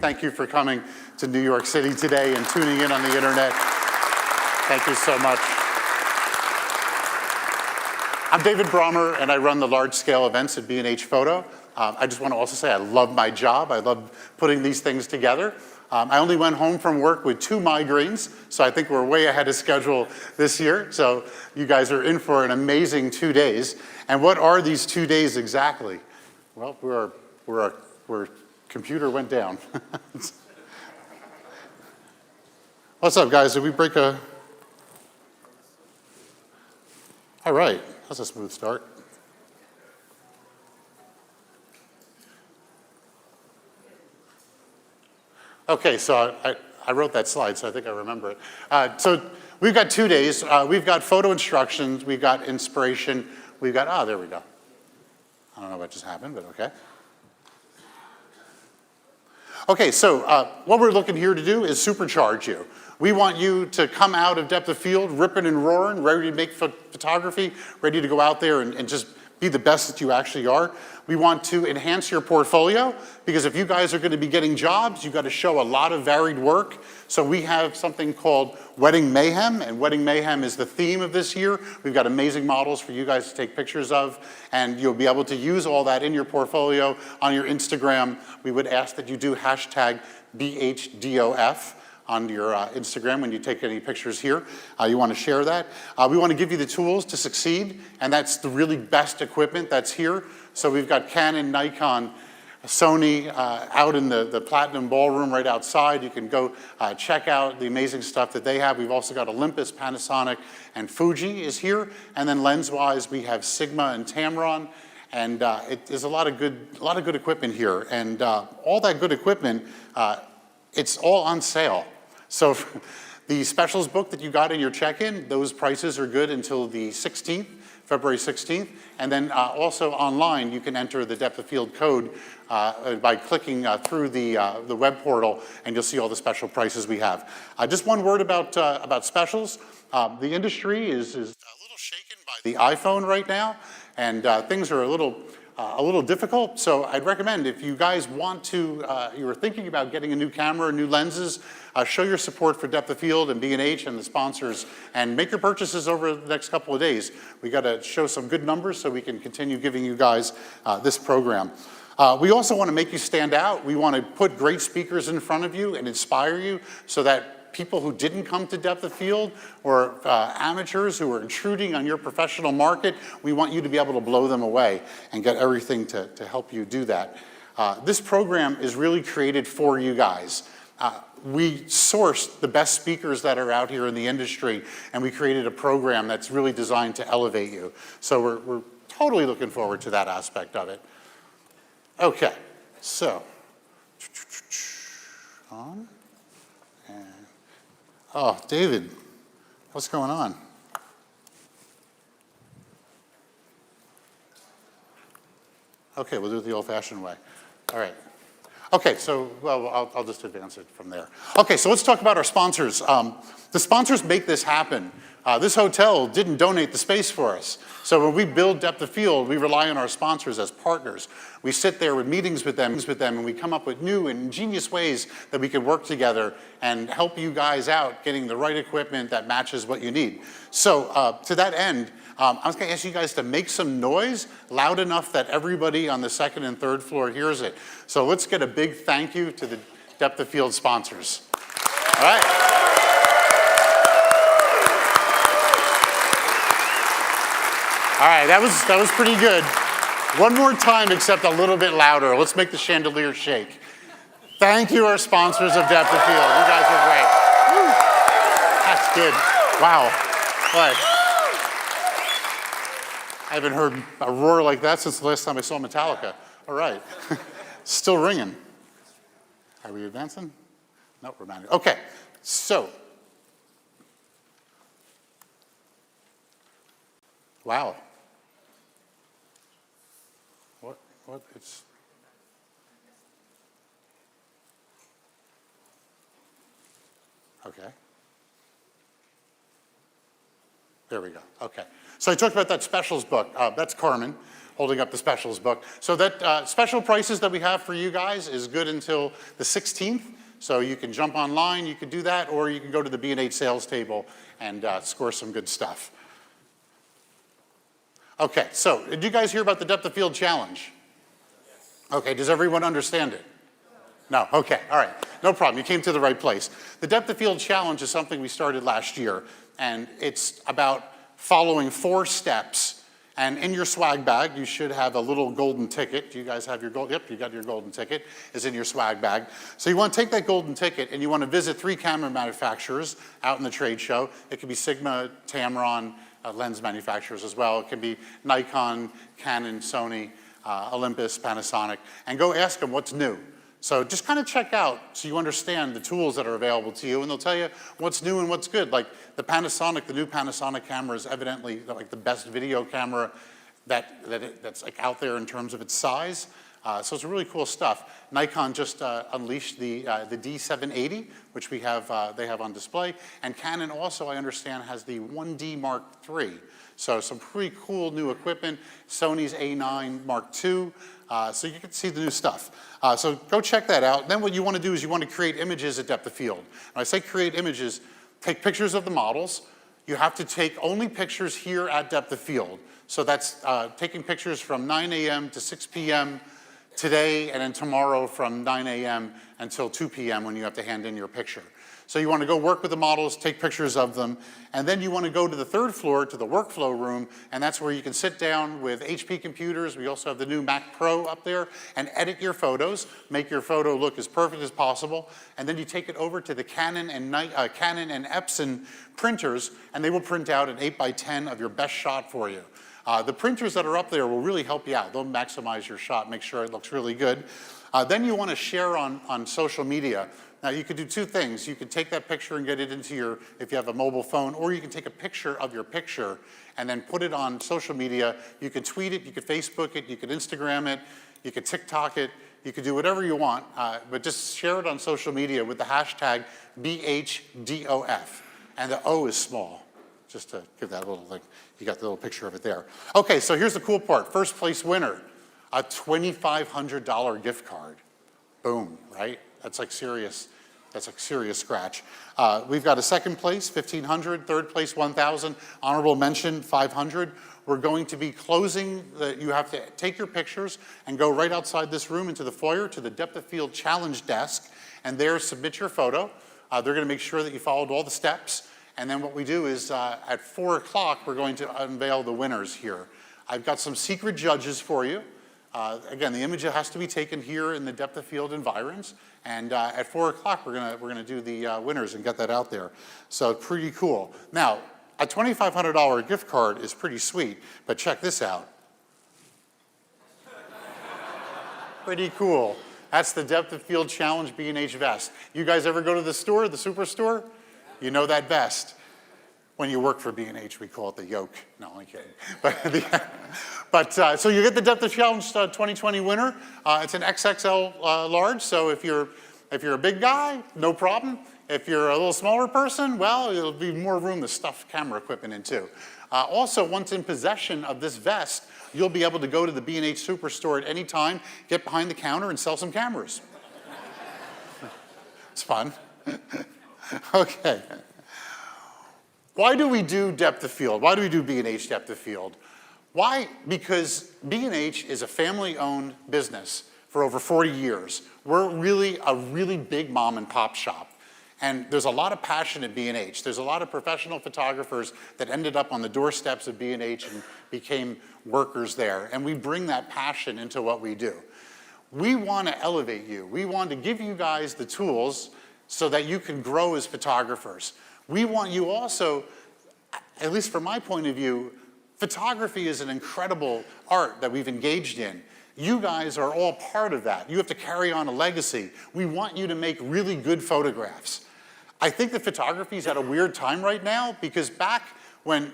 Thank you for coming to New York City today and tuning in on the internet. Thank you so much. I'm David Brommer, and I run the large-scale events at B&H Photo. I just want to also say I love my job. I love putting these things together. I only went home from work with 2 migraines, so I think we're way ahead of schedule this year. So you guys are in for an amazing 2 days. And what are these 2 days exactly? Well, our computer went down. What's up, guys? Did we break a... All right, that's a smooth start. Okay, so I wrote that slide, so I think I remember it. So we've got 2 days. We've got photo instructions. We've got inspiration. We've got, there we go. I don't know what just happened, but okay. Okay, so what we're looking here to do is supercharge you. We want you to come out of depth of field, ripping and roaring, ready to make photography, ready to go out there and just be the best that you actually are. We want to enhance your portfolio, because if you guys are going to be getting jobs, you've got to show a lot of varied work. So we have something called Wedding Mayhem, and Wedding Mayhem is the theme of this year. We've got amazing models for you guys to take pictures of, and you'll be able to use all that in your portfolio on your Instagram. We would ask that you do hashtag BHDOF on your Instagram when you take any pictures here. You want to share that. We want to give you the tools to succeed, and that's the really best equipment that's here. So we've got Canon, Nikon, Sony out in the Platinum Ballroom right outside. You can go check out the amazing stuff that they have. We've also got Olympus, Panasonic, and Fuji is here. And then lens-wise, we have Sigma and Tamron. And there's a lot of good equipment here. And all that good equipment, it's all on sale. So the specials book that you got in your check-in, those prices are good until the 16th, February 16th. And then also online, you can enter the depth of field code by clicking through the web portal, and you'll see all the special prices we have. Just one word about specials. The industry is a little shaken by the iPhone right now, and things are a little difficult. So I'd recommend, if you guys want to, you are thinking about getting a new camera, new lenses, show your support for Depth of Field and B&H and the sponsors, and make your purchases over the next couple of days. We got to show some good numbers so we can continue giving you guys this program. We also want to make you stand out. We want to put great speakers in front of you and inspire you, so that people who didn't come to depth of field, or amateurs who are intruding on your professional market, we want you to be able to blow them away and get everything to help you do that. This program is really created for you guys. We sourced the best speakers that are out here in the industry, and we created a program that's really designed to elevate you. So we're totally looking forward to that aspect of it. Okay, so on. Oh, David, what's going on? Okay, we'll do it the old-fashioned way. All right. Okay, so, well, I'll just advance it from there. Okay, so let's talk about our sponsors. The sponsors make this happen. This hotel didn't donate the space for us. So when we build Depth of Field, we rely on our sponsors as partners. We sit there with meetings with them, and we come up with new and ingenious ways that we can work together and help you guys out getting the right equipment that matches what you need. So to that end, I was going to ask you guys to make some noise loud enough that everybody on the second and third floor hears it. So let's get a big thank you to the Depth of Field sponsors. All right. All right, that was pretty good. One more time, except a little bit louder. Let's make the chandelier shake. Thank you, our sponsors of Depth of Field. You guys are great. Woo. That's good. Wow. Boy. I haven't heard a roar like that since the last time I saw Metallica. All right. Still ringing. Are we advancing? No, we're not. Okay, so. Wow. What? It's. Okay. There we go. Okay. So I talked about that specials book. That's Carmen. holding up the specials book. So that special prices that we have for you guys is good until the 16th. So you can jump online, you can do that, or you can go to the B&H sales table and score some good stuff. Okay, so did you guys hear about the Depth of Field Challenge? Okay, does everyone understand it? No, okay, all right, no problem, you came to the right place. The Depth of Field Challenge is something we started last year, and it's about following 4 steps. And in your swag bag, you should have a little golden ticket. Do you guys have your gold? Yep, you got your golden ticket. It's in your swag bag. So you want to take that golden ticket and you want to visit 3 camera manufacturers out in the trade show. It could be Sigma, Tamron, lens manufacturers as well. It can be Nikon, Canon, Sony, Olympus, Panasonic, and go ask them what's new. So just kind of check out so you understand the tools that are available to you, and they'll tell you what's new and what's good. Like the Panasonic, the new Panasonic camera is evidently like the best video camera that's like out there in terms of its size. So it's really cool stuff. Nikon just unleashed the D780, which they have on display, and Canon also, I understand, has the 1D Mark III. So some pretty cool new equipment. Sony's A9 Mark II. So you can see the new stuff. So go check that out. Then what you want to do is you want to create images at depth of field. When I say create images, take pictures of the models. You have to take only pictures here at depth of field. So that's taking pictures from 9 a.m. to 6 p.m. today, and then tomorrow from 9 a.m. until 2 p.m. when you have to hand in your picture. So you want to go work with the models, take pictures of them, and then you want to go to the 3rd floor to the workflow room, and that's where you can sit down with HP computers. We also have the new Mac Pro up there, and edit your photos, make your photo look as perfect as possible, and then you take it over to the Canon and Epson printers, and they will print out an 8x10 of your best shot for you. The printers that are up there will really help you out. They'll maximize your shot, make sure it looks really good. Then you want to share on social media. Now you could do 2 things. You could take that picture and get it into your, if you have a mobile phone, or you can take a picture of your picture and then put it on social media. You could tweet it, you could Facebook it, you could Instagram it, you could TikTok it, you could do whatever you want, but just share it on social media with the hashtag BHDOF. And the O is small, just to give that little thing. You got the little picture of it there. Okay, so here's the cool part. First place winner, a $2,500 gift card. Boom, right? That's like serious scratch. We've got a 2nd place, $1,500, 3rd place, $1,000, honorable mention, $500. We're going to be closing, you have to take your pictures and go right outside this room into the foyer to the Depth of Field Challenge desk, and there submit your photo. They're gonna make sure that you followed all the steps, and then what we do is at 4 o'clock, we're going to unveil the winners here. I've got some secret judges for you. Again, the image has to be taken here in the depth of field environs, and at 4 o'clock we're gonna do the winners and get that out there. So pretty cool. Now, a $2,500 gift card is pretty sweet, but check this out. Pretty cool. That's the Depth of Field Challenge B&H vest. You guys ever go to the store, the superstore? You know that vest. When you work for B&H, we call it the yoke. No, I'm kidding. So you get the Depth of Challenge 2020 winner. It's an XXL large, so if you're a big guy, no problem. If you're a little smaller person, well, it'll be more room to stuff camera equipment into. Also, once in possession of this vest, you'll be able to go to the B&H Superstore at any time, get behind the counter and sell some cameras. It's fun. Okay. Why do we do depth of field? Why do we do B&H depth of field? Why? Because B&H is a family-owned business for over 40 years. We're really a really big mom and pop shop. And there's a lot of passion at B&H. There's a lot of professional photographers that ended up on the doorsteps of B&H and became workers there. And we bring that passion into what we do. We want to elevate you. We want to give you guys the tools so that you can grow as photographers. We want you also, at least from my point of view, photography is an incredible art that we've engaged in. You guys are all part of that. You have to carry on a legacy. We want you to make really good photographs. I think that photography's at a weird time right now because back when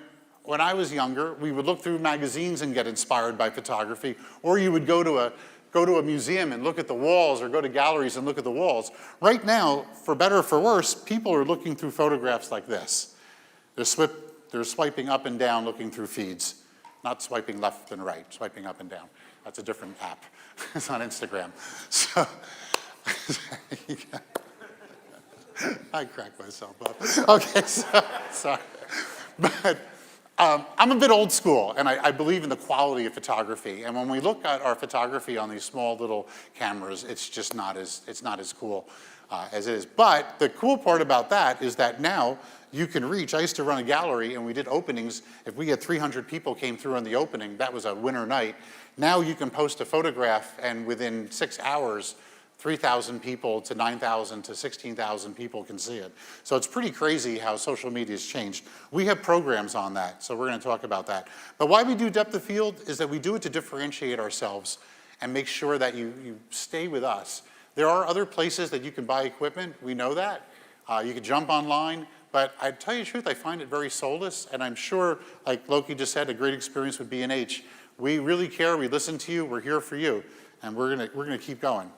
I was younger, we would look through magazines and get inspired by photography, or you would go to a museum and look at the walls, or go to galleries and look at the walls. Right now, for better or for worse, people are looking through photographs like this. They're swiping up and down looking through feeds. not swiping left and right, swiping up and down. That's a different app. It's on Instagram. So, I cracked myself up. Okay, so, sorry. But I'm a bit old school, and I believe in the quality of photography. And when we look at our photography on these small little cameras, it's just not as cool as it is. But the cool part about that is that now you can reach. I used to run a gallery, and we did openings. If we had 300 people came through on the opening, that was a winter night. Now you can post a photograph, and within 6 hours, 3,000 people to 9,000 to 16,000 people can see it. So it's pretty crazy how social media has changed. We have programs on that, so we're going to talk about that. But why we do depth of field is that we do it to differentiate ourselves and make sure that you stay with us. There are other places that you can buy equipment. We know that. You can jump online. But I tell you the truth, I find it very soulless, and I'm sure, like Loki just said, a great experience with B&H. We really care, we listen to you, we're here for you, and we're gonna keep going.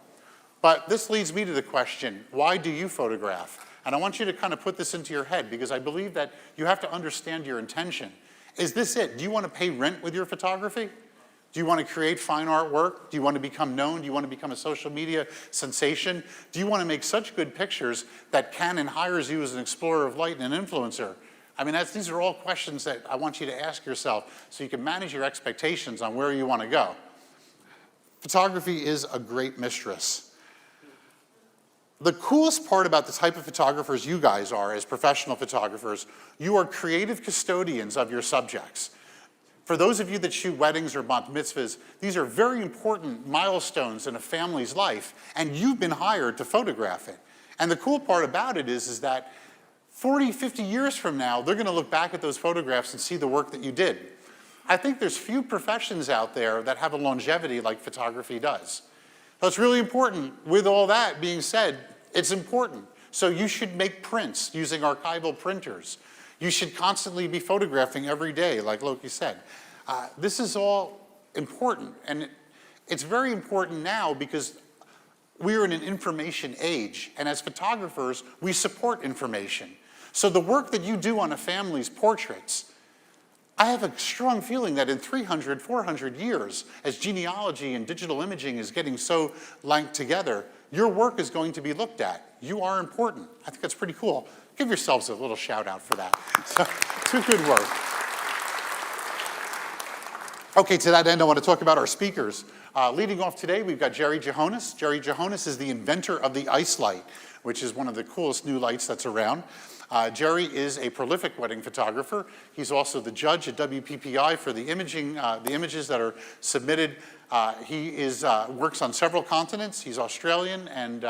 But this leads me to the question, why do you photograph? And I want you to kind of put this into your head, because I believe that you have to understand your intention. Is this it? Do you want to pay rent with your photography? Do you want to create fine artwork? Do you want to become known? Do you want to become a social media sensation? Do you want to make such good pictures that Canon hires you as an explorer of light and an influencer? I mean, these are all questions that I want you to ask yourself so you can manage your expectations on where you want to go. Photography is a great mistress. The coolest part about the type of photographers you guys are as professional photographers, you are creative custodians of your subjects. For those of you that shoot weddings or bat mitzvahs, these are very important milestones in a family's life, and you've been hired to photograph it. And the cool part about it is that 40, 50 years from now, they're going to look back at those photographs and see the work that you did. I think there's few professions out there that have a longevity like photography does. So it's really important. With all that being said, it's important. So you should make prints using archival printers. You should constantly be photographing every day, like Loki said. This is all important, and it's very important now because we're in an information age, and as photographers, we support information. So the work that you do on a family's portraits, I have a strong feeling that in 300, 400 years, as genealogy and digital imaging is getting so linked together, your work is going to be looked at. You are important. I think that's pretty cool. Give yourselves a little shout out for that. So, do good work. Okay, to that end, I want to talk about our speakers. Leading off today, we've got Jerry Ghionis. Jerry Ghionis is the inventor of the ice light, which is one of the coolest new lights that's around. Jerry is a prolific wedding photographer. He's also the judge at WPPI for the imaging, the images that are submitted. He works on several continents. He's Australian, and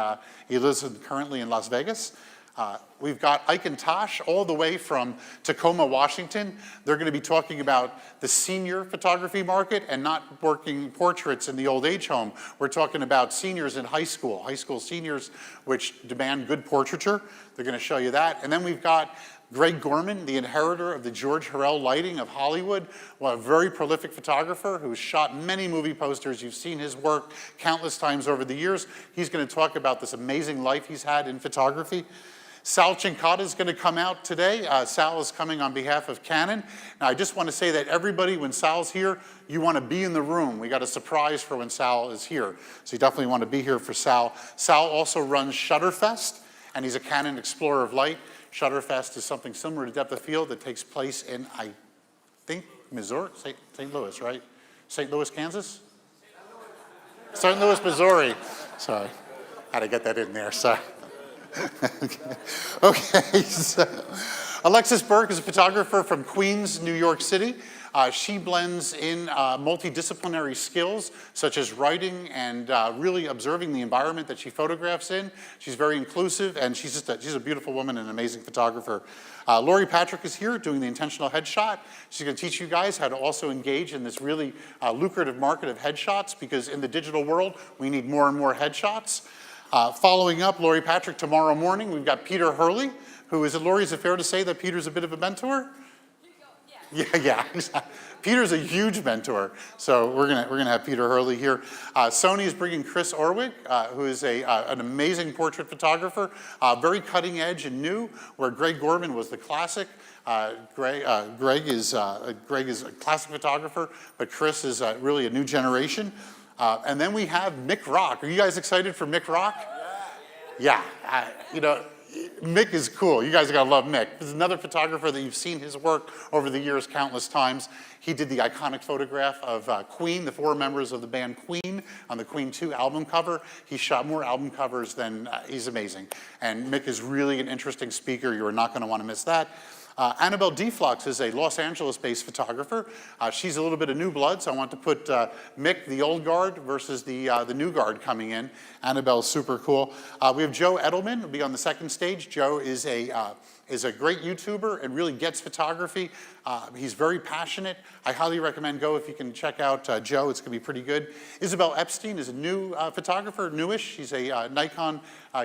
he lives currently in Las Vegas. We've got Ike and Tash all the way from Tacoma, Washington. They're going to be talking about the senior photography market and not working portraits in the old age home. We're talking about seniors in high school seniors, which demand good portraiture. They're going to show you that. And then we've got Gorman, the inheritor of the George Harrell lighting of Hollywood, a very prolific photographer who's shot many movie posters. You've seen his work countless times over the years. He's going to talk about this amazing life he's had in photography. Sal Cincotta is going to come out today. Sal is coming on behalf of Canon. Now, I just want to say that everybody, when Sal's here, you want to be in the room. We got a surprise for when Sal is here. So you definitely want to be here for Sal. Sal also runs Shutterfest, and he's a Canon Explorer of Light. Shutterfest is something similar to Depth of Field that takes place in, I think, Missouri? St. Louis, right? St. Louis, Kansas? St. Louis, Missouri. Sorry. Had to get that in there, sorry. Okay, so Alexis Buryk is a photographer from Queens, New York City. She blends in multidisciplinary skills such as writing and really observing the environment that she photographs in. She's very inclusive, and she's a beautiful woman and an amazing photographer. Lori Patrick is here doing the intentional headshot. She's going to teach you guys how to also engage in this really lucrative market of headshots, because in the digital world, we need more and more headshots. Following up, Lori Patrick, tomorrow morning, we've got Peter Hurley, who is it, Lori, is it fair to say that Peter's a bit of a mentor? Yeah. Peter's a huge mentor, so we're gonna have Peter Hurley here. Sony is bringing Chris Orwig, who is an amazing portrait photographer, very cutting edge and new, where Greg Gorman was the classic. Greg is a classic photographer, but Chris is really a new generation. And then we have Mick Rock. Are you guys excited for Mick Rock? Yeah. Mick is cool. You guys are gonna love Mick. There's another photographer that you've seen his work over the years countless times. He did the iconic photograph of Queen, the 4 members of the band Queen, on the Queen 2 album cover. He shot more album covers than, he's amazing. And Mick is really an interesting speaker. You are not gonna wanna miss that. Annabelle Deflux is a Los Angeles-based photographer. She's a little bit of new blood, so I want to put Mick, the old guard, versus the new guard coming in. Annabelle's super cool. We have Joe Edelman, who'll be on the second stage. Joe is a great YouTuber and really gets photography. He's very passionate. I highly recommend go if you can check out Joe. It's gonna be pretty good. Isabel Epstein is a new photographer, newish. She's a Nikon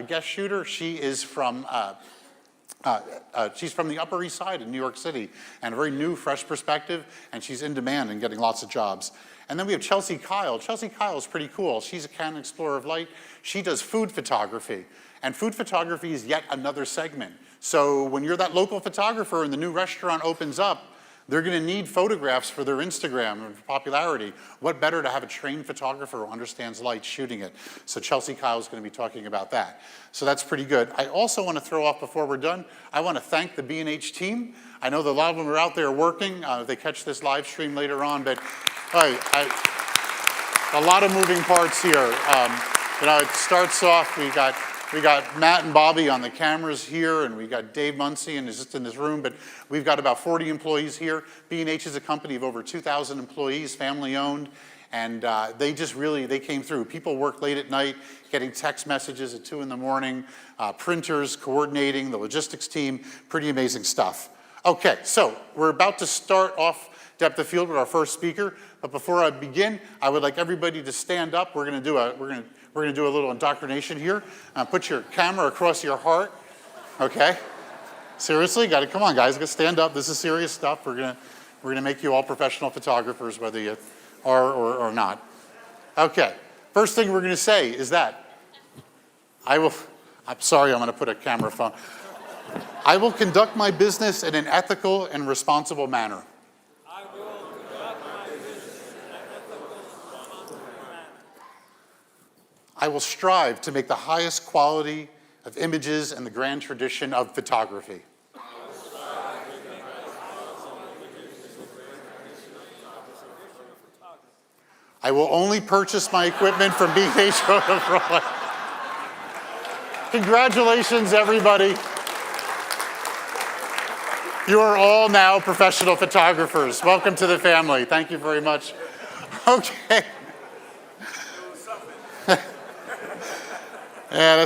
guest shooter. She is from she's from the Upper East Side in New York City, and a very new, fresh perspective, and she's in demand and getting lots of jobs. And then we have Chelsea Kyle. Chelsea Kyle is pretty cool. She's a Canon Explorer of Light. She does food photography, and food photography is yet another segment. So when you're that local photographer and the new restaurant opens up, they're gonna need photographs for their Instagram and for popularity. What better to have a trained photographer who understands light shooting it? So Chelsea Kyle is gonna be talking about that. So that's pretty good. I also wanna throw off before we're done, I wanna thank the B&H team. I know that a lot of them are out there working. They catch this live stream later on, but a lot of moving parts here. It starts off, we got Matt and Bobby on the cameras here, and we got Dave Muncie, and is just in this room, but we've got about 40 employees here. B&H is a company of over 2,000 employees, family owned, and they came through. People work late at night, getting text messages at 2 in the morning, printers, coordinating, the logistics team, pretty amazing stuff. Okay, so we're about to start off Depth of Field with our first speaker, but before I begin, I would like everybody to stand up. We're gonna do a little indoctrination here. Put your camera across your heart, okay? Seriously, come on guys, stand up. This is serious stuff. We're gonna make you all professional photographers, whether you are or not. Okay, first thing we're gonna say is that I'm sorry, I'm gonna put a camera phone. I will conduct my business in an ethical and responsible manner. I will strive to make the highest quality of images and the grand tradition of photography. I will only purchase my equipment from B&H Photo. Congratulations, everybody. You are all now professional photographers. Welcome to the family. Thank you very much. Okay. Yeah,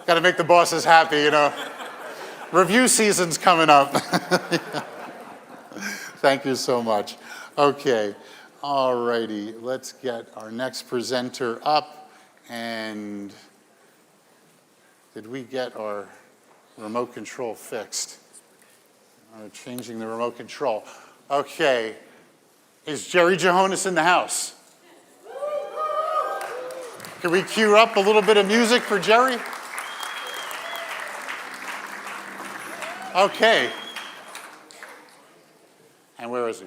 got to make the bosses happy, Review season's coming up. Thank you so much. Okay, all righty, let's get our next presenter up. And did we get our remote control fixed? Changing the remote control. Okay, is Jerry Ghionis in the house? Can we cue up a little bit of music for Jerry? Okay. And where is he?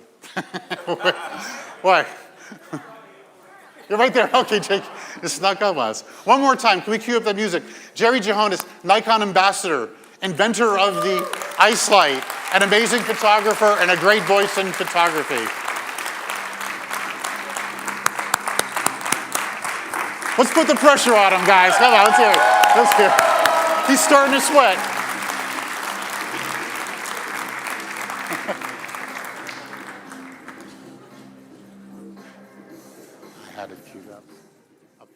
Why? You're right there. Okay, Jake. You snuck up on us. One more time. Can we cue up that music? Jerry Ghionis, Nikon ambassador, inventor of the ice light, an amazing photographer, and a great voice in photography. Let's put the pressure on him, guys. Come on, let's hear it. Let's hear it. He's starting to sweat. I had it queued up. Okay.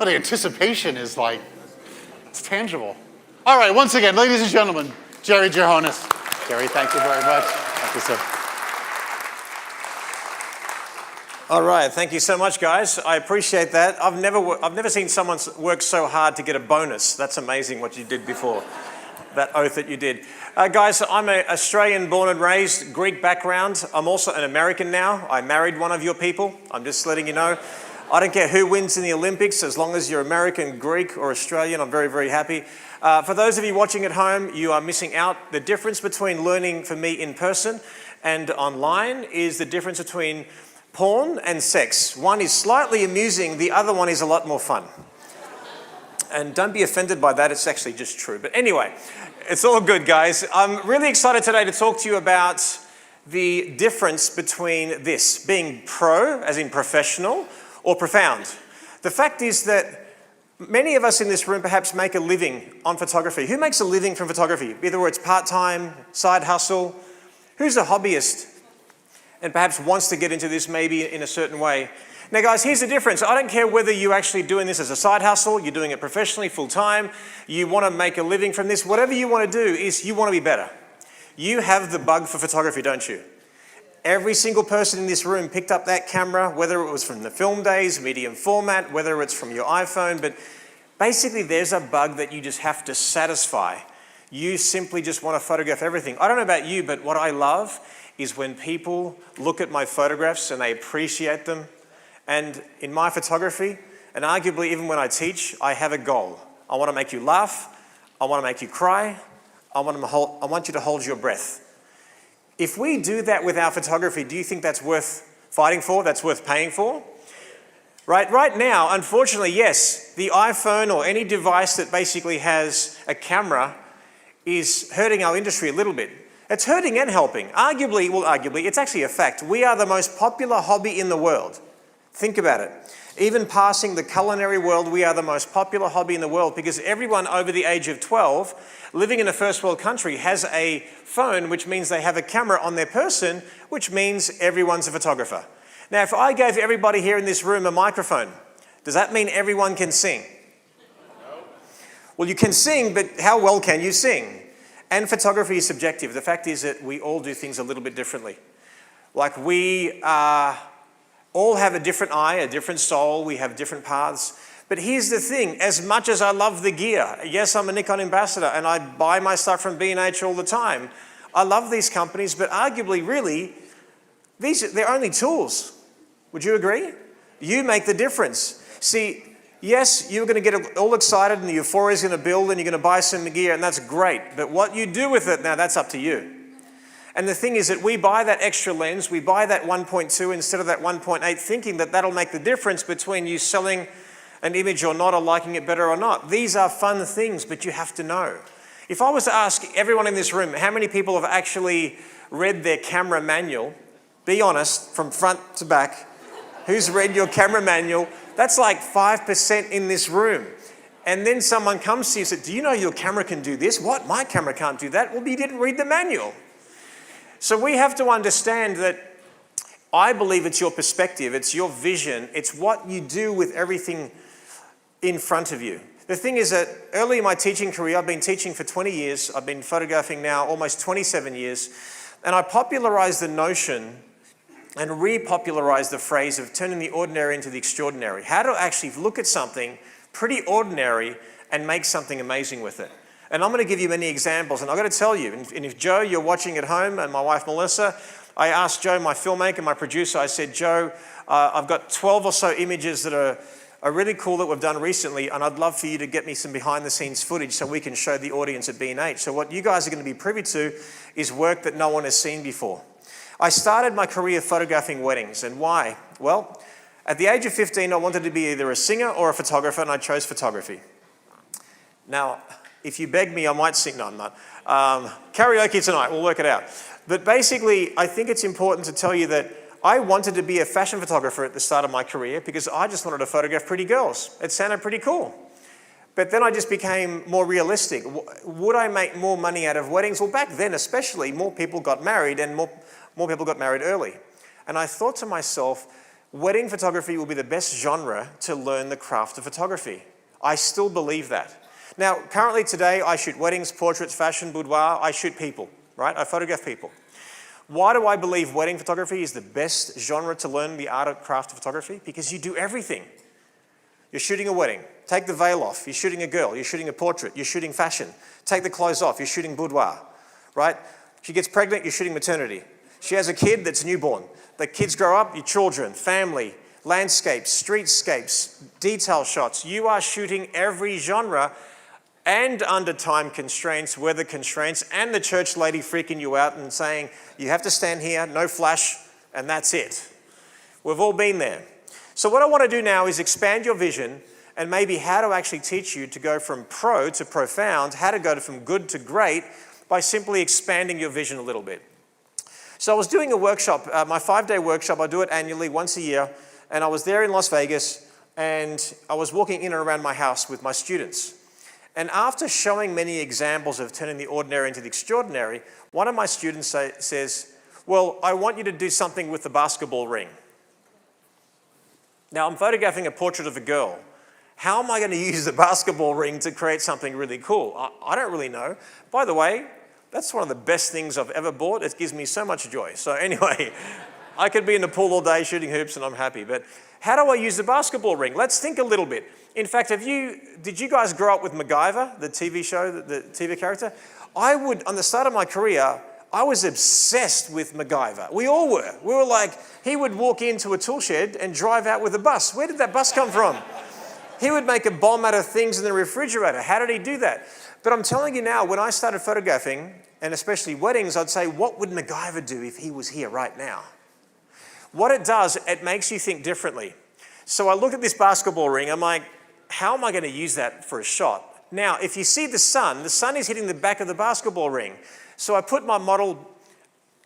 Well, the anticipation is it's tangible. All right, once again, ladies and gentlemen, Jerry Ghionis. Jerry, thank you very much. Thank you, sir. All right, thank you so much, guys. I appreciate that. I've never seen someone work so hard to get a bonus. That's amazing what you did before, that oath that you did. Guys, I'm an Australian born and raised, Greek background. I'm also an American now. I married one of your people. I'm just letting you know. I don't care who wins in the Olympics, as long as you're American, Greek, or Australian, I'm very, very happy. For those of you watching at home, you are missing out. The difference between learning for me in person and online is the difference between porn and sex. One is slightly amusing, the other one is a lot more fun. And don't be offended by that, it's actually just true. But anyway, it's all good, guys. I'm really excited today to talk to you about the difference between this, being pro, as in professional, or profound. The fact is that many of us in this room perhaps make a living on photography. Who makes a living from photography? Either it's part-time, side hustle. Who's a hobbyist and perhaps wants to get into this maybe in a certain way? Now guys, here's the difference. I don't care whether you're actually doing this as a side hustle, you're doing it professionally, full-time, you want to make a living from this, whatever you want to do is you want to be better. You have the bug for photography, don't you? Every single person in this room picked up that camera, whether it was from the film days, medium format, whether it's from your iPhone, but basically there's a bug that you just have to satisfy. You simply just want to photograph everything. I don't know about you, but what I love is when people look at my photographs and they appreciate them. And in my photography, and arguably even when I teach, I have a goal. I want to make you laugh. I want to make you cry. I want you to hold your breath. If we do that with our photography, do you think that's worth fighting for? That's worth paying for? Right now, unfortunately, yes, the iPhone or any device that basically has a camera is hurting our industry a little bit. It's hurting and helping. Arguably, it's actually a fact. We are the most popular hobby in the world. Think about it. Even passing the culinary world, we are the most popular hobby in the world because everyone over the age of 12 living in a first world country has a phone, which means they have a camera on their person, which means everyone's a photographer. Now, if I gave everybody here in this room a microphone, does that mean everyone can sing? No. Well, you can sing, but how well can you sing? And photography is subjective. The fact is that we all do things a little bit differently. Like we all have a different eye, a different soul, we have different paths. But here's the thing, as much as I love the gear, yes, I'm a Nikon ambassador and I buy my stuff from B&H all the time. I love these companies, but arguably, really, they're only tools. Would you agree? You make the difference. See, yes, you're going to get all excited and the euphoria is going to build and you're going to buy some gear and that's great. But what you do with it, now that's up to you. And the thing is that we buy that extra lens, we buy that 1.2 instead of that 1.8, thinking that that'll make the difference between you selling an image or not, or liking it better or not. These are fun things, but you have to know. If I was to ask everyone in this room, how many people have actually read their camera manual? Be honest, from front to back. Who's read your camera manual? That's like 5% in this room. And then someone comes to you and says, do you know your camera can do this? What? My camera can't do that. Well, you didn't read the manual. So we have to understand that I believe it's your perspective, it's your vision, it's what you do with everything in front of you. The thing is that early in my teaching career, I've been teaching for 20 years, I've been photographing now almost 27 years, and I popularized the notion and repopularized the phrase of turning the ordinary into the extraordinary. How to actually look at something pretty ordinary and make something amazing with it. And I'm going to give you many examples, and I've got to tell you, and if Joe, you're watching at home, and my wife Melissa, I asked Joe, my filmmaker, my producer, I said, Joe, I've got 12 or so images that are really cool that we've done recently, and I'd love for you to get me some behind-the-scenes footage so we can show the audience at B&H. So what you guys are going to be privy to is work that no one has seen before. I started my career photographing weddings, and why? Well, at the age of 15, I wanted to be either a singer or a photographer, and I chose photography. Now, if you beg me, I might sing. No, I'm not. Karaoke tonight, we'll work it out. But basically, I think it's important to tell you that I wanted to be a fashion photographer at the start of my career because I just wanted to photograph pretty girls. It sounded pretty cool. But then I just became more realistic. Would I make more money out of weddings? Well, back then especially, more people got married and more people got married early. And I thought to myself, wedding photography will be the best genre to learn the craft of photography. I still believe that. Now, currently today, I shoot weddings, portraits, fashion, boudoir. I shoot people, right? I photograph people. Why do I believe wedding photography is the best genre to learn the art and craft of photography? Because you do everything. You're shooting a wedding, take the veil off. You're shooting a girl, you're shooting a portrait, you're shooting fashion. Take the clothes off, you're shooting boudoir, right? She gets pregnant, you're shooting maternity. She has a kid that's newborn. The kids grow up, your children, family, landscapes, streetscapes, detail shots. You are shooting every genre and under time constraints, weather constraints, and the church lady freaking you out and saying, you have to stand here, no flash, and that's it. We've all been there. So what I want to do now is expand your vision and maybe how to actually teach you to go from pro to profound, how to go from good to great by simply expanding your vision a little bit. So I was doing a workshop, my 5-day workshop. I do it annually once a year, and I was there in Las Vegas, and I was walking in and around my house with my students. And after showing many examples of turning the ordinary into the extraordinary, one of my students says, well, I want you to do something with the basketball ring. Now, I'm photographing a portrait of a girl. How am I going to use the basketball ring to create something really cool? I don't really know. By the way, that's one of the best things I've ever bought. It gives me so much joy. So anyway, I could be in the pool all day shooting hoops and I'm happy. But how do I use the basketball ring? Let's think a little bit. In fact, did you guys grow up with MacGyver, the TV show, the TV character? On the start of my career, I was obsessed with MacGyver. We all were. We were like, he would walk into a tool shed and drive out with a bus. Where did that bus come from? He would make a bomb out of things in the refrigerator. How did he do that? But I'm telling you now, when I started photographing, and especially weddings, I'd say, what would MacGyver do if he was here right now? What it does, it makes you think differently. So I look at this basketball ring, I'm like, how am I going to use that for a shot? Now, if you see the sun is hitting the back of the basketball ring. So I put my model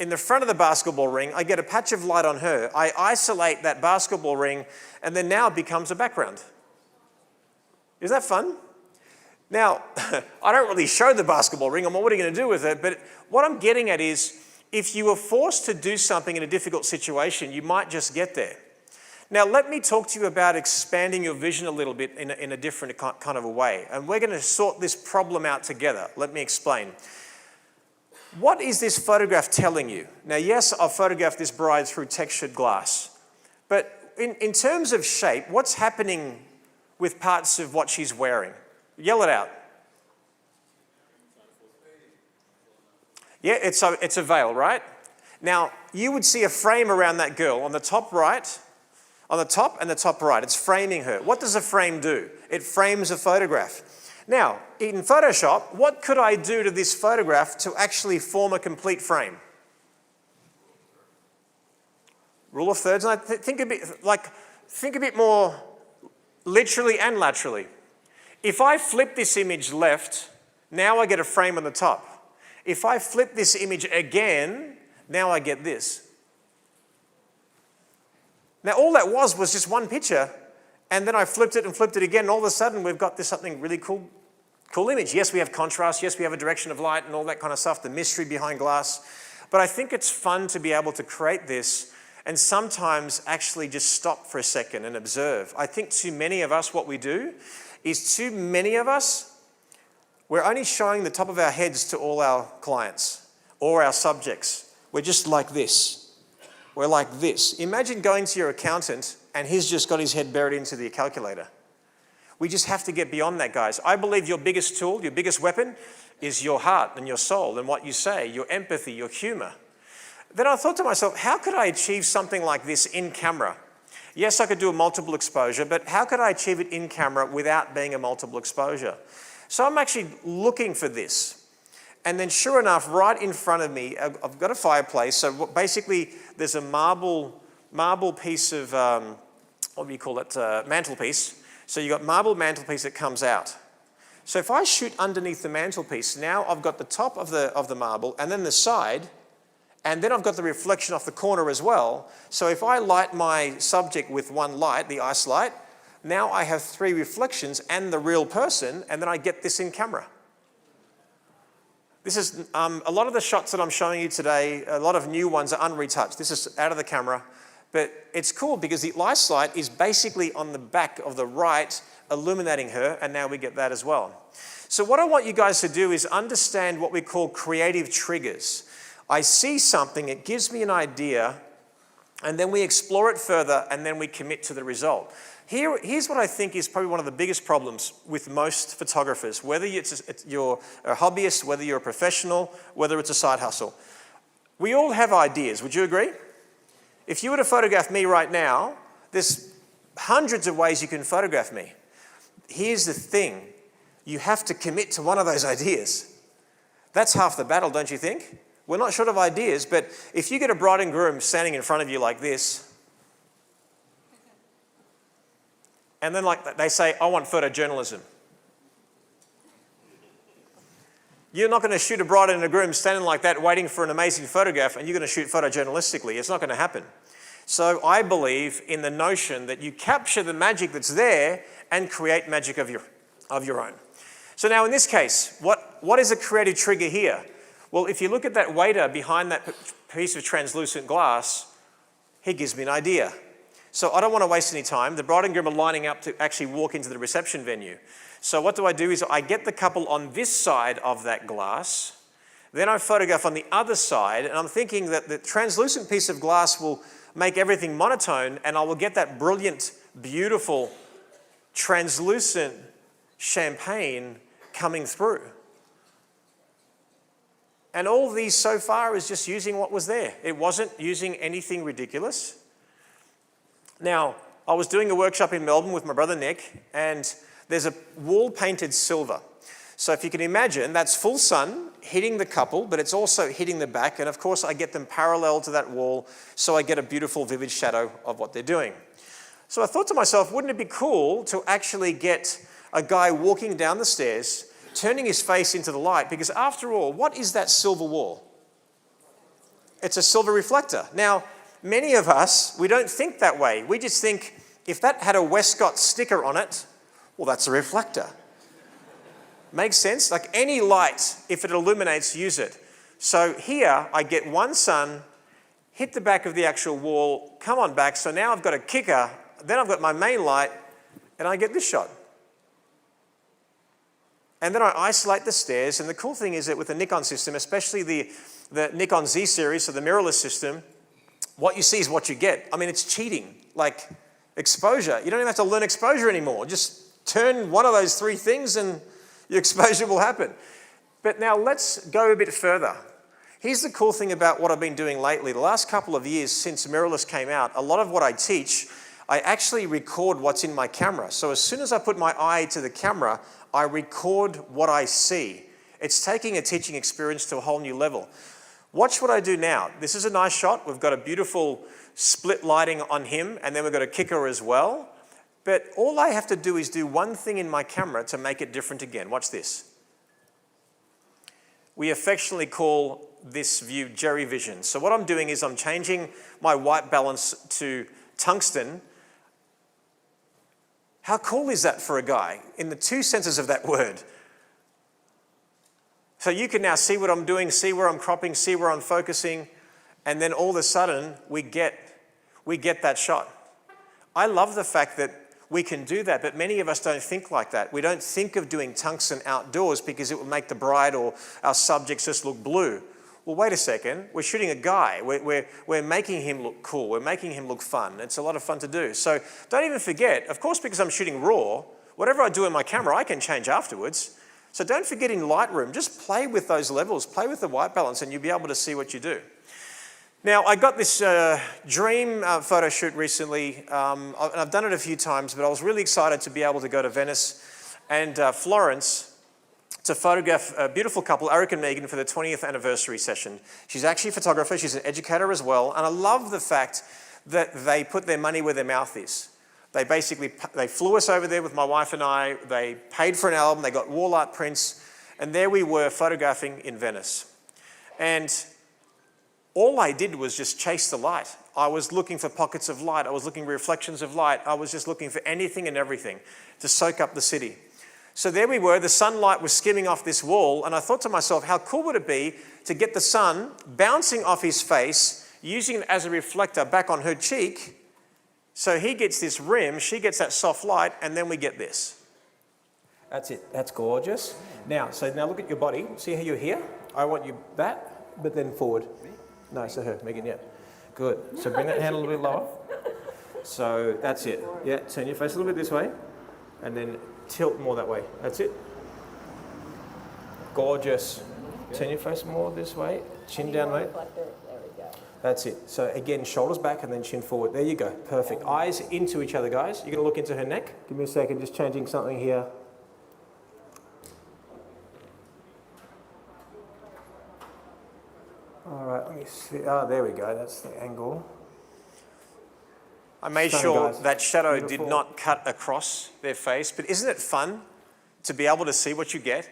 in the front of the basketball ring, I get a patch of light on her, I isolate that basketball ring, and then now it becomes a background. Is that fun? Now, I don't really show the basketball ring, what are you going to do with it? But what I'm getting at is, if you were forced to do something in a difficult situation, you might just get there. Now, let me talk to you about expanding your vision a little bit in a different kind of a way. And we're going to sort this problem out together. Let me explain. What is this photograph telling you? Now, yes, I've photographed this bride through textured glass. But in terms of shape, what's happening with parts of what she's wearing? Yell it out. Yeah, it's a veil, right? Now, you would see a frame around that girl on the top right, on the top and the top right. It's framing her. What does a frame do? It frames a photograph. Now, in Photoshop, what could I do to this photograph to actually form a complete frame? Rule of thirds. And think a bit more literally and laterally. If I flip this image left, now I get a frame on the top. If I flip this image again, now I get this. Now all that was just one picture, and then I flipped it and flipped it again, and all of a sudden we've got this something really cool image. Yes, we have contrast, yes, we have a direction of light and all that kind of stuff, the mystery behind glass. But I think it's fun to be able to create this and sometimes actually just stop for a second and observe. I think too many of us, what we do is we're only showing the top of our heads to all our clients or our subjects. We're just like this. We're like this. Imagine going to your accountant and he's just got his head buried into the calculator. We just have to get beyond that, guys. I believe your biggest tool, your biggest weapon is your heart and your soul and what you say, your empathy, your humor. Then I thought to myself, how could I achieve something like this in camera? Yes, I could do a multiple exposure, but how could I achieve it in camera without being a multiple exposure? So I'm actually looking for this. And then sure enough, right in front of me, I've got a fireplace. So basically there's a marble piece of, what do you call it, mantelpiece. So you've got marble mantelpiece that comes out. So if I shoot underneath the mantelpiece, now I've got the top of the marble and then the side, and then I've got the reflection off the corner as well. So if I light my subject with one light, the ice light, now I have 3 reflections and the real person, and then I get this in camera. This is, a lot of the shots that I'm showing you today, a lot of new ones are unretouched. This is out of the camera, but it's cool because the ice light is basically on the back of the right, illuminating her, and now we get that as well. So what I want you guys to do is understand what we call creative triggers. I see something, it gives me an idea, and then we explore it further, and then we commit to the result. Here's what I think is probably one of the biggest problems with most photographers, whether you're a hobbyist, whether you're a professional, whether it's a side hustle. We all have ideas, would you agree? If you were to photograph me right now, there's hundreds of ways you can photograph me. Here's the thing, you have to commit to one of those ideas. That's half the battle, don't you think? We're not short of ideas, but if you get a bride and groom standing in front of you like this, and then like they say, I want photojournalism. You're not going to shoot a bride and a groom standing like that waiting for an amazing photograph and you're going to shoot photojournalistically. It's not going to happen. So I believe in the notion that you capture the magic that's there and create magic of your own. So now in this case, what is a creative trigger here? Well, if you look at that waiter behind that piece of translucent glass, he gives me an idea. So I don't want to waste any time. The bride and groom are lining up to actually walk into the reception venue. So what do is I get the couple on this side of that glass, then I photograph on the other side, and I'm thinking that the translucent piece of glass will make everything monotone, and I will get that brilliant, beautiful, translucent champagne coming through. And all these so far is just using what was there. It wasn't using anything ridiculous. Now, I was doing a workshop in Melbourne with my brother Nick, and there's a wall painted silver. So if you can imagine, that's full sun hitting the couple, but it's also hitting the back, and of course I get them parallel to that wall, so I get a beautiful vivid shadow of what they're doing. So I thought to myself, wouldn't it be cool to actually get a guy walking down the stairs, turning his face into the light, because after all, what is that silver wall? It's a silver reflector. Now, many of us, we don't think that way. We just think, if that had a Westcott sticker on it, well, that's a reflector. Makes sense? Like any light, if it illuminates, use it. So here, I get one sun, hit the back of the actual wall, come on back, so now I've got a kicker, then I've got my main light, and I get this shot. And then I isolate the stairs, and the cool thing is that with the Nikon system, especially the Nikon Z series, so the mirrorless system, what you see is what you get. I mean, it's cheating, like exposure. You don't even have to learn exposure anymore. Just turn one of those three things and your exposure will happen. But now let's go a bit further. Here's the cool thing about what I've been doing lately. The last couple of years since mirrorless came out, a lot of what I teach, I actually record what's in my camera. So as soon as I put my eye to the camera, I record what I see. It's taking a teaching experience to a whole new level. Watch what I do now. This is a nice shot. We've got a beautiful split lighting on him, and then we've got a kicker as well. But all I have to do is do one thing in my camera to make it different again. Watch this. We affectionately call this view Jerry Vision. So what I'm doing is I'm changing my white balance to tungsten. How cool is that for a guy in the two senses of that word? So you can now see what I'm doing, see where I'm cropping, see where I'm focusing, and then all of a sudden we get that shot. I love the fact that we can do that, but many of us don't think like that. We don't think of doing tungsten outdoors because it would make the bride or our subjects just look blue. Well, wait a second, we're shooting a guy. We're making him look cool. We're making him look fun. It's a lot of fun to do. So don't even forget, of course, because I'm shooting raw, whatever I do in my camera, I can change afterwards. So don't forget in Lightroom, just play with those levels, play with the white balance, and you'll be able to see what you do. Now, I got this dream photo shoot recently, and I've done it a few times, but I was really excited to be able to go to Venice and Florence to photograph a beautiful couple, Eric and Megan, for the 20th anniversary session. She's actually a photographer, she's an educator as well, and I love the fact that they put their money where their mouth is. They flew us over there with my wife and I, they paid for an album, they got wall art prints, and there we were photographing in Venice. And all I did was just chase the light. I was looking for pockets of light. I was looking for reflections of light. I was just looking for anything and everything to soak up the city. So there we were, the sunlight was skimming off this wall, and I thought to myself, how cool would it be to get the sun bouncing off his face, using it as a reflector back on her cheek, so he gets this rim, she gets that soft light, and then we get this. That's it, that's gorgeous. Now look at your body. See how you're here? I want you that. but then forward. No, so her, Megan, yeah. Good. So bring that hand a little bit lower. So that's it. Yeah, turn your face a little bit this way, and then tilt more that way. That's it. Gorgeous. Turn your face more this way. Chin down, mate. That's it. So again, shoulders back and then chin forward. There you go. Perfect. Eyes into each other, guys. You're going to look into her neck. Give me a second, just changing something here. All right, let me see. Oh, there we go. That's the angle. I made sure that shadow did not cut across their face, but isn't it fun to be able to see what you get?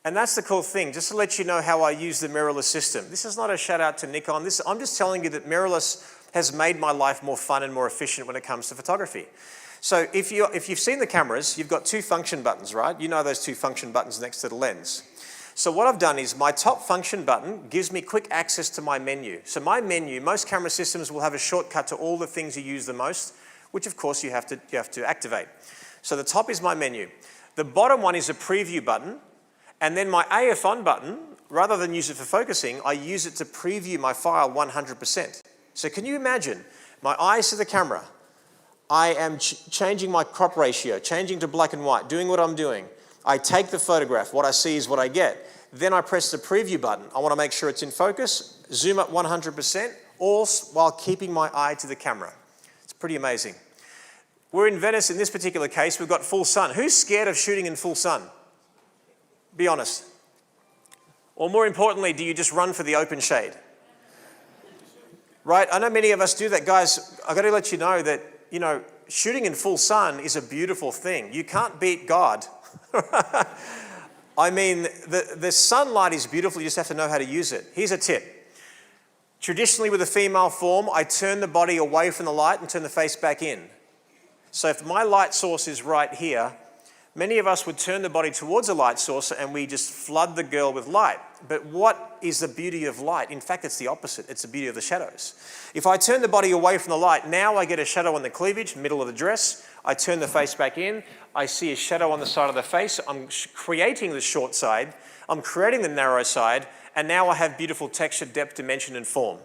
And that's the cool thing, just to let you know how I use the mirrorless system. This is not a shout out to Nikon. I'm just telling you that mirrorless has made my life more fun and more efficient when it comes to photography. So if you've seen the cameras, you've got two function buttons, right? You know those two function buttons next to the lens. So what I've done is my top function button gives me quick access to my menu. So my menu, most camera systems will have a shortcut to all the things you use the most, which of course you have to activate. So the top is my menu. The bottom one is a preview button. And then my AF on button, rather than use it for focusing, I use it to preview my file 100%. So can you imagine, my eyes to the camera, I am changing my crop ratio, changing to black and white, doing what I'm doing. I take the photograph, what I see is what I get. Then I press the preview button. I want to make sure it's in focus, zoom up 100%, all while keeping my eye to the camera. It's pretty amazing. We're in Venice in this particular case, we've got full sun. Who's scared of shooting in full sun? Be honest. Or more importantly, do you just run for the open shade? Right? I know many of us do that. Guys, I've got to let you know that, shooting in full sun is a beautiful thing. You can't beat God. I mean, the sunlight is beautiful. You just have to know how to use it. Here's a tip. Traditionally, with a female form, I turn the body away from the light and turn the face back in. So if my light source is right here, many of us would turn the body towards a light source and we just flood the girl with light. But what is the beauty of light? In fact, it's the opposite. It's the beauty of the shadows. If I turn the body away from the light, now I get a shadow on the cleavage, middle of the dress. I turn the face back in. I see a shadow on the side of the face. I'm creating the short side. I'm creating the narrow side. And now I have beautiful texture, depth, dimension, and form.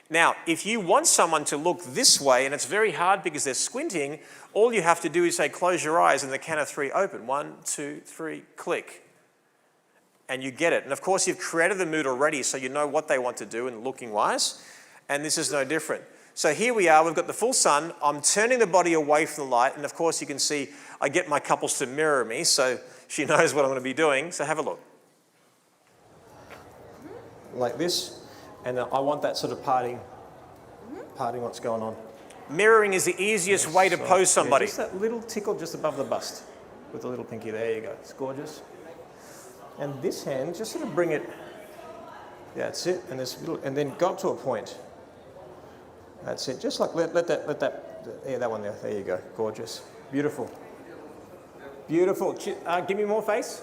Now, if you want someone to look this way, and it's very hard because they're squinting, all you have to do is say, close your eyes, and the count of three open. 1, 2, 3, click. And you get it. And of course, you've created the mood already, so you know what they want to do and looking wise. And this is no different. So here we are, we've got the full sun. I'm turning the body away from the light. And of course, you can see I get my couples to mirror me, so she knows what I'm going to be doing. So have a look. Like this. And I want that sort of parting what's going on. Mirroring is the easiest way to pose somebody. Yeah, just that little tickle just above the bust with the little pinky. There you go. It's gorgeous. And this hand, just sort of bring it. Yeah, that's it. And this little, and then go up to a point. That's it. Just like let that. Yeah, that one there. There you go. Gorgeous. Beautiful. Beautiful. Give me more face.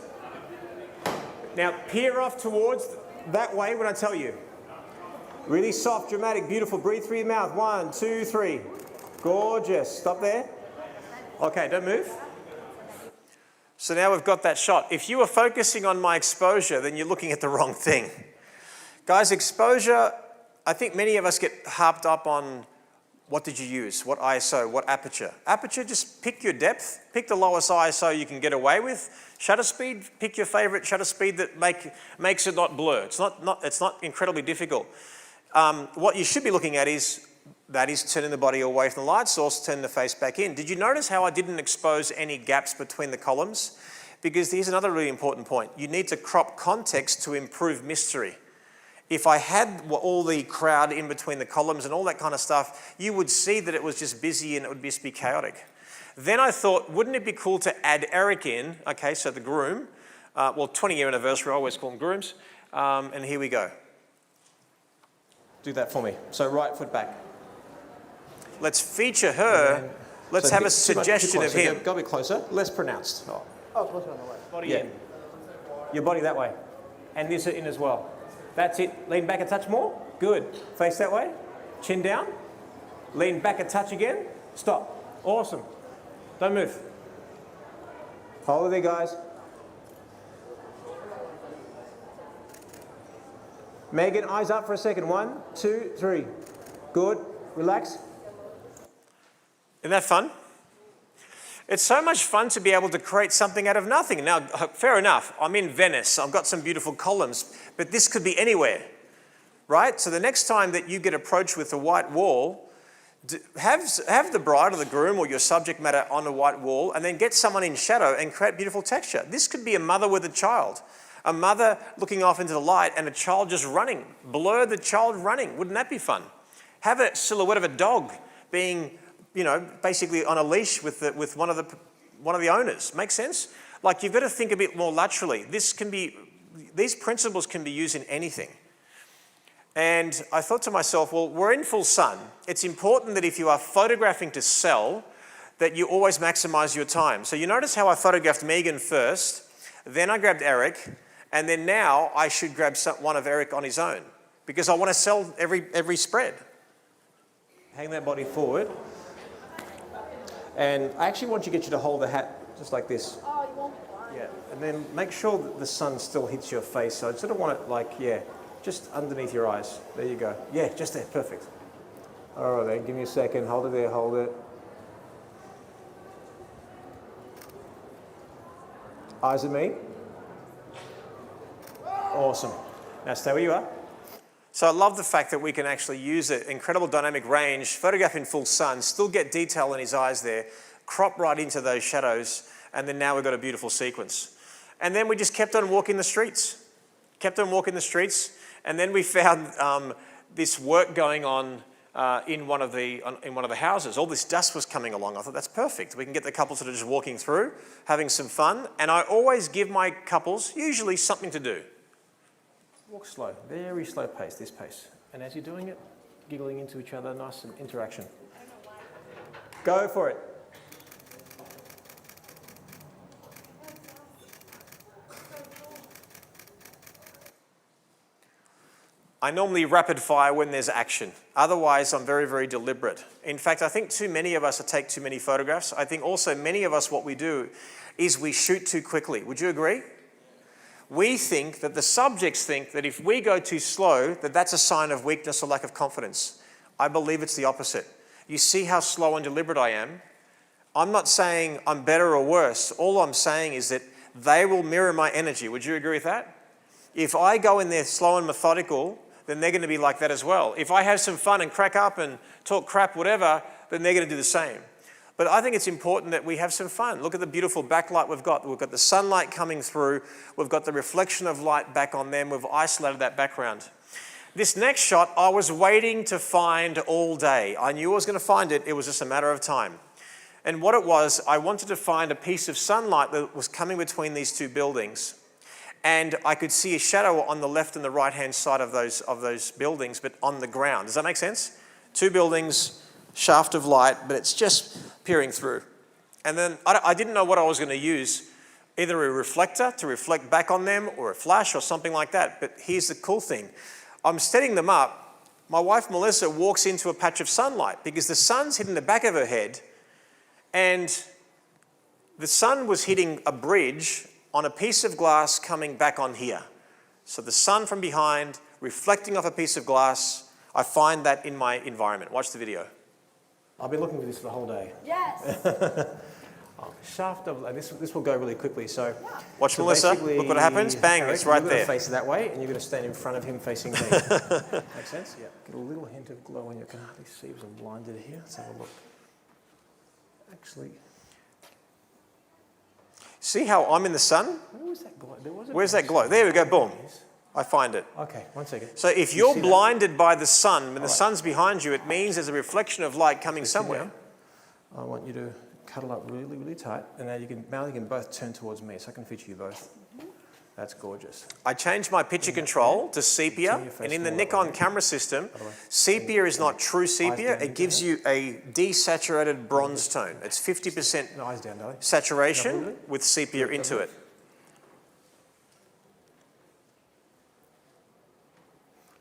Now peer off towards that way when I tell you. Really soft, dramatic, beautiful. Breathe through your mouth. 1, 2, 3. Gorgeous. Stop there. Okay, don't move. So now we've got that shot. If you were focusing on my exposure, then you're looking at the wrong thing. Guys, exposure, I think many of us get harped up on what did you use, what ISO, what aperture. Aperture, just pick your depth, pick the lowest ISO you can get away with. Shutter speed, pick your favorite shutter speed that makes it not blur. It's not incredibly difficult. What you should be looking at is turning the body away from the light source, turning the face back in. Did you notice how I didn't expose any gaps between the columns? Because here's another really important point. You need to crop context to improve mystery. If I had all the crowd in between the columns and all that kind of stuff, you would see that it was just busy and it would just be chaotic. Then I thought, wouldn't it be cool to add Eric in? Okay, so the groom. 20-year anniversary, I always call them grooms. And here we go. Do that for me. So right foot back. Let's feature her. Let's have a suggestion of him. Go a bit closer, less pronounced. Oh, closer on the left. Body in. Your body that way. And this in as well. That's it. Lean back a touch more. Good. Face that way. Chin down. Lean back a touch again. Stop. Awesome. Don't move. Hold it there, guys. Megan, eyes up for a second. 1, 2, 3. Good. Relax. Isn't that fun? It's so much fun to be able to create something out of nothing. Now, fair enough, I'm in Venice, I've got some beautiful columns, but this could be anywhere, right? So the next time that you get approached with a white wall, have the bride or the groom or your subject matter on a white wall and then get someone in shadow and create beautiful texture. This could be a mother with a child, a mother looking off into the light and a child just running. Blur the child running. Wouldn't that be fun? Have a silhouette of a dog being, you know, basically on a leash with one of the owners. Make sense? Like, you've got to think a bit more laterally. These principles can be used in anything. And I thought to myself, well, we're in full sun. It's important that if you are photographing to sell, that you always maximize your time. So you notice how I photographed Megan first, then I grabbed Eric, and then now I should grab one of Eric on his own because I want to sell every spread. Hang that body forward. And I actually want you to hold the hat just like this. Oh, you won't. Yeah, and then make sure that the sun still hits your face. So I sort of want it like, yeah, just underneath your eyes. There you go. Yeah, just there, perfect. All right then, give me a second. Hold it there, hold it. Eyes at me. Awesome. Now stay where you are. So I love the fact that we can actually use an incredible dynamic range, photograph in full sun, still get detail in his eyes there, crop right into those shadows, and then now we've got a beautiful sequence. And then we just kept on walking the streets. And then we found this work going on in one of the houses. All this dust was coming along. I thought, that's perfect. We can get the couples that are just walking through, having some fun. And I always give my couples usually something to do. Walk slow, very slow pace, this pace. And as you're doing it, giggling into each other, nice interaction. Go for it. I normally rapid fire when there's action. Otherwise, I'm very, very deliberate. In fact, I think too many of us take too many photographs. I think also many of us, what we do is we shoot too quickly. Would you agree? We think that the subjects think that if we go too slow, that that's a sign of weakness or lack of confidence. I believe it's the opposite. You see how slow and deliberate I am? I'm not saying I'm better or worse. All I'm saying is that they will mirror my energy. Would you agree with that? If I go in there slow and methodical, then they're going to be like that as well. If I have some fun and crack up and talk crap, whatever, then they're going to do the same. But I think it's important that we have some fun. Look at the beautiful backlight we've got. We've got the sunlight coming through. We've got the reflection of light back on them. We've isolated that background. This next shot, I was waiting to find all day. I knew I was going to find it. It was just a matter of time. And what it was, I wanted to find a piece of sunlight that was coming between these two buildings. And I could see a shadow on the left and the right-hand side of those buildings, but on the ground. Does that make sense? Two buildings, shaft of light, but it's just peering through. And then I didn't know what I was going to use, either a reflector to reflect back on them or a flash or something like that. But here's the cool thing. I'm setting them up. My wife, Melissa, walks into a patch of sunlight because the sun's hitting the back of her head and the sun was hitting a bridge on a piece of glass coming back on here. So the sun from behind reflecting off a piece of glass. I find that in my environment. Watch the video. I've been looking for this for the whole day. Yes. Shaft of, and this will go really quickly. So watch Melissa. Look what happens. Bang, Eric, it's right you're there. You're going to face that way, and you're going to stand in front of him facing me. Make sense? Yeah. Get a little hint of glow on your can hardly see because I'm blinded here. Let's have a look. Actually, see how I'm in the sun? where was that glow? Where's that glow? There we go. Boom. I find it. Okay, 1 second. So if you're blinded by the sun, when the sun's behind you, it means there's a reflection of light coming somewhere. I want you to cuddle up really, really tight, and now you can both turn towards me, so I can feature you both. That's gorgeous. I changed my picture control to sepia, and in the Nikon camera system, sepia is not true sepia. It gives you a desaturated bronze tone. It's 50% Eyes down, darling. saturation with sepia into it.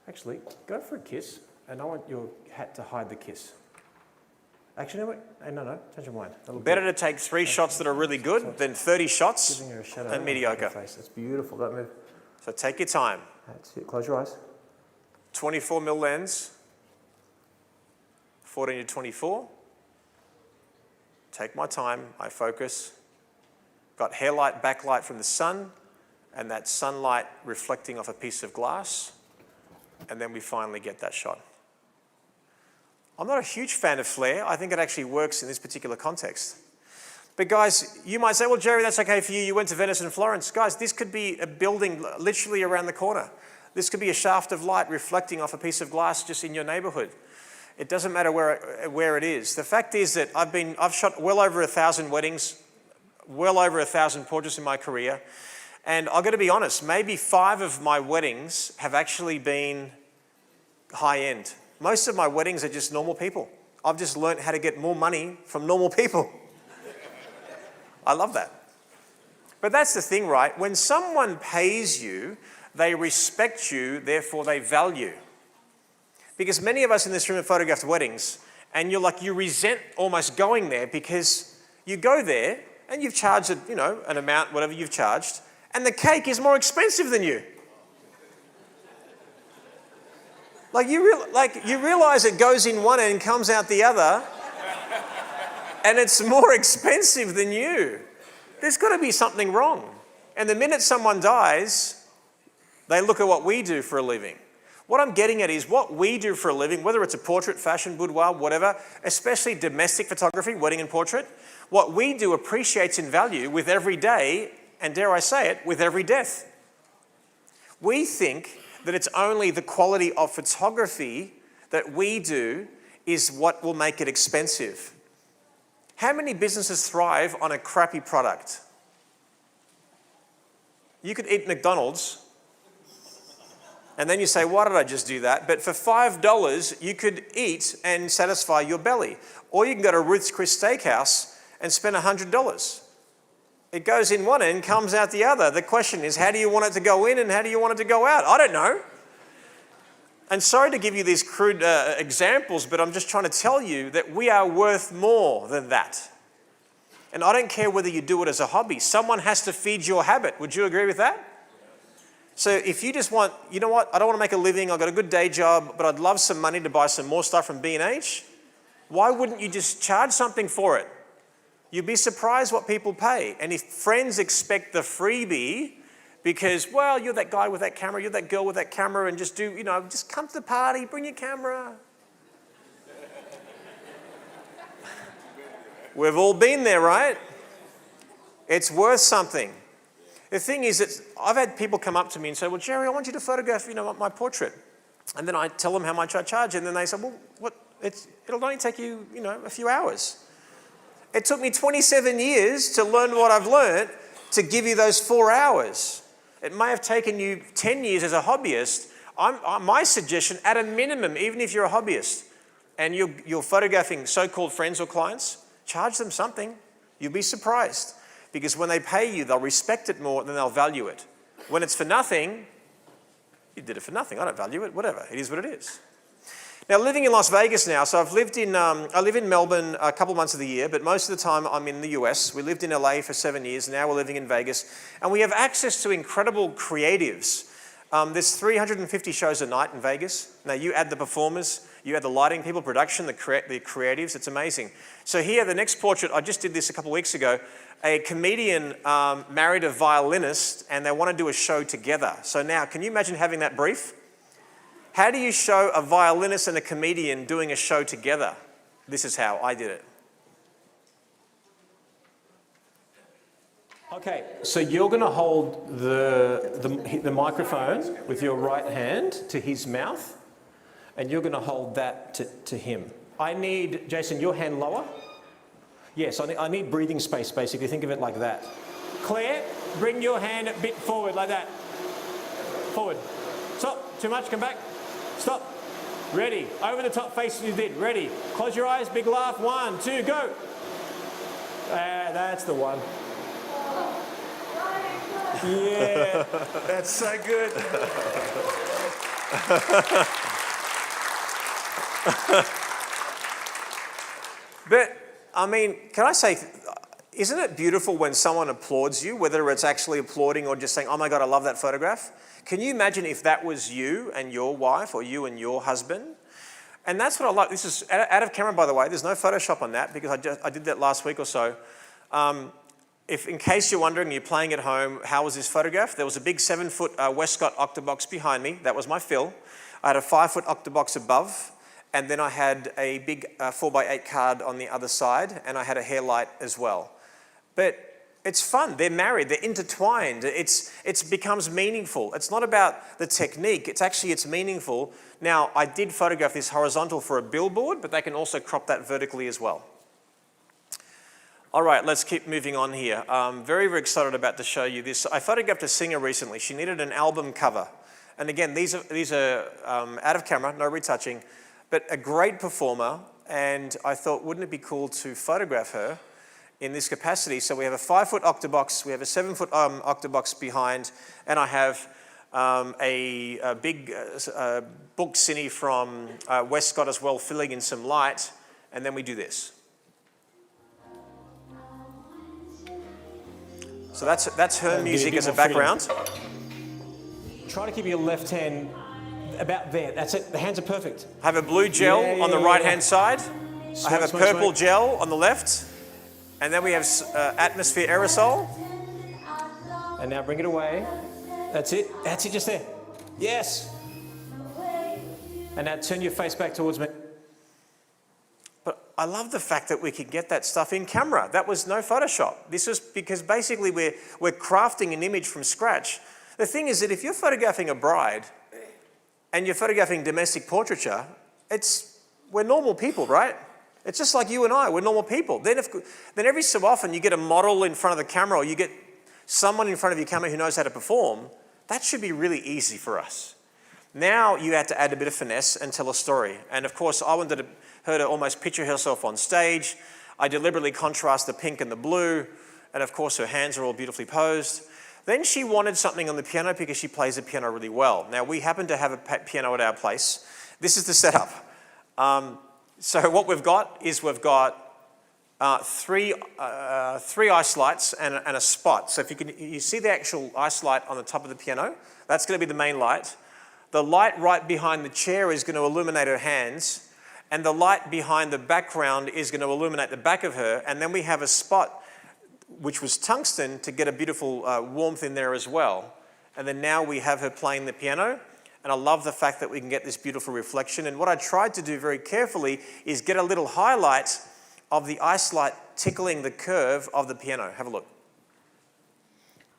Actually, go for a kiss, and I want your hat to hide the kiss. Actually, no, wait. No, change your mind. Better to take 3 shots that are really good than 30 shots Giving her a shadow and mediocre. face. That's beautiful, that move. So take your time. That's it. Close your eyes. 24mm lens, 14 to 24. Take my time, I focus. Got hairlight, backlight from the sun, and that sunlight reflecting off a piece of glass, and then we finally get that shot. I'm not a huge fan of flare. I think it actually works in this particular context. But guys, you might say, well, Jerry, that's okay for you. You went to Venice and Florence. Guys, this could be a building literally around the corner. This could be a shaft of light reflecting off a piece of glass just in your neighborhood. It doesn't matter where it is. The fact is that I've shot well over 1,000 weddings, well over 1,000 portraits in my career. And I've got to be honest, maybe 5 of my weddings have actually been high-end. Most of my weddings are just normal people. I've just learned how to get more money from normal people. I love that. But that's the thing, right? When someone pays you, they respect you, therefore they value. Because many of us in this room have photographed weddings, and you resent almost going there because you go there and you've charged, an amount, whatever you've charged, and the cake is more expensive than you. You realize it goes in one end, comes out the other, and it's more expensive than you. There's got to be something wrong. And the minute someone dies, they look at what we do for a living. What I'm getting at is what we do for a living, whether it's a portrait, fashion, boudoir, whatever, especially domestic photography, wedding and portrait, what we do appreciates in value with every day, and dare I say it, with every death. We think that it's only the quality of photography that we do is what will make it expensive. How many businesses thrive on a crappy product? You could eat McDonald's, and then you say, why did I just do that? But for $5, you could eat and satisfy your belly. Or you can go to Ruth's Chris Steakhouse and spend $100. It goes in one end, comes out the other. The question is, how do you want it to go in and how do you want it to go out? I don't know. And sorry to give you these crude examples, but I'm just trying to tell you that we are worth more than that. And I don't care whether you do it as a hobby. Someone has to feed your habit. Would you agree with that? So if you just want, you know what, I don't want to make a living, I've got a good day job, but I'd love some money to buy some more stuff from B&H, why wouldn't you just charge something for it? You'd be surprised what people pay. And if friends expect the freebie because, well, you're that guy with that camera, you're that girl with that camera, and just do, just come to the party, bring your camera. We've all been there, right? It's worth something. The thing is that I've had people come up to me and say, well, Jerry, I want you to photograph, my portrait. And then I tell them how much I charge, and then they say, well, it'll only take you, a few hours. It took me 27 years to learn what I've learned to give you those 4 hours. It may have taken you 10 years as a hobbyist. My suggestion, at a minimum, even if you're a hobbyist and you're photographing so-called friends or clients, charge them something. You'll be surprised. Because when they pay you, they'll respect it more than they'll value it. When it's for nothing, you did it for nothing. I don't value it, whatever. It is what it is. Now, living in Las Vegas now, so I live in Melbourne a couple months of the year, but most of the time I'm in the US. We lived in LA for 7 years, now we're living in Vegas. And we have access to incredible creatives. There's 350 shows a night in Vegas. Now, you add the performers, you add the lighting people, production, the creatives, it's amazing. So here, the next portrait, I just did this a couple of weeks ago. A comedian married a violinist, and they want to do a show together. So now, can you imagine having that brief? How do you show a violinist and a comedian doing a show together? This is how I did it. Okay, so you're going to hold the microphone with your right hand to his mouth, and you're going to hold that to him. I need, Jason, your hand lower. Yes, I need breathing space, basically. Think of it like that. Claire, bring your hand a bit forward, like that. Forward. Stop. Too much. Come back. Stop. Ready. Over the top face you did. Ready. Close your eyes. Big laugh. 1, 2, go. That's the one. Yeah. That's so good. But, I mean, can I say, Isn't it beautiful when someone applauds you, whether it's actually applauding or just saying, oh my God, I love that photograph? Can you imagine if that was you and your wife or you and your husband? And that's what I like. This is out of camera, by the way. There's no Photoshop on that because I did that last week or so. If in case you're wondering, you're playing at home, how was this photograph? There was a big 7-foot Westcott octobox behind me. That was my fill. I had a 5-foot octobox above. And then I had a big 4x8 card on the other side. And I had a hair light as well. But it's fun. They're married. They're intertwined. It becomes meaningful. It's not about the technique. It's meaningful. Now, I did photograph this horizontal for a billboard, but they can also crop that vertically as well. All right, let's keep moving on here. I'm very, very excited about to show you this. I photographed a singer recently. She needed an album cover. And again, these are out of camera, no retouching, but a great performer. And I thought, wouldn't it be cool to photograph her in this capacity? So we have a 5-foot octobox, we have a 7-foot octobox behind, and I have a big book cine from Westcott as well, filling in some light, and then we do this. So that's her music as a background. Try to keep your left hand about there. That's it. The hands are perfect. I have a blue gel on the right-hand side. I have a purple gel on the left. And then we have atmosphere aerosol. And now bring it away. That's it. That's it, just there. Yes. And now turn your face back towards me. But I love the fact that we could get that stuff in camera. That was no Photoshop. This was because basically we're crafting an image from scratch. The thing is that if you're photographing a bride and you're photographing domestic portraiture, we're normal people, right? It's just like you and I, we're normal people. Then every so often you get a model in front of the camera or you get someone in front of your camera who knows how to perform. That should be really easy for us. Now you had to add a bit of finesse and tell a story. And of course, I wanted her to almost picture herself on stage. I deliberately contrast the pink and the blue. And of course, her hands are all beautifully posed. Then she wanted something on the piano because she plays the piano really well. Now, we happen to have a piano at our place. This is the setup. So what we've got is three ice lights and a spot. So if you see the actual ice light on the top of the piano, that's going to be the main light. The light right behind the chair is going to illuminate her hands, and the light behind the background is going to illuminate the back of her, and then we have a spot which was tungsten to get a beautiful warmth in there as well. And then now we have her playing the piano. And I love the fact that we can get this beautiful reflection. And what I tried to do very carefully is get a little highlight of the ice light tickling the curve of the piano. Have a look.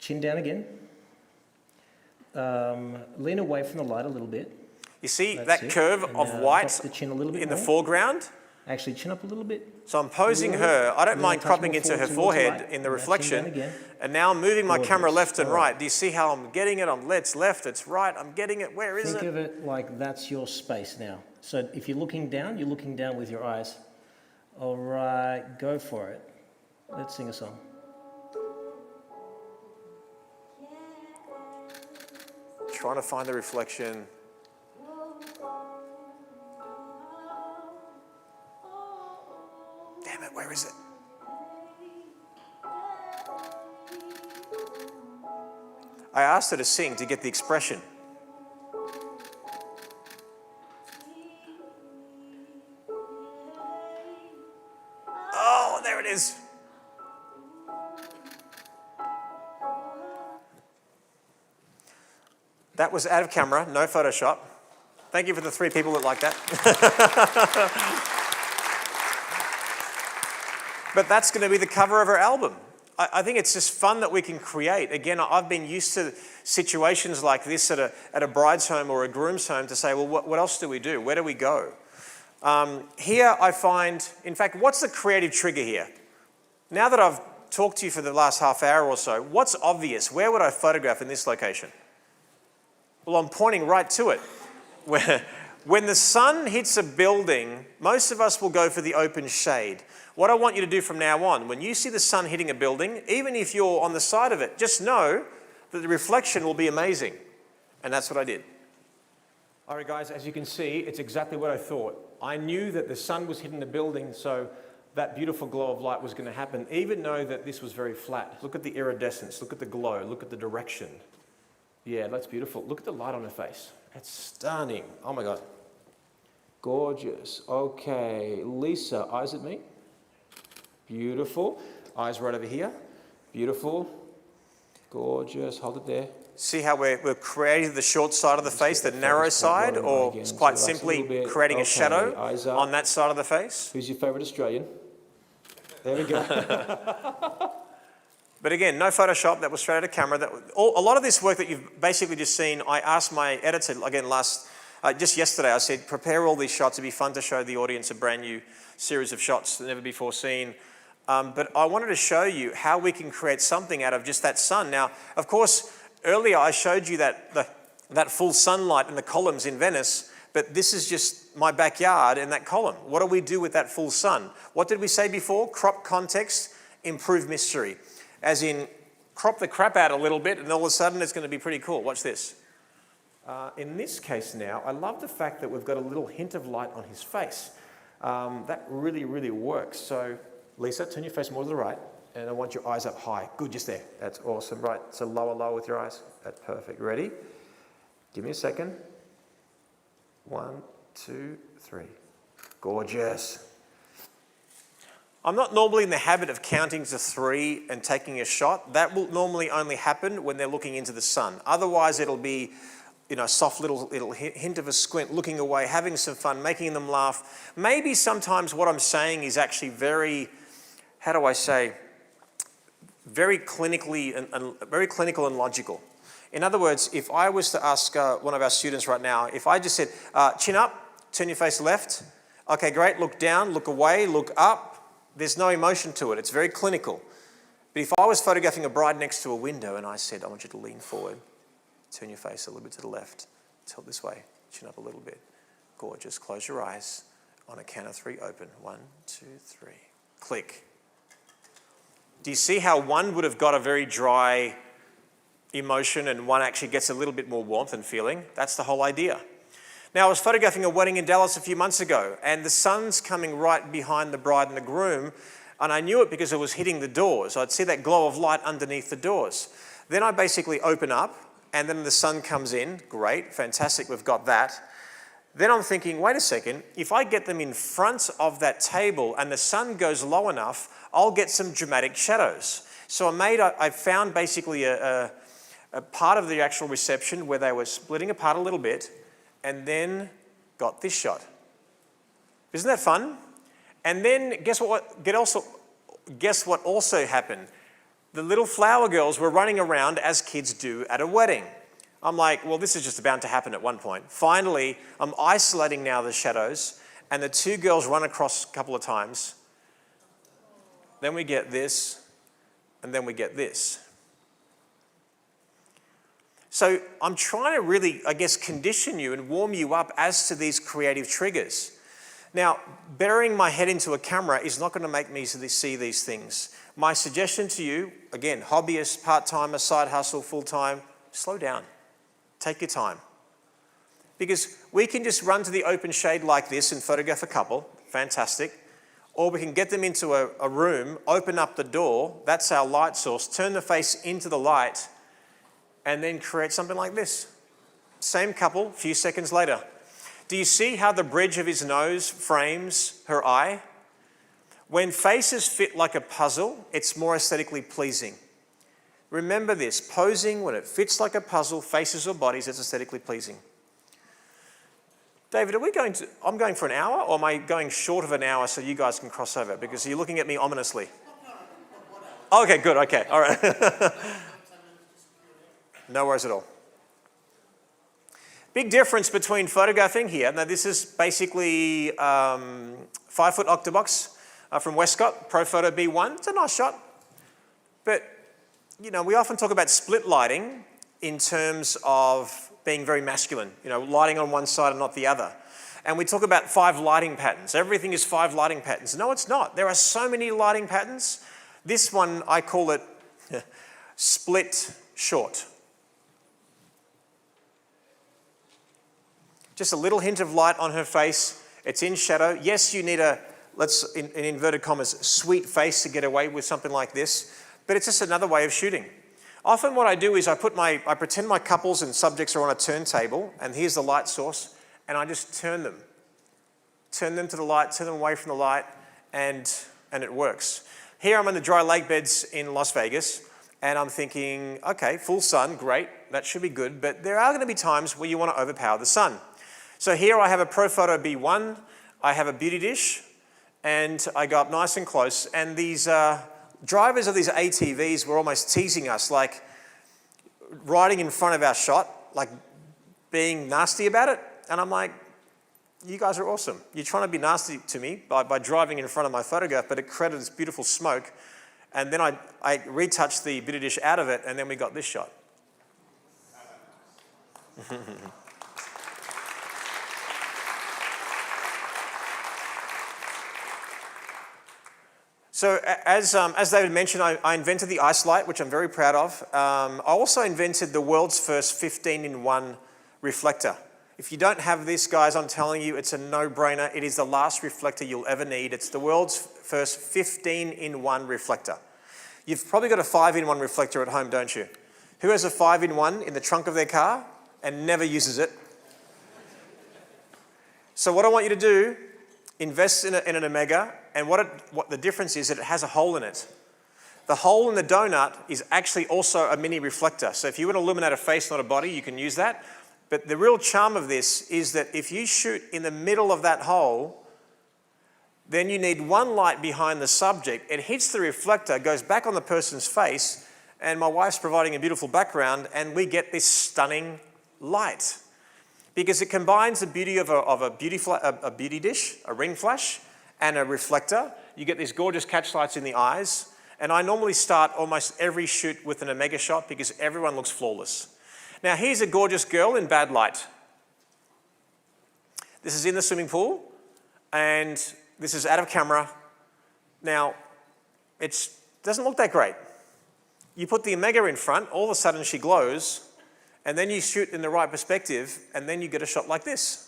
Chin down again. Lean away from the light a little bit. You see That's that it. curve And, of white the chin a little bit in the more. foreground? Actually, chin up a little bit. So I'm posing her. I don't And mind then touch cropping more into her forward towards the forehead light. in the And now chin down reflection. again. And now I'm moving my camera Gorgeous. left and All right. right. Do you see how I'm getting it? It's left, it's right. I'm getting it. Where is Think it? of it like that's your space now. So if you're looking down with your eyes. All right, go for it. Let's sing a song. Trying to find the reflection. Damn it, where is it? I asked her to sing to get the expression. Oh, there it is. That was out of camera, no Photoshop. Thank you for the 3 people that like that. But that's going to be the cover of our album. I think it's just fun that we can create. Again, I've been used to situations like this at a bride's home or a groom's home to say, well, what else do we do? Where do we go? Here I find, in fact, what's the creative trigger here? Now that I've talked to you for the last half hour or so, what's obvious? Where would I photograph in this location? Well, I'm pointing right to it. When the sun hits a building, most of us will go for the open shade. What I want you to do from now on, when you see the sun hitting a building, even if you're on the side of it, just know that the reflection will be amazing. And that's what I did. All right, guys, as you can see, it's exactly what I thought. I knew that the sun was hitting the building, so that beautiful glow of light was going to happen, even though that this was very flat. Look at the iridescence, look at the glow, look at the direction. Yeah, that's beautiful. Look at the light on her face. That's stunning. Oh my God. Gorgeous. Okay, Lisa, eyes at me. Beautiful. Eyes right over here. Beautiful. Gorgeous. Hold it there. See how we're creating the short side of the face, the narrow side, or it's quite simply creating a shadow on that side of the face? Who's your favourite Australian? There we go. But again, no Photoshop, that was straight out of camera. A lot of this work that you've basically just seen, I asked my editor, again, just yesterday, I said, prepare all these shots. It'd be fun to show the audience a brand new series of shots never before seen. But I wanted to show you how we can create something out of just that sun. Now, of course, earlier I showed you that full sunlight in the columns in Venice, but this is just my backyard and that column. What do we do with that full sun? What did we say before? Crop context, improve mystery. As in, crop the crap out a little bit and all of a sudden it's going to be pretty cool. Watch this. In this case now, I love the fact that we've got a little hint of light on his face. That really, really works. So, Lisa, turn your face more to the right, and I want your eyes up high. Good, just there. That's awesome. Right, so lower with your eyes. That's perfect. Ready? Give me a second. 1, 2, 3. Gorgeous. I'm not normally in the habit of counting to 3 and taking a shot. That will normally only happen when they're looking into the sun. Otherwise, it'll be, soft little hint of a squint, looking away, having some fun, making them laugh. Maybe sometimes what I'm saying is actually very, very clinical and logical. In other words, if I was to ask one of our students right now, if I just said, chin up, turn your face left. Okay, great, look down, look away, look up. There's no emotion to it. It's very clinical. But if I was photographing a bride next to a window and I said, I want you to lean forward, turn your face a little bit to the left, tilt this way, chin up a little bit. Gorgeous. Close your eyes. On a count of 3, open. 1, 2, 3. Click. Do you see how one would have got a very dry emotion and one actually gets a little bit more warmth and feeling? That's the whole idea. Now, I was photographing a wedding in Dallas a few months ago, and the sun's coming right behind the bride and the groom, and I knew it because it was hitting the doors. I'd see that glow of light underneath the doors. Then I basically open up, and then the sun comes in. Great, fantastic, we've got that. Then I'm thinking, wait a second, if I get them in front of that table and the sun goes low enough, I'll get some dramatic shadows. So I found basically a part of the actual reception where they were splitting apart a little bit, and then got this shot. Isn't that fun? And then guess what also happened? The little flower girls were running around as kids do at a wedding. I'm like, well, this is just bound to happen at one point. Finally, I'm isolating now the shadows, and the 2 girls run across a couple of times. Then we get this, and then we get this. So I'm trying to really, condition you and warm you up as to these creative triggers. Now, burying my head into a camera is not going to make me see these things. My suggestion to you, again, hobbyist, part-timer, side hustle, full-time, slow down. Take your time. Because we can just run to the open shade like this and photograph a couple, fantastic. Or we can get them into a room, open up the door, that's our light source, turn the face into the light, and then create something like this. Same couple, a few seconds later. Do you see how the bridge of his nose frames her eye? When faces fit like a puzzle, it's more aesthetically pleasing. Remember this, posing when it fits like a puzzle, faces or bodies, it's aesthetically pleasing. David, I'm going for an hour, or am I going short of an hour so you guys can cross over? Because you're looking at me ominously. Okay, good, okay, all right. No worries at all. Big difference between photographing here. Now this is basically 5-foot octobox from Westcott, Pro Photo B1. It's a nice shot. But, we often talk about split lighting in terms of being very masculine. Lighting on one side and not the other. And we talk about 5 lighting patterns. Everything is 5 lighting patterns. No, it's not. There are so many lighting patterns. This one, I call it split short. Just a little hint of light on her face. It's in shadow. Yes, you need a let's, in inverted commas, sweet face to get away with something like this, but it's just another way of shooting. Often what I do is I pretend my couples and subjects are on a turntable, and here's the light source, and I just turn them. Turn them to the light, turn them away from the light, and it works. Here I'm in the dry lake beds in Las Vegas, and I'm thinking, okay, full sun, great, that should be good, but there are going to be times where you want to overpower the sun. So here I have a Profoto B1, I have a beauty dish, and I go up nice and close, and these drivers of these ATVs were almost teasing us, like riding in front of our shot, like being nasty about it, and I'm like, you guys are awesome. You're trying to be nasty to me by driving in front of my photograph, but it created this beautiful smoke. And then I retouched the beauty dish out of it, and then we got this shot. So as David mentioned, I invented the ice light, which I'm very proud of. I also invented the world's first 15-in-1 reflector. If you don't have this, guys, I'm telling you, it's a no-brainer. It is the last reflector you'll ever need. It's the world's first 15-in-1 reflector. You've probably got a 5-in-1 reflector at home, don't you? Who has a 5-in-1 in the trunk of their car and never uses it? So what I want you to do, invest in an Omega, and what the difference is that it has a hole in it. The hole in the donut is actually also a mini reflector. So if you want to illuminate a face, not a body, you can use that. But the real charm of this is that if you shoot in the middle of that hole, then you need one light behind the subject. It hits the reflector, goes back on the person's face, and my wife's providing a beautiful background, and we get this stunning light. Because it combines the beauty of a beauty dish, a ring flash, and a reflector. You get these gorgeous catch lights in the eyes. And I normally start almost every shoot with an Omega shot because everyone looks flawless. Now here's a gorgeous girl in bad light. This is in the swimming pool, and this is out of camera. Now, it doesn't look that great. You put the Omega in front, all of a sudden she glows, and then you shoot in the right perspective, and then you get a shot like this.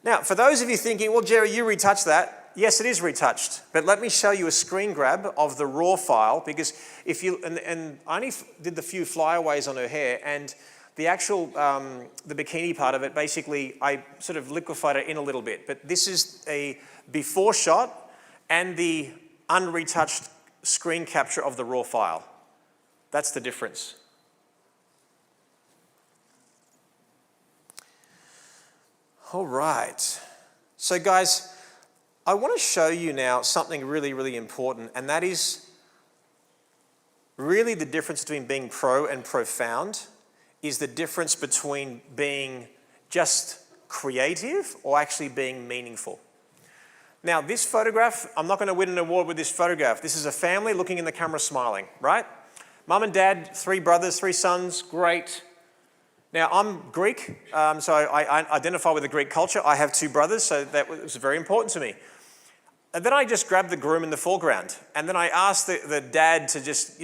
Now, for those of you thinking, well, Jerry, you retouched that. Yes, it is retouched, but let me show you a screen grab of the raw file, because if you, and I only did the few flyaways on her hair, and the actual, the bikini part of it, basically, I sort of liquefied it in a little bit, but this is a before shot and the unretouched screen capture of the raw file. That's the difference. All right, so guys, I want to show you now something really, really important, and that is really the difference between being pro and profound is the difference between being just creative or actually being meaningful. Now, this photograph, I'm not going to win an award with this photograph. This is a family looking in the camera smiling, right? Mum and dad, 3 brothers, 3 sons, great. Now, I'm Greek, so I identify with the Greek culture. I have 2 brothers, so that was very important to me. And then I just grabbed the groom in the foreground, and then I asked the dad to just,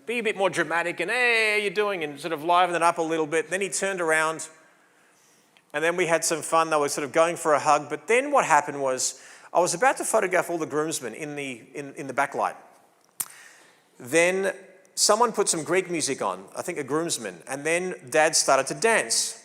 be a bit more dramatic and, hey, how you doing? And sort of liven it up a little bit. Then he turned around, and then we had some fun. They were sort of going for a hug. But then what happened was I was about to photograph all the groomsmen in the backlight. Then someone put some Greek music on, I think a groomsman, and then dad started to dance.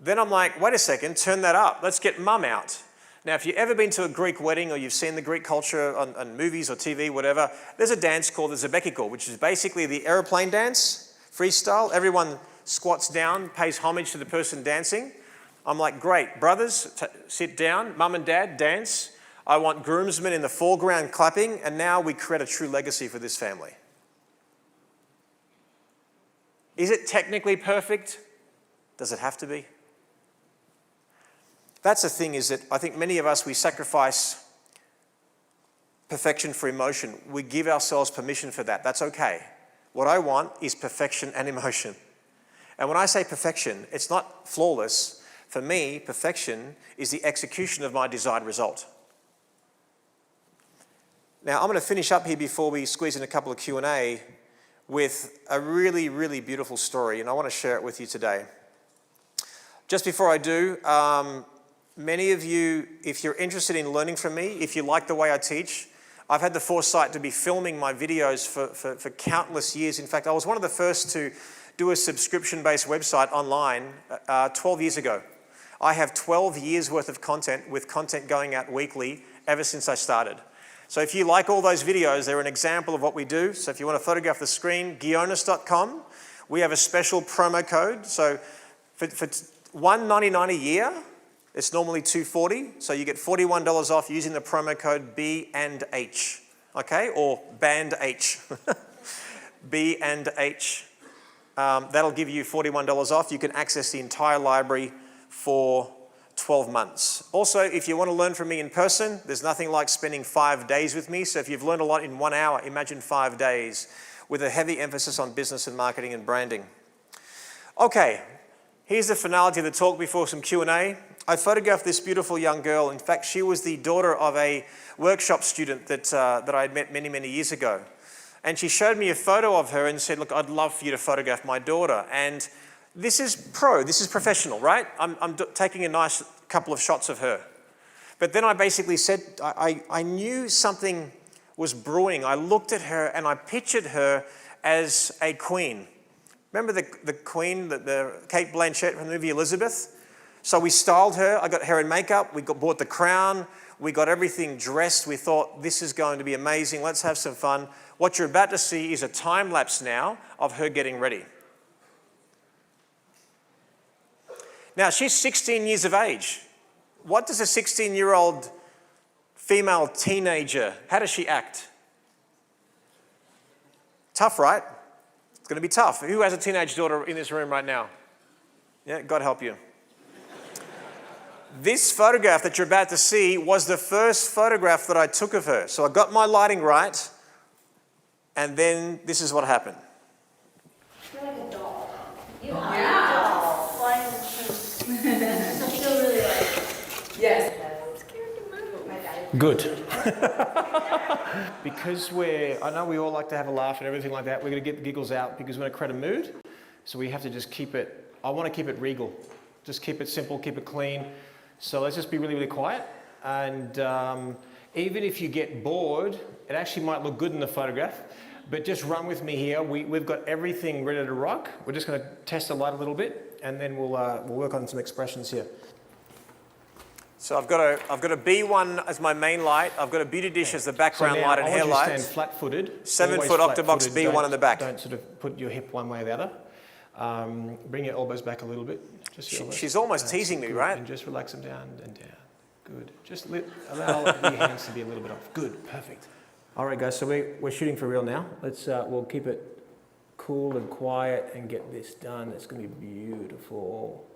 Then I'm like, wait a second, turn that up. Let's get mum out. Now, if you've ever been to a Greek wedding or you've seen the Greek culture on movies or TV, whatever, there's a dance called the Zebekiko, which is basically the aeroplane dance, freestyle. Everyone squats down, pays homage to the person dancing. I'm like, great, brothers, sit down, mum and dad, dance. I want groomsmen in the foreground clapping, and now we create a true legacy for this family. Is it technically perfect? Does it have to be? That's the thing, is that I think many of us, we sacrifice perfection for emotion. We give ourselves permission for that. That's okay. What I want is perfection and emotion. And when I say perfection, it's not flawless. For me, perfection is the execution of my desired result. Now, I'm going to finish up here before we squeeze in a couple of Q&A with a really, really beautiful story, and I want to share it with you today. Just before I do, many of you, if you're interested in learning from me, if you like the way I teach, I've had the foresight to be filming my videos for countless years. In fact, I was one of the first to do a subscription-based website online 12 years ago. I have 12 years worth of content, with content going out weekly ever since I started. So if you like all those videos, they're an example of what we do. So if you want to photograph the screen, Ghionis.com. We have a special promo code. So for $1.99 a year, it's normally $240. So you get $41 off using the promo code B&H, okay? Or Band H, B&H. That'll give you $41 off. You can access the entire library for 12 months. Also, if you want to learn from me in person, there's nothing like spending 5 days with me. So if you've learned a lot in 1 hour, imagine 5 days with a heavy emphasis on business and marketing and branding. Okay, here's the finality of the talk before some Q&A. I photographed this beautiful young girl. In fact, she was the daughter of a workshop student that I had met many, many years ago. And she showed me a photo of her and said, look, I'd love for you to photograph my daughter. And this is professional, right? I'm taking a nice couple of shots of her. But then I basically said, I knew something was brewing. I looked at her and I pictured her as a queen. Remember the queen, the Kate Blanchett from the movie Elizabeth? So we styled her. I got hair and makeup. We bought the crown. We got everything dressed. We thought, this is going to be amazing. Let's have some fun. What you're about to see is a time lapse now of her getting ready. Now, she's 16 years of age. What does a 16-year-old female teenager, how does she act? Tough, right? It's going to be tough. Who has a teenage daughter in this room right now? Yeah, God help you. This photograph that you're about to see was the first photograph that I took of her. So I got my lighting right, and then this is what happened. You're like a doll. You are a doll. Flying in the shoes. I feel really like... Yes. I'm scared to move. My dad. Good. Because I know we all like to have a laugh and everything like that, we're going to get the giggles out because we want to create a mood. So we have to just keep it, I want to keep it regal. Just keep it simple, keep it clean. So let's just be really, really quiet. And even if you get bored, it actually might look good in the photograph. But just run with me here. We've got everything ready to rock. We're just going to test the light a little bit, and then we'll work on some expressions here. So I've got a B1 as my main light. I've got a beauty dish as the background light and hair light. I want you to stand flat-footed. 7-foot octobox B1 in the back. Don't sort of put your hip one way or the other. Bring your elbows back a little bit. She's almost teasing me, right? And just relax them down and down. Good. Just allow your hands to be a little bit off. Good. Perfect. All right, guys. So we're shooting for real now. We'll keep it cool and quiet and get this done. It's going to be beautiful.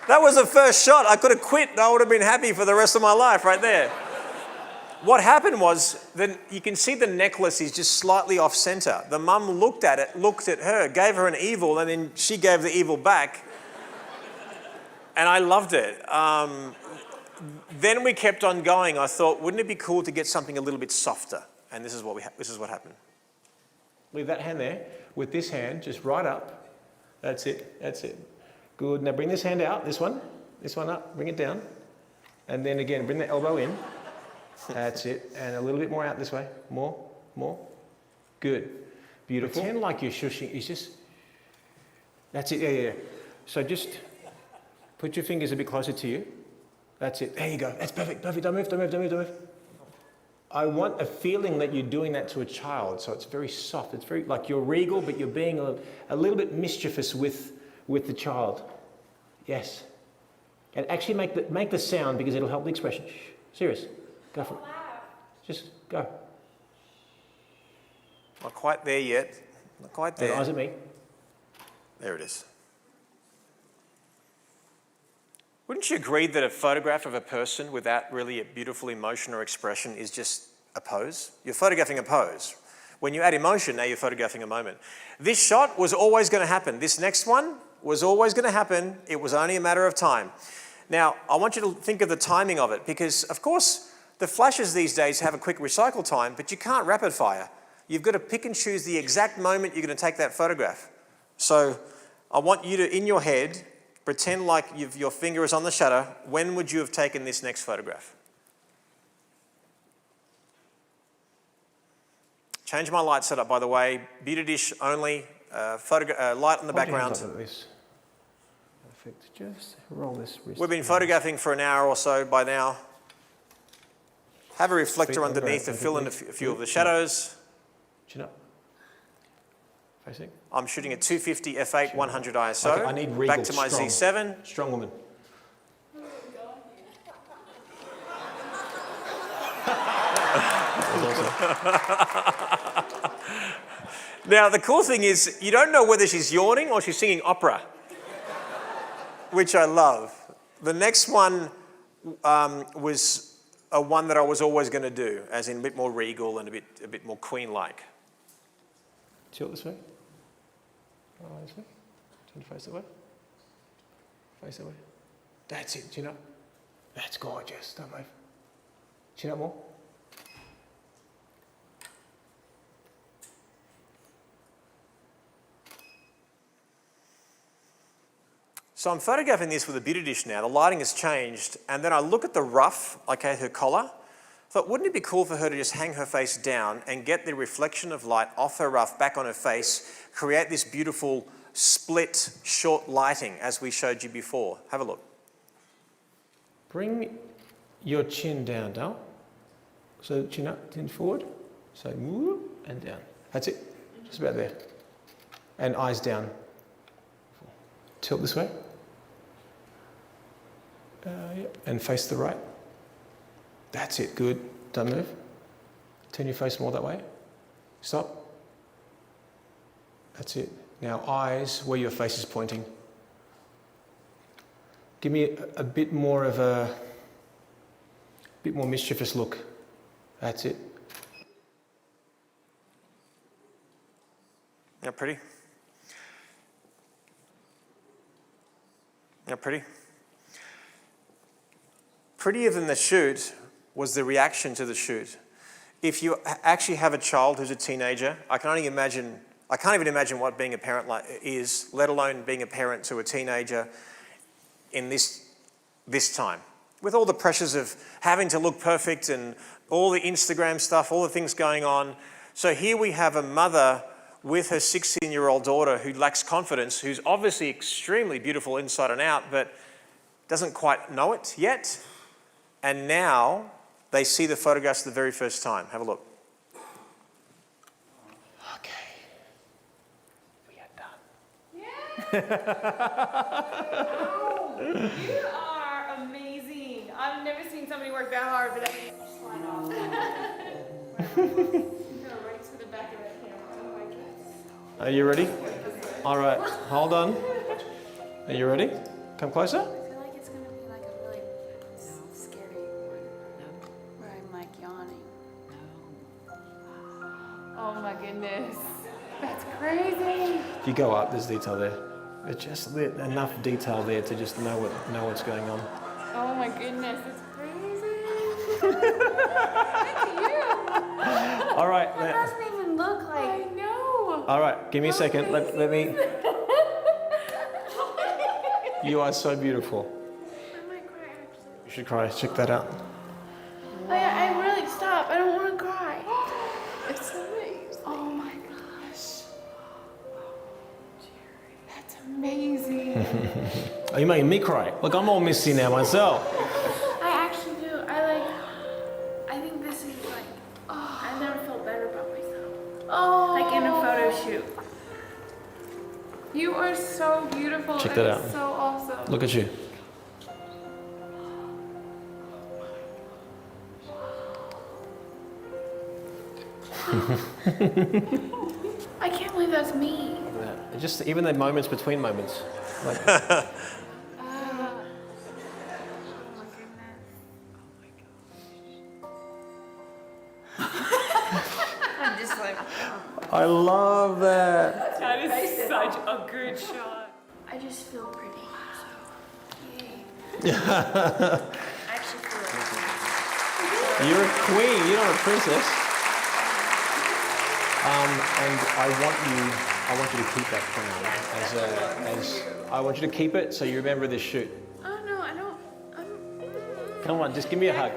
That was the first shot. I could have quit and I would have been happy for the rest of my life right there. What happened was, then you can see the necklace is just slightly off center. The mum looked at it, looked at her, gave her an evil, and then she gave the evil back. And I loved it. Then we kept on going. I thought, wouldn't it be cool to get something a little bit softer? And this is what happened. Leave that hand there. With this hand, just right up. That's it. That's it. Good. Now bring this hand out. This one up. Bring it down. And then again, bring the elbow in. That's it. And a little bit more out this way. More. Good. Beautiful. Pretend like you're shushing. It's just... That's it. Yeah. So just put your fingers a bit closer to you. That's it. There you go. That's perfect. Don't move. I want a feeling that you're doing that to a child. So it's very soft. It's very like you're regal, but you're being a little bit mischievous with the child. Yes. And actually make the sound because it'll help the expression. Shh. Serious. Go for it. Just go. Not quite there yet. Not quite there. And eyes at me. There it is. Wouldn't you agree that a photograph of a person without really a beautiful emotion or expression is just a pose? You're photographing a pose. When you add emotion, now you're photographing a moment. This shot was always going to happen. This next one was always going to happen. It was only a matter of time. Now, I want you to think of the timing of it because, of course, the flashes these days have a quick recycle time, but you can't rapid fire. You've got to pick and choose the exact moment you're going to take that photograph. So I want you to, in your head, pretend like your finger is on the shutter. When would you have taken this next photograph? Change my light setup, by the way. Beauty dish only. Light on the background. Perfect. Just roll this wrist. We've been photographing for an hour or so by now. Have a reflector Feet underneath to fill in a few of the shadows. Chin up. Facing. I'm shooting at 250 f8 100 ISO. Okay, I need regal, back to my strong. Z7. Strong woman. Now, the cool thing is, you don't know whether she's yawning or she's singing opera, which I love. The next one was a one that I was always going to do, as in a bit more regal and a bit more queen-like. Tilt this way. This way. Turn to face that way. Face that way. That's it. Chin up. That's gorgeous. Don't move. Chin up more. So I'm photographing this with a beauty dish now. The lighting has changed. And then I look at the ruff, okay, her collar. Thought, wouldn't it be cool for her to just hang her face down and get the reflection of light off her ruff back on her face, create this beautiful split short lighting as we showed you before. Have a look. Bring your chin down, Dal. So chin up, chin forward. So whoop and down. That's it. Just about there. And eyes down. Tilt this way. Yep. And face the right. That's it, good. Don't move. Turn your face more that way. Stop. That's it. Now eyes where your face is pointing. Give me a bit more of a bit more mischievous look. That's it. Yeah, pretty. Yeah, pretty. Prettier than the shoot was the reaction to the shoot. If you actually have a child who's a teenager, I can't even imagine what being a parent is, let alone being a parent to a teenager in this time. With all the pressures of having to look perfect and all the Instagram stuff, all the things going on. So here we have a mother with her 16-year-old daughter who lacks confidence, who's obviously extremely beautiful inside and out, but doesn't quite know it yet. And now they see the photographs for the very first time. Have a look. Okay. We are done. Wow, you are amazing. I've never seen somebody work that hard, but slide off. Go right to the back of that camera. Oh my goodness. Are you ready? All right, hold on. Are you ready? Come closer. I feel like it's going to be like a really scary one. Where I'm like yawning. Oh my goodness. That's crazy. If you go up, there's detail there. There's just enough detail there to just know what's going on. Oh my goodness, it's crazy. Thank you. All right. It doesn't even look like. I know. All right. Give me a second. Let me. You are so beautiful. I might cry actually. You should cry. Check that out. I really stop. I don't want to cry. It's amazing. Oh my gosh. That's amazing. Are you making me cry? Look, I'm all misty now myself. I actually do. I think this is like. I've never felt better about myself. Oh. Like in a photo shoot. You are so beautiful. Check that and out. So awesome. Look at you. I can't believe that's me. Just even the moments between moments. Like, Oh my goodness. I'm just like, I love that. That is such a good shot. I just feel pretty. So, yay. I actually feel like You're a queen. You're not a princess. And I want you to keep that crown. I want you to keep it so you remember this shoot. Oh no, I don't. Come on, just give me a hug.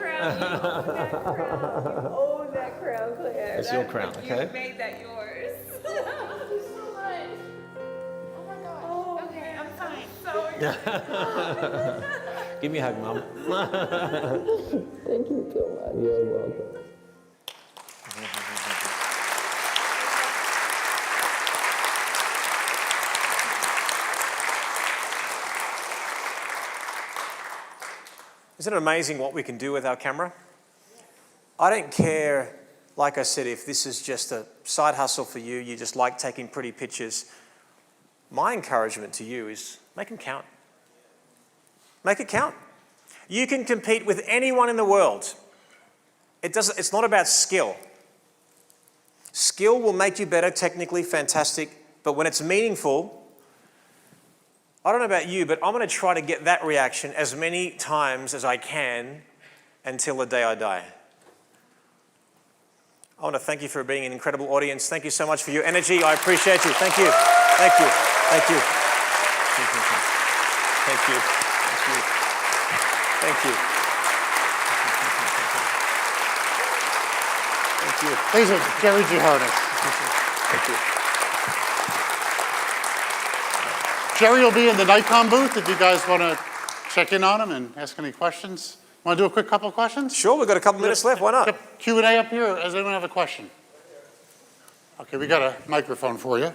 Oh, that crown, Claire. It's your crown, okay? You made that yours. Thank you so much. Oh my god. Oh, Okay, I'm fine. so excited. Give me a hug, Mum. Thank you so much. You're welcome. Isn't it amazing what we can do with our camera? I don't care, like I said, if this is just a side hustle for you, you just like taking pretty pictures. My encouragement to you is make them count. Make it count. You can compete with anyone in the world. It's not about skill. Skill will make you better, technically fantastic, but when it's meaningful, I don't know about you, but I'm going to try to get that reaction as many times as I can until the day I die. I want to thank you for being an incredible audience. Thank you so much for your energy. I appreciate you. Thank you. Thank you. Thank you. Thank you. Thank you. Thank you. Thank you. These are Jerry Ghionis. Thank you. Jerry will be in the Nikon booth if you guys want to check in on him and ask any questions. Want to do a quick couple of questions? Sure, we've got a couple minutes left. Why not? Q&A up here. Does anyone have a question? Okay, we got a microphone for you.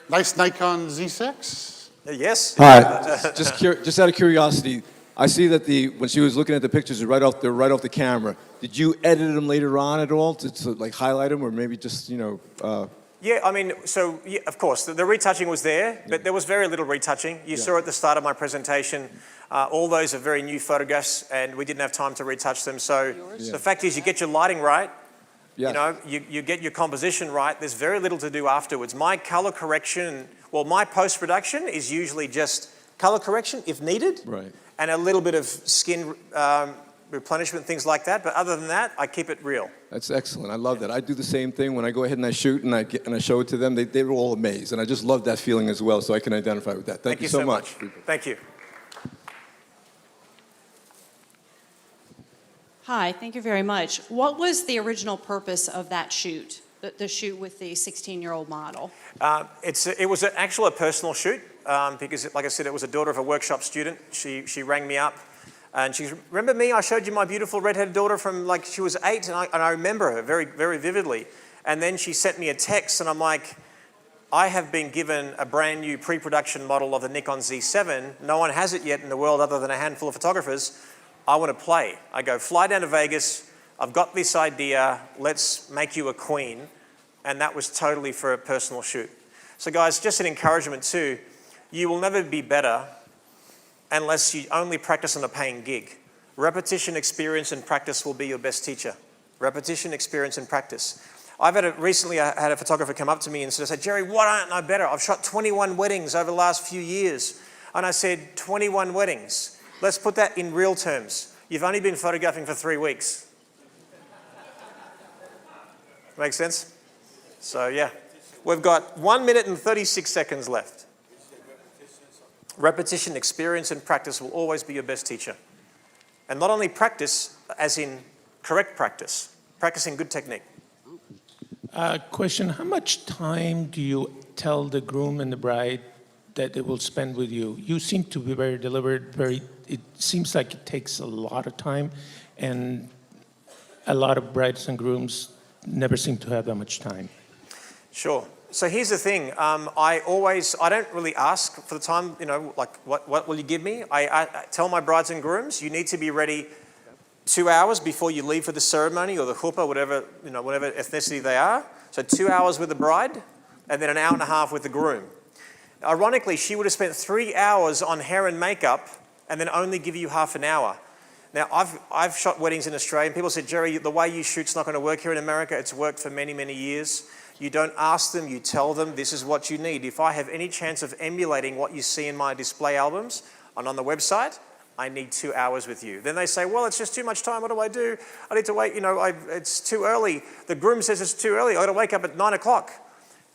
Nice Nikon Z6. Yes. Hi, just out of curiosity, I see that when she was looking at the pictures, they're right off the camera. Did you edit them later on at all to like highlight them, or maybe just Yeah, I mean, so yeah, of course, the retouching was there, but there was very little retouching. You saw at the start of my presentation, all those are very new photographs, and we didn't have time to retouch them. So the fact is, you get your lighting right, you know, you get your composition right. There's very little to do afterwards. My color correction, well, my post-production is usually just color correction if needed, Right. and a little bit of skin replenishment, things like that. But other than that, I keep it real. That's excellent. I love that. I do the same thing when I go ahead and I shoot and I show it to them. They're all amazed, and I just love that feeling as well. So I can identify with that. Thank you so much. Thank you. Hi, thank you very much. What was the original purpose of that shoot, the shoot with the 16-year-old model? It was actually a personal shoot because, like I said, it was a daughter of a workshop student. She rang me up. And she remember me? I showed you my beautiful redheaded daughter from like she was 8, and I remember her very, very vividly. And then she sent me a text, and I'm like, I have been given a brand new pre-production model of the Nikon Z7. No one has it yet in the world other than a handful of photographers. I want to play. I go, fly down to Vegas. I've got this idea. Let's make you a queen. And that was totally for a personal shoot. So guys, just an encouragement too. You will never be better unless you only practice on a paying gig. Repetition, experience, and practice will be your best teacher. Repetition, experience, and practice. Recently I had a photographer come up to me and sort of say, Jerry, why aren't I better? I've shot 21 weddings over the last few years. And I said, 21 weddings. Let's put that in real terms. You've only been photographing for 3 weeks. Make sense? So yeah, we've got 1 minute and 36 seconds left. Repetition, experience, and practice will always be your best teacher. And not only practice, as in correct practice, practicing good technique. Question, how much time do you tell the groom and the bride that they will spend with you? You seem to be very deliberate, it seems like it takes a lot of time, and a lot of brides and grooms never seem to have that much time. Sure. So here's the thing, I don't really ask for the time, you know, like what will you give me? I tell my brides and grooms, you need to be ready 2 hours before you leave for the ceremony or the chuppah, whatever ethnicity they are. So 2 hours with the bride and then an hour and a half with the groom. Ironically, she would have spent 3 hours on hair and makeup and then only give you half an hour. Now, I've shot weddings in Australia and people said, Jerry, the way you shoot's not going to work here in America. It's worked for many, many years. You don't ask them, you tell them this is what you need. If I have any chance of emulating what you see in my display albums and on the website, I need 2 hours with you. Then they say, well, it's just too much time. What do I do? I need to wait, it's too early. The groom says it's too early. I gotta wake up at 9 o'clock.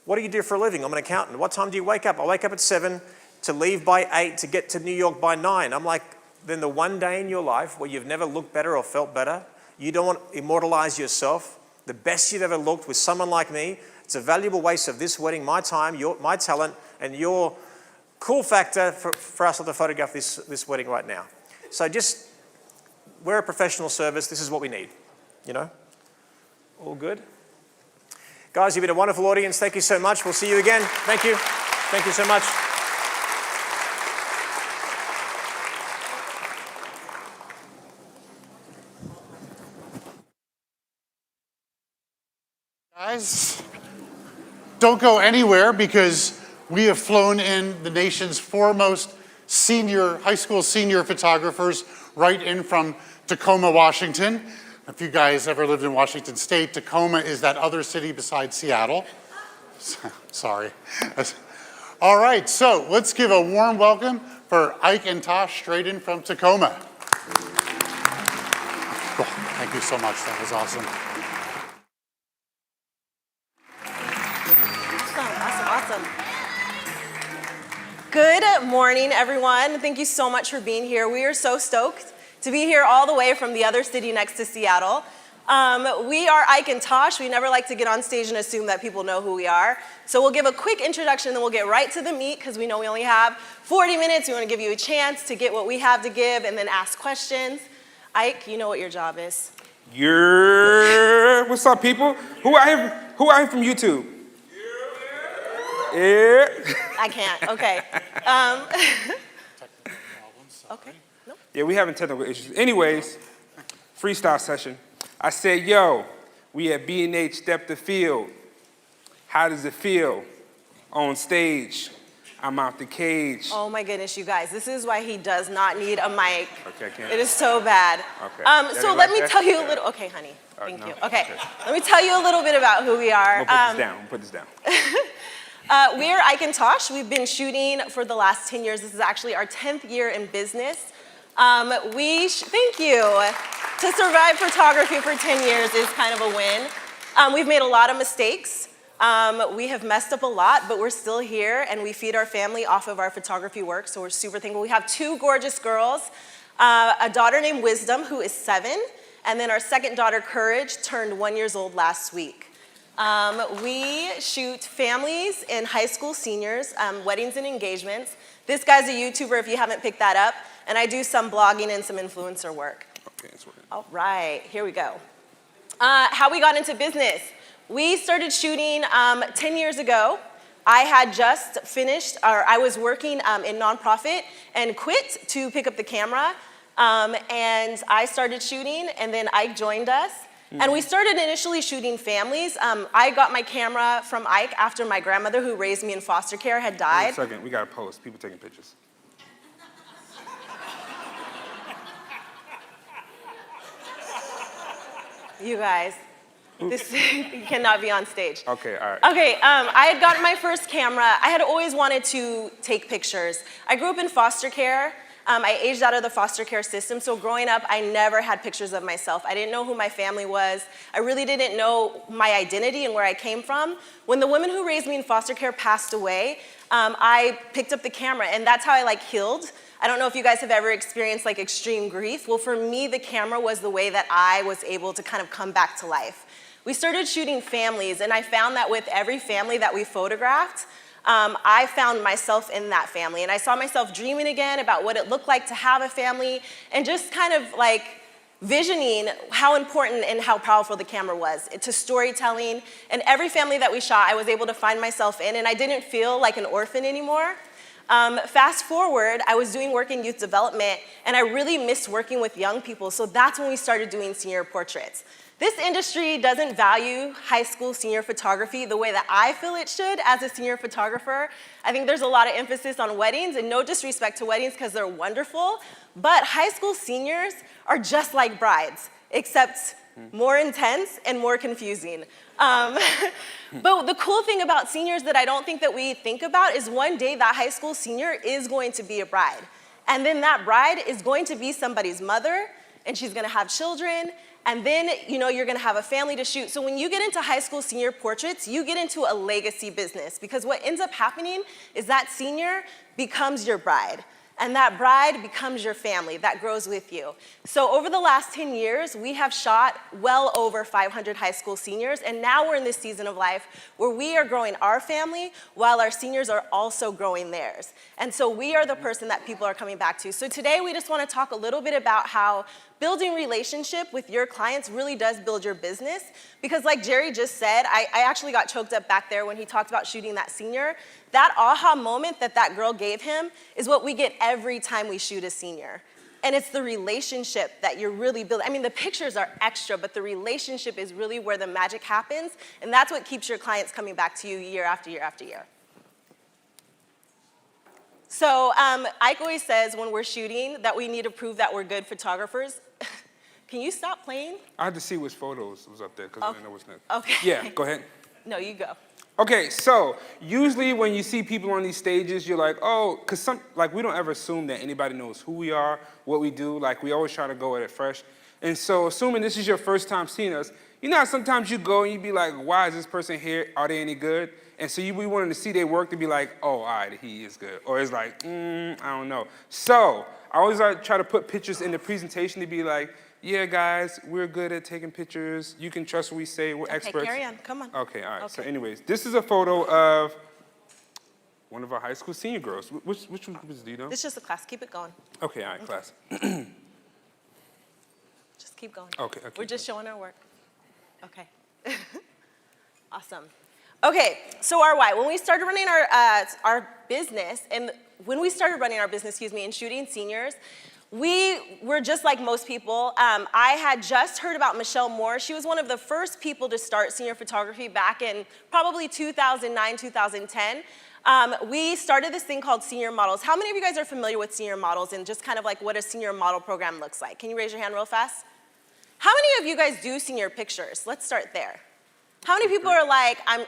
What do you do for a living? I'm an accountant. What time do you wake up? I wake up at 7 to leave by 8 to get to New York by 9. I'm like, then the one day in your life where you've never looked better or felt better, you don't want to immortalize yourself, the best you've ever looked with someone like me. It's a valuable waste of this wedding, my time, my talent, and your cool factor for us to photograph this wedding right now. So just, we're a professional service. This is what we need, All good? Guys, you've been a wonderful audience. Thank you so much. We'll see you again. Thank you. Thank you so much. Guys, don't go anywhere because we have flown in the nation's foremost high school senior photographers right in from Tacoma, Washington. If you guys ever lived in Washington State, Tacoma is that other city besides Seattle. Sorry. All right, so let's give a warm welcome for Ike and Tash straight in from Tacoma. Cool. Thank you so much. That was awesome. Awesome. Good morning, everyone. Thank you so much for being here. We are so stoked to be here all the way from the other city next to Seattle. We are Ike and Tash. We never like to get on stage and assume that people know who we are. So we'll give a quick introduction, and then we'll get right to the meat because we know we only have 40 minutes. We want to give you a chance to get what we have to give and then ask questions. Ike, you know what your job is. What's up, people? Who I am from YouTube? Yeah. I can't. Okay. Okay. No. Yeah, we having technical issues. Anyways, freestyle session. I said, yo, we at B&H Depth of Field. How does it feel on stage? I'm out the cage. Oh my goodness, you guys. This is why he does not need a mic. Okay, I can't. It is so bad. Okay. So let me tell you a little, okay, honey. Thank you. Okay. Let me tell you a little bit about who we are. I'm gonna put this down. We are Ike and Tash. We've been shooting for the last 10 years. This is actually our 10th year in business. Thank you. To survive photography for 10 years is kind of a win. We've made a lot of mistakes. We have messed up a lot, but we're still here, and we feed our family off of our photography work, so we're super thankful. We have 2 gorgeous girls, a daughter named Wisdom, who is 7, and then our second daughter, Courage, turned 1 year old last week. We shoot families and high school seniors, weddings and engagements. This guy's a YouTuber if you haven't picked that up, and I do some blogging and some influencer work. Okay, that's right. All right, here we go. How we got into business. We started shooting 10 years ago. I had just finished, or I was working in nonprofit and quit to pick up the camera, and I started shooting, and then Ike joined us. And we started initially shooting families. I got my camera from Ike after my grandmother, who raised me in foster care, had died. Wait a second, we got to post. People taking pictures. You guys, this you cannot be on stage. Okay, all right. Okay, I had gotten my first camera. I had always wanted to take pictures. I grew up in foster care. I aged out of the foster care system, so growing up, I never had pictures of myself. I didn't know who my family was. I really didn't know my identity and where I came from. When the woman who raised me in foster care passed away, I picked up the camera, and that's how I healed. I don't know if you guys have ever experienced extreme grief. Well, for me, the camera was the way that I was able to kind of come back to life. We started shooting families, and I found that with every family that we photographed, I found myself in that family, and I saw myself dreaming again about what it looked like to have a family, and just kind of visioning how important and how powerful the camera was to storytelling. And every family that we shot, I was able to find myself in, and I didn't feel like an orphan anymore. Fast forward, I was doing work in youth development, and I really missed working with young people, so that's when we started doing senior portraits. This industry doesn't value high school senior photography the way that I feel it should as a senior photographer. I think there's a lot of emphasis on weddings, and no disrespect to weddings because they're wonderful, but high school seniors are just like brides, except more intense and more confusing. But the cool thing about seniors that I don't think that we think about is one day that high school senior is going to be a bride. And then that bride is going to be somebody's mother, and she's gonna have children, and then you're gonna have a family to shoot. So when you get into high school senior portraits, you get into a legacy business, because what ends up happening is that senior becomes your bride. And that bride becomes your family that grows with you. So over the last 10 years, we have shot well over 500 high school seniors, and now we're in this season of life where we are growing our family while our seniors are also growing theirs. And so we are the person that people are coming back to. So today we just want to talk a little bit about how building relationship with your clients really does build your business, because like Jerry just said, I actually got choked up back there when he talked about shooting that senior. That aha moment that girl gave him is what we get every time we shoot a senior. And it's the relationship that you're really building. I mean, the pictures are extra, but the relationship is really where the magic happens, and that's what keeps your clients coming back to you year after year after year. So Ike always says when we're shooting that we need to prove that we're good photographers. Can you stop playing? I had to see which photos was up there because I didn't know what's next. Okay. Yeah, go ahead. No, you go. Okay, so usually when you see people on these stages, you're like, oh, because we don't ever assume that anybody knows who we are, what we do. Like, we always try to go at it fresh. And so assuming this is your first time seeing us, you know how sometimes you go and you be like, why is this person here? Are they any good? And so you be wanting to see their work to be like, oh, all right, he is good. Or it's like, I don't know. So I always try to put pictures in the presentation to be like, yeah, guys, we're good at taking pictures. You can trust what we say. We're experts. Okay, carry on. Come on. Okay, all right. Okay. So anyways, this is a photo of one of our high school senior girls. Which one do you know? This is just a class. Keep it going. Okay, all right, class. Just keep going. Okay. We're just showing our work. Okay. Awesome. Okay, so our why. When we started running our business, and in shooting seniors, we were just like most people. I had just heard about Michelle Moore. She was one of the first people to start senior photography back in probably 2009, 2010. We started this thing called Senior Models. How many of you guys are familiar with senior models and just kind of like what a senior model program looks like? Can you raise your hand real fast? How many of you guys do senior pictures? Let's start there. How many people are like, I'm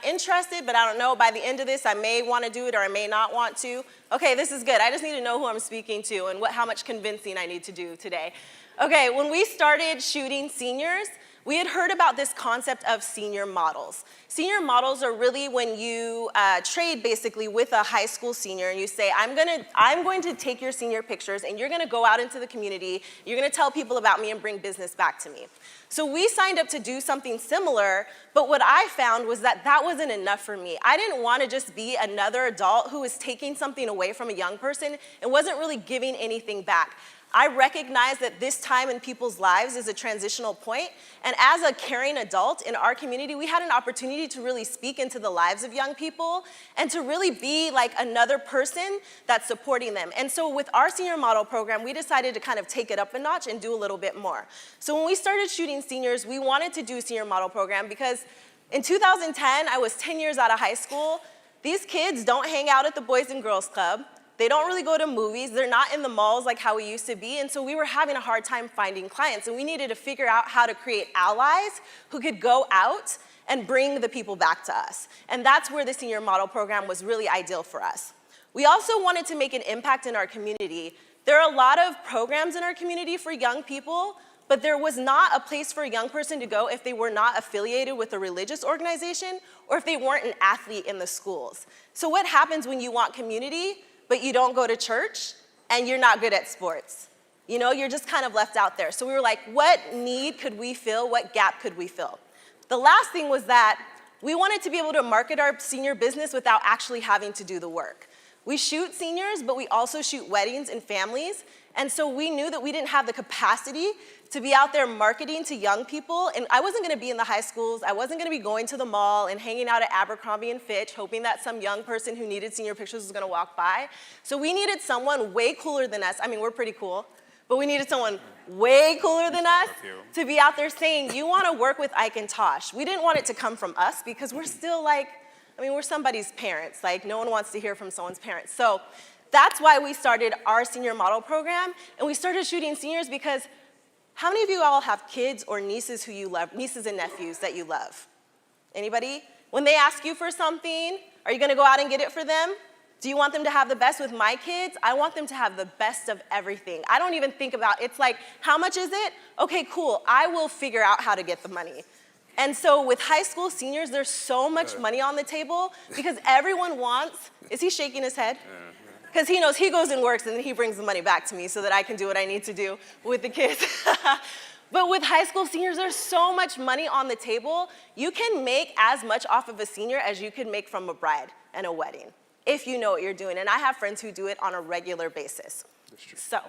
interested, but I don't know, by the end of this, I may want to do it or I may not want to? Okay, this is good. I just need to know who I'm speaking to and how much convincing I need to do today. Okay, when we started shooting seniors, we had heard about this concept of senior models. Senior models are really when you trade basically with a high school senior and you say, I'm going to take your senior pictures and you're going to go out into the community, you're going to tell people about me and bring business back to me. So we signed up to do something similar, but what I found was that wasn't enough for me. I didn't want to just be another adult who was taking something away from a young person and wasn't really giving anything back. I recognize that this time in people's lives is a transitional point, and as a caring adult in our community, we had an opportunity to really speak into the lives of young people and to really be like another person that's supporting them. And so with our senior model program, we decided to kind of take it up a notch and do a little bit more. So when we started shooting seniors, we wanted to do a senior model program because in 2010, I was 10 years out of high school. These kids don't hang out at the Boys and Girls Club. They don't really go to movies. They're not in the malls like how we used to be. And so we were having a hard time finding clients. And we needed to figure out how to create allies who could go out and bring the people back to us. And that's where the senior model program was really ideal for us. We also wanted to make an impact in our community. There are a lot of programs in our community for young people, but there was not a place for a young person to go if they were not affiliated with a religious organization or if they weren't an athlete in the schools. So what happens when you want community, but you don't go to church, and you're not good at sports? You know, you're just kind of left out there. So we were like, what need could we fill? What gap could we fill? The last thing was that we wanted to be able to market our senior business without actually having to do the work. We shoot seniors, but we also shoot weddings and families. And so we knew that we didn't have the capacity to be out there marketing to young people. And I wasn't going to be in the high schools. I wasn't going to be going to the mall and hanging out at Abercrombie and Fitch, hoping that some young person who needed senior pictures was going to walk by. So we needed someone way cooler than us. I mean, we're pretty cool. But we needed someone way cooler than us to be out there saying, you want to work with Ike and Tash. We didn't want it to come from us because we're still like, I mean, we're somebody's parents. Like, no one wants to hear from someone's parents. So that's why we started our senior model program. And we started shooting seniors because how many of you all have kids or nieces who you love, nieces and nephews that you love? Anybody? When they ask you for something, are you going to go out and get it for them? Do you want them to have the best? With my kids, I want them to have the best of everything. I don't even think about, it's like, how much is it? Okay, cool, I will figure out how to get the money. And so with high school seniors, there's so much money on the table because everyone wants, is he shaking his head? Because he knows he goes and works and then he brings the money back to me so that I can do what I need to do with the kids. But with high school seniors, there's so much money on the table. You can make as much off of a senior as you can make from a bride and a wedding, if you know what you're doing. And I have friends who do it on a regular basis. That's true. So,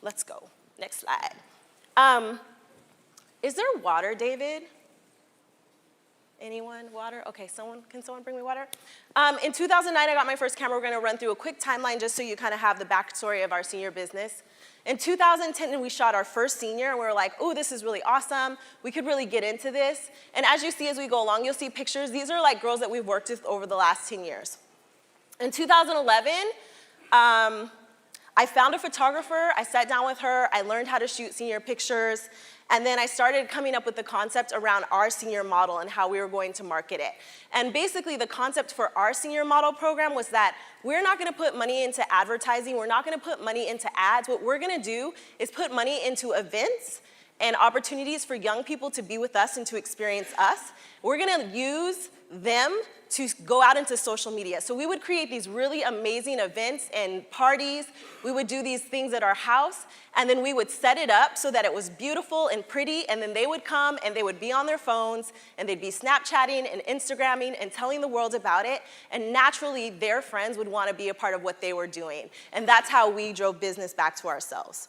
let's go. Next slide. Is there water, David? Anyone? Water? Okay, can someone bring me water? In 2009, I got my first camera. We're gonna run through a quick timeline just so you kind of have the backstory of our senior business. In 2010, we shot our first senior, and we were like, oh, this is really awesome. We could really get into this. And as you see as we go along, you'll see pictures. These are like girls that we've worked with over the last 10 years. In 2011, I found a photographer. I sat down with her. I learned how to shoot senior pictures. And then I started coming up with the concept around our senior model and how we were going to market it. And basically the concept for our senior model program was that we're not gonna put money into advertising, we're not gonna put money into ads. What we're gonna do is put money into events and opportunities for young people to be with us and to experience us. We're gonna use them to go out into social media. So we would create these really amazing events and parties. We would do these things at our house, and then we would set it up so that it was beautiful and pretty, and then they would come and they would be on their phones, and they'd be Snapchatting and Instagramming and telling the world about it, and naturally their friends would want to be a part of what they were doing. And that's how we drove business back to ourselves.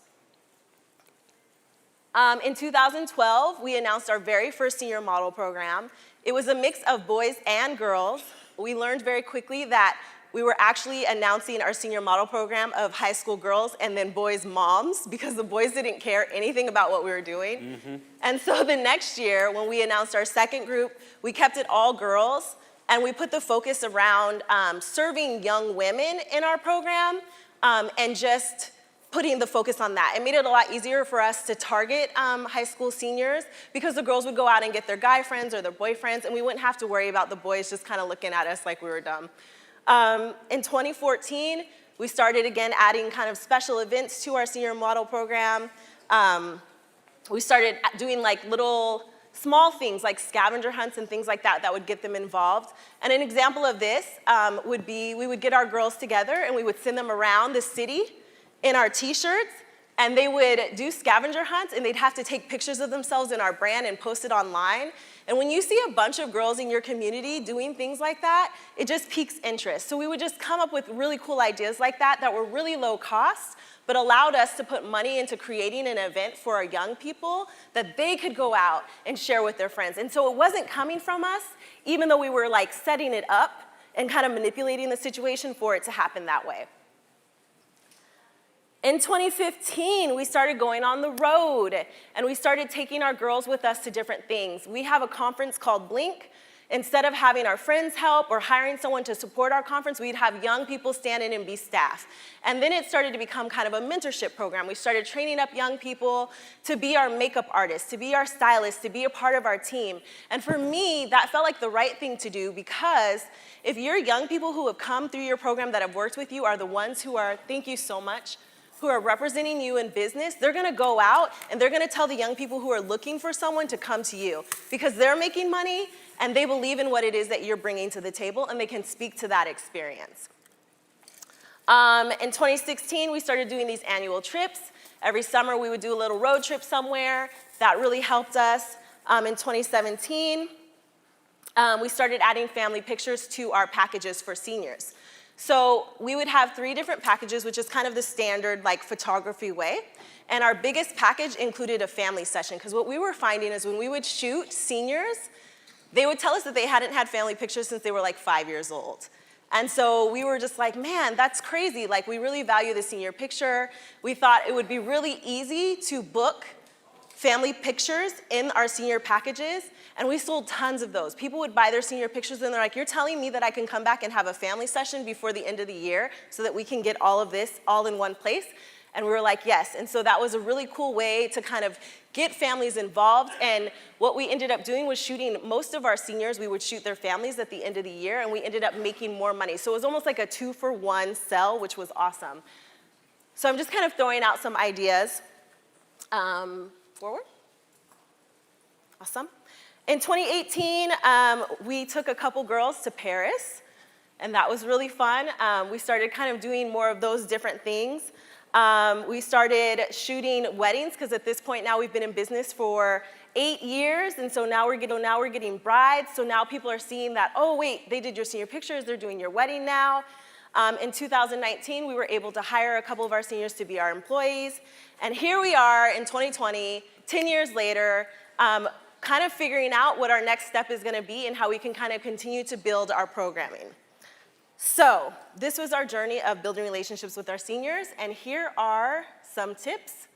In 2012, we announced our very first senior model program. It was a mix of boys and girls. We learned very quickly that we were actually announcing our senior model program of high school girls and then boys' moms because the boys didn't care anything about what we were doing. Mm-hmm. And so the next year, when we announced our second group, we kept it all girls, and we put the focus around serving young women in our program and just putting the focus on that. It made it a lot easier for us to target high school seniors because the girls would go out and get their guy friends or their boyfriends, and we wouldn't have to worry about the boys just kind of looking at us like we were dumb. In 2014, we started again adding kind of special events to our senior model program. We started doing like little small things like scavenger hunts and things like that that would get them involved. And an example of this would be we would get our girls together and we would send them around the city in our t-shirts, and they would do scavenger hunts, and they'd have to take pictures of themselves in our brand and post it online. And when you see a bunch of girls in your community doing things like that, it just piques interest. So we would just come up with really cool ideas like that that were really low cost, but allowed us to put money into creating an event for our young people that they could go out and share with their friends. And so it wasn't coming from us, even though we were like setting it up and kind of manipulating the situation for it to happen that way. In 2015, we started going on the road, and we started taking our girls with us to different things. We have a conference called Blink. Instead of having our friends help or hiring someone to support our conference, we'd have young people stand in and be staff. And then it started to become kind of a mentorship program. We started training up young people to be our makeup artists, to be our stylists, to be a part of our team. And for me, that felt like the right thing to do because if your young people who have come through your program that have worked with you are the ones who are, thank you so much, who are representing you in business, they're gonna go out and they're gonna tell the young people who are looking for someone to come to you because they're making money and they believe in what it is that you're bringing to the table and they can speak to that experience. In 2016, we started doing these annual trips. Every summer we would do a little road trip somewhere. That really helped us. In 2017, we started adding family pictures to our packages for seniors. So we would have 3 different packages, which is kind of the standard like photography way. And our biggest package included a family session, because what we were finding is when we would shoot seniors, they would tell us that they hadn't had family pictures since they were like 5 years old. And so we were just like, man, that's crazy. Like, we really value the senior picture. We thought it would be really easy to book family pictures in our senior packages, and we sold tons of those. People would buy their senior pictures and they're like, you're telling me that I can come back and have a family session before the end of the year so that we can get all of this all in one place? And we were like, yes. And so that was a really cool way to kind of get families involved. And what we ended up doing was shooting most of our seniors. We would shoot their families at the end of the year, and we ended up making more money. So it was almost like a 2-for-1 sell, which was awesome. So I'm just kind of throwing out some ideas. Forward. Awesome. In 2018, we took a couple girls to Paris, and that was really fun. We started kind of doing more of those different things. We started shooting weddings, because at this point now we've been in business for 8 years, and so now we're getting brides. So now people are seeing that, oh wait, they did your senior pictures, they're doing your wedding now. In 2019, we were able to hire a couple of our seniors to be our employees. And here we are in 2020, 10 years later, kind of figuring out what our next step is gonna be and how we can kind of continue to build our programming. So this was our journey of building relationships with our seniors, and here are some tips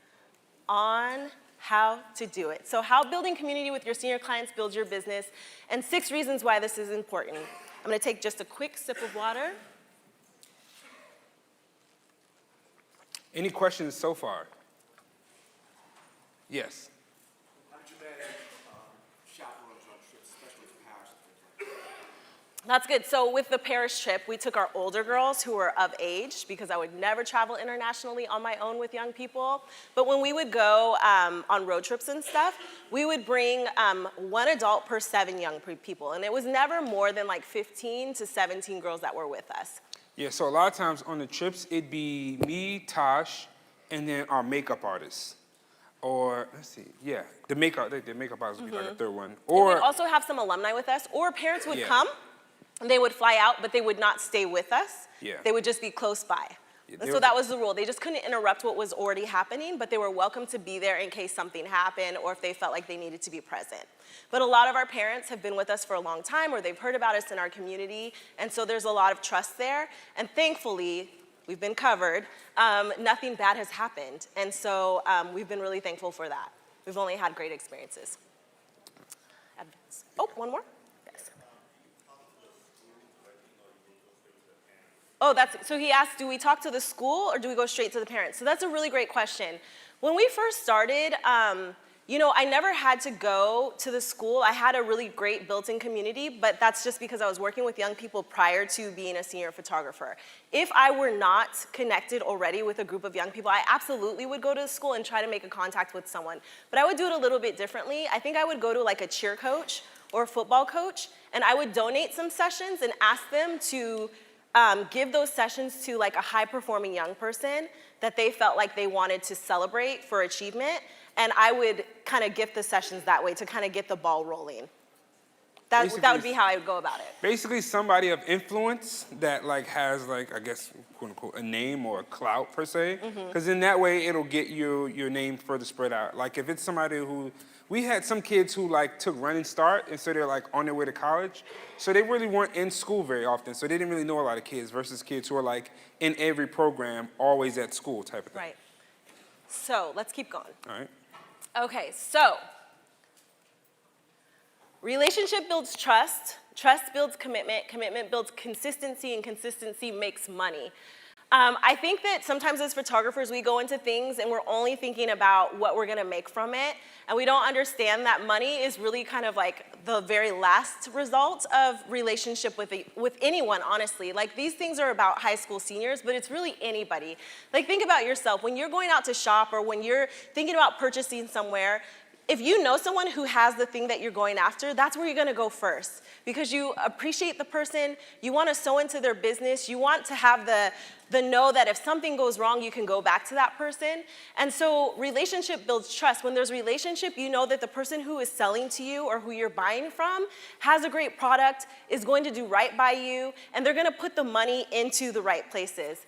on how to do it. So how building community with your senior clients builds your business, and 6 reasons why this is important. I'm gonna take just a quick sip of water. Any questions so far? Yes. That's good. So with the Paris trip, we took our older girls who were of age, because I would never travel internationally on my own with young people. But when we would go on road trips and stuff, we would bring 1 adult per 7 young people. And it was never more than like 15 to 17 girls that were with us. Yeah, so a lot of times on the trips, it'd be me, Tash, and then our makeup artists. Or, let's see, yeah, the makeup artist would be like a 3rd one. Or we'd also have some alumni with us, or parents would Yeah. come, and they would fly out, but they would not stay with us. Yeah. They would just be close by. Yeah, And so that was the rule. They just couldn't interrupt what was already happening, but they were welcome to be there in case something happened or if they felt like they needed to be present. But a lot of our parents have been with us for a long time, or they've heard about us in our community, and so there's a lot of trust there. And thankfully, we've been covered. Nothing bad has happened, and so we've been really thankful for that. We've only had great experiences. Oh, one more? Yes. Oh, so he asked, do we talk to the school or do we go straight to the parents? So that's a really great question. When we first started, you know, I never had to go to the school. I had a really great built-in community, but that's just because I was working with young people prior to being a senior photographer. If I were not connected already with a group of young people, I absolutely would go to the school and try to make a contact with someone. But I would do it a little bit differently. I think I would go to like a cheer coach or a football coach, and I would donate some sessions and ask them to give those sessions to like a high-performing young person that they felt like they wanted to celebrate for achievement. And I would kind of gift the sessions that way to kind of get the ball rolling. That would be how I would go about it. basically somebody of influence that like has like, I guess, quote unquote, a name or a clout per se. Because in that way, it'll get your name further spread out. Like if it's somebody who, we had some kids who like took Running Start, and so they're like on their way to college. So they really weren't in school very often. So they didn't really know a lot of kids versus kids who are like in every program, always at school type of thing. Right. So let's keep going. All right. Okay, so relationship builds trust, trust builds commitment, commitment builds consistency, and consistency makes money. I think that sometimes as photographers, we go into things and we're only thinking about what we're gonna make from it, and we don't understand that money is really kind of like the very last result of relationship with anyone, honestly. Like these things are about high school seniors, but it's really anybody. Like think about yourself. When you're going out to shop or when you're thinking about purchasing somewhere, if you know someone who has the thing that you're going after, that's where you're gonna go first. Because you appreciate the person, you wanna sow into their business, you want to have the know that if something goes wrong, you can go back to that person. And so relationship builds trust. When there's relationship, you know that the person who is selling to you or who you're buying from has a great product, is going to do right by you, and they're gonna put the money into the right places.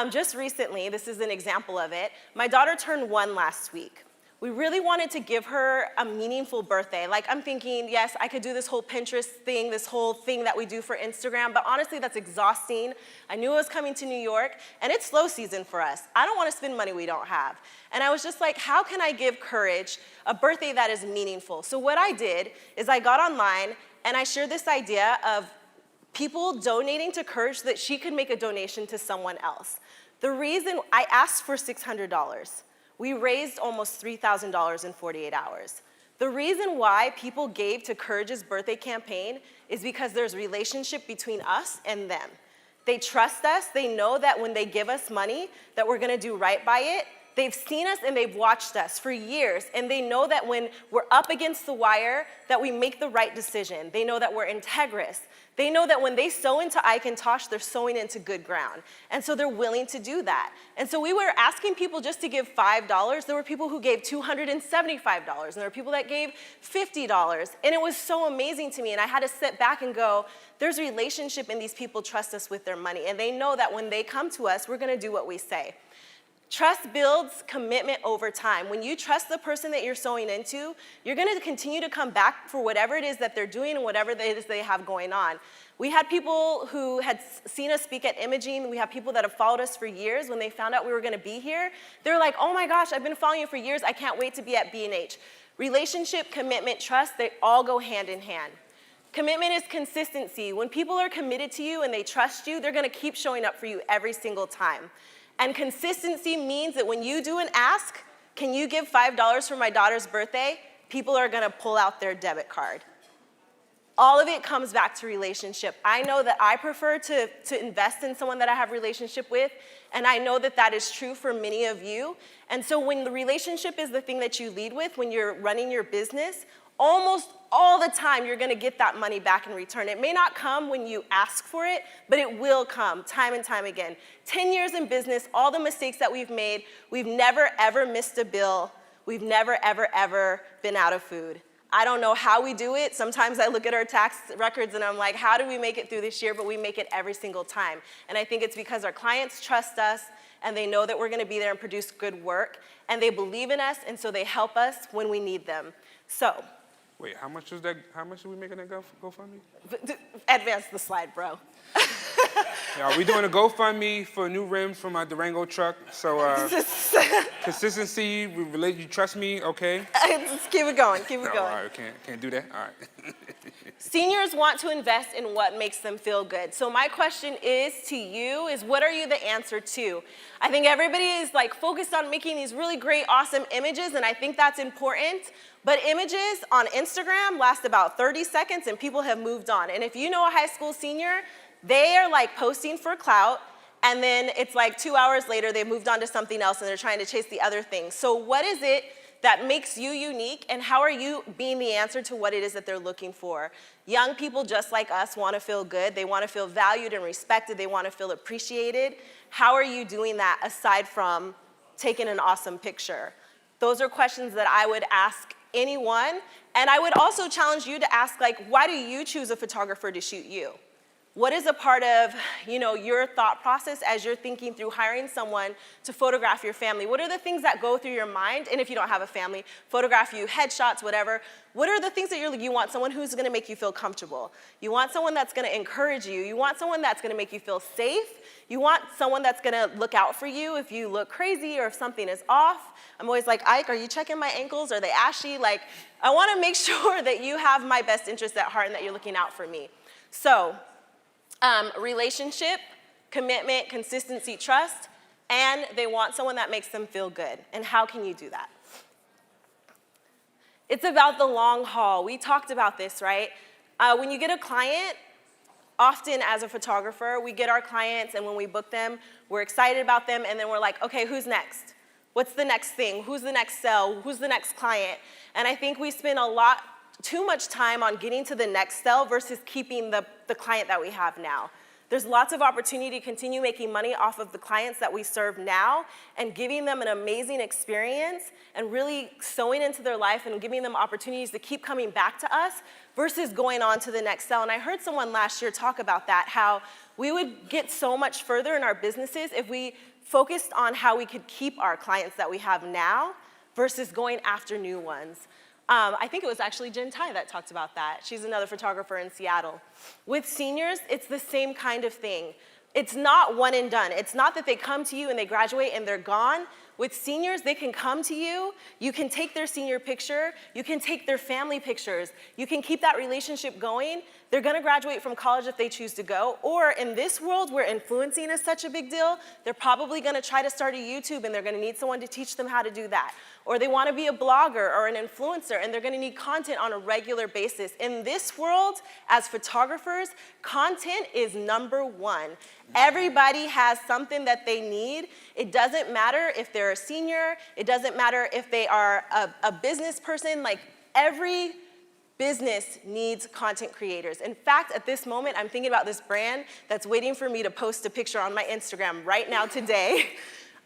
Just recently, this is an example of it, my daughter turned 1 last week. We really wanted to give her a meaningful birthday. Like I'm thinking, yes, I could do this whole Pinterest thing, this whole thing that we do for Instagram, but honestly, that's exhausting. I knew I was coming to New York, and it's slow season for us. I don't want to spend money we don't have. And I was just like, how can I give Courage a birthday that is meaningful? So what I did is I got online and I shared this idea of people donating to Courage so that she could make a donation to someone else. The reason I asked for $600, we raised almost $3,000 in 48 hours. The reason why people gave to Courage's birthday campaign is because there's a relationship between us and them. They trust us. They know that when they give us money, that we're gonna do right by it. They've seen us and they've watched us for years, and they know that when we're up against the wire, that we make the right decision. They know that we're integrous. They know that when they sow into Ike and Tash, they're sowing into good ground. And so they're willing to do that. And so we were asking people just to give $5. There were people who gave $275, and there were people that gave $50. And it was so amazing to me, and I had to sit back and go, there's a relationship, and these people trust us with their money. And they know that when they come to us, we're gonna do what we say. Trust builds commitment over time. When you trust the person that you're sowing into, you're gonna continue to come back for whatever it is that they're doing and whatever it is they have going on. We had people who had seen us speak at Imaging. We have people that have followed us for years. When they found out we were gonna be here, they were like, oh my gosh, I've been following you for years. I can't wait to be at B&H. Relationship, commitment, trust, they all go hand in hand. Commitment is consistency. When people are committed to you and they trust you, they're gonna keep showing up for you every single time. And consistency means that when you do an ask, can you give $5 for my daughter's birthday? People are gonna pull out their debit card. All of it comes back to relationship. I know that I prefer to invest in someone that I have a relationship with, and I know that that is true for many of you. And so when the relationship is the thing that you lead with, when you're running your business, almost all the time you're gonna get that money back in return. It may not come when you ask for it, but it will come time and time again. 10 years in business, all the mistakes that we've made, we've never ever missed a bill. We've never ever ever been out of food. I don't know how we do it. Sometimes I look at our tax records and I'm like, how do we make it through this year? But we make it every single time. And I think it's because our clients trust us and they know that we're gonna be there and produce good work, and they believe in us, and so they help us when we need them. So, Wait, how much was that? How much are we making that GoFundMe? advance the slide, bro. Yeah, we're doing a GoFundMe for new rims for my Durango truck. So consistency, you trust me, okay? Just keep it going, keep it No, going. all right, can't do that. All right. Seniors want to invest in what makes them feel good. So my question is to you is, what are you the answer to? I think everybody is like focused on making these really great, awesome images, and I think that's important. But images on Instagram last about 30 seconds and people have moved on. And if you know a high school senior, they are like posting for clout, and then it's like 2 hours later they've moved on to something else and they're trying to chase the other thing. So what is it that makes you unique, and how are you being the answer to what it is that they're looking for? Young people just like us want to feel good. They want to feel valued and respected. They want to feel appreciated. How are you doing that aside from taking an awesome picture? Those are questions that I would ask anyone, and I would also challenge you to ask, like, why do you choose a photographer to shoot you? What is a part of, your thought process as you're thinking through hiring someone to photograph your family? What are the things that go through your mind? And if you don't have a family, photograph you, headshots, whatever. What are the things that you want someone who's gonna make you feel comfortable? You want someone that's gonna encourage you. You want someone that's gonna make you feel safe. You want someone that's gonna look out for you if you look crazy or if something is off. I'm always like, Ike, are you checking my ankles? Are they ashy? Like, I wanna make sure that you have my best interest at heart and that you're looking out for me. So, relationship, commitment, consistency, trust, and they want someone that makes them feel good. And how can you do that? It's about the long haul. We talked about this, right? When you get a client, often as a photographer, we get our clients, and when we book them, we're excited about them, and then we're like, okay, who's next? What's the next thing? Who's the next sell? Who's the next client? And I think we spend too much time on getting to the next sell versus keeping the client that we have now. There's lots of opportunity to continue making money off of the clients that we serve now and giving them an amazing experience and really sewing into their life and giving them opportunities to keep coming back to us versus going on to the next sell. And I heard someone last year talk about that, how we would get so much further in our businesses if we focused on how we could keep our clients that we have now versus going after new ones. I think it was actually Jen Tai that talked about that. She's another photographer in Seattle. With seniors, it's the same kind of thing. It's not one and done. It's not that they come to you and they graduate and they're gone. With seniors, they can come to you, you can take their senior picture, you can take their family pictures, you can keep that relationship going. They're gonna graduate from college if they choose to go, or in this world where influencing is such a big deal, they're probably gonna try to start a YouTube and they're gonna need someone to teach them how to do that. Or they wanna be a blogger or an influencer and they're gonna need content on a regular basis. In this world, as photographers, content is number one. Everybody has something that they need. It doesn't matter if they're a senior, it doesn't matter if they are a business person, like every business needs content creators. In fact, at this moment, I'm thinking about this brand that's waiting for me to post a picture on my Instagram right now today.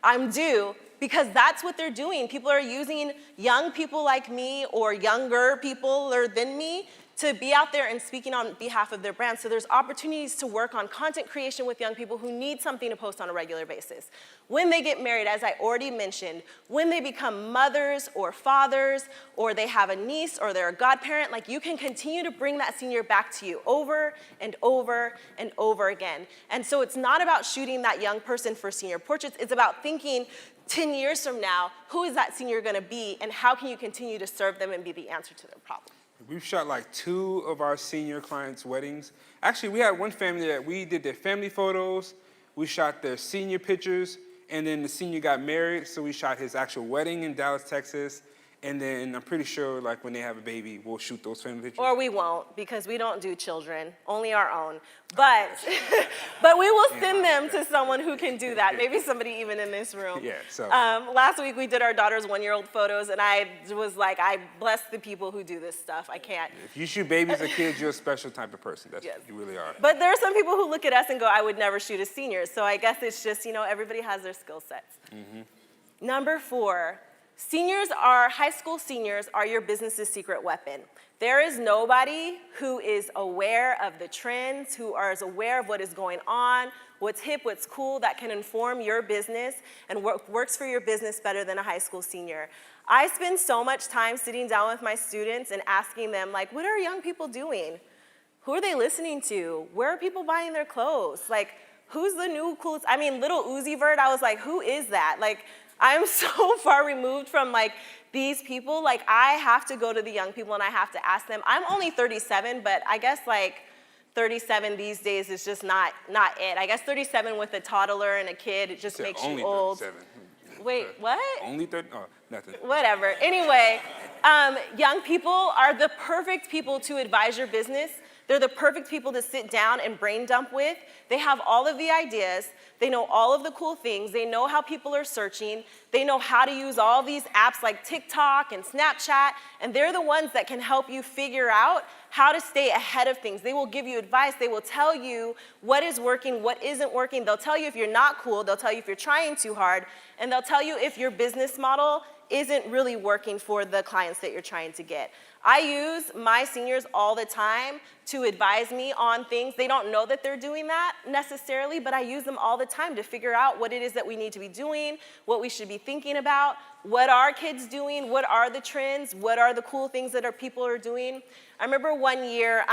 I'm due, because that's what they're doing. People are using young people like me or younger people than me to be out there and speaking on behalf of their brand. So there's opportunities to work on content creation with young people who need something to post on a regular basis. When they get married, as I already mentioned, when they become mothers or fathers, or they have a niece or they're a godparent, like you can continue to bring that senior back to you over and over and over again. And so it's not about shooting that young person for senior portraits, it's about thinking 10 years from now, who is that senior gonna be and how can you continue to serve them and be the answer to their problem? We've shot like 2 of our senior clients' weddings. Actually, we had one family that we did their family photos, we shot their senior pictures, and then the senior got married, so we shot his actual wedding in Dallas, Texas. And then I'm pretty sure like when they have a baby, we'll shoot those family pictures. Or we won't, because we don't do children, only our own. But, but we will send them to someone who can do that, maybe somebody even in this room. Yeah, so. Last week we did our daughter's 1-year-old photos, and I was like, I bless the people who do this stuff. I can't. If you shoot babies or kids, you're a special type of person. That's Yes. You really are. But there are some people who look at us and go, I would never shoot a senior. So I guess it's just, you know, everybody has their skill sets. Mm-hmm. Number 4. High school seniors are your business's secret weapon. There is nobody who is aware of the trends, who is aware of what is going on, what's hip, what's cool, that can inform your business and works for your business better than a high school senior. I spend so much time sitting down with my students and asking them, like, what are young people doing? Who are they listening to? Where are people buying their clothes? Like, who's the new coolest? I mean, Little Uzi Vert, I was like, who is that? Like, I'm so far removed from like these people. Like I have to go to the young people and I have to ask them. I'm only 37, but I guess like 37 these days is just not it. I guess 37 with a toddler and a kid, it just makes you old. 37. Wait, what? Only 30? Oh, nothing. Whatever. Anyway, young people are the perfect people to advise your business. They're the perfect people to sit down and brain dump with. They have all of the ideas. They know all of the cool things. They know how people are searching. They know how to use all these apps like TikTok and Snapchat, and they're the ones that can help you figure out how to stay ahead of things. They will give you advice. They will tell you what is working, what isn't working. They'll tell you if you're not cool. They'll tell you if you're trying too hard, and they'll tell you if your business model isn't really working for the clients that you're trying to get. I use my seniors all the time to advise me on things. They don't know that they're doing that necessarily, but I use them all the time to figure out what it is that we need to be doing, what we should be thinking about, what are kids doing, what are the trends, what are the cool things that people are doing. I remember one year,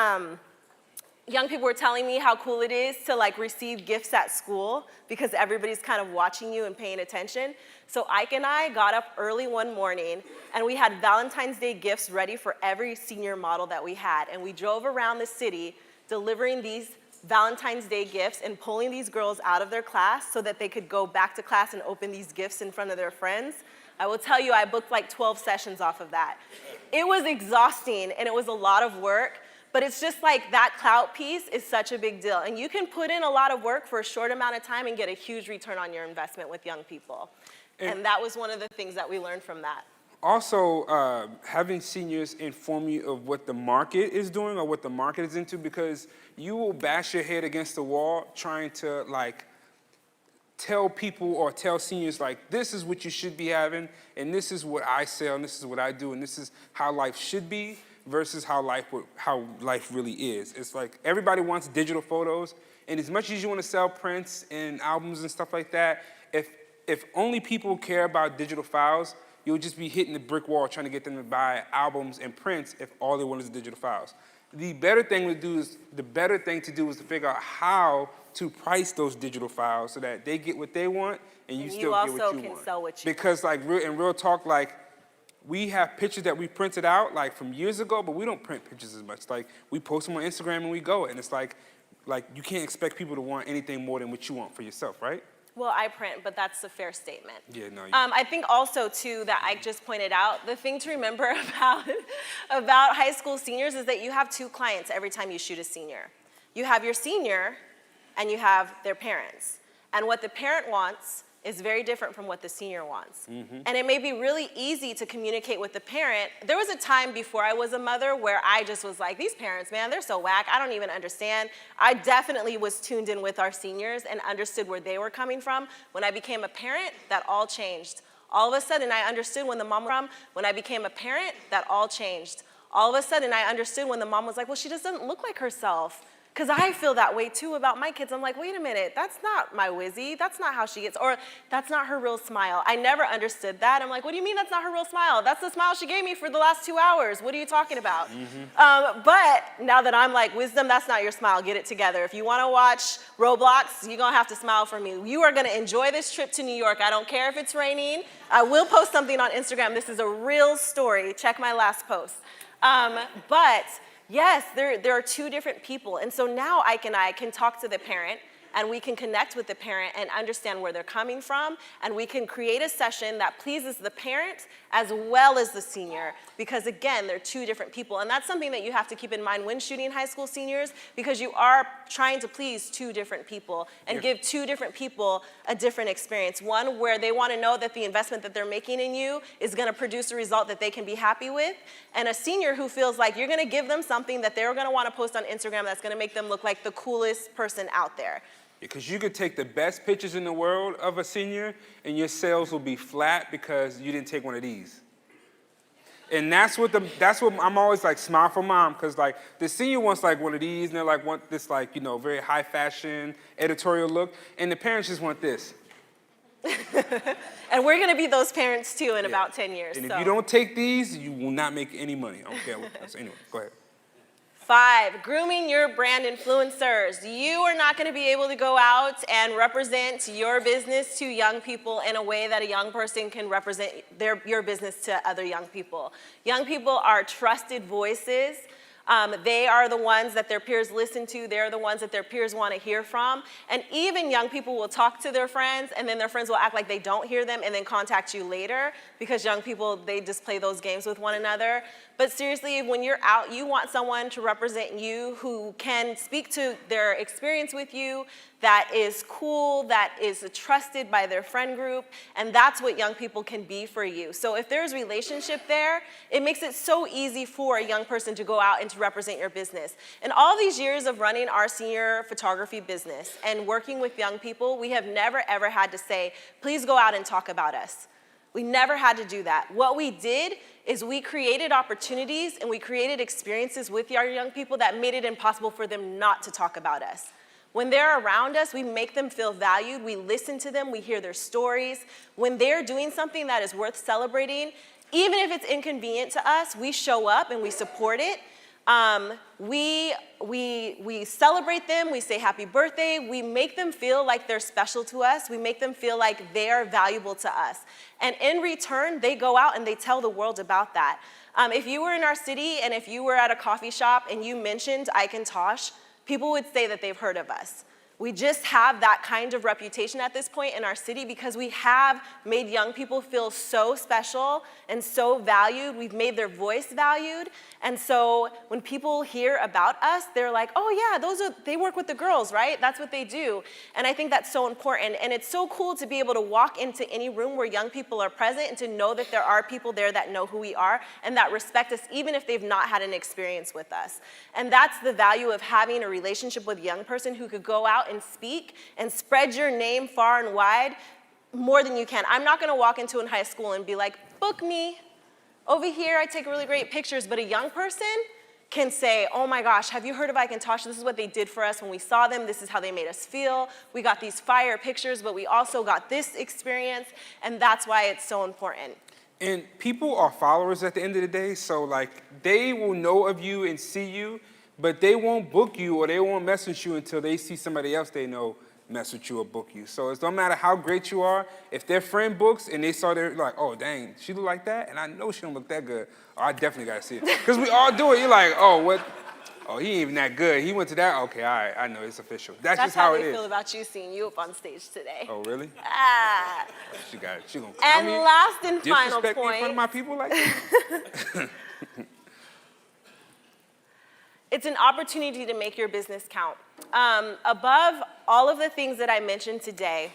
young people were telling me how cool it is to like receive gifts at school because everybody's kind of watching you and paying attention. So Ike and I got up early one morning and we had Valentine's Day gifts ready for every senior model that we had. And we drove around the city delivering these Valentine's Day gifts and pulling these girls out of their class so that they could go back to class and open these gifts in front of their friends. I will tell you, I booked like 12 sessions off of that. It was exhausting and it was a lot of work. But it's just like that clout piece is such a big deal. And you can put in a lot of work for a short amount of time and get a huge return on your investment with young people. And that was one of the things that we learned from that. Also, having seniors inform you of what the market is doing or what the market is into, because you will bash your head against the wall trying to like tell people or tell seniors like, this is what you should be having, and this is what I sell, and this is what I do, and this is how life should be. Versus how life really is. It's like everybody wants digital photos, and as much as you want to sell prints and albums and stuff like that, if only people care about digital files, you'll just be hitting the brick wall trying to get them to buy albums and prints if all they want is digital files. the better thing to do is to figure out how to price those digital files so that they get what they want and you still get what you want. You also can sell what you want. Because like in real talk, like we have pictures that we printed out like from years ago, but we don't print pictures as much. Like we post them on Instagram and we go, and it's like you can't expect people to want anything more than what you want for yourself, right? Well, I print, but that's a fair statement. Yeah, no. I think also, too, that I just pointed out, the thing to remember about high school seniors is that you have two clients every time you shoot a senior. You have your senior, and you have their parents. And what the parent wants is very different from what the senior wants. Mm-hmm. And it may be really easy to communicate with the parent. There was a time before I was a mother where I just was like, these parents, man, they're so whack, I don't even understand. I definitely was tuned in with our seniors and understood where they were coming from. When I became a parent, that all changed. All of a sudden, I understood when the mom was from. When I became a parent, that all changed. All of a sudden, I understood when the mom was like, well, she doesn't look like herself. Because I feel that way too about my kids. I'm like, wait a minute, that's not my Wizzy. That's not how she gets, or that's not her real smile. I never understood that. I'm like, what do you mean that's not her real smile? That's the smile she gave me for the last 2 hours. What are you talking about? Mm-hmm. But now that I'm like, wisdom, that's not your smile. Get it together. If you want to watch Roblox, you're going to have to smile for me. You are going to enjoy this trip to New York. I don't care if it's raining. I will post something on Instagram. This is a real story. Check my last post. But yes, there are two different people. And so now I can talk to the parent, and we can connect with the parent and understand where they're coming from, and we can create a session that pleases the parent as well as the senior, because again, they're two different people. And that's something that you have to keep in mind when shooting high school seniors, because you are trying to please two different people and give two different people a different experience. One where they want to know that the investment that they're making in you is going to produce a result that they can be happy with, and a senior who feels like you're going to give them something that they're going to want to post on Instagram that's going to make them look like the coolest person out there. Because you could take the best pictures in the world of a senior and your sales will be flat because you didn't take one of these. And that's what I'm always like, smile for mom, because like the senior wants like one of these and they're like want this like, you know, very high fashion editorial look, and the parents just want this. And we're going to be those parents too in about 10 years. And so. if you don't take these, you will not make any money. I don't care what that's. Anyway, go ahead. 5, grooming your brand influencers. You are not going to be able to go out and represent your business to young people in a way that a young person can represent your business to other young people. Young people are trusted voices. They are the ones that their peers listen to. They're the ones that their peers want to hear from. And even young people will talk to their friends, and then their friends will act like they don't hear them and then contact you later, because young people, they just play those games with one another. But seriously, when you're out, you want someone to represent you who can speak to their experience with you, that is cool, that is trusted by their friend group, and that's what young people can be for you. So if there's relationship there, it makes it so easy for a young person to go out and to represent your business. In all these years of running our senior photography business and working with young people, we have never ever had to say, please go out and talk about us. We never had to do that. What we did is we created opportunities and we created experiences with our young people that made it impossible for them not to talk about us. When they're around us, we make them feel valued, we listen to them, we hear their stories. When they're doing something that is worth celebrating, even if it's inconvenient to us, we show up and we support it. We celebrate them, we say happy birthday, we make them feel like they're special to us, we make them feel like they are valuable to us. And in return, they go out and they tell the world about that. If you were in our city and if you were at a coffee shop and you mentioned Ike and Tash, people would say that they've heard of us. We just have that kind of reputation at this point in our city because we have made young people feel so special and so valued. We've made their voice valued. And so when people hear about us, they're like, oh yeah, they work with the girls, right? That's what they do. And I think that's so important. And it's so cool to be able to walk into any room where young people are present and to know that there are people there that know who we are and that respect us even if they've not had an experience with us. And that's the value of having a relationship with a young person who could go out and speak and spread your name far and wide more than you can. I'm not going to walk into a high school and be like, book me. Over here, I take really great pictures, but a young person can say, oh my gosh, have you heard of Ike and Tash? This is what they did for us when we saw them. This is how they made us feel. We got these fire pictures, but we also got this experience, and that's why it's so important. And people are followers at the end of the day, so like they will know of you and see you, but they won't book you or they won't mess with you until they see somebody else they know mess with you or book you. So it don't matter how great you are, if their friend books and they saw their, like, oh, dang, she look like that, and I know she don't look that good, oh, I definitely gotta see it. Because we all do it. You're like, oh, what? Oh, he ain't even that good. He went to that? Okay, all right, I know, it's official. That's just how it they is. feel about you seeing you up on stage today. Oh, really? Ah. She got it. She gonna And last and final disrespect me in front point. of my people like that? It's an opportunity to make your business count. Above all of the things that I mentioned today,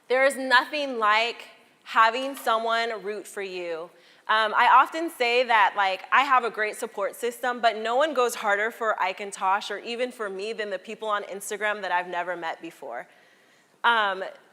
there is nothing like having someone root for you. I often say that, like, I have a great support system, but no one goes harder for Ike and Tash or even for me than the people on Instagram that I've never met before.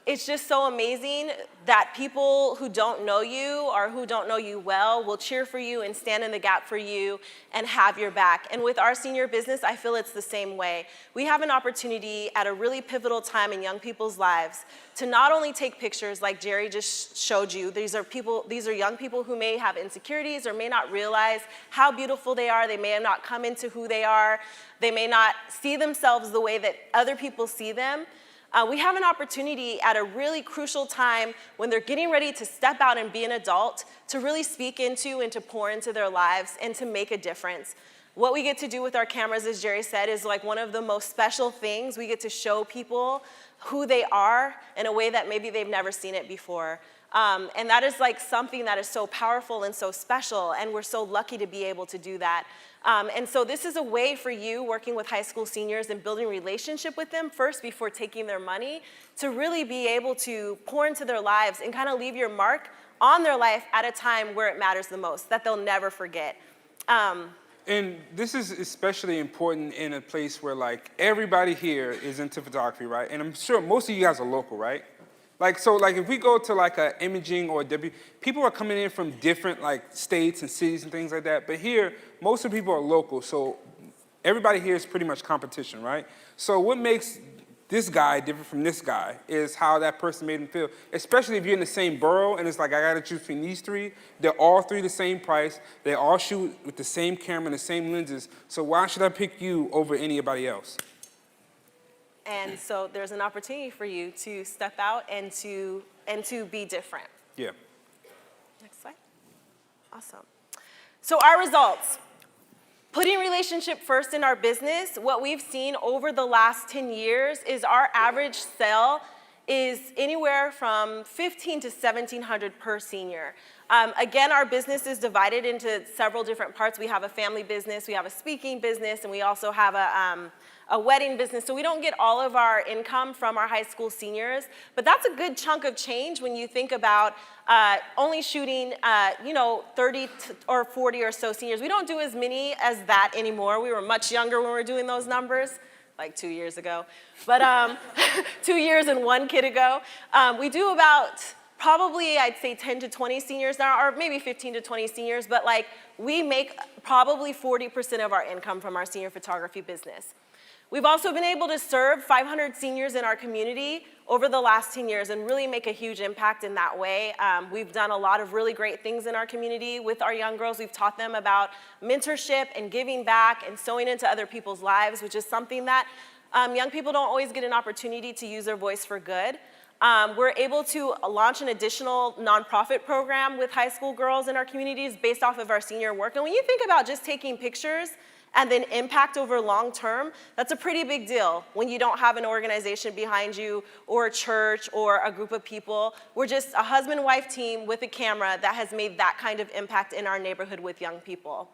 It's just so amazing that people who don't know you or who don't know you well will cheer for you and stand in the gap for you and have your back. And with our senior business, I feel it's the same way. We have an opportunity at a really pivotal time in young people's lives to not only take pictures like Jerry just showed you. These are young people who may have insecurities or may not realize how beautiful they are. They may have not come into who they are. They may not see themselves the way that other people see them. We have an opportunity at a really crucial time when they're getting ready to step out and be an adult to really speak into and to pour into their lives and to make a difference. What we get to do with our cameras, as Jerry said, is like one of the most special things. We get to show people who they are in a way that maybe they've never seen it before. And that is like something that is so powerful and so special, and we're so lucky to be able to do that. And so this is a way for you, working with high school seniors and building a relationship with them first before taking their money, to really be able to pour into their lives and kind of leave your mark on their life at a time where it matters the most, that they'll never forget. And this is especially important in a place where, like, everybody here is into photography, right? And I'm sure most of you guys are local, right? Like, so, like, if we go to, like, a imaging or a people are coming in from different, like, states and cities and things like that. But here, most of the people are local, so everybody here is pretty much competition, right? So what makes this guy different from this guy is how that person made him feel. Especially if you're in the same borough and it's like, I gotta choose between these three. They're all three the same price. They all shoot with the same camera and the same lenses. So why should I pick you over anybody else? And so there's an opportunity for you to step out and to be different. Yeah. Next slide. Awesome. So our results. Putting relationship first in our business, what we've seen over the last 10 years is our average sale is anywhere from $1,500 to $1,700 per senior. Again, our business is divided into several different parts. We have a family business, we have a speaking business, and we also have a wedding business. So we don't get all of our income from our high school seniors, but that's a good chunk of change when you think about only shooting 30 or 40 or so seniors. We don't do as many as that anymore. We were much younger when we were doing those numbers, like 2 years ago. But 2 years and 1 kid ago. We do about probably, I'd say 10 to 20 seniors now, or maybe 15 to 20 seniors, but like we make probably 40% of our income from our senior photography business. We've also been able to serve 500 seniors in our community over the last 10 years and really make a huge impact in that way. We've done a lot of really great things in our community with our young girls. We've taught them about mentorship and giving back and sewing into other people's lives, which is something that young people don't always get an opportunity to use their voice for good. We're able to launch an additional nonprofit program with high school girls in our communities based off of our senior work. And when you think about just taking pictures and then impact over long term, that's a pretty big deal when you don't have an organization behind you or a church or a group of people. We're just a husband-wife team with a camera that has made that kind of impact in our neighborhood with young people.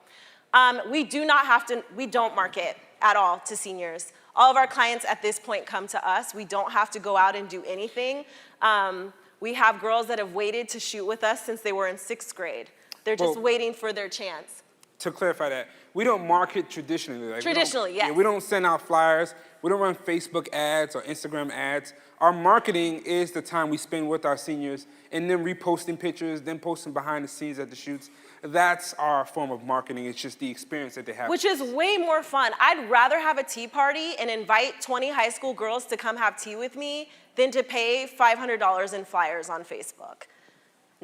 We don't market at all to seniors. All of our clients at this point come to us. We don't have to go out and do anything. We have girls that have waited to shoot with us since they were in 6th grade. They're just waiting for their chance. To clarify that, we don't market traditionally. Like Traditionally, yes. Yeah, we don't send out flyers. We don't run Facebook ads or Instagram ads. Our marketing is the time we spend with our seniors and then reposting pictures, then posting behind the scenes at the shoots. That's our form of marketing. It's just the experience that they have. Which is way more fun. I'd rather have a tea party and invite 20 high school girls to come have tea with me than to pay $500 in flyers on Facebook.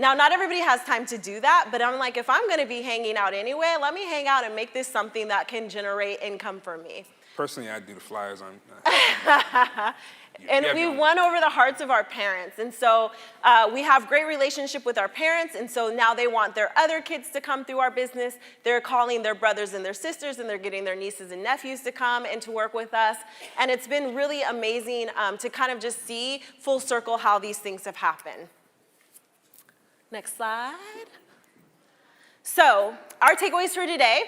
Now, not everybody has time to do that, but I'm like, if I'm gonna be hanging out anyway, let me hang out and make this something that can generate income for me. Personally, I do the flyers on. And we won over the hearts of our parents. And so we have great relationship with our parents. And so now they want their other kids to come through our business. They're calling their brothers and their sisters, and they're getting their nieces and nephews to come and to work with us. And it's been really amazing to kind of just see full circle how these things have happened. Next slide. So our takeaways for today.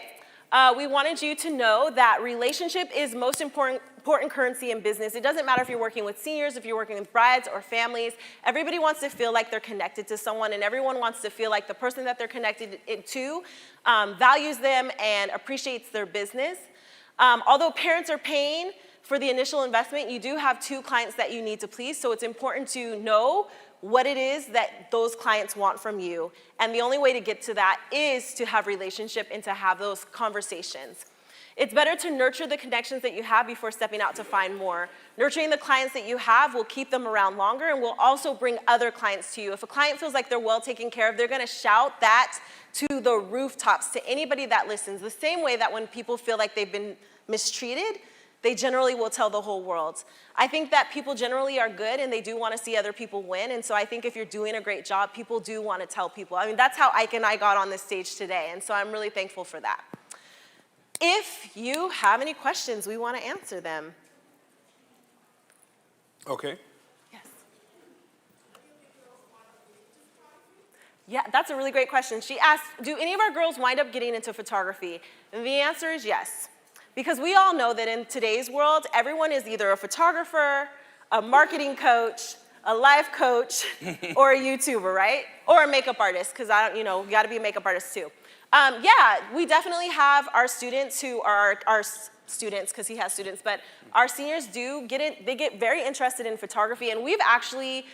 We wanted you to know that relationship is most important currency in business. It doesn't matter if you're working with seniors, if you're working with brides or families. Everybody wants to feel like they're connected to someone, and everyone wants to feel like the person that they're connected to values them and appreciates their business. Although parents are paying for the initial investment, you do have 2 clients that you need to please, so it's important to know what it is that those clients want from you. And the only way to get to that is to have relationship and to have those conversations. It's better to nurture the connections that you have before stepping out to find more. Nurturing the clients that you have will keep them around longer and will also bring other clients to you. If a client feels like they're well taken care of, they're gonna shout that to the rooftops to anybody that listens. The same way that when people feel like they've been mistreated, they generally will tell the whole world. I think that people generally are good and they do want to see other people win. And so I think if you're doing a great job, people do want to tell people. I mean, that's how Ike and I got on this stage today. And so I'm really thankful for that. If you have any questions, we want to answer them. Okay. Yes. Yeah, that's a really great question. She asked, do any of our girls wind up getting into photography? And the answer is yes. Because we all know that in today's world, everyone is either a photographer, a marketing coach, a life coach, or a YouTuber, right? Or a makeup artist, because you got to be a makeup artist too. Yeah, we definitely have our students who are our students, because he has students, but our seniors do they get very interested in photography, and we've actually,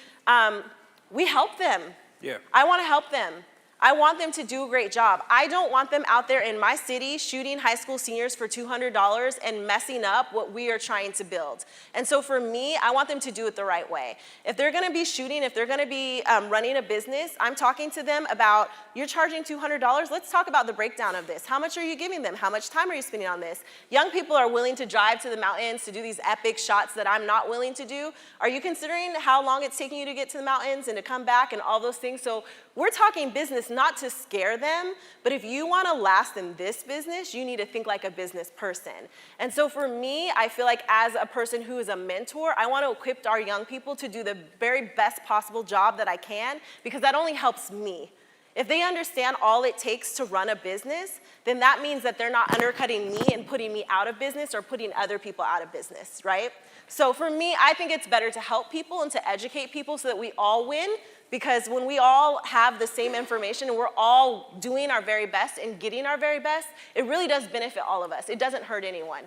we help them. Yeah. I want to help them. I want them to do a great job. I don't want them out there in my city shooting high school seniors for $200 and messing up what we are trying to build. And so for me, I want them to do it the right way. If they're gonna be shooting, if they're gonna be running a business, I'm talking to them about, you're charging $200, let's talk about the breakdown of this. How much are you giving them? How much time are you spending on this? Young people are willing to drive to the mountains to do these epic shots that I'm not willing to do. Are you considering how long it's taking you to get to the mountains and to come back and all those things? So we're talking business not to scare them, but if you want to last in this business, you need to think like a business person. And so for me, I feel like as a person who is a mentor, I want to equip our young people to do the very best possible job that I can, because that only helps me. If they understand all it takes to run a business, then that means that they're not undercutting me and putting me out of business or putting other people out of business, right? So for me, I think it's better to help people and to educate people so that we all win. Because when we all have the same information and we're all doing our very best and getting our very best, it really does benefit all of us. It doesn't hurt anyone.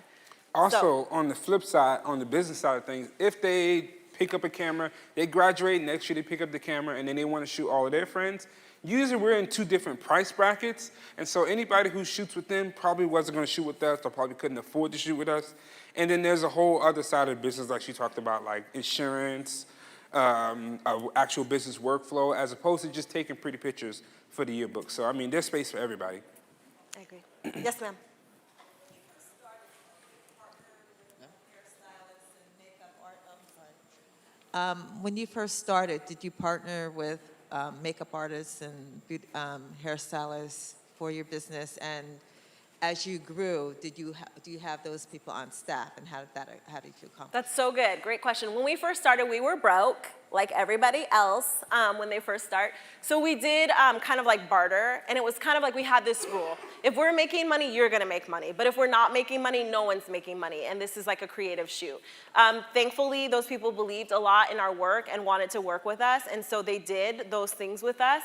Also, on the flip side, on the business side of things, if they pick up a camera, they graduate, next year they pick up the camera, and then they want to shoot all of their friends, usually we're in 2 different price brackets, and so anybody who shoots with them probably wasn't going to shoot with us or probably couldn't afford to shoot with us. And then there's a whole other side of the business, like she talked about, like insurance, actual business workflow, as opposed to just taking pretty pictures for the yearbook. So, I mean, there's space for everybody. I agree. Yes, ma'am. When you first started, did you partner with makeup artists and hairstylists for your business? And as you grew, do you have those people on staff, and how did you accomplish? That's so good. Great question. When we first started, we were broke, like everybody else when they first start. So we did kind of like barter, and it was kind of like we had this rule. If we're making money, you're gonna make money. But if we're not making money, no one's making money. And this is like a creative shoot. Thankfully, those people believed a lot in our work and wanted to work with us, and so they did those things with us.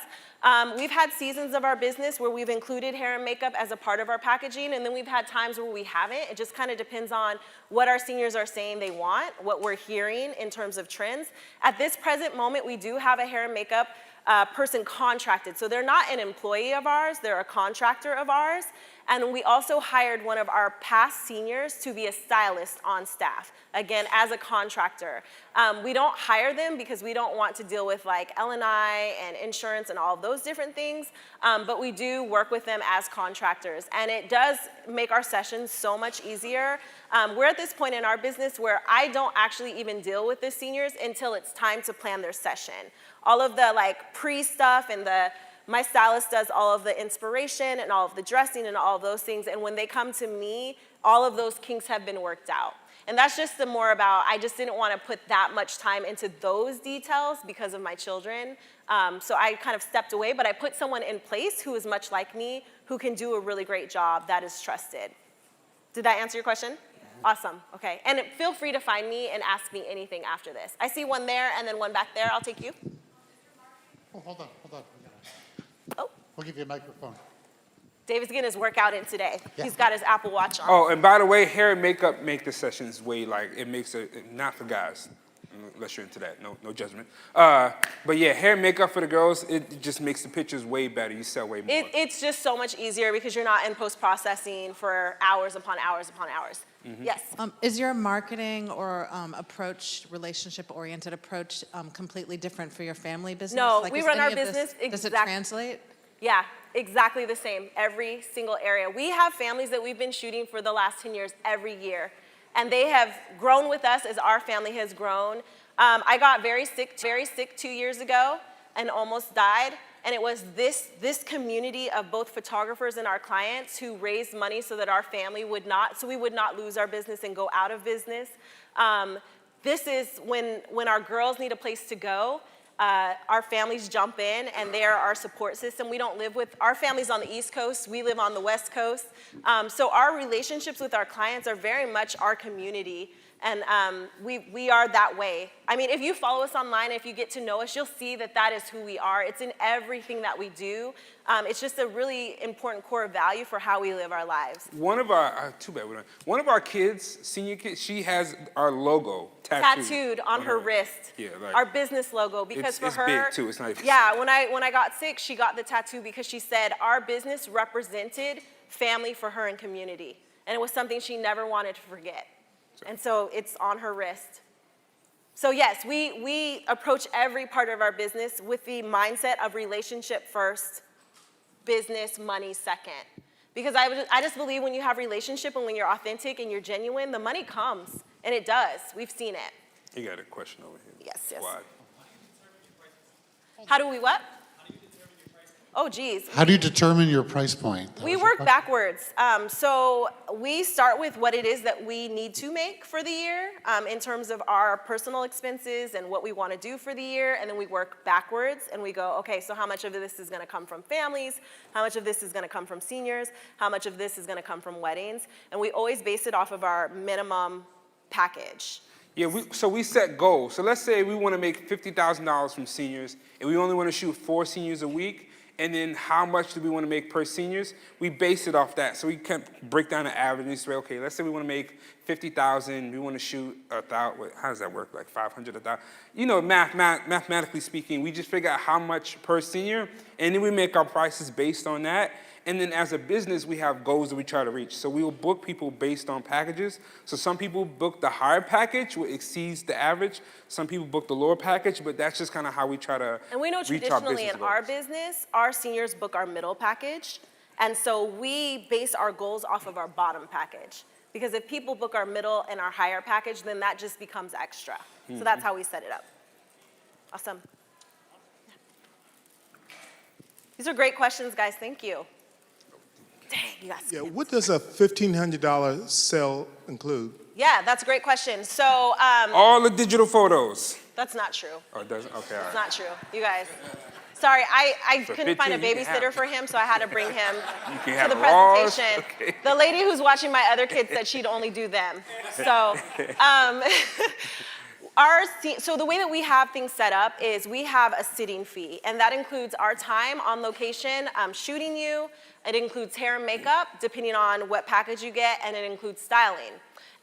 We've had seasons of our business where we've included hair and makeup as a part of our packaging, and then we've had times where we haven't. It just kind of depends on what our seniors are saying they want, what we're hearing in terms of trends. At this present moment, we do have a hair and makeup person contracted. So they're not an employee of ours, they're a contractor of ours. And we also hired one of our past seniors to be a stylist on staff, again, as a contractor. We don't hire them because we don't want to deal with like L&I and insurance and all of those different things, but we do work with them as contractors. And it does make our sessions so much easier. We're at this point in our business where I don't actually even deal with the seniors until it's time to plan their session. All of the like pre-stuff and my stylist does all of the inspiration and all of the dressing and all of those things. And when they come to me, all of those kinks have been worked out. And that's just the more about, I just didn't want to put that much time into those details because of my children. So I kind of stepped away, but I put someone in place who is much like me, who can do a really great job that is trusted. Did that answer your question? Awesome, okay. And feel free to find me and ask me anything after this. I see one there and then one back there. I'll take you. Oh, hold on. Oh. We'll give you a microphone. David's getting his workout in today. Yeah. He's got his Apple Watch on. Oh, and by the way, hair and makeup make the sessions way like, it makes it, not for guys, unless you're into that, no judgment. But yeah, hair and makeup for the girls, it just makes the pictures way better. You sell way more. It's just so much easier because you're not in post-processing for hours upon hours upon hours. Mm-hmm. Yes? Is your marketing or relationship-oriented approach completely different for your family business? No, Like, we is run any our of this- business Does it exact- translate? Yeah, exactly the same, every single area. We have families that we've been shooting for the last 10 years every year, and they have grown with us as our family has grown. I got very sick 2 years ago and almost died, and it was this community of both photographers and our clients who raised money so that our family would not, so we would not lose our business and go out of business. This is when our girls need a place to go, our families jump in and they're our support system. We don't live with, our family's on the East Coast, we live on the West Coast. So our relationships with our clients are very much our community. And we are that way. I mean, if you follow us online, if you get to know us, you'll see that that is who we are. It's in everything that we do. It's just a really important core value for how we live our lives. One of our, one of our kids, senior kids, she has our logo tattooed on her wrist. Yeah, like, our business logo, because it's for her, big too. It's not even yeah. When I got sick, she got the tattoo because she said our business represented family for her and community, and it was something she never wanted to forget. And so it's on her wrist. So yes, we approach every part of our business with the mindset of relationship first, business, money second. Because I just believe when you have relationship and when you're authentic and you're genuine, the money comes, and it does. We've seen it. You got a question over here. Yes. Why? How do we what? Oh, geez. How do you determine your price point? We work backwards. So we start with what it is that we need to make for the year in terms of our personal expenses and what we want to do for the year. And then we work backwards and we go, okay, so how much of this is going to come from families? How much of this is going to come from seniors? How much of this is going to come from weddings? And we always base it off of our minimum package. Yeah, so we set goals. So let's say we want to make $50,000 from seniors and we only want to shoot 4 seniors a week. And then how much do we want to make per seniors? We base it off that. So we can break down the average and say, okay, let's say we want to make 50,000. We want to shoot 1,000. How does that work? Like 500, 1,000? You know, mathematically speaking, we just figure out how much per senior, and then we make our prices based on that. And then as a business, we have goals that we try to reach. So we will book people based on packages. So some people book the higher package, which exceeds the average. Some people book the lower package, but that's just kind of how we try to And we know reach our traditionally business in goals. our business, our seniors book our middle package. And so we base our goals off of our bottom package. Because if people book our middle and our higher package, then that just becomes extra. So that's how we set it up. Awesome. These are great questions, guys. Thank you. Dang, you guys. Yeah, what does a $1,500 sale include? Yeah, that's a great question. So all the digital photos. That's not true. Oh, it doesn't? Okay, all It's right. not true. You guys. Sorry, I For couldn't find a 15, you can babysitter have- for him, so I had to bring him You can to have the Ross. presentation. Okay. The lady who's watching my other kids said she'd only do them. So, so the way that we have things set up is we have a sitting fee, and that includes our time on location shooting you. It includes hair and makeup, depending on what package you get, and it includes styling.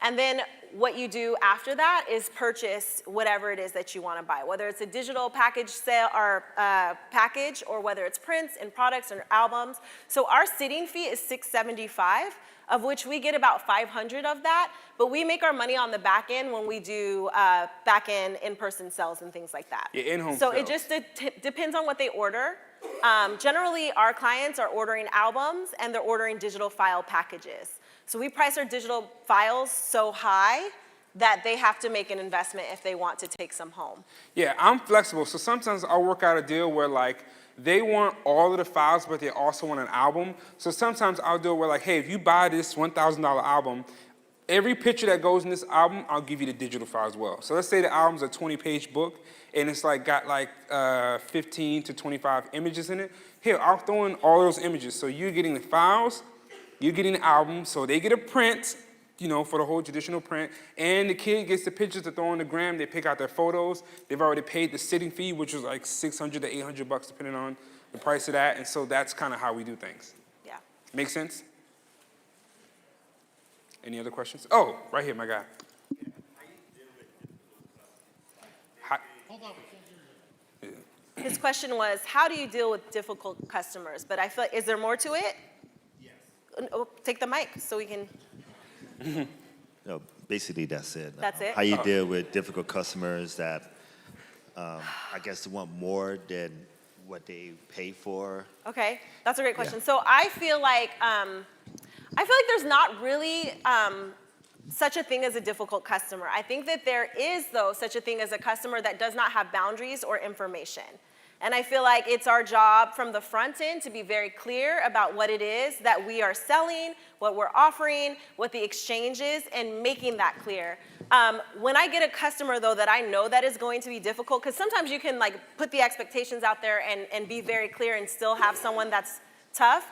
And then what you do after that is purchase whatever it is that you want to buy, whether it's a digital package sale or package, or whether it's prints and products and albums. So our sitting fee is $675, of which we get about 500 of that, but we make our money on the back end when we do back end in-person sales and things like that. Yeah, in-home So sales. it just depends on what they order. Generally, our clients are ordering albums and they're ordering digital file packages. So we price our digital files so high that they have to make an investment if they want to take some home. Yeah, I'm flexible. So sometimes I'll work out a deal where like they want all of the files, but they also want an album. So sometimes I'll do it where like, hey, if you buy this $1,000 album, every picture that goes in this album, I'll give you the digital file as well. So let's say the album's a 20-page book, and it's like got like 15 to 25 images in it. Here, I'll throw in all those images. So you're getting the files, you're getting the album, so they get a print, you know, for the whole traditional print, and the kid gets the pictures to throw on the gram. They pick out their photos. They've already paid the sitting fee, which was like $600 to $800 depending on the price of that, and so that's kind of how we do things. Yeah. Make sense? Any other questions? Oh, right here, my guy. His question was, how do you deal with difficult customers? But I feel like, is there more to it? Yes. Oh, take the mic so we can. No, basically that's it. That's it? How you deal with difficult customers that I guess want more than what they pay for. Okay, that's a great question. So I feel like there's not really such a thing as a difficult customer. I think that there is, though, such a thing as a customer that does not have boundaries or information. And I feel like it's our job from the front end to be very clear about what it is that we are selling, what we're offering, what the exchange is, and making that clear. When I get a customer, though, that I know that is going to be difficult, because sometimes you can like put the expectations out there and be very clear and still have someone that's tough,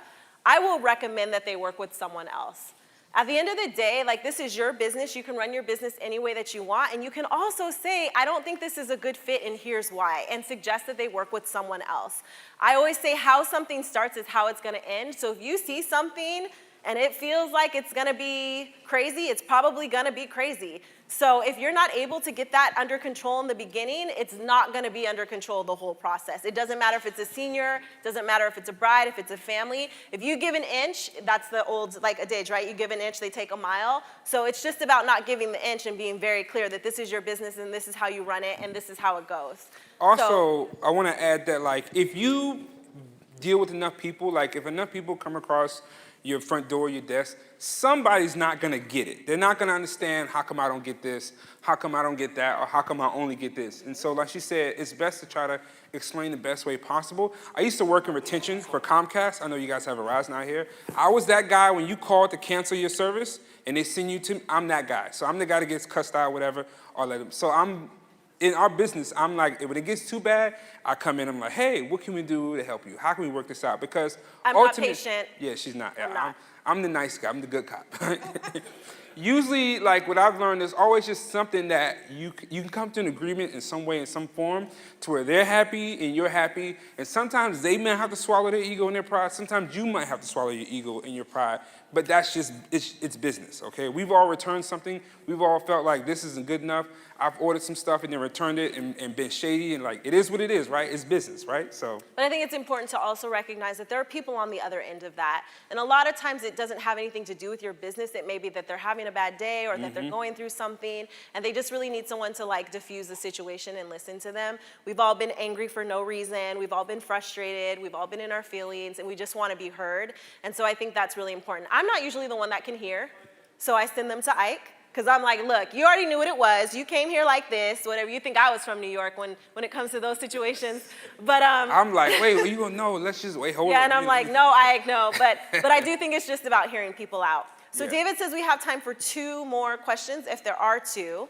I will recommend that they work with someone else. At the end of the day, like, this is your business. You can run your business any way that you want. And you can also say, I don't think this is a good fit, and here's why, and suggest that they work with someone else. I always say how something starts is how it's going to end. So if you see something and it feels like it's going to be crazy, it's probably going to be crazy. So if you're not able to get that under control in the beginning, it's not going to be under control the whole process. It doesn't matter if it's a senior, doesn't matter if it's a bride, if it's a family. If you give an inch, that's the old like adage, right? You give an inch, they take a mile. So it's just about not giving the inch and being very clear that this is your business and this is how you run it and this is how it goes. Also, I want to add that like if you deal with enough people, like if enough people come across your front door, your desk, somebody's not gonna get it. They're not gonna understand, how come I don't get this? How come I don't get that? Or how come I only get this? And so like she said, it's best to try to explain the best way possible. I used to work in retention for Comcast. I know you guys have Verizon out here. I was that guy when you called to cancel your service and they send you to, I'm that guy. So I'm the guy that gets cussed out, whatever, or let them. So I'm, in our business, I'm like, when it gets too bad, I come in, I'm like, hey, what can we do to help you? How can we work this out? Because I'm not patient. Yeah, she's not. I'm not. I'm the nice guy, I'm the good cop. Usually, like what I've learned, there's always just something that you can come to an agreement in some way, in some form, to where they're happy and you're happy. And sometimes they may have to swallow their ego and their pride. Sometimes you might have to swallow your ego and your pride. But that's just, it's business, okay? We've all returned something. We've all felt like this isn't good enough. I've ordered some stuff and then returned it and been shady. And like, it is what it is, right? It's business, right? So. But I think it's important to also recognize that there are people on the other end of that. And a lot of times it doesn't have anything to do with your business. It may be that they're having a bad day or that they're going through something. And they just really need someone to like diffuse the situation and listen to them. We've all been angry for no reason. We've all been frustrated. We've all been in our feelings. And we just want to be heard. And so I think that's really important. I'm not usually the one that can hear. So I send them to Ike. Because I'm like, look, you already knew what it was. You came here like this, whatever. You think I was from New York when it comes to those situations. But I'm like, wait, well, you gonna know? Let's just wait, hold on. Yeah, and I'm like, no, Ike, no. But I do think it's just about hearing people out. So Yeah. David says we have time for 2 more questions, if there are 2.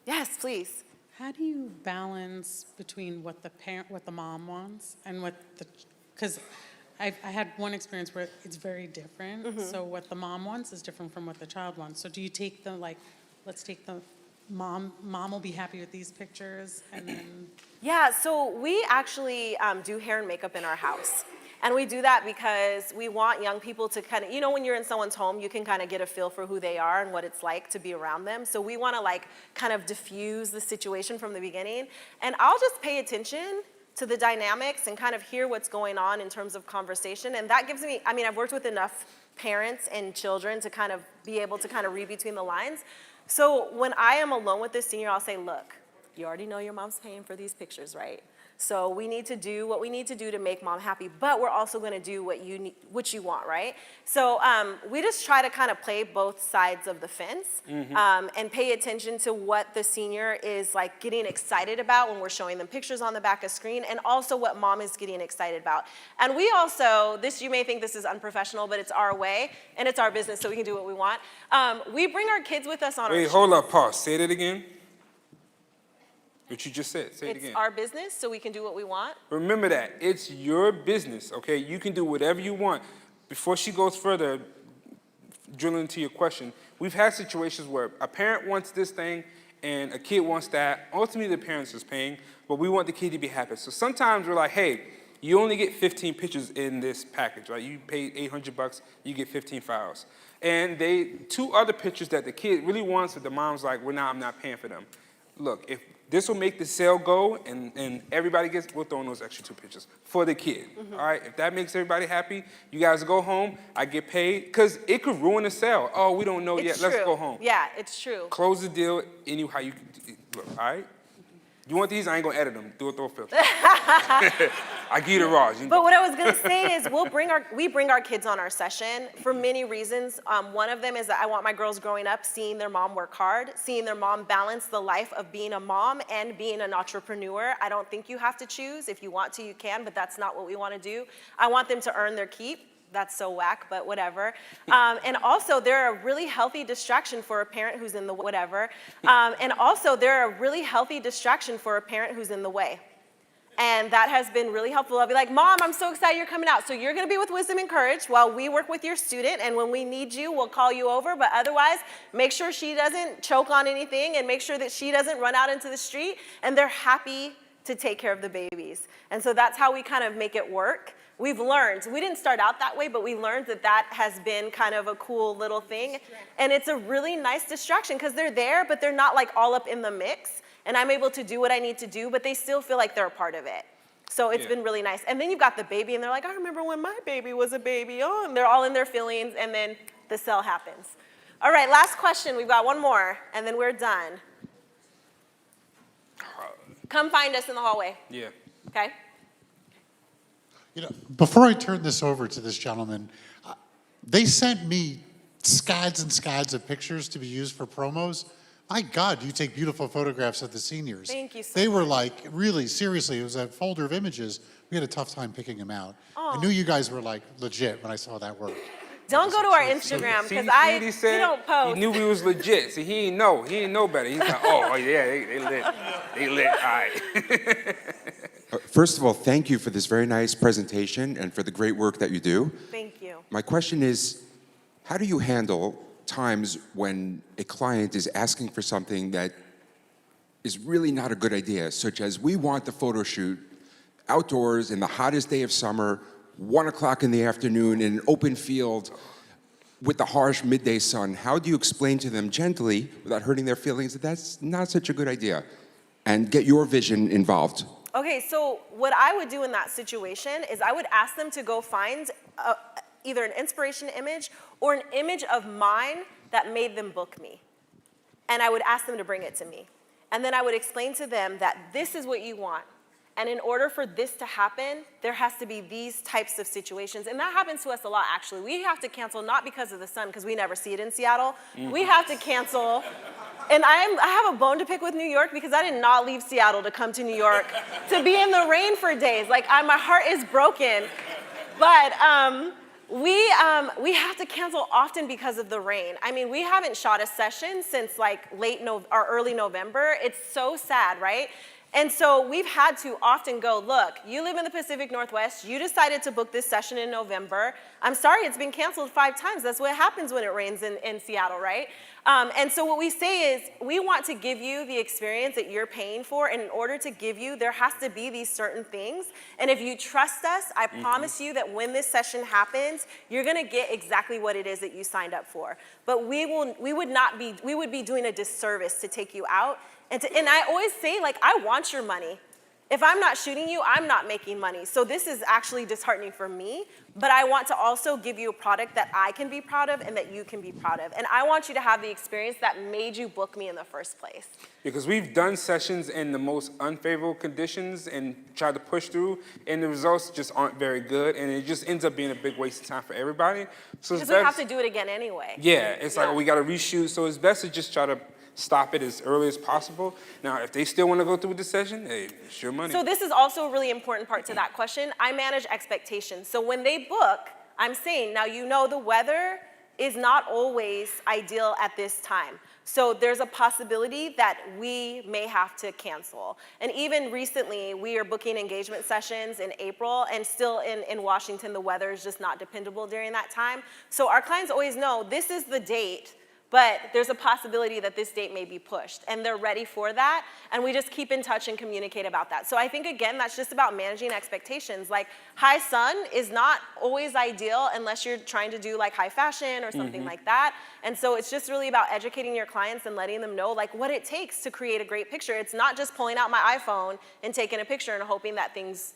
Yes, please. How do you balance between what the mom wants and because I had one experience where it's very different. So what the mom wants is different from what the child wants. So do you take let's take the mom will be happy with these pictures, and then. Yeah, so we actually do hair and makeup in our house. And we do that because we want young people to kind of, you know, when you're in someone's home, you can kind of get a feel for who they are and what it's like to be around them. So we want to like kind of diffuse the situation from the beginning. And I'll just pay attention to the dynamics and kind of hear what's going on in terms of conversation. And that gives me, I mean, I've worked with enough parents and children to kind of be able to kind of read between the lines. So when I am alone with this senior, I'll say, look, you already know your mom's paying for these pictures, right? So we need to do what we need to do to make mom happy, but we're also going to do what you want, right? So we just try to kind of play both sides of the fence and pay attention to what the senior is like getting excited about when we're showing them pictures on the back of screen, and also what mom is getting excited about. And we also, this, you may think this is unprofessional, but it's our way and it's our business, so we can do what we want. We bring our kids with us on Wait, our hold up, pause. Say that again. What you just said, say it again. It's our business, so we can do what we want. Remember that. It's your business, okay? You can do whatever you want. Before she goes further, drilling into your question, we've had situations where a parent wants this thing and a kid wants that. Ultimately, the parents is paying, but we want the kid to be happy. So sometimes we're like, hey, you only get 15 pictures in this package, right? You paid $800, you get 15 files. And two other pictures that the kid really wants, but the mom's like, well, I'm not paying for them. Look, if this will make the sale go and everybody gets, we'll throw in those extra 2 pictures for the kid, all right? If that makes everybody happy, you guys go home, I get paid, because it could ruin the sale. Oh, we don't know yet, let's go home. Yeah, it's true. Close the deal anyhow you can, look, all right? You want these? I ain't gonna edit them. Do it through a filter. I give you the raws. But what I was gonna say is we bring our kids on our session for many reasons. One of them is that I want my girls growing up seeing their mom work hard, seeing their mom balance the life of being a mom and being an entrepreneur. I don't think you have to choose. If you want to, you can, but that's not what we want to do. I want them to earn their keep. That's so whack, but whatever. And also, they're a really healthy distraction for a parent who's in the whatever. And also, they're a really healthy distraction for a parent who's in the way. And that has been really helpful. I'll be like, Mom, I'm so excited you're coming out. So you're gonna be with Wisdom and Courage while we work with your student, and when we need you, we'll call you over. But otherwise, make sure she doesn't choke on anything and make sure that she doesn't run out into the street. And they're happy to take care of the babies. And so that's how we kind of make it work. We've learned, we didn't start out that way, but we learned that that has been kind of a cool little thing. And it's a really nice distraction because they're there, but they're not like all up in the mix. And I'm able to do what I need to do, but they still feel like they're a part of it. So it's been really nice. And then you've got the baby and they're like, I remember when my baby was a baby. Oh, and they're all in their feelings, and then the sale happens. All right, last question. We've got one more, and then we're done. Come find us in the hallway. Yeah. Okay? You know, before I turn this over to this gentleman, they sent me scads and scads of pictures to be used for promos. My God, you take beautiful photographs of the seniors. Thank you so They were much. like, really, seriously, it was a folder of images. We had a tough time picking them out. Oh. I knew you guys were like legit when I saw that work. Don't go to our Instagram, because we don't post. He knew we was legit. See, he ain't know better. He's like, oh yeah, they lit. They lit, all right. First of all, thank you for this very nice presentation and for the great work that you do. Thank you. My question is, how do you handle times when a client is asking for something that is really not a good idea, such as we want the photo shoot outdoors in the hottest day of summer, 1 o'clock in the afternoon in an open field with the harsh midday sun? How do you explain to them gently, without hurting their feelings, that that's not such a good idea, and get your vision involved? Okay, so what I would do in that situation is I would ask them to go find either an inspiration image or an image of mine that made them book me. And I would ask them to bring it to me. And then I would explain to them that this is what you want. And in order for this to happen, there has to be these types of situations. And that happens to us a lot, actually. We have to cancel not because of the sun, because we never see it in Seattle. We have to cancel. And I have a bone to pick with New York because I did not leave Seattle to come to New York to be in the rain for days. Like, my heart is broken. But we have to cancel often because of the rain. I mean, we haven't shot a session since like early November. It's so sad, right? And so we've had to often go, look, you live in the Pacific Northwest, you decided to book this session in November. I'm sorry, it's been canceled 5 times. That's what happens when it rains in Seattle, right? And so what we say is, we want to give you the experience that you're paying for, and in order to give you, there has to be these certain things. And if you trust us, I promise you that when this session happens, you're gonna get exactly what it is that you signed up for. But we would be doing a disservice to take you out. And I always say, like, I want your money. If I'm not shooting you, I'm not making money. So this is actually disheartening for me, but I want to also give you a product that I can be proud of and that you can be proud of. And I want you to have the experience that made you book me in the first place. Because we've done sessions in the most unfavorable conditions and tried to push through, and the results just aren't very good, and it just ends up being a big waste of time for everybody. So Because we have to do it again anyway. Yeah, it's like, we gotta reshoot, so it's best to just try to stop it as early as possible. Now, if they still want to go through with the session, hey, it's your money. So this is also a really important part to that question. I manage expectations. So when they book, I'm saying, now you know the weather is not always ideal at this time. So there's a possibility that we may have to cancel. And even recently, we are booking engagement sessions in April, and still in Washington, the weather is just not dependable during that time. So our clients always know this is the date, but there's a possibility that this date may be pushed, and they're ready for that, and we just keep in touch and communicate about that. So I think, again, that's just about managing expectations. Like, high sun is not always ideal unless you're trying to do like high fashion or something like that, and so it's just really about educating your clients and letting them know like what it takes to create a great picture. It's not just pulling out my iPhone and taking a picture and hoping that things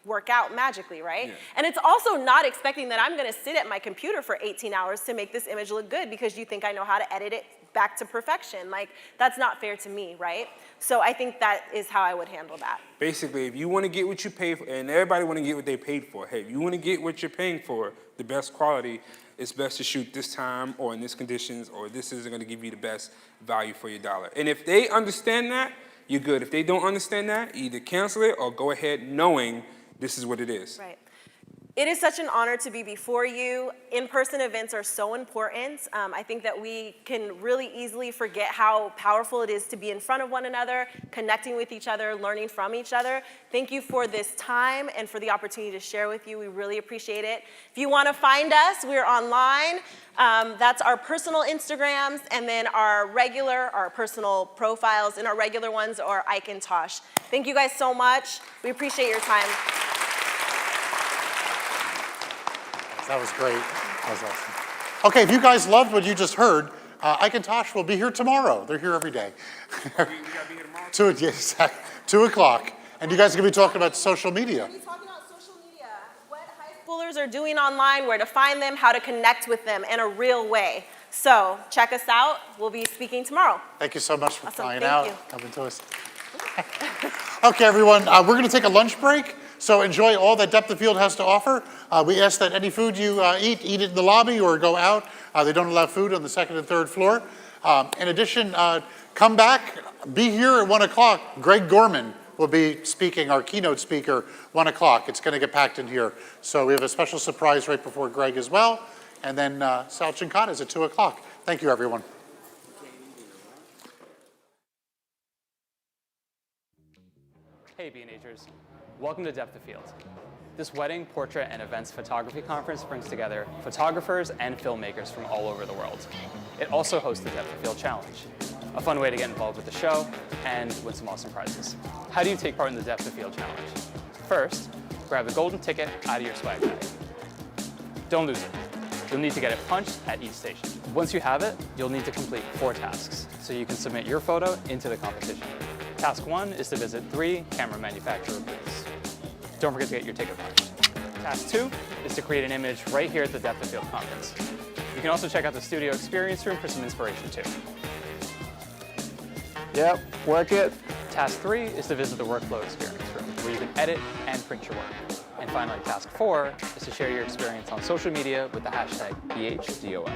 work out magically, right? Yeah. And it's also not expecting that I'm gonna sit at my computer for 18 hours to make this image look good because you think I know how to edit it back to perfection. Like, that's not fair to me, right? So I think that is how I would handle that. Basically, if you want to get what you pay for, and everybody want to get what they paid for, hey, if you want to get what you're paying for, the best quality, it's best to shoot this time or in these conditions, or this isn't going to give you the best value for your dollar. And if they understand that, you're good. If they don't understand that, either cancel it or go ahead knowing this is what it is. Right. It is such an honor to be before you. In-person events are so important. I think that we can really easily forget how powerful it is to be in front of one another, connecting with each other, learning from each other. Thank you for this time and for the opportunity to share with you. We really appreciate it. If you want to find us, we're online. That's our personal Instagrams, and then our personal profiles, and our regular ones are Ike and Tash. Thank you guys so much. We appreciate your time. That was great. That was awesome. Okay, if you guys loved what you just heard, Ike and Tash will be here tomorrow. They're here every day. We gotta be here tomorrow? 2 o'clock. And you guys are going to be talking about social media. We'll be talking about social media, what high schoolers are doing online, where to find them, how to connect with them in a real way. So check us out. We'll be speaking tomorrow. Thank you so much for flying Thank out. you. Coming to us. Okay, everyone, we're going to take a lunch break. So enjoy all that Depth of Field has to offer. We ask that any food you eat it in the lobby or go out. They don't allow food on the 2nd and 3rd floor. In addition, come back, be here at 1 o'clock. Greg Gorman will be speaking, our keynote speaker, 1 o'clock. It's going to get packed in here. So we have a special surprise right before Greg as well. And then Sal Cincotta is at 2 o'clock. Thank you, everyone. Hey, B&Hers. Welcome to Depth of Field. This wedding, portrait, and events photography conference brings together photographers and filmmakers from all over the world. It also hosts the Depth of Field Challenge, a fun way to get involved with the show and win some awesome prizes. How do you take part in the Depth of Field Challenge? First, grab the golden ticket out of your swag bag. Don't lose it. You'll need to get it punched at each station. Once you have it, you'll need to complete 4 tasks so you can submit your photo into the competition. Task 1 is to visit 3 camera manufacturer booths. Don't forget to get your ticket punched. Task 2 is to create an image right here at the Depth of Field conference. You can also check out the studio experience room for some inspiration too. Yep, work it. Task 3 is to visit the workflow experience room where you can edit and print your work. And finally, task 4 is to share your experience on social media with the hashtag BHDOF.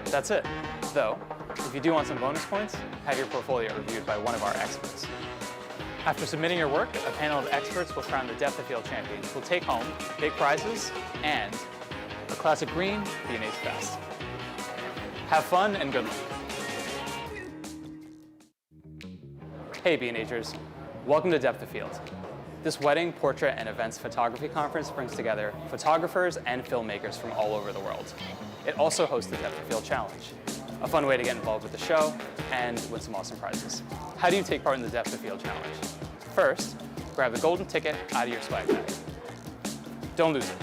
That's it. Though, if you do want some bonus points, have your portfolio reviewed by one of our experts. After submitting your work, a panel of experts will crown the Depth of Field champions who will take home big prizes and a classic green B&H vest. Have fun and good luck. Hey B&Hers, Welcome to Depth of Field. This wedding, portrait, and events photography conference brings together photographers and filmmakers from all over the world. It also hosts the Depth of Field Challenge, a fun way to get involved with the show and win some awesome prizes. How do you take part in the Depth of Field Challenge? First, grab the golden ticket out of your swag bag. Don't lose it.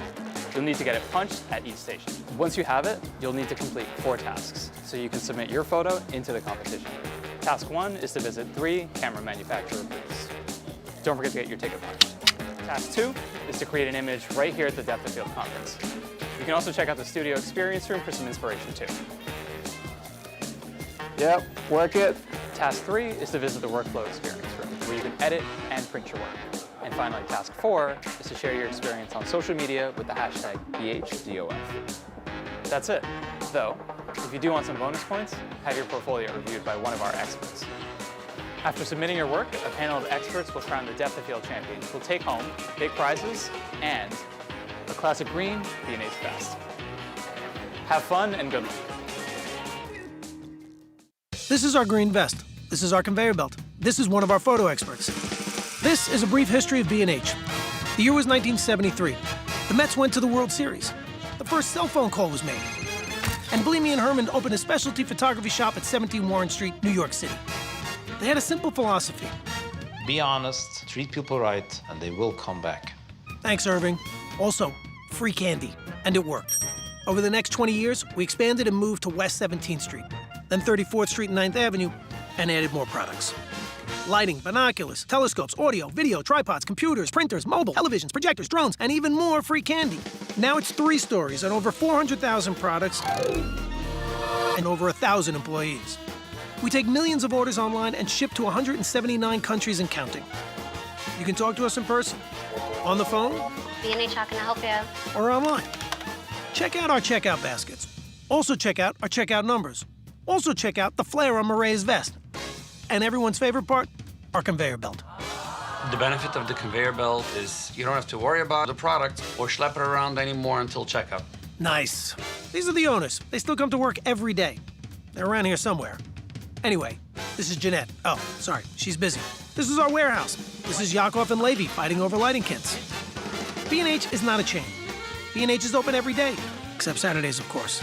You'll need to get it punched at each station. Once you have it, you'll need to complete 4 tasks so you can submit your photo into the competition. Task 1 is to visit 3 camera manufacturer booths. Don't forget to get your ticket punched. Task 2 is to create an image right here at the Depth of Field conference. You can also check out the studio experience room for some inspiration too. Yep, work it. Task 3 is to visit the workflow experience room where you can edit and print your work. And finally, task 4 is to share your experience on social media with the hashtag BHDOF. That's it. Though, if you do want some bonus points, have your portfolio reviewed by one of our experts. After submitting your work, a panel of experts will crown the Depth of Field champions who'll take home big prizes and a classic green B&H vest. Have fun and good luck. This is our green vest. This is our conveyor belt. This is one of our photo experts. This is a brief history of B&H. The year was 1973. The Mets went to the World Series. The first cell phone call was made. And Bleemy and Herman opened a specialty photography shop at 17 Warren Street, New York City. They had a simple philosophy. Be honest, treat people right, and they will come back. Thanks, Irving. Also, free candy. And it worked. Over the next 20 years, we expanded and moved to West 17th Street, then 34th Street and 9th Avenue, and added more products. Lighting, binoculars, telescopes, audio, video, tripods, computers, printers, mobile, televisions, projectors, drones, and even more free candy. Now it's 3 stories and over 400,000 products and over 1,000 employees. We take millions of orders online and ship to 179 countries and counting. You can talk to us in person, on the phone, B&H, how can I help you? or online. Check out our checkout baskets. Also check out our checkout numbers. Also check out the flare on Marae's vest. And everyone's favorite part, our conveyor belt. The benefit of the conveyor belt is you don't have to worry about the product or schlep it around anymore until checkout. Nice. These are the owners. They still come to work every day. They're around here somewhere. Anyway, this is Jeanette. Oh, sorry, she's busy. This is our warehouse. This is Yakov and Levy fighting over lighting kits. B&H is not a chain. B&H is open every day, except Saturdays, of course.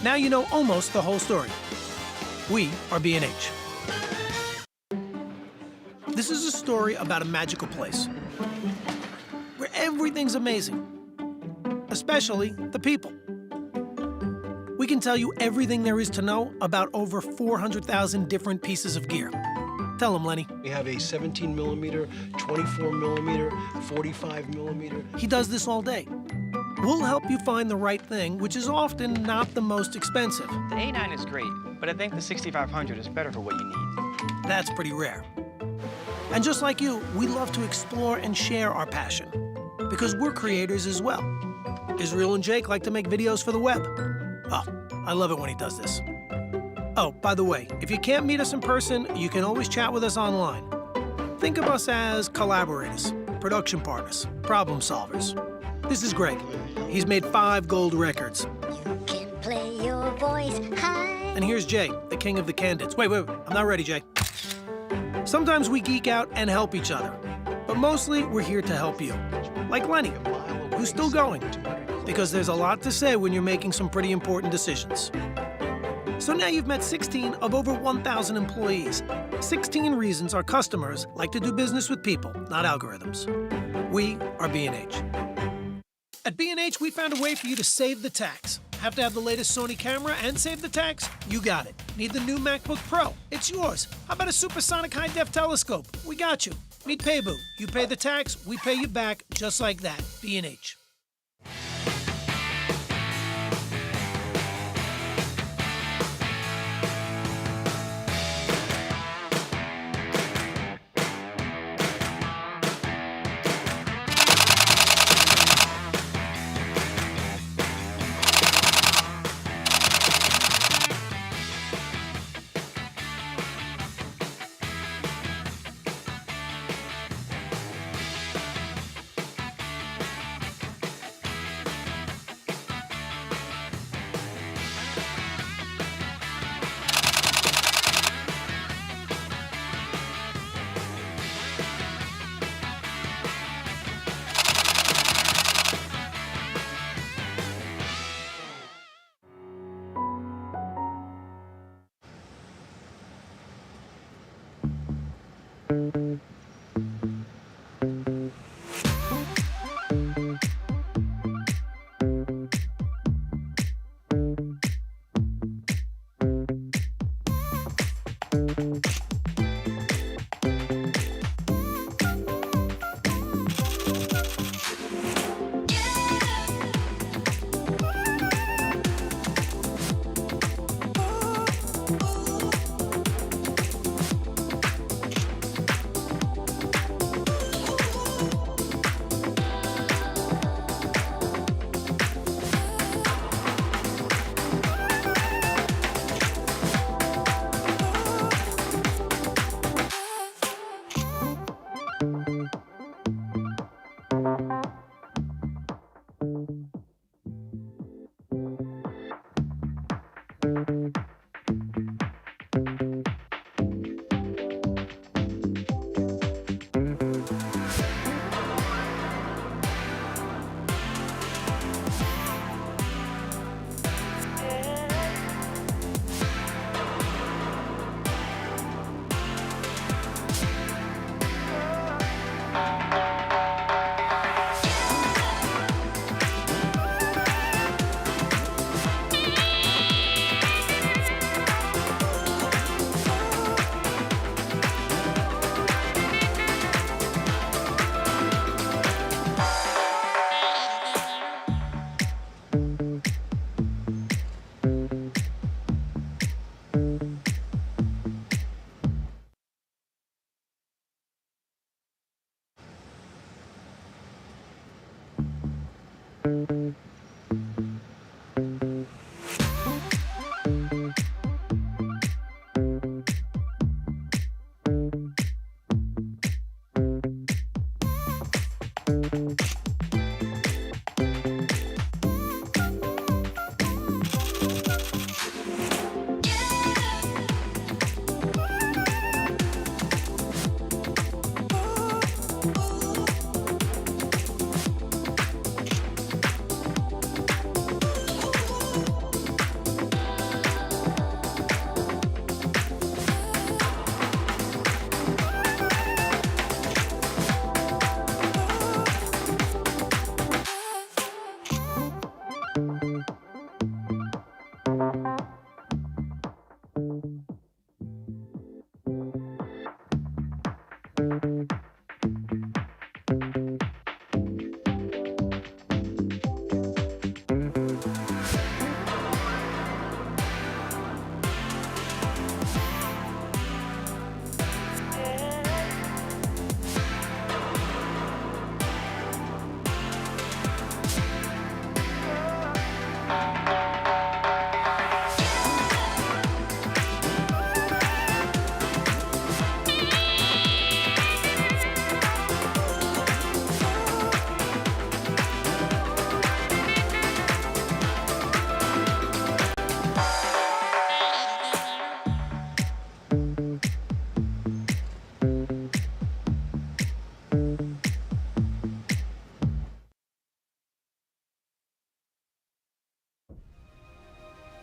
Now you know almost the whole story. We are B&H. This is a story about a magical place where everything's amazing, especially the people. We can tell you everything there is to know about over 400,000 different pieces of gear. Tell them, Lenny. We have a 17 millimeter, 24 millimeter, 45 millimeter. He does this all day. We'll help you find the right thing, which is often not the most expensive. The A9 is great, but I think the 6500 is better for what you need. That's pretty rare. And just like you, we love to explore and share our passion, because we're creators as well. Israel and Jake like to make videos for the web. Oh, I love it when he does this. Oh, by the way, if you can't meet us in person, you can always chat with us online. Think of us as collaborators, production partners, problem solvers. This is Greg. He's made 5 gold records. You can play your voice high. And here's Jay, the king of the candids. Wait, I'm not ready, Jay. Sometimes we geek out and help each other, but mostly we're here to help you. Like Lenny, who's still going, because there's a lot to say when you're making some pretty important decisions. So now you've met 16 of over 1,000 employees. 16 reasons our customers like to do business with people, not algorithms. We are B&H. At B&H, we found a way for you to save the tax. Have to have the latest Sony camera and save the tax? You got it. Need the new MacBook Pro? It's yours. How about a supersonic high-def telescope? We got you. Need Paybu. You pay the tax, we pay you back, just like that. B&H.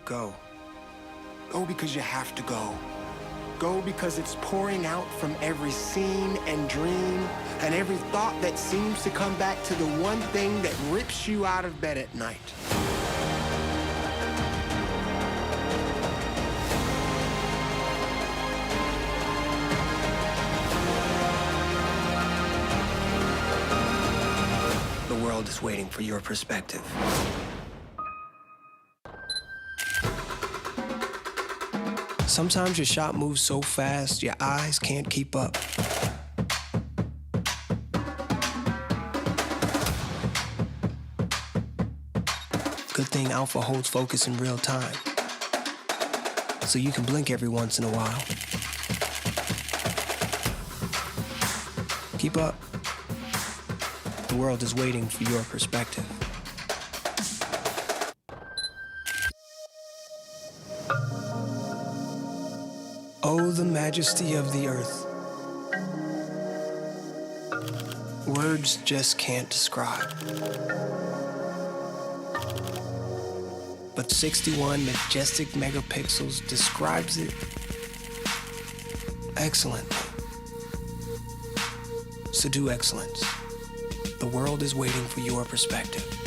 Go. Go because you have to go. Go because it's pouring out from every scene and dream and every thought that seems to come back to the one thing that rips you out of bed at night. The world is waiting for your perspective. Sometimes your shot moves so fast, your eyes can't keep up. Good thing Alpha holds focus in real time, so you can blink every once in a while. Keep up. The world is waiting for your perspective. Oh, the majesty of the earth. Words just can't describe. But 61 majestic megapixels describes it excellently. So do excellence. The world is waiting for your perspective.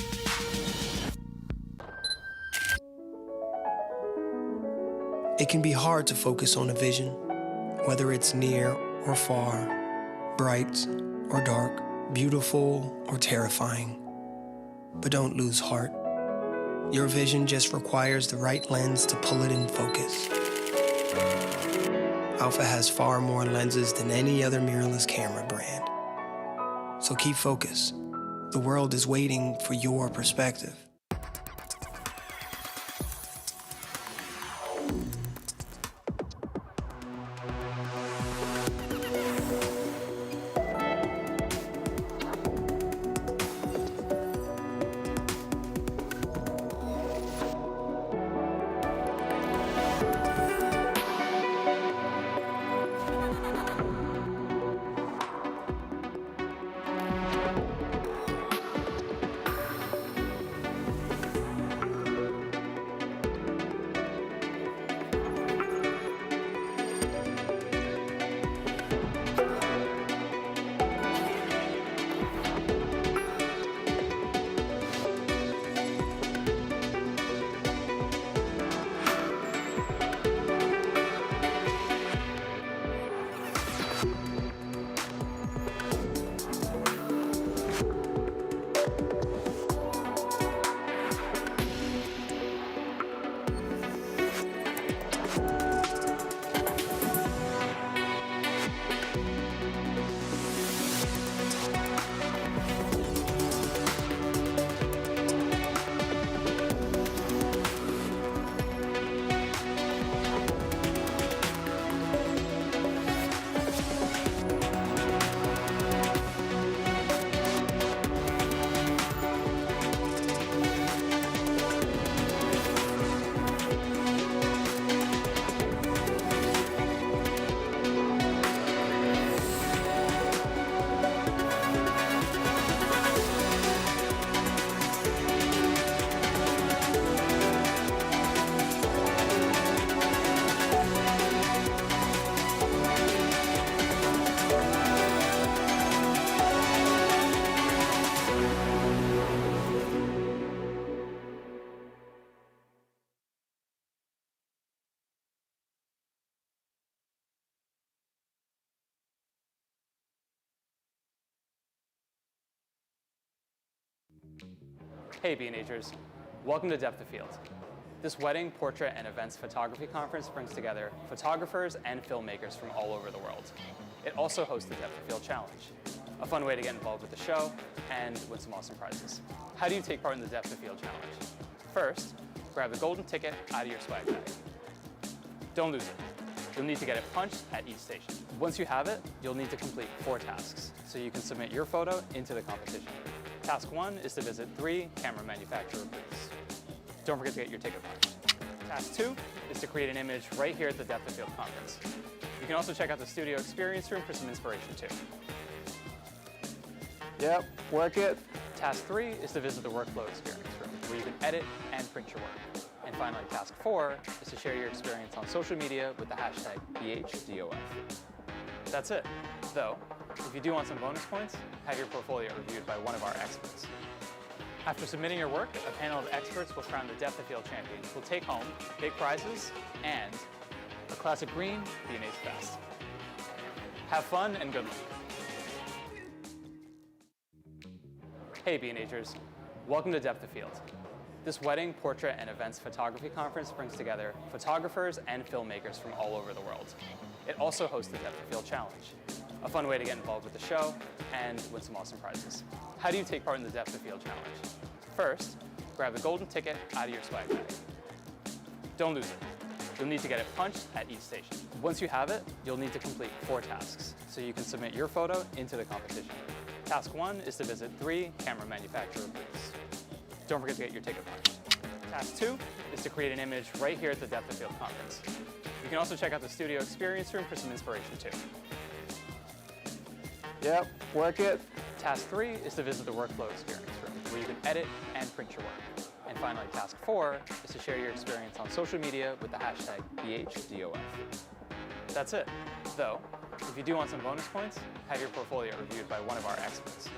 It can be hard to focus on a vision, whether it's near or far, bright or dark, beautiful or terrifying. But don't lose heart. Your vision just requires the right lens to pull it in focus. Alpha has far more lenses than any other mirrorless camera brand. So keep focus. The world is waiting for your perspective. Hey B&Hers, welcome to Depth of Field. This wedding, portrait, and events photography conference brings together photographers and filmmakers from all over the world. It also hosts the Depth of Field Challenge, a fun way to get involved with the show and win some awesome prizes. How do you take part in the Depth of Field Challenge? First, grab the golden ticket out of your swag bag. Don't lose it. You'll need to get it punched at each station. Once you have it, you'll need to complete 4 tasks so you can submit your photo into the competition. Task 1 is to visit 3 camera manufacturer booths. Don't forget to get your ticket punched. Task 2 is to create an image right here at the Depth of Field conference. You can also check out the studio experience room for some inspiration too. Yep, work it. Task 3 is to visit the workflow experience room where you can edit and print your work. And finally, task 4 is to share your experience on social media with the hashtag BHDOF. That's it. Though, if you do want some bonus points, have your portfolio reviewed by one of our experts. After submitting your work, a panel of experts will crown the Depth of Field champions who will take home big prizes and a classic green B&H vest. Have fun and good luck. Hey B&Hers, welcome to Depth of Field. This wedding, portrait, and events photography conference brings together photographers and filmmakers from all over the world. It also hosts the Depth of Field Challenge, a fun way to get involved with the show and win some awesome prizes. How do you take part in the Depth of Field Challenge? First, grab the golden ticket out of your swag bag. Don't lose it. You'll need to get it punched at each station. Once you have it, you'll need to complete 4 tasks so you can submit your photo into the competition. Task 1 is to visit 3 camera manufacturer booths. Don't forget to get your ticket punched. Task 2 is to create an image right here at the Depth of Field conference. You can also check out the studio experience room for some inspiration too. Yep, work it. Task 3 is to visit the workflow experience room where you can edit and print your work. And finally, task 4 is to share your experience on social media with the hashtag BHDOF. That's it. Though, if you do want some bonus points, have your portfolio reviewed by one of our experts.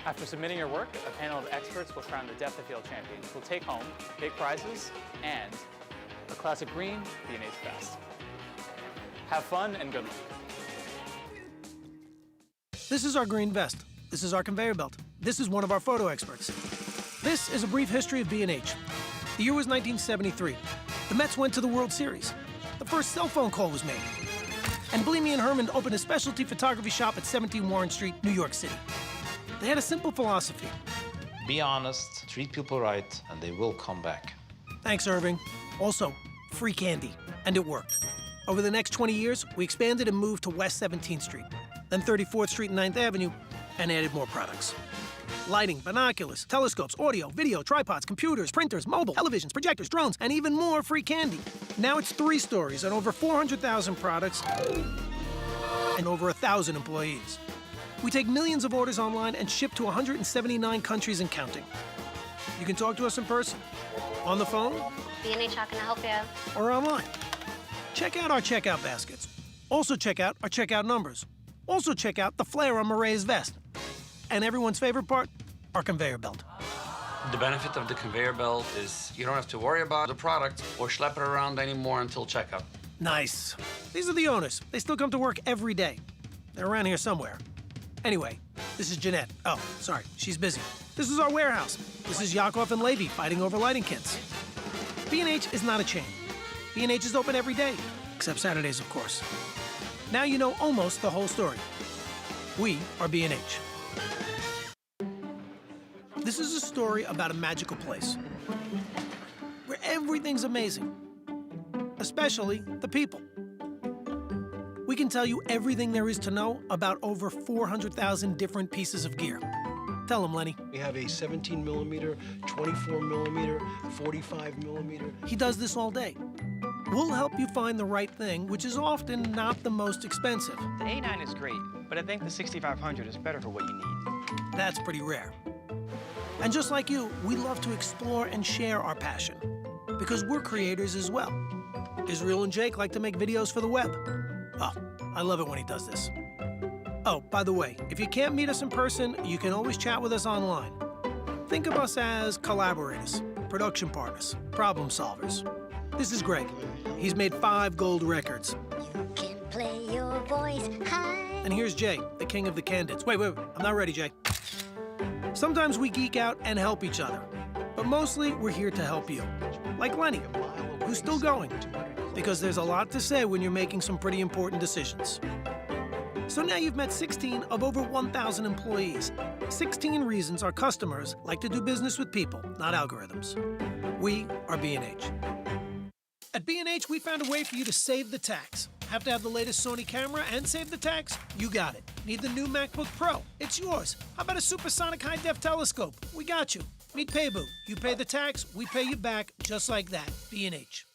After submitting your work, a panel of experts will crown the Depth of Field champions who will take home big prizes and a classic green B&H vest. Have fun and good luck. This is our green vest. This is our conveyor belt. This is one of our photo experts. This is a brief history of B&H. The year was 1973. The Mets went to the World Series. The first cell phone call was made. And Bleemy and Herman opened a specialty photography shop at 17 Warren Street, New York City. They had a simple philosophy. Be honest, treat people right, and they will come back. Thanks, Irving. Also, free candy. And it worked. Over the next 20 years, we expanded and moved to West 17th Street, then 34th Street and 9th Avenue, and added more products. Lighting, binoculars, telescopes, audio, video, tripods, computers, printers, mobile, televisions, projectors, drones, and even more free candy. Now it's 3 stories and over 400,000 products and over 1,000 employees. We take millions of orders online and ship to 179 countries and counting. You can talk to us in person, on the phone, B&H, how can I help you? or online. Check out our checkout baskets. Also check out our checkout numbers. Also check out the flare on Marae's vest. And everyone's favorite part, our conveyor belt. The benefit of the conveyor belt is you don't have to worry about the product or schlep it around anymore until checkout. Nice. These are the owners. They still come to work every day. They're around here somewhere. Anyway, this is Jeanette. Oh, sorry, she's busy. This is our warehouse. This is Yakov and Levy fighting over lighting kits. B&H is not a chain. B&H is open every day, except Saturdays, of course. Now you know almost the whole story. We are B&H. This is a story about a magical place where everything's amazing, especially the people. We can tell you everything there is to know about over 400,000 different pieces of gear. Tell them, Lenny. We have a 17 millimeter, 24 millimeter, 45 millimeter. He does this all day. We'll help you find the right thing, which is often not the most expensive. The A9 is great, but I think the 6500 is better for what you need. That's pretty rare. And just like you, we love to explore and share our passion, because we're creators as well. Israel and Jake like to make videos for the web. Oh, I love it when he does this. Oh, by the way, if you can't meet us in person, you can always chat with us online. Think of us as collaborators, production partners, problem solvers. This is Greg. He's made 5 gold records. You can play your voice high. And here's Jay, the king of the candidates. Wait, I'm not ready, Jay. Sometimes we geek out and help each other, but mostly we're here to help you. Like Lenny, who's still going, because there's a lot to say when you're making some pretty important decisions. So now you've met 16 of over 1,000 employees. 16 reasons our customers like to do business with people, not algorithms. We are B&H. At B&H, we found a way for you to save the tax. Have to have the latest Sony camera and save the tax? You got it. Need the new MacBook Pro? It's yours. How about a supersonic high-def telescope? We got you. Meet Payboot. You pay the tax, we pay you back, just like that. B&H.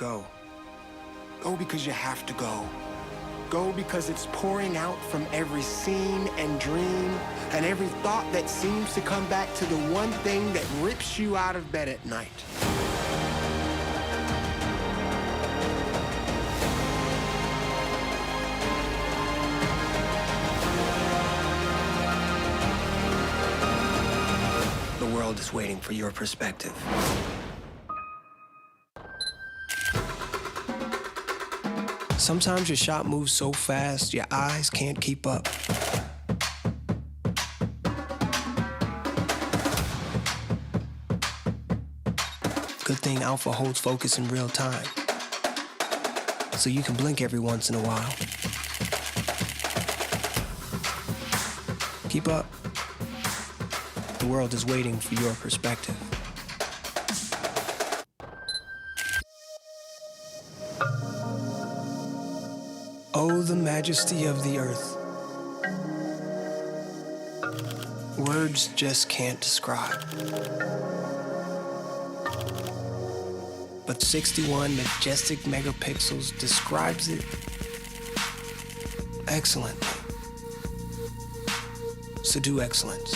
go. Go because you have to go. Go because it's pouring out from every scene and dream and every thought that seems to come back to the one thing that rips you out of bed at night. The world is waiting for your perspective. Sometimes your shot moves so fast, your eyes can't keep up. Good thing Alpha holds focus in real time, so you can blink every once in a while. Keep up. The world is waiting for your perspective. Oh, the majesty of the earth. Words just can't describe. But 61 majestic megapixels describes it excellently. So do excellence.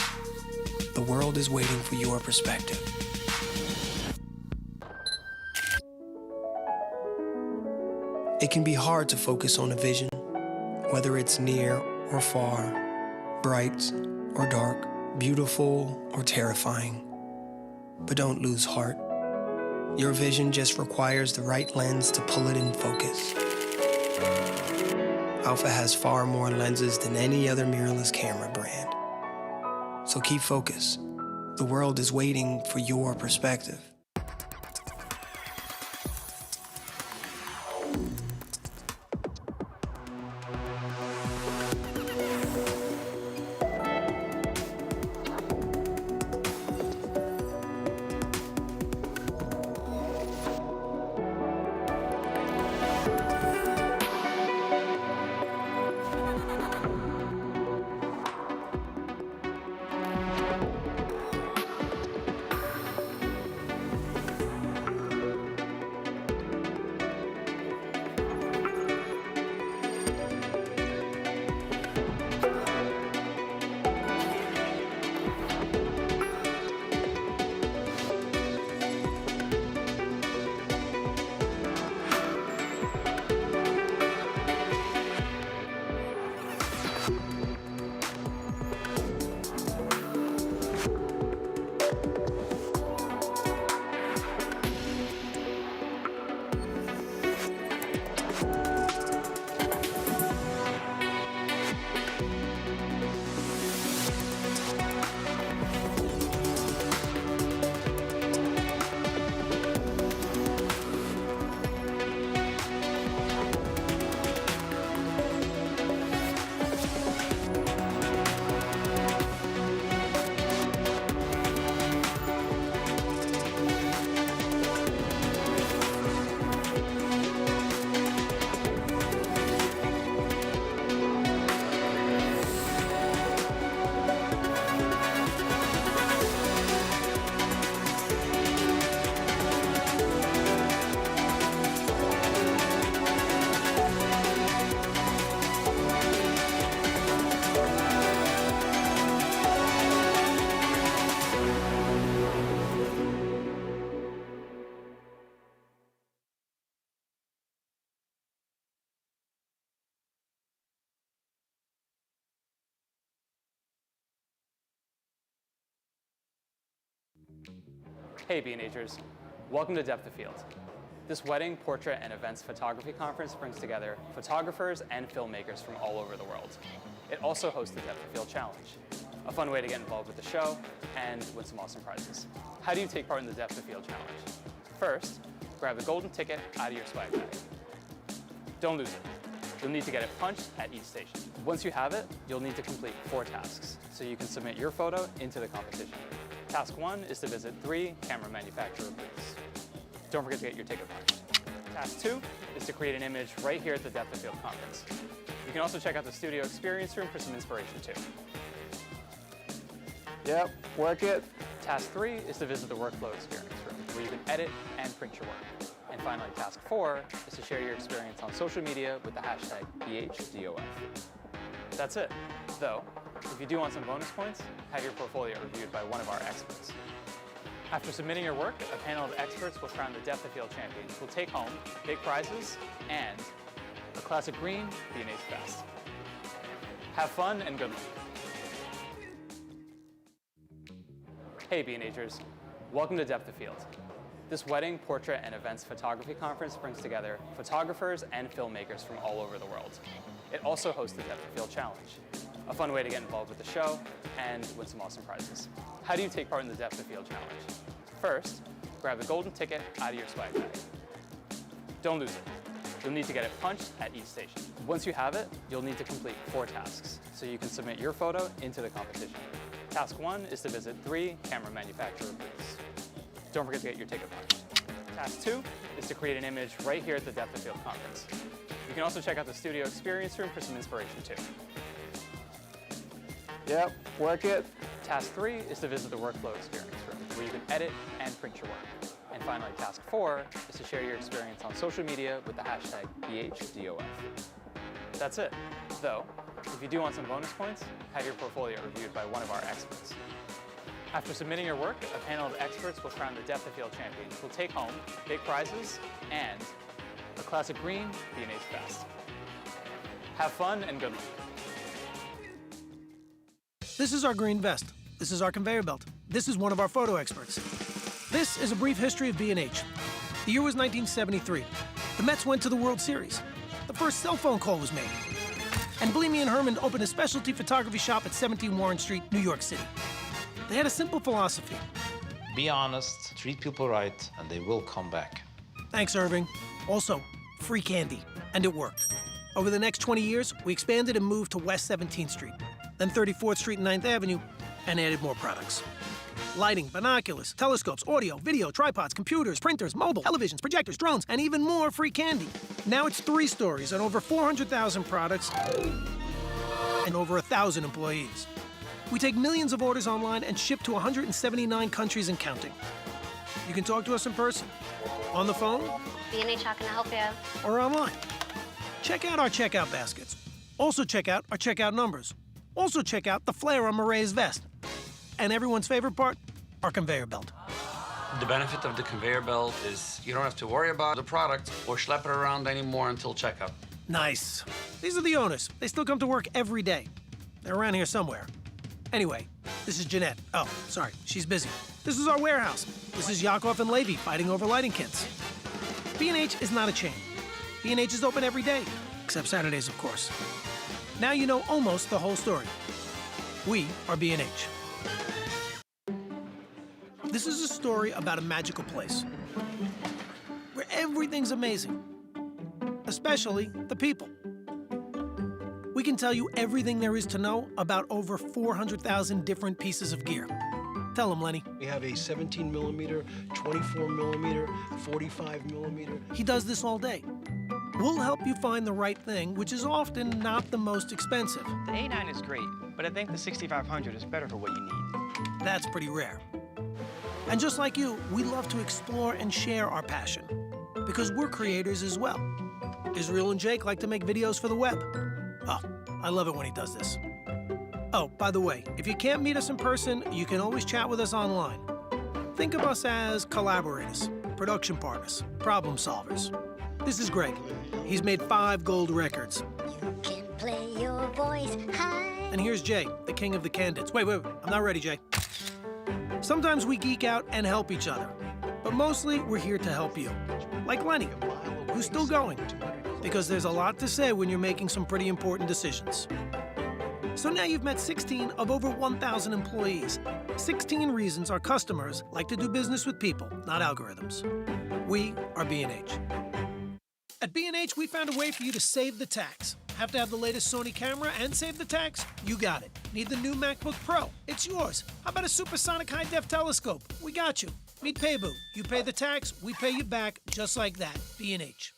The world is waiting for your perspective. It can be hard to focus on a vision, whether it's near or far, bright or dark, beautiful or terrifying. But don't lose heart. Your vision just requires the right lens to pull it in focus. Alpha has far more lenses than any other mirrorless camera brand. So keep focus. The world is waiting for your perspective. Hey B&Hers, welcome to Depth of Field. This wedding, portrait, and events photography conference brings together photographers and filmmakers from all over the world. It also hosts the Depth of Field Challenge, a fun way to get involved with the show and win some awesome prizes. How do you take part in the Depth of Field Challenge? First, grab the golden ticket out of your swag bag. Don't lose it. You'll need to get it punched at each station. Once you have it, you'll need to complete 4 tasks so you can submit your photo into the competition. Task 1 is to visit 3 camera manufacturer booths. Don't forget to get your ticket punched. Task 2 is to create an image right here at the Depth of Field conference. You can also check out the studio experience room for some inspiration too. Yep, work it. Task 3 is to visit the workflow experience room, where you can edit and print your work. And finally, task 4 is to share your experience on social media with the hashtag BHDOF. That's it. Though, if you do want some bonus points, have your portfolio reviewed by one of our experts. After submitting your work, a panel of experts will crown the depth of field champions who will take home big prizes and a classic green B&H vest. Have fun and good luck. Hey B&Hers, welcome to Depth of Field. This wedding, portrait, and events photography conference brings together photographers and filmmakers from all over the world. It also hosts the Depth of Field Challenge, a fun way to get involved with the show and win some awesome prizes. How do you take part in the Depth of Field Challenge? First, grab the golden ticket out of your swag bag. Don't lose it. You'll need to get it punched at each station. Once you have it, you'll need to complete 4 tasks so you can submit your photo into the competition. Task 1 is to visit 3 camera manufacturer booths. Don't forget to get your ticket punched. Task 2 is to create an image right here at the Depth of Field conference. You can also check out the studio experience room for some inspiration too. Yep, work it. Task 3 is to visit the workflow experience room where you can edit and print your work. And finally, task 4 is to share your experience on social media with the hashtag BHDOF. That's it. Though, if you do want some bonus points, have your portfolio reviewed by one of our experts. After submitting your work, a panel of experts will crown the Depth of Field champions who will take home big prizes and a classic green B&H vest. Have fun and good luck. This is our green vest. This is our conveyor belt. This is one of our photo experts. This is a brief history of B&H. The year was 1973. The Mets went to the World Series. The first cell phone call was made. And Bleemy and Herman opened a specialty photography shop at 17 Warren Street, New York City. They had a simple philosophy. Be honest, treat people right, and they will come back. Thanks, Irving. Also, free candy. And it worked. Over the next 20 years, we expanded and moved to West 17th Street, then 34th Street and 9th Avenue, and added more products. Lighting, binoculars, telescopes, audio, video, tripods, computers, printers, mobile, televisions, projectors, drones, and even more free candy. Now it's 3 stories and over 400,000 products and over 1,000 employees. We take millions of orders online and ship to 179 countries and counting. You can talk to us in person, on the phone, B&H, how can I help you? or online. Check out our checkout baskets. Also check out our checkout numbers. Also check out the flare on Marae's vest. And everyone's favorite part, our conveyor belt. The benefit of the conveyor belt is you don't have to worry about the product or schlep it around anymore until checkout. Nice. These are the owners. They still come to work every day. They're around here somewhere. Anyway, this is Jeanette. Oh, sorry, she's busy. This is our warehouse. This is Yakov and Levy fighting over lighting kits. B&H is not a chain. B&H is open every day, except Saturdays, of course. Now you know almost the whole story. We are B&H. This is a story about a magical place where everything's amazing, especially the people. We can tell you everything there is to know about over 400,000 different pieces of gear. Tell them, Lenny. We have a 17 millimeter, 24 millimeter, 45 millimeter. He does this all day. We'll help you find the right thing, which is often not the most expensive. The A9 is great, but I think the 6500 is better for what you need. That's pretty rare. And just like you, we love to explore and share our passion, because we're creators as well. Israel and Jake like to make videos for the web. Oh, I love it when he does this. Oh, by the way, if you can't meet us in person, you can always chat with us online. Think of us as collaborators, production partners, problem solvers. This is Greg. He's made 5 gold records. You can play your voice high. And here's Jay, the king of the candidates. Wait, I'm not ready, Jay. Sometimes we geek out and help each other, but mostly we're here to help you. Like Lenny, who's still going, because there's a lot to say when you're making some pretty important decisions. So now you've met 16 of over 1,000 employees. 16 reasons our customers like to do business with people, not algorithms. We are B&H. At B&H, we found a way for you to save the tax. Have to have the latest Sony camera and save the tax? You got it. Need the new MacBook Pro? It's yours. How about a supersonic high-def telescope? We got you. Meet Paybu. You pay the tax, we pay you back, just like that. B&H.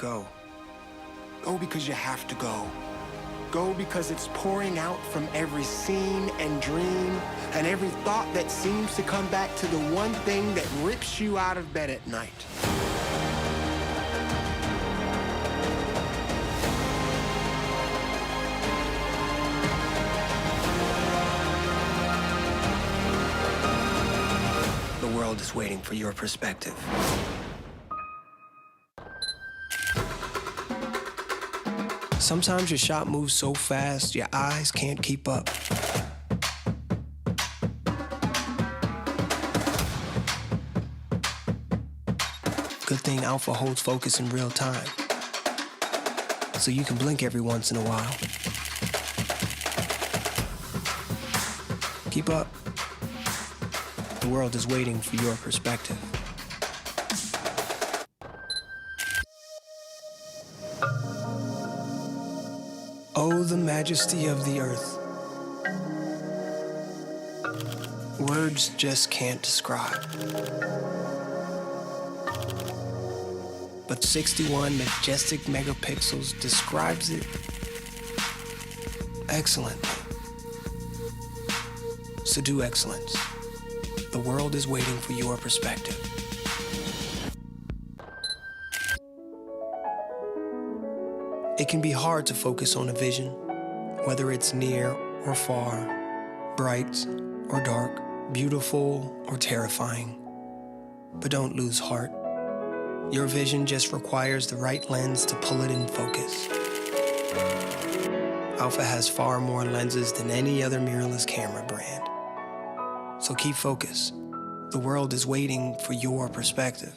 Go. Go because you have to go. Go because it's pouring out from every scene and dream and every thought that seems to come back to the one thing that rips you out of bed at night. The world is waiting for your perspective. Sometimes your shot moves so fast, your eyes can't keep up. Good thing Alpha holds focus in real time, so you can blink every once in a while. Keep up. The world is waiting for your perspective. Oh, the majesty of the earth. Words just can't describe. But 61 majestic megapixels describes it excellently. So do excellence. The world is waiting for your perspective. It can be hard to focus on a vision, whether it's near or far, bright or dark, beautiful or terrifying. But don't lose heart. Your vision just requires the right lens to pull it in focus. Alpha has far more lenses than any other mirrorless camera brand. So keep focus. The world is waiting for your perspective.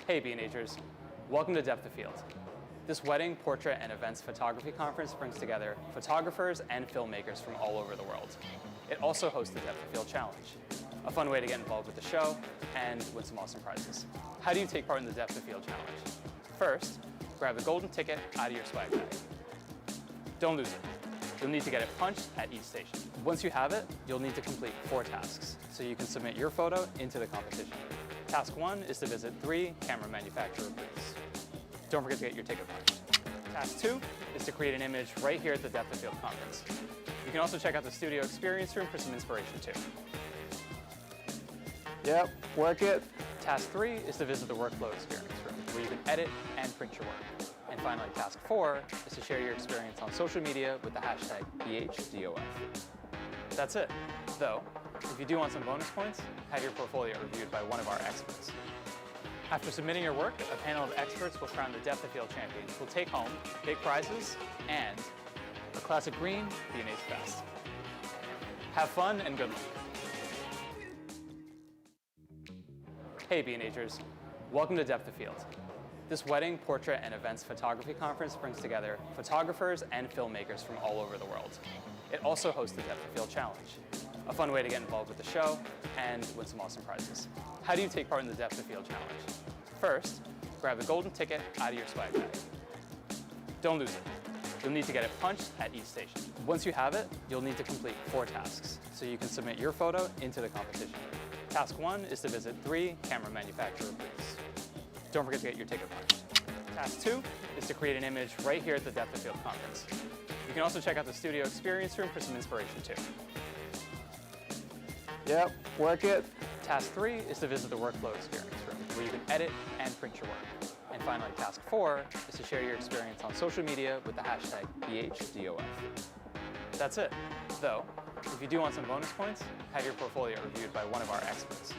Hey B&Hers, welcome to Depth of Field. This wedding, portrait, and events photography conference brings together photographers and filmmakers from all over the world. It also hosts the Depth of Field Challenge, a fun way to get involved with the show and win some awesome prizes. How do you take part in the Depth of Field Challenge? First, grab the golden ticket out of your swag bag. Don't lose it. You'll need to get it punched at each station. Once you have it, you'll need to complete 4 tasks so you can submit your photo into the competition. Task 1 is to visit 3 camera manufacturer booths. Don't forget to get your ticket punched. Task 2 is to create an image right here at the Depth of Field conference. You can also check out the studio experience room for some inspiration too. Yep, work it. Task 3 is to visit the workflow experience room where you can edit and print your work. And finally, task 4 is to share your experience on social media with the hashtag BHDOF. That's it. Though, if you do want some bonus points, have your portfolio reviewed by one of our experts. After submitting your work, a panel of experts will crown the Depth of Field champions who will take home big prizes and a classic green B&H vest. Have fun and good luck. Hey B&Hers, welcome to Depth of Field. This wedding, portrait, and events photography conference brings together photographers and filmmakers from all over the world. It also hosts the Depth of Field Challenge, a fun way to get involved with the show and win some awesome prizes. How do you take part in the Depth of Field Challenge? First, grab the golden ticket out of your swag bag. Don't lose it. You'll need to get it punched at each station. Once you have it, you'll need to complete 4 tasks so you can submit your photo into the competition. Task 1 is to visit 3 camera manufacturer booths. Don't forget to get your ticket punched. Task 2 is to create an image right here at the Depth of Field conference. You can also check out the studio experience room for some inspiration too. Yep, work it. Task 3 is to visit the workflow experience room where you can edit and print your work. And finally, task 4 is to share your experience on social media with the hashtag BHDOF. That's it. Though, if you do want some bonus points, have your portfolio reviewed by one of our experts.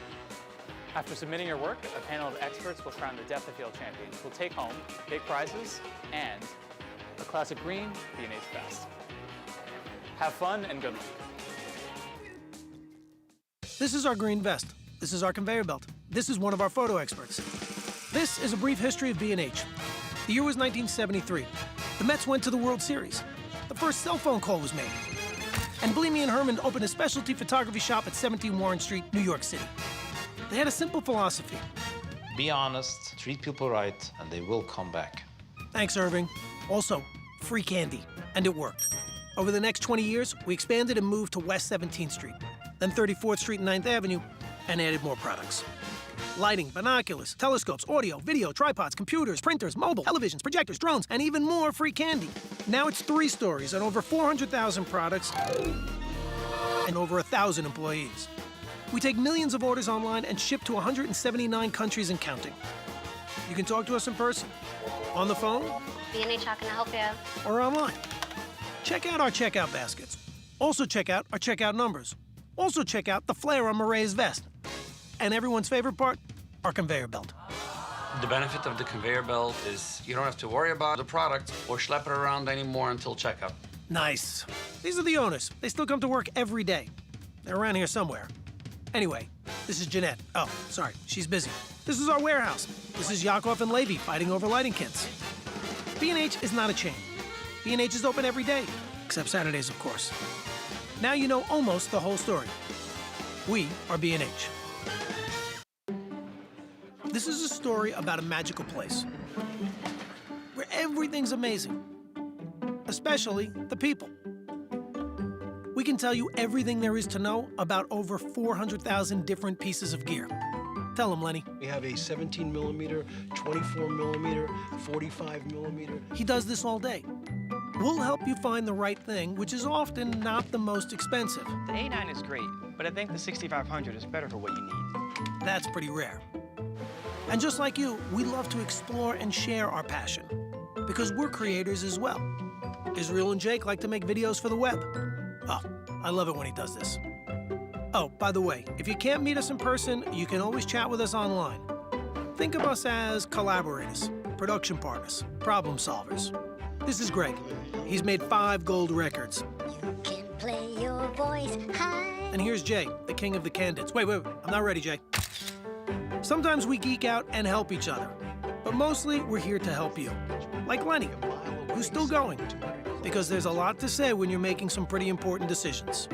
After submitting your work, a panel of experts will crown the Depth of Field champions who will take home big prizes and a classic green B&H vest. Have fun and good luck. This is our green vest. This is our conveyor belt. This is one of our photo experts. This is a brief history of B&H. The year was 1973. The Mets went to the World Series. The first cell phone call was made. And Bleemy and Herman opened a specialty photography shop at 17 Warren Street, New York City. They had a simple philosophy. Be honest, treat people right, and they will come back. Thanks, Irving. Also, free candy. And it worked. Over the next 20 years, we expanded and moved to West 17th Street, then 34th Street and 9th Avenue, and added more products. Lighting, binoculars, telescopes, audio, video, tripods, computers, printers, mobile, televisions, projectors, drones, and even more free candy. Now it's 3 stories and over 400,000 products and over 1,000 employees. We take millions of orders online and ship to 179 countries and counting. You can talk to us in person, on the phone, B&H, how can I help you? or online. Check out our checkout baskets. Also check out our checkout numbers. Also check out the flare on Marae's vest. And everyone's favorite part, our conveyor belt. The benefit of the conveyor belt is you don't have to worry about the product or schlep it around anymore until checkout. Nice. These are the owners. They still come to work every day. They're around here somewhere. Anyway, this is Jeanette. Oh, sorry, she's busy. This is our warehouse. This is Yakov and Levy fighting over lighting kits. B&H is not a chain. B&H is open every day, except Saturdays, of course. Now you know almost the whole story. We are B&H. This is a story about a magical place where everything's amazing, especially the people. We can tell you everything there is to know about over 400,000 different pieces of gear. Tell them, Lenny. We have a 17 millimeter, 24 millimeter, 45 millimeter. He does this all day. We'll help you find the right thing, which is often not the most expensive. The A9 is great, but I think the 6500 is better for what you need. That's pretty rare. And just like you, we love to explore and share our passion, because we're creators as well. Israel and Jake like to make videos for the web. Oh, I love it when he does this. Oh, by the way, if you can't meet us in person, you can always chat with us online. Think of us as collaborators, production partners, problem solvers. This is Greg. He's made 5 gold records. You can play your voice high. And here's Jay, the king of the candidates. Wait, I'm not ready, Jay. Sometimes we geek out and help each other, but mostly we're here to help you. Like Lenny, who's still going, because there's a lot to say when you're making some pretty important decisions.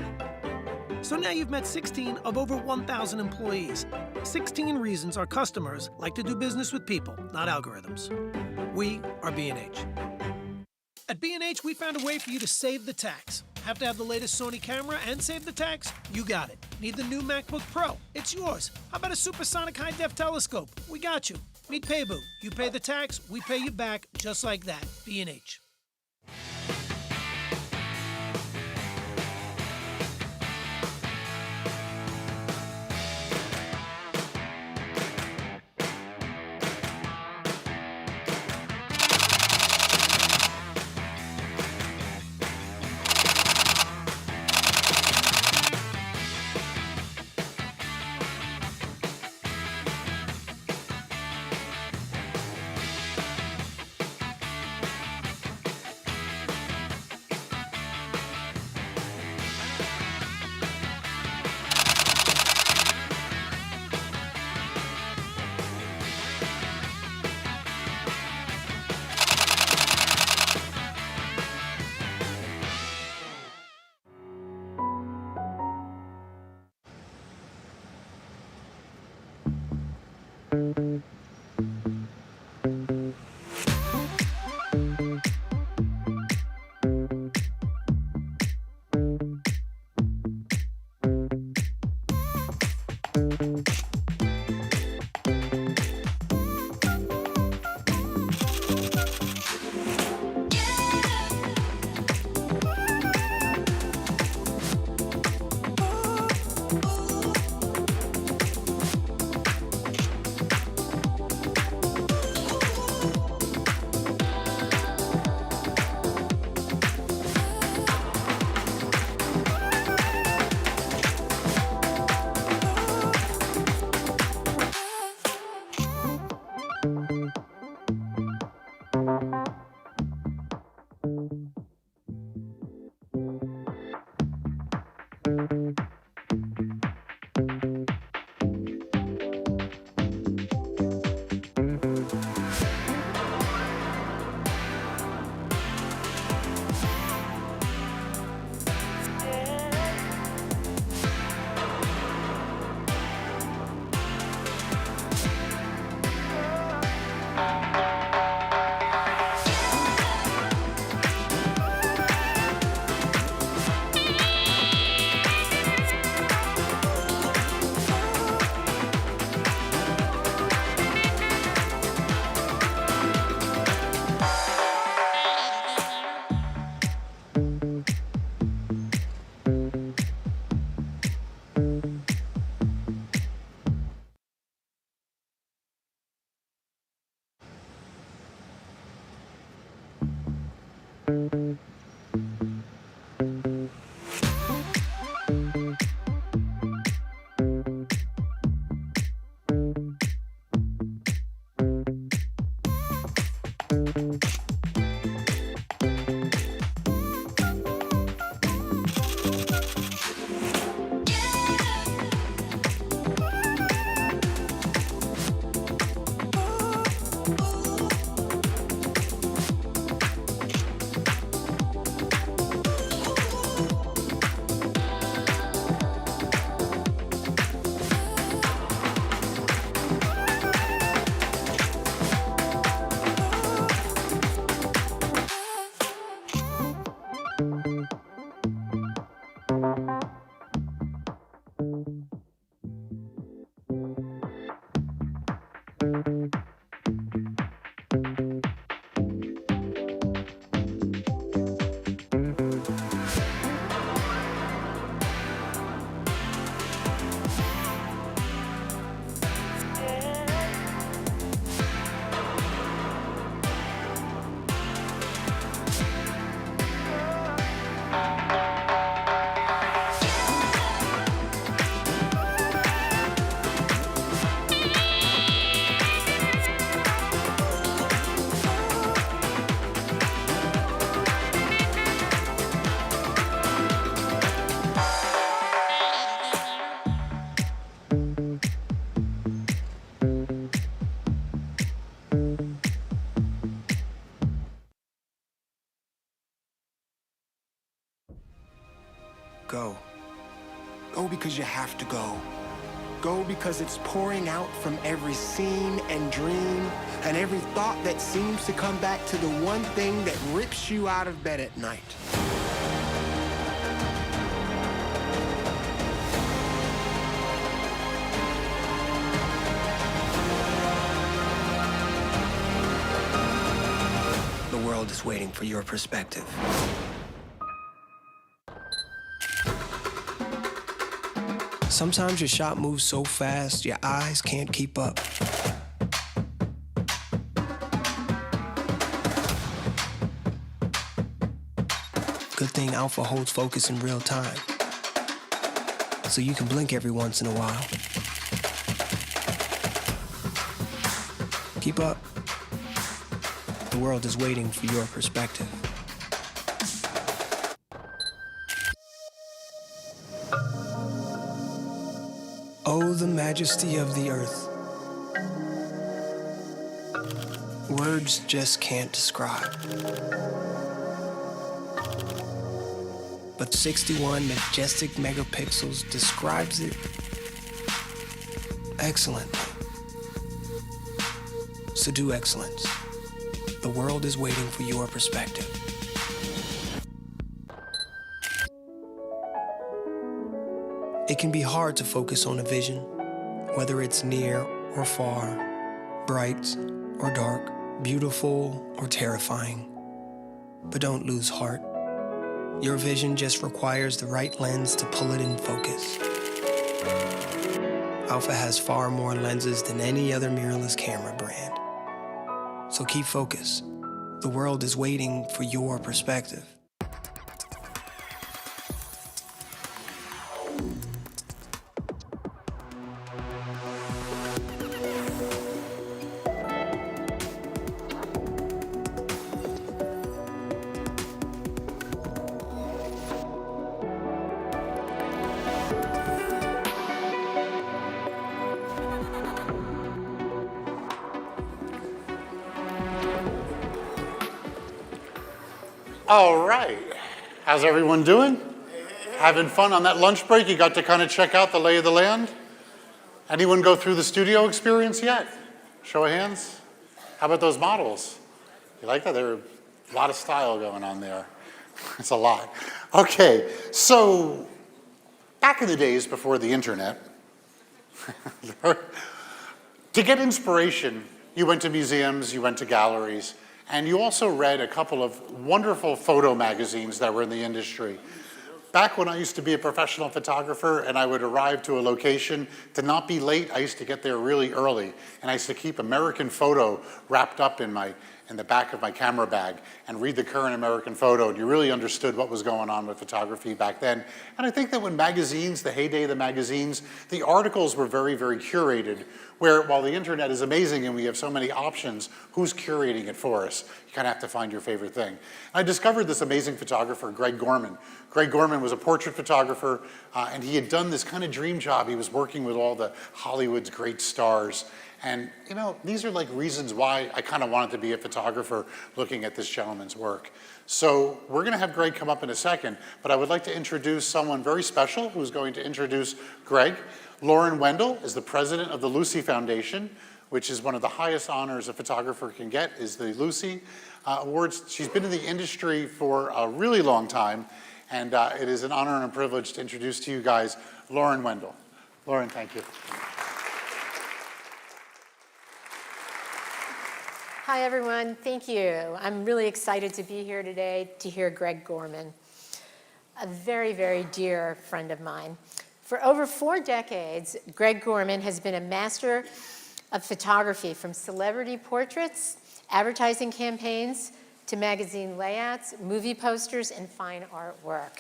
So now you've met 16 of over 1,000 employees. 16 reasons our customers like to do business with people, not algorithms. We are B&H. At B&H, we found a way for you to save the tax. Have to have the latest Sony camera and save the tax? You got it. Need the new MacBook Pro? It's yours. How about a supersonic high-def telescope? We got you. Need Payboot. You pay the tax, we pay you back, just like that. B&H. go. Go because you have to go. Go because it's pouring out from every scene and dream and every thought that seems to come back to the one thing that rips you out of bed at night. The world is waiting for your perspective. Sometimes your shot moves so fast, your eyes can't keep up. Good thing Alpha holds focus in real time, so you can blink every once in a while. Keep up. The world is waiting for your perspective. Oh, the majesty of the earth. Words just can't describe. But 61 majestic megapixels describes it excellently. So do excellence. The world is waiting for your perspective. It can be hard to focus on a vision, whether it's near or far, bright or dark, beautiful or terrifying. But don't lose heart. Your vision just requires the right lens to pull it in focus. Alpha has far more lenses than any other mirrorless camera brand. So keep focus. The world is waiting for your perspective. All right. How's everyone doing? Having fun on that lunch break? You got to kind of check out the lay of the land? Anyone go through the studio experience yet? Show of hands. How about those models? You like that? There's a lot of style going on there. It's a lot. Okay, so back in the days before the internet, to get inspiration, you went to museums, you went to galleries, and you also read a couple of wonderful photo magazines that were in the industry. Back when I used to be a professional photographer and I would arrive to a location, to not be late, I used to get there really early. And I used to keep American Photo wrapped up in the back of my camera bag and read the current American Photo. And you really understood what was going on with photography back then. And I think that when magazines, the heyday of the magazines, the articles were very, very curated, where while the internet is amazing and we have so many options, who's curating it for us? You kind of have to find your favorite thing. And I discovered this amazing photographer, Greg Gorman. Greg Gorman was a portrait photographer, and he had done this kind of dream job. He was working with all the Hollywood's great stars. And, you know, these are like reasons why I kind of wanted to be a photographer looking at this gentleman's work. So we're going to have Greg come up in a second, but I would like to introduce someone very special who's going to introduce Greg. Lauren Wendell is the president of the Lucy Foundation, which is one of the highest honors a photographer can get, is the Lucy Awards. She's been in the industry for a really long time, and it is an honor and a privilege to introduce to you guys Lauren Wendell. Lauren, thank you. Hi, everyone. Thank you. I'm really excited to be here today to hear Greg Gorman, a very, very dear friend of mine. For over 4 decades, Greg Gorman has been a master of photography, from celebrity portraits, advertising campaigns, to magazine layouts, movie posters, and fine artwork.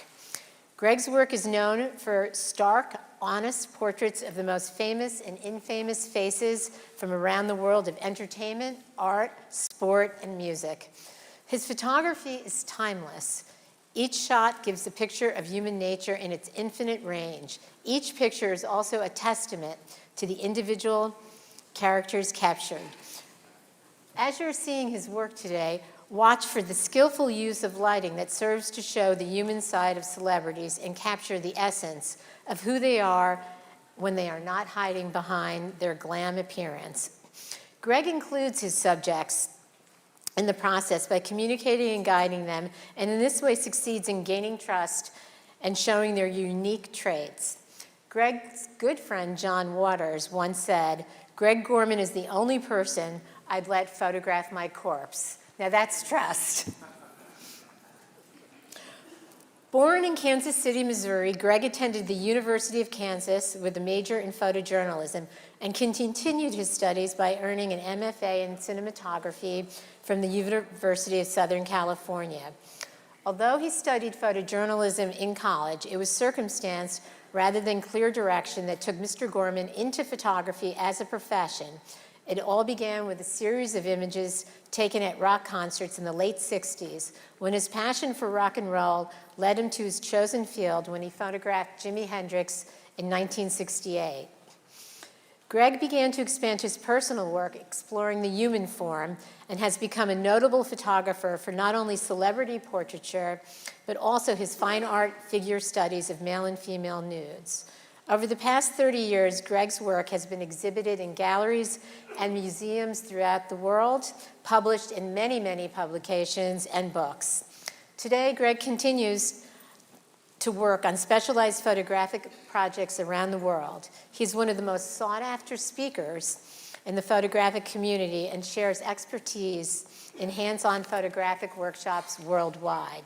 Greg's work is known for stark, honest portraits of the most famous and infamous faces from around the world of entertainment, art, sport, and music. His photography is timeless. Each shot gives a picture of human nature in its infinite range. Each picture is also a testament to the individual characters captured. As you're seeing his work today, Watch for the skillful use of lighting that serves to show the human side of celebrities and capture the essence of who they are when they are not hiding behind their glam appearance. Greg includes his subjects in the process by communicating and guiding them, and in this way succeeds in gaining trust and showing their unique traits. Greg's good friend John Waters once said, "Greg Gorman is the only person I'd let photograph my corpse." Now that's trust. Born in Kansas City, Missouri, Greg attended the University of Kansas with a major in photojournalism and continued his studies by earning an MFA in cinematography from the University of Southern California. Although he studied photojournalism in college, it was circumstance rather than clear direction that took Mr. Gorman into photography as a profession. It all began with a series of images taken at rock concerts in the late 60s, when his passion for rock and roll led him to his chosen field when he photographed Jimi Hendrix in 1968. Greg began to expand his personal work, exploring the human form, and has become a notable photographer for not only celebrity portraiture, but also his fine art figure studies of male and female nudes. Over the past 30 years, Greg's work has been exhibited in galleries and museums throughout the world, published in many, many publications and books. Today, Greg continues to work on specialized photographic projects around the world. He's one of the most sought-after speakers in the photographic community and shares expertise in hands-on photographic workshops worldwide.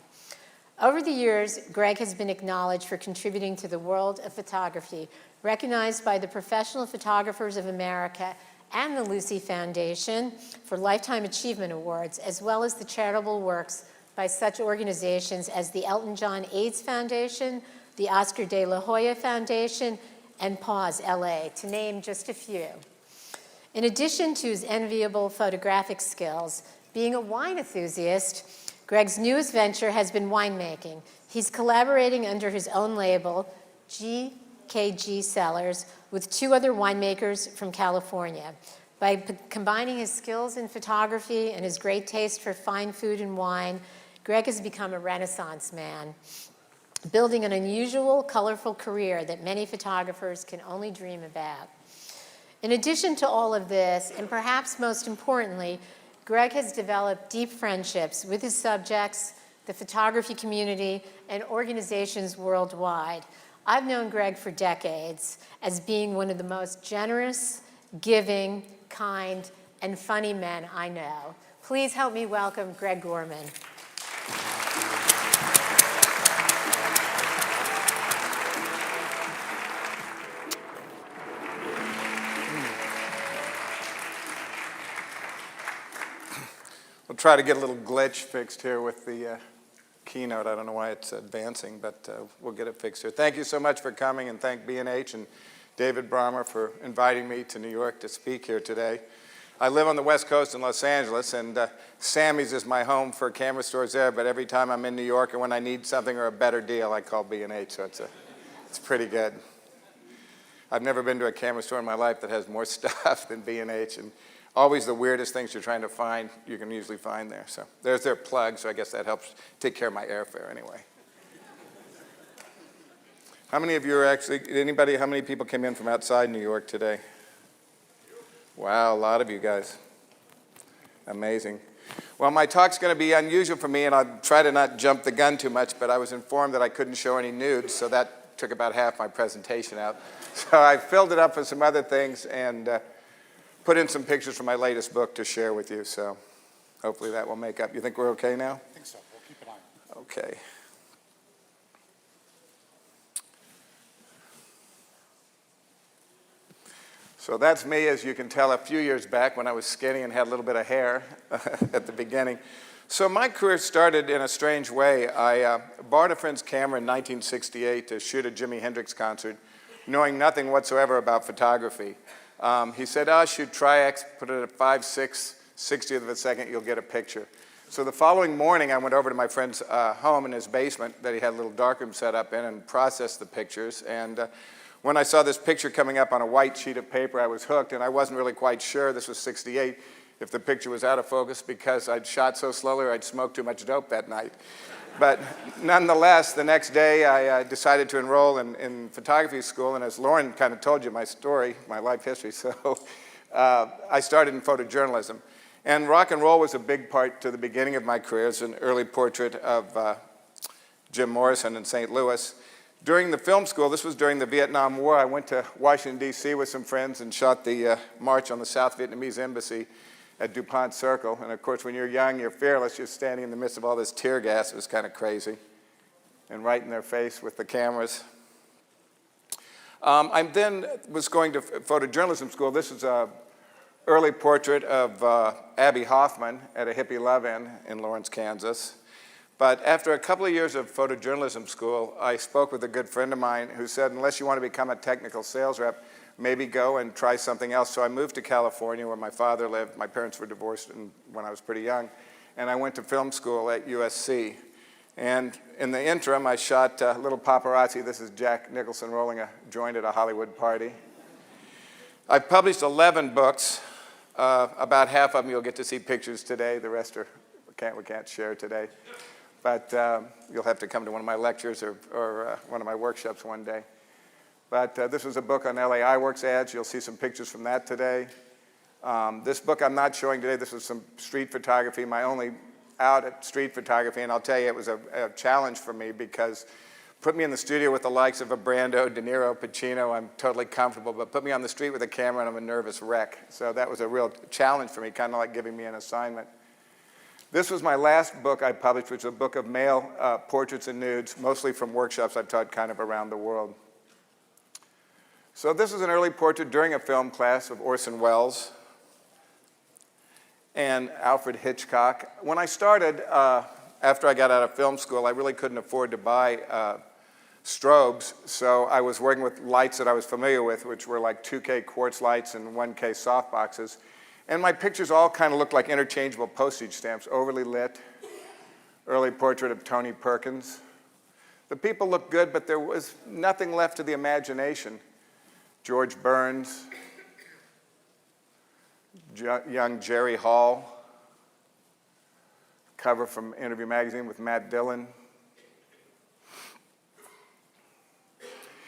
Over the years, Greg has been acknowledged for contributing to the world of photography, recognized by the Professional Photographers of America and the Lucy Foundation for Lifetime Achievement Awards, as well as the charitable works by such organizations as the Elton John AIDS Foundation, the Oscar de la Hoya Foundation, and Pause LA, to name just a few. In addition to his enviable photographic skills, being a wine enthusiast, Greg's newest venture has been winemaking. He's collaborating under his own label, GKG Cellars, with 2 other winemakers from California. By combining his skills in photography and his great taste for fine food and wine, Greg has become a Renaissance man, building an unusual, colorful career that many photographers can only dream about. In addition to all of this, and perhaps most importantly, Greg has developed deep friendships with his subjects, the photography community, and organizations worldwide. I've known Greg for decades as being one of the most generous, giving, kind, and funny men I know. Please help me welcome Greg Gorman. We'll try to get a little glitch fixed here with the keynote. I don't know why it's advancing, but we'll get it fixed here. Thank you so much for coming, and thank B&H and David Brommer for inviting me to New York to speak here today. I live on the West Coast in Los Angeles, and Sammy's is my home for camera stores there, but every time I'm in New York and when I need something or a better deal, I call B&H, so it's pretty good. I've never been to a camera store in my life that has more stuff than B&H, and always the weirdest things you're trying to find, you can usually find there. So there's their plug, so I guess that helps take care of my airfare anyway. How many of you are actually, how many people came in from outside New York today? Wow, a lot of you guys. Amazing. Well, my talk's going to be unusual for me, and I'll try to not jump the gun too much, but I was informed that I couldn't show any nudes, so that took about half my presentation out. So I filled it up with some other things and put in some pictures from my latest book to share with you, so hopefully that will make up. You think we're okay now? I think so. We'll keep an eye on it. Okay. So that's me, as you can tell, a few years back when I was skinny and had a little bit of hair at the beginning. So my career started in a strange way. I borrowed a friend's camera in 1968 to shoot a Jimi Hendrix concert, knowing nothing whatsoever about photography. He said, shoot Tri-X, put it at 5, 6, 60th of a second, you'll get a picture. So the following morning, I went over to my friend's home in his basement that he had a little darkroom set up in and processed the pictures. And when I saw this picture coming up on a white sheet of paper, I was hooked, and I wasn't really quite sure. This was 68. if the picture was out of focus because I'd shot so slowly or I'd smoked too much dope that night. But nonetheless, the next day I decided to enroll in photography school, and as Lauren kind of told you my story, my life history, so I started in photojournalism. And rock and roll was a big part to the beginning of my career. It's an early portrait of Jim Morrison in St. Louis. During the film school, this was during the Vietnam War, I went to Washington, D.C. with some friends and shot the march on the South Vietnamese embassy at DuPont Circle. And of course, when you're young, you're fearless. You're standing in the midst of all this tear gas. It was kind of crazy. And right in their face with the cameras. I then was going to photojournalism school. This is an early portrait of Abby Hoffman at a hippie love-in in Lawrence, Kansas. But after a couple of years of photojournalism school, I spoke with a good friend of mine who said, unless you want to become a technical sales rep, maybe go and try something else. So I moved to California where my father lived. My parents were divorced when I was pretty young. And I went to film school at USC. And in the interim, I shot little paparazzi. This is Jack Nicholson rolling a joint at a Hollywood party. I've published 11 books. About half of them you'll get to see pictures today. The rest we can't share today. But you'll have to come to one of my lectures or one of my workshops one day. But this was a book on LA iWorks ads. You'll see some pictures from that today. This book I'm not showing today. This was some street photography, my only out at street photography. And I'll tell you, it was a challenge for me because put me in the studio with the likes of a Brando, De Niro, Pacino, I'm totally comfortable. But put me on the street with a camera and I'm a nervous wreck. So that was a real challenge for me, kind of like giving me an assignment. This was my last book I published, which was a book of male portraits and nudes, mostly from workshops I've taught kind of around the world. So this is an early portrait during a film class of Orson Welles and Alfred Hitchcock. When I started, after I got out of film school, I really couldn't afford to buy strobes, so I was working with lights that I was familiar with, which were like 2K quartz lights and 1K softboxes. And my pictures all kind of looked like interchangeable postage stamps, overly lit. Early portrait of Tony Perkins. The people looked good, but there was nothing left to the imagination. George Burns, young Jerry Hall, cover from Interview Magazine with Matt Dillon.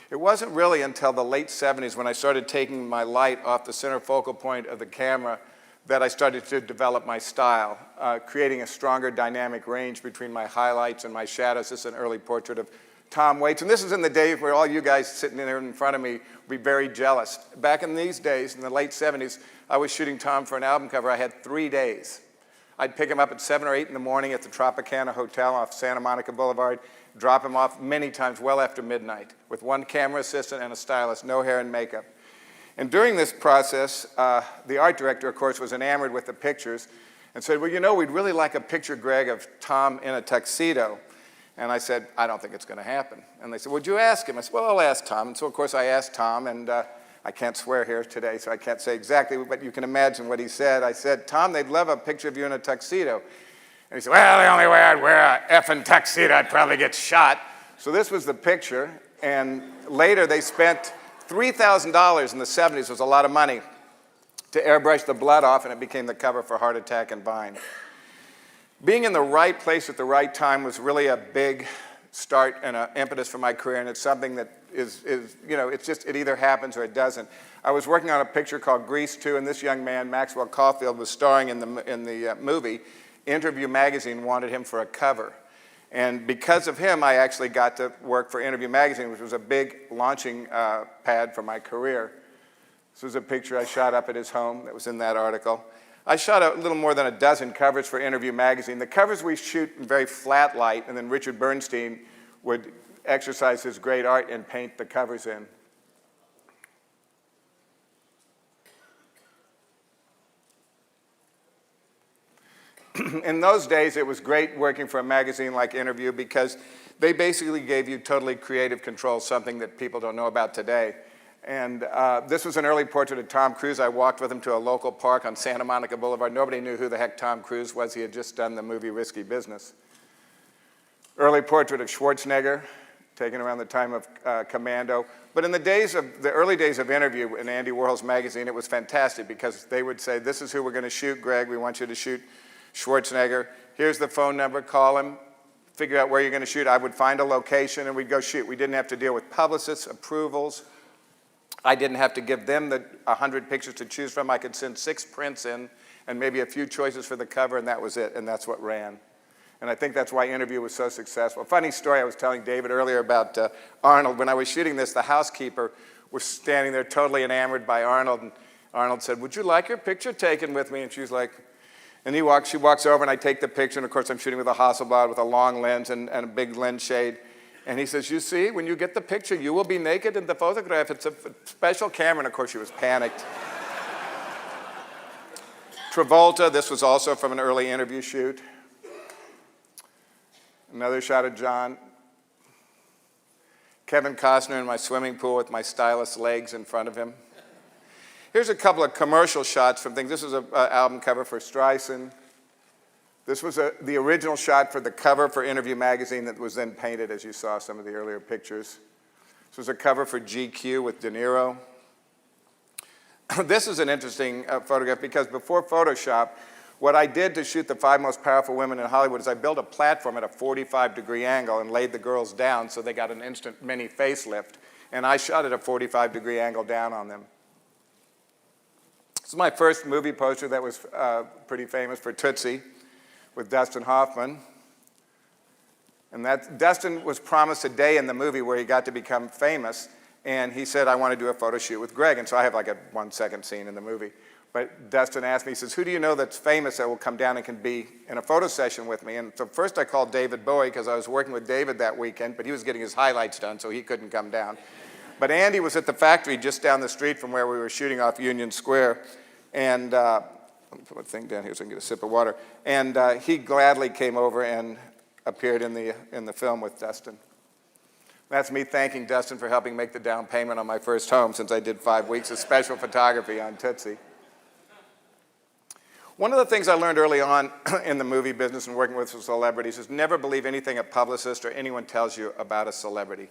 It wasn't really until the late 70s when I started taking my light off the center focal point of the camera that I started to develop my style, creating a stronger dynamic range between my highlights and my shadows. This is an early portrait of Tom Waits. And this is in the days where all you guys sitting there in front of me would be very jealous. Back in these days, in the late 70s, I was shooting Tom for an album cover. I had 3 days. I'd pick him up at 7 or 8 in the morning at the Tropicana Hotel off Santa Monica Boulevard, drop him off many times well after midnight with one camera assistant and a stylist, no hair and makeup. And during this process, the art director, of course, was enamored with the pictures and said, well, you know, we'd really like a picture, Greg, of Tom in a tuxedo. And I said, I don't think it's going to happen. And they said, would you ask him? I said, well, I'll ask Tom. And so, of course, I asked Tom, and I can't swear here today, so I can't say exactly, but you can imagine what he said. I said, Tom, they'd love a picture of you in a tuxedo. And he said, well, the only way I'd wear a effing tuxedo, I'd probably get shot. So this was the picture, and later they spent $3,000 in the 70s, was a lot of money, to airbrush the blood off, and it became the cover for Heart Attack and Vine. Being in the right place at the right time was really a big start and an impetus for my career, and it's something that is you know, it's just, it either happens or it doesn't. I was working on a picture called Grease 2, and this young man, Maxwell Caulfield, was starring in the movie. Interview Magazine wanted him for a cover. And because of him, I actually got to work for Interview Magazine, which was a big launching pad for my career. This was a picture I shot up at his home that was in that article. I shot a little more than a dozen covers for Interview Magazine. The covers we shoot in very flat light, and then Richard Bernstein would exercise his great art and paint the covers in. In those days, it was great working for a magazine like Interview because they basically gave you totally creative control, something that people don't know about today. And this was an early portrait of Tom Cruise. I walked with him to a local park on Santa Monica Boulevard. Nobody knew who the heck Tom Cruise was. He had just done the movie Risky Business. Early portrait of Schwarzenegger, taken around the time of Commando. But in the early days of Interview in Andy Warhol's magazine, it was fantastic because they would say, this is who we're going to shoot, Greg. We want you to shoot Schwarzenegger. Here's the phone number, call him, figure out where you're going to shoot. I would find a location and we'd go shoot. We didn't have to deal with publicists, approvals. I didn't have to give them the 100 pictures to choose from. I could send 6 prints in and maybe a few choices for the cover, and that was it, and that's what ran. And I think that's why Interview was so successful. Funny story I was telling David earlier about Arnold. When I was shooting this, the housekeeper was standing there totally enamored by Arnold, and Arnold said, would you like your picture taken with me? And she was like, and she walks over and I take the picture, and of course I'm shooting with a Hasselblad with a long lens and a big lens shade. And he says, you see, when you get the picture, you will be naked in the photograph. It's a special camera, and of course she was panicked. Travolta, this was also from an early Interview shoot. Another shot of John. Kevin Costner in my swimming pool with my stylus legs in front of him. Here's a couple of commercial shots from things. This was an album cover for Streisand. This was the original shot for the cover for Interview magazine that was then painted, as you saw some of the earlier pictures. This was a cover for GQ with De Niro. This is an interesting photograph because before Photoshop, what I did to shoot the 5 most powerful women in Hollywood is I built a platform at a 45-degree angle and laid the girls down so they got an instant mini facelift. And I shot at a 45-degree angle down on them. This is my first movie poster that was pretty famous for Tootsie with Dustin Hoffman. And Dustin was promised a day in the movie where he got to become famous. And he said, I want to do a photo shoot with Greg. And so I have like a 1-second scene in the movie. But Dustin asked me, he says, who do you know that's famous that will come down and can be in a photo session with me? And so first I called David Bowie because I was working with David that weekend, but he was getting his highlights done, so he couldn't come down. But Andy was at the factory just down the street from where we were shooting off Union Square. And let me put my thing down here so I can get a sip of water. And he gladly came over and appeared in the film with Dustin. That's me thanking Dustin for helping make the down payment on my first home since I did 5 weeks of special photography on Tootsie. One of the things I learned early on in the movie business and working with celebrities is never believe anything a publicist or anyone tells you about a celebrity.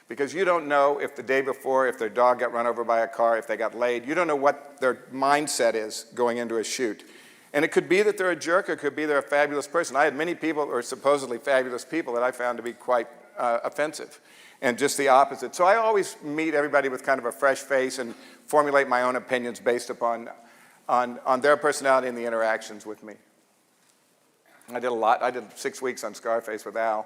Because you don't know if the day before, if their dog got run over by a car, if they got laid. You don't know what their mindset is going into a shoot. And it could be that they're a jerk, or it could be they're a fabulous person. I had many people, or supposedly fabulous people, that I found to be quite offensive, and just the opposite. So I always meet everybody with kind of a fresh face and formulate my own opinions based upon on their personality and the interactions with me. I did a lot. I did 6 weeks on Scarface with Al.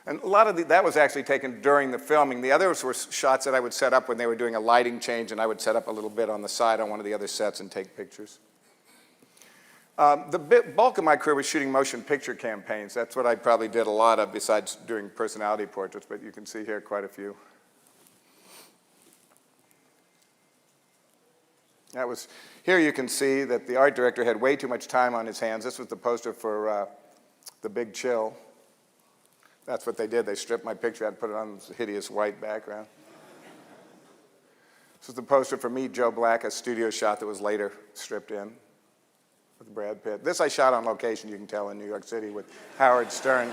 And a lot of that was actually taken during the filming. The others were shots that I would set up when they were doing a lighting change, and I would set up a little bit on the side on one of the other sets and take pictures. The bulk of my career was shooting motion picture campaigns. That's what I probably did a lot of besides doing personality portraits, but you can see here quite a few. Here you can see that the art director had way too much time on his hands. This was the poster for The Big Chill. That's what they did. They stripped my picture out and put it on this hideous white background. This was the poster for Meet Joe Black, a studio shot that was later stripped in with Brad Pitt. This I shot on location, you can tell, in New York City with Howard Stern.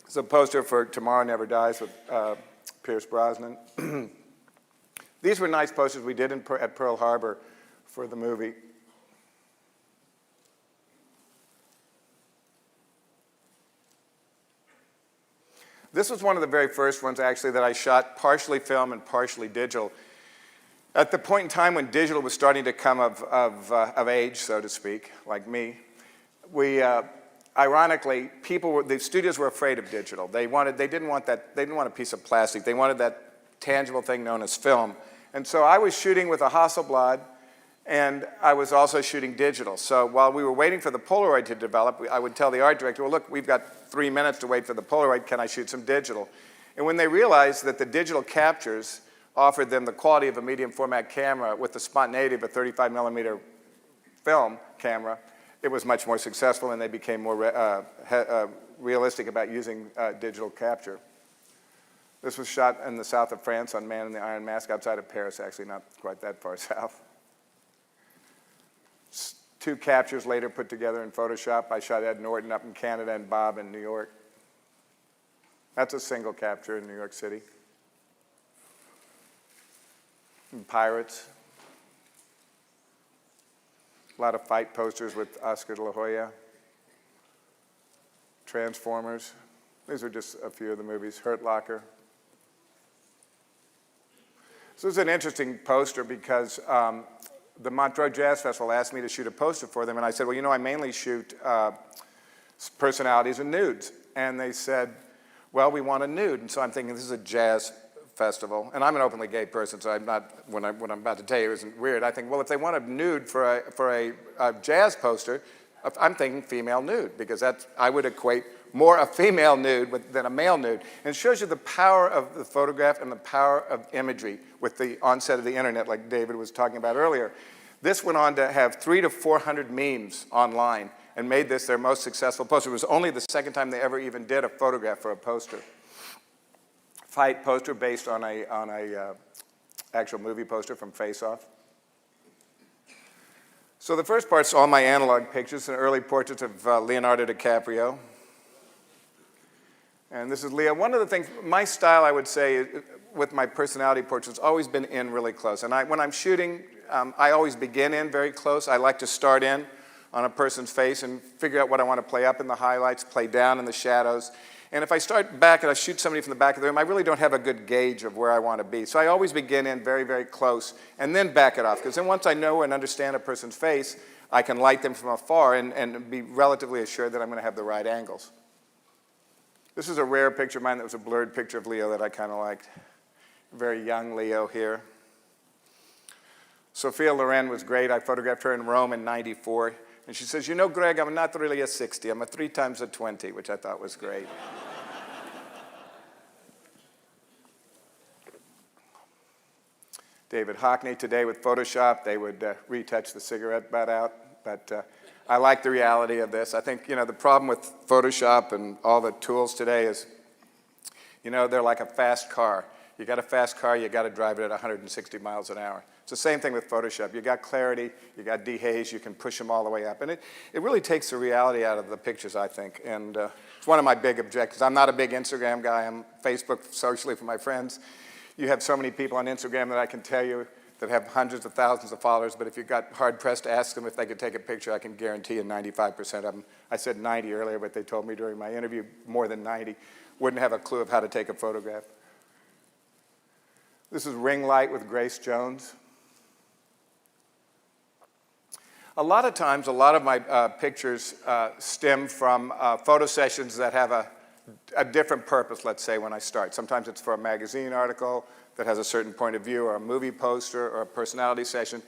It's a poster for Tomorrow Never Dies with Pierce Brosnan. These were nice posters we did at Pearl Harbor for the movie. This was one of the very first ones, actually, that I shot partially film and partially digital. At the point in time when digital was starting to come of age, so to speak, like me, ironically, the studios were afraid of digital. They didn't want a piece of plastic. They wanted that tangible thing known as film. And so I was shooting with a Hasselblad, and I was also shooting digital. So while we were waiting for the Polaroid to develop, I would tell the art director, well, look, we've got 3 minutes to wait for the Polaroid. Can I shoot some digital? And when they realized that the digital captures offered them the quality of a medium format camera with the spontaneity of a 35 millimeter film camera, it was much more successful, and they became more realistic about using digital capture. This was shot in the south of France on Man in the Iron Mask, outside of Paris, actually not quite that far south. 2 captures later put together in Photoshop. I shot Ed Norton up in Canada and Bob in New York. That's a single capture in New York City. And Pirates. A lot of fight posters with Oscar de la Hoya. Transformers. These are just a few of the movies. Hurt Locker. So this is an interesting poster because the Montreux Jazz Festival asked me to shoot a poster for them, and I said, well, you know, I mainly shoot personalities and nudes. And they said, well, we want a nude. And so I'm thinking, this is a jazz festival. And I'm an openly gay person, so I'm not, what I'm about to tell you isn't weird. I think, well, if they want a nude for a jazz poster, I'm thinking female nude, because I would equate more a female nude than a male nude. And it shows you the power of the photograph and the power of imagery with the onset of the internet, like David was talking about earlier. This went on to have 300 to 400 memes online and made this their most successful poster. It was only the second time they ever even did a photograph for a poster. Fight poster based on a actual movie poster from Face Off. So the first part's all my analog pictures and early portraits of Leonardo DiCaprio. And this is Leo. One of the things, my style, I would say, with my personality portraits, has always been in really close. And when I'm shooting, I always begin in very close. I like to start in on a person's face and figure out what I want to play up in the highlights, play down in the shadows. And if I start back and I shoot somebody from the back of the room, I really don't have a good gauge of where I want to be. So I always begin in very, very close and then back it off. Because then once I know and understand a person's face, I can light them from afar and be relatively assured that I'm going to have the right angles. This is a rare picture of mine that was a blurred picture of Leo that I kind of liked. Very young Leo here. Sophia Loren was great. I photographed her in Rome in '94. And she says, you know, Greg, I'm not really a 60. I'm a 3 times a 20, which I thought was great. David Hockney today with Photoshop. They would retouch the cigarette butt out. But I like the reality of this. I think, you know, the problem with Photoshop and all the tools today is, you know, they're like a fast car. You got a fast car, you got to drive it at 160 miles an hour. It's the same thing with Photoshop. You got clarity, you got dehaze, you can push them all the way up. And it really takes the reality out of the pictures, I think. And it's one of my big objectives. I'm not a big Instagram guy. I'm Facebook socially for my friends. You have so many people on Instagram that I can tell you that have hundreds of thousands of followers, but if you got hard-pressed to ask them if they could take a picture, I can guarantee you 95% of them. I said 90 earlier, but they told me during my interview more than 90 wouldn't have a clue of how to take a photograph. This is Ring Light with Grace Jones. A lot of times, a lot of my pictures stem from photo sessions that have a different purpose, let's say, when I start. Sometimes it's for a magazine article that has a certain point of view, or a movie poster, or a personality session.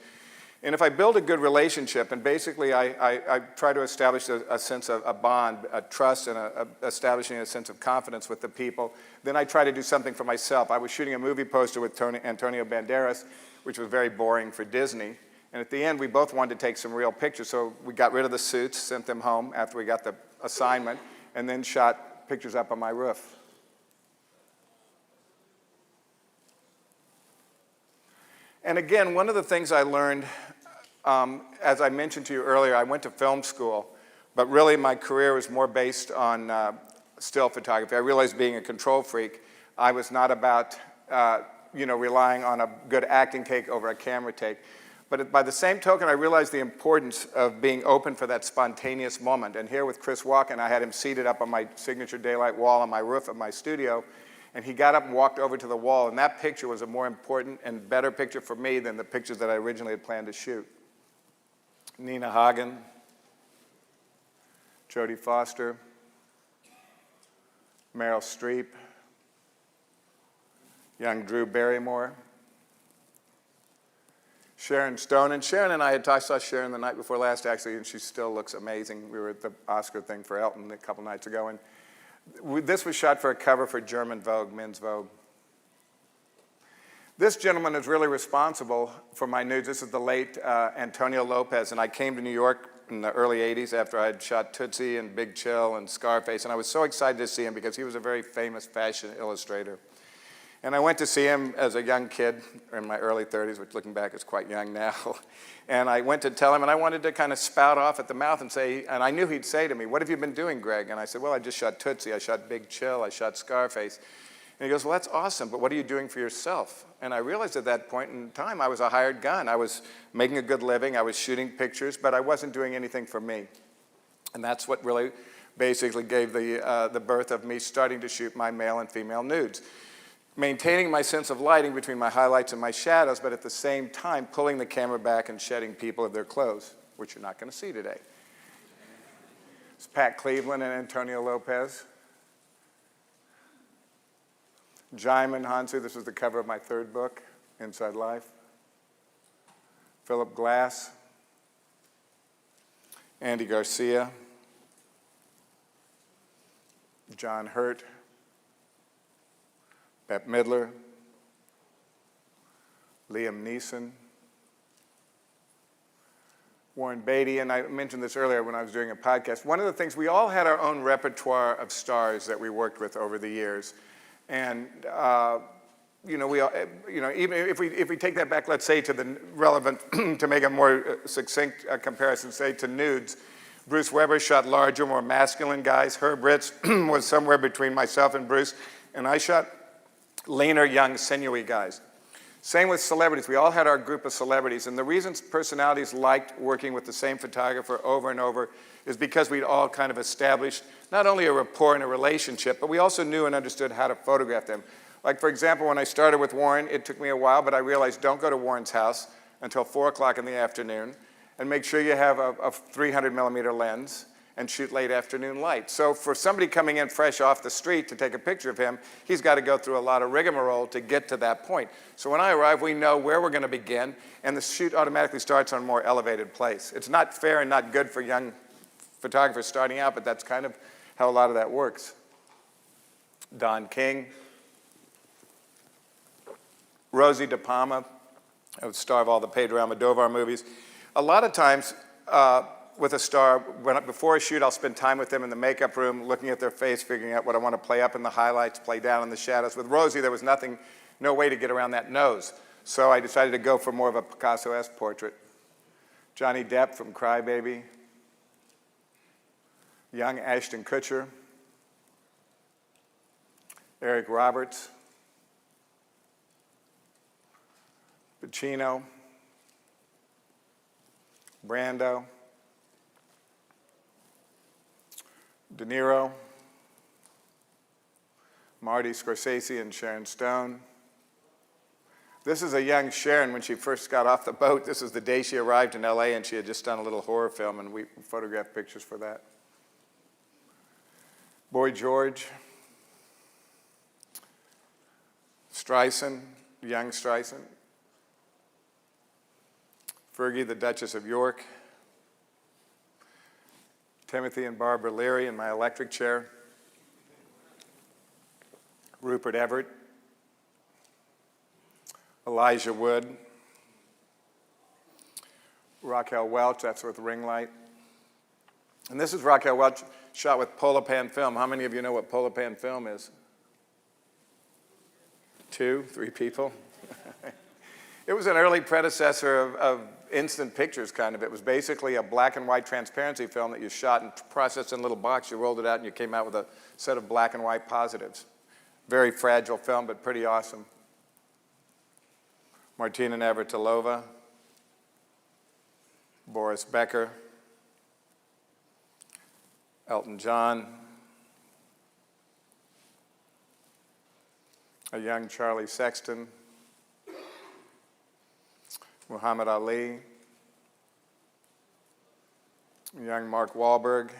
And if I build a good relationship, and basically I try to establish a sense of a bond, a trust, and establishing a sense of confidence with the people, then I try to do something for myself. I was shooting a movie poster with Antonio Banderas, which was very boring for Disney. And at the end, we both wanted to take some real pictures, so we got rid of the suits, sent them home after we got the assignment, and then shot pictures up on my roof. And again, one of the things I learned, as I mentioned to you earlier, I went to film school, but really my career was more based on still photography. I realized being a control freak, I was not about relying on a good acting take over a camera take. But by the same token, I realized the importance of being open for that spontaneous moment. And here with Chris Walken, I had him seated up on my signature daylight wall on my roof of my studio. And he got up and walked over to the wall. And that picture was a more important and better picture for me than the pictures that I originally had planned to shoot. Nina Hagen, Jodie Foster, Meryl Streep, young Drew Barrymore, Sharon Stone. And Sharon and I saw Sharon the night before last, actually, and she still looks amazing. We were at the Oscar thing for Elton a couple nights ago, and this was shot for a cover for German Vogue, Men's Vogue. This gentleman is really responsible for my nudes. This is the late Antonio Lopez, and I came to New York in the early 80s after I had shot Tootsie and Big Chill and Scarface, and I was so excited to see him because he was a very famous fashion illustrator. And I went to see him as a young kid in my early 30s, which looking back is quite young now. And I went to tell him, and I wanted to kind of spout off at the mouth and say, and I knew he'd say to me, "What have you been doing, Greg?" And I said, "Well, I just shot Tootsie, I shot Big Chill, I shot Scarface." And he goes, "Well, that's awesome, but what are you doing for yourself?" And I realized at that point in time, I was a hired gun. I was making a good living, I was shooting pictures, but I wasn't doing anything for me. And that's what really basically gave the birth of me starting to shoot my male and female nudes. Maintaining my sense of lighting between my highlights and my shadows, but at the same time pulling the camera back and shedding people of their clothes, which you're not going to see today. It's Pat Cleveland and Antonio Lopez. Jaimin Hansu, this was the cover of my third book, Inside Life. Philip Glass. Andy Garcia. John Hurt. Bette Midler, Liam Neeson, Warren Beatty, and I mentioned this earlier when I was doing a podcast. One of the things, we all had our own repertoire of stars that we worked with over the years. And, even if we take that back, let's say to the relevant, to make a more succinct comparison, say to nudes, Bruce Weber shot larger, more masculine guys. Herb Ritz was somewhere between myself and Bruce, and I shot leaner, young, sinewy guys. Same with celebrities. We all had our group of celebrities, and the reason personalities liked working with the same photographer over and over is because we'd all kind of established not only a rapport and a relationship, but we also knew and understood how to photograph them. Like, for example, when I started with Warren, it took me a while, but I realized don't go to Warren's house until 4 o'clock in the afternoon, and make sure you have a 300 millimeter lens, and shoot late afternoon light. So for somebody coming in fresh off the street to take a picture of him, he's got to go through a lot of rigmarole to get to that point. So when I arrive, we know where we're going to begin, and the shoot automatically starts on a more elevated place. It's not fair and not good for young photographers starting out, but that's kind of how a lot of that works. Don King. Rosie De Palma, a star of all the Pedro Almodovar movies. A lot of times, with a star, before a shoot, I'll spend time with them in the makeup room, looking at their face, figuring out what I want to play up in the highlights, play down in the shadows. With Rosie, there was no way to get around that nose. So I decided to go for more of a Picasso-esque portrait. Johnny Depp from Cry Baby. Young Ashton Kutcher. Eric Roberts. Pacino. Brando. De Niro, Marty Scorsese, and Sharon Stone. This is a young Sharon when she first got off the boat. This is the day she arrived in LA, and she had just done a little horror film, and we photographed pictures for that. Boy George, Streisand, young Streisand. Fergie, the Duchess of York. Timothy and Barbara Leary in my electric chair. Rupert Everett. Elijah Wood. Raquel Welch, that's with ring light. And this is Raquel Welch shot with Polapan film. How many of you know what Polapan film is? 2, 3 people? It was an early predecessor of instant pictures, kind of. It was basically a black and white transparency film that you shot and processed in a little box. You rolled it out and you came out with a set of black and white positives. Very fragile film, but pretty awesome. Martina Navratilova. Boris Becker. Elton John. A young Charlie Sexton. Muhammad Ali, young Mark Wahlberg,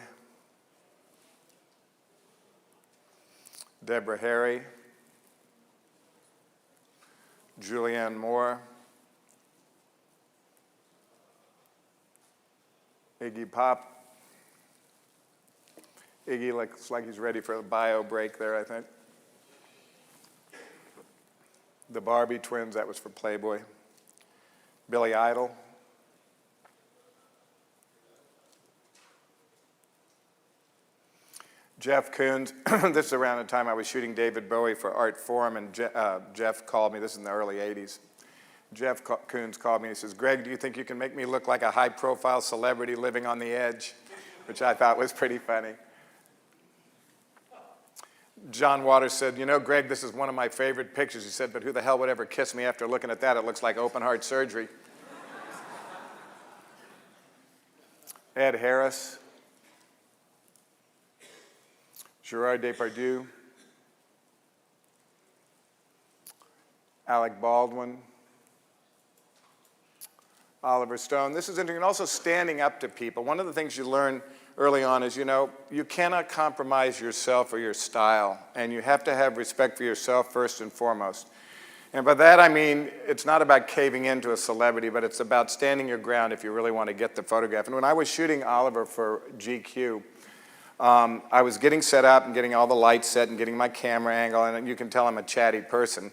Deborah Harry, Julianne Moore, Iggy Pop. Iggy looks like he's ready for a bio break there, I think. The Barbie twins, that was for Playboy. Billy Idol. Jeff Koons. This is around the time I was shooting David Bowie for Art Forum, and Jeff called me. This is in the early 80s. Jeff Koons called me and he says, Greg, do you think you can make me look like a high-profile celebrity living on the edge? Which I thought was pretty funny. John Waters said, you know, Greg, this is one of my favorite pictures. He said, but who the hell would ever kiss me after looking at that? It looks like open heart surgery. Ed Harris. Gerard Depardieu. Alec Baldwin. Oliver Stone. This is interesting. And also standing up to people. One of the things you learn early on is, you know, you cannot compromise yourself or your style, and you have to have respect for yourself first and foremost. And by that I mean, it's not about caving into a celebrity, but it's about standing your ground if you really want to get the photograph. And when I was shooting Oliver for GQ, I was getting set up and getting all the lights set and getting my camera angle, and you can tell I'm a chatty person.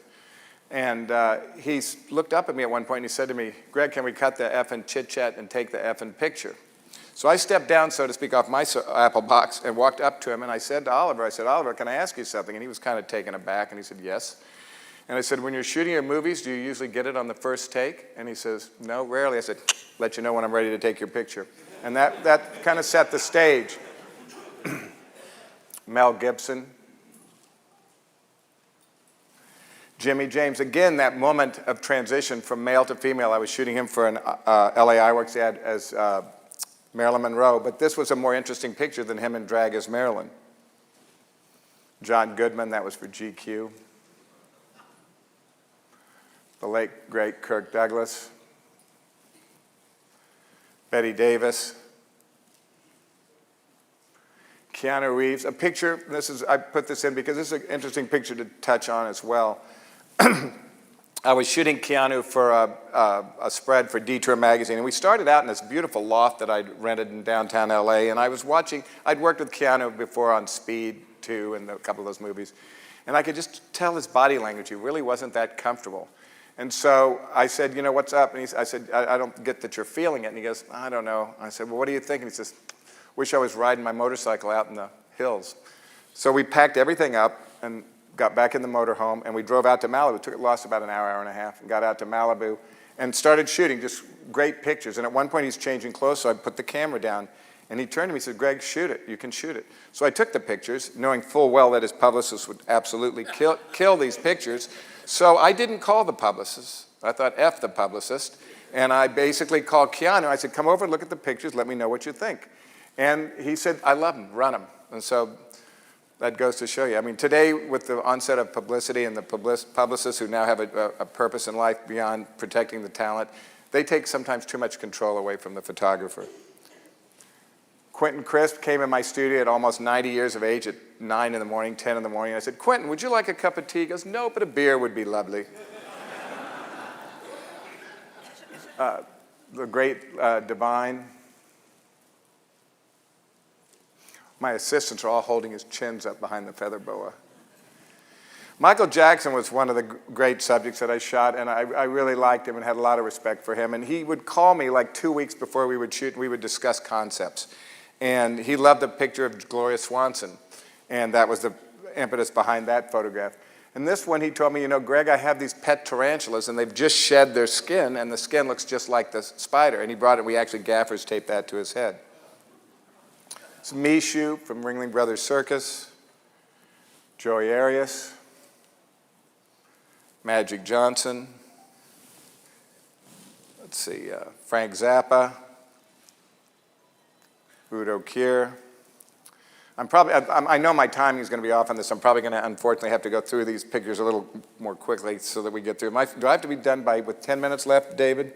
And he looked up at me at one point and he said to me, Greg, can we cut the effing chit-chat and take the effing picture? So I stepped down, so to speak, off my Apple box and walked up to him, and I said to Oliver, Oliver, can I ask you something? And he was kind of taken aback, and he said, yes. And I said, when you're shooting your movies, do you usually get it on the first take? And he says, no, rarely. I said, let you know when I'm ready to take your picture. And that kind of set the stage. Mel Gibson. Jimmy James, again, that moment of transition from male to female. I was shooting him for an LA Iwerks ad as Marilyn Monroe, but this was a more interesting picture than him in drag as Marilyn. John Goodman, that was for GQ. The late, great Kirk Douglas. Betty Davis. Keanu Reeves. A picture, I put this in because this is an interesting picture to touch on as well. I was shooting Keanu for a spread for Detour magazine, and we started out in this beautiful loft that I'd rented in downtown LA, and I was watching, I'd worked with Keanu before on Speed 2 and a couple of those movies, and I could just tell his body language, he really wasn't that comfortable. And so I said, you know, what's up? And I said, I don't get that you're feeling it. And he goes, I don't know. I said, well, what do you think? And he says, wish I was riding my motorcycle out in the hills. So we packed everything up and got back in the motorhome, and we drove out to Malibu. Lost about an hour, hour and a half, and got out to Malibu and started shooting just great pictures. And at one point he's changing clothes, so I put the camera down, and he turned to me and said, Greg, shoot it. You can shoot it. So I took the pictures, knowing full well that his publicist would absolutely kill these pictures. So I didn't call the publicist. I thought, F the publicist. And I basically called Keanu. I said, come over and look at the pictures. Let me know what you think. And he said, I love them. Run them. And so that goes to show you. I mean, today, with the onset of publicity and the publicists who now have a purpose in life beyond protecting the talent, they take sometimes too much control away from the photographer. Quentin Crisp came in my studio at almost 90 years of age at 9 in the morning, 10 in the morning. I said, Quentin, would you like a cup of tea? He goes, no, but a beer would be lovely. The great Divine. My assistants are all holding his chins up behind the feather boa. Michael Jackson was one of the great subjects that I shot, and I really liked him and had a lot of respect for him. And he would call me like 2 weeks before we would shoot, and we would discuss concepts. And he loved the picture of Gloria Swanson, and that was the impetus behind that photograph. And this one, he told me, you know, Greg, I have these pet tarantulas, and they've just shed their skin, and the skin looks just like the spider. And he brought it, we actually gaffers taped that to his head. It's Mishu from Ringling Brothers Circus, Joey Arias, Magic Johnson, let's see, Frank Zappa, Udo Kier. I know my timing is going to be off on this. I'm probably going to, unfortunately, have to go through these pictures a little more quickly so that we get through. Do I have to be done with 10 minutes left, David?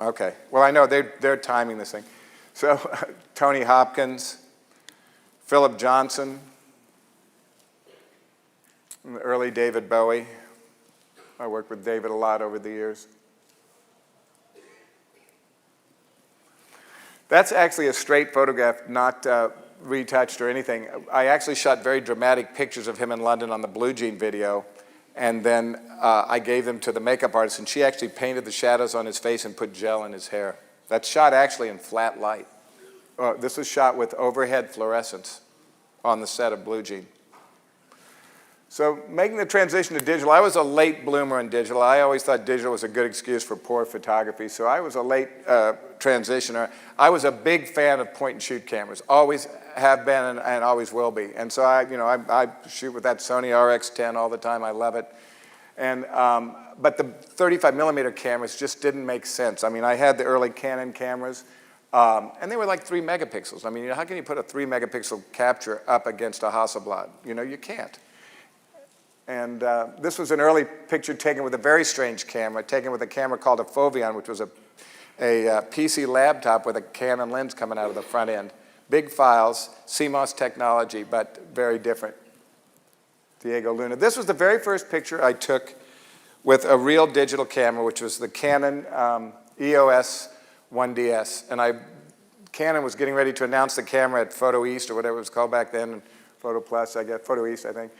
Okay. Well, I know they're timing this thing. So, Tony Hopkins, Philip Johnson, early David Bowie. I worked with David a lot over the years. That's actually a straight photograph, not retouched or anything. I actually shot very dramatic pictures of him in London on the Blue Jean video, and then I gave them to the makeup artist, and she actually painted the shadows on his face and put gel in his hair. That's shot actually in flat light This was shot with overhead fluorescence on the set of Blue Jean. So making the transition to digital, I was a late bloomer in digital. I always thought digital was a good excuse for poor photography, so I was a late transitioner. I was a big fan of point-and-shoot cameras, always have been and always will be. And so I shoot with that Sony RX10 all the time. I love it. And but the 35 millimeter cameras just didn't make sense. I mean, I had the early Canon cameras, and they were like 3 megapixels. I mean, how can you put a 3 megapixel capture up against a Hasselblad? You can't. And this was an early picture taken with a very strange camera, taken with a camera called a Foveon, which was a PC laptop with a Canon lens coming out of the front end. Big files, CMOS technology, but very different. Diego Luna. This was the very first picture I took with a real digital camera, which was the Canon EOS 1DS. And Canon was getting ready to announce the camera at Photo East, or whatever it was called back then, Photo Plus, I guess, Photo East, I think.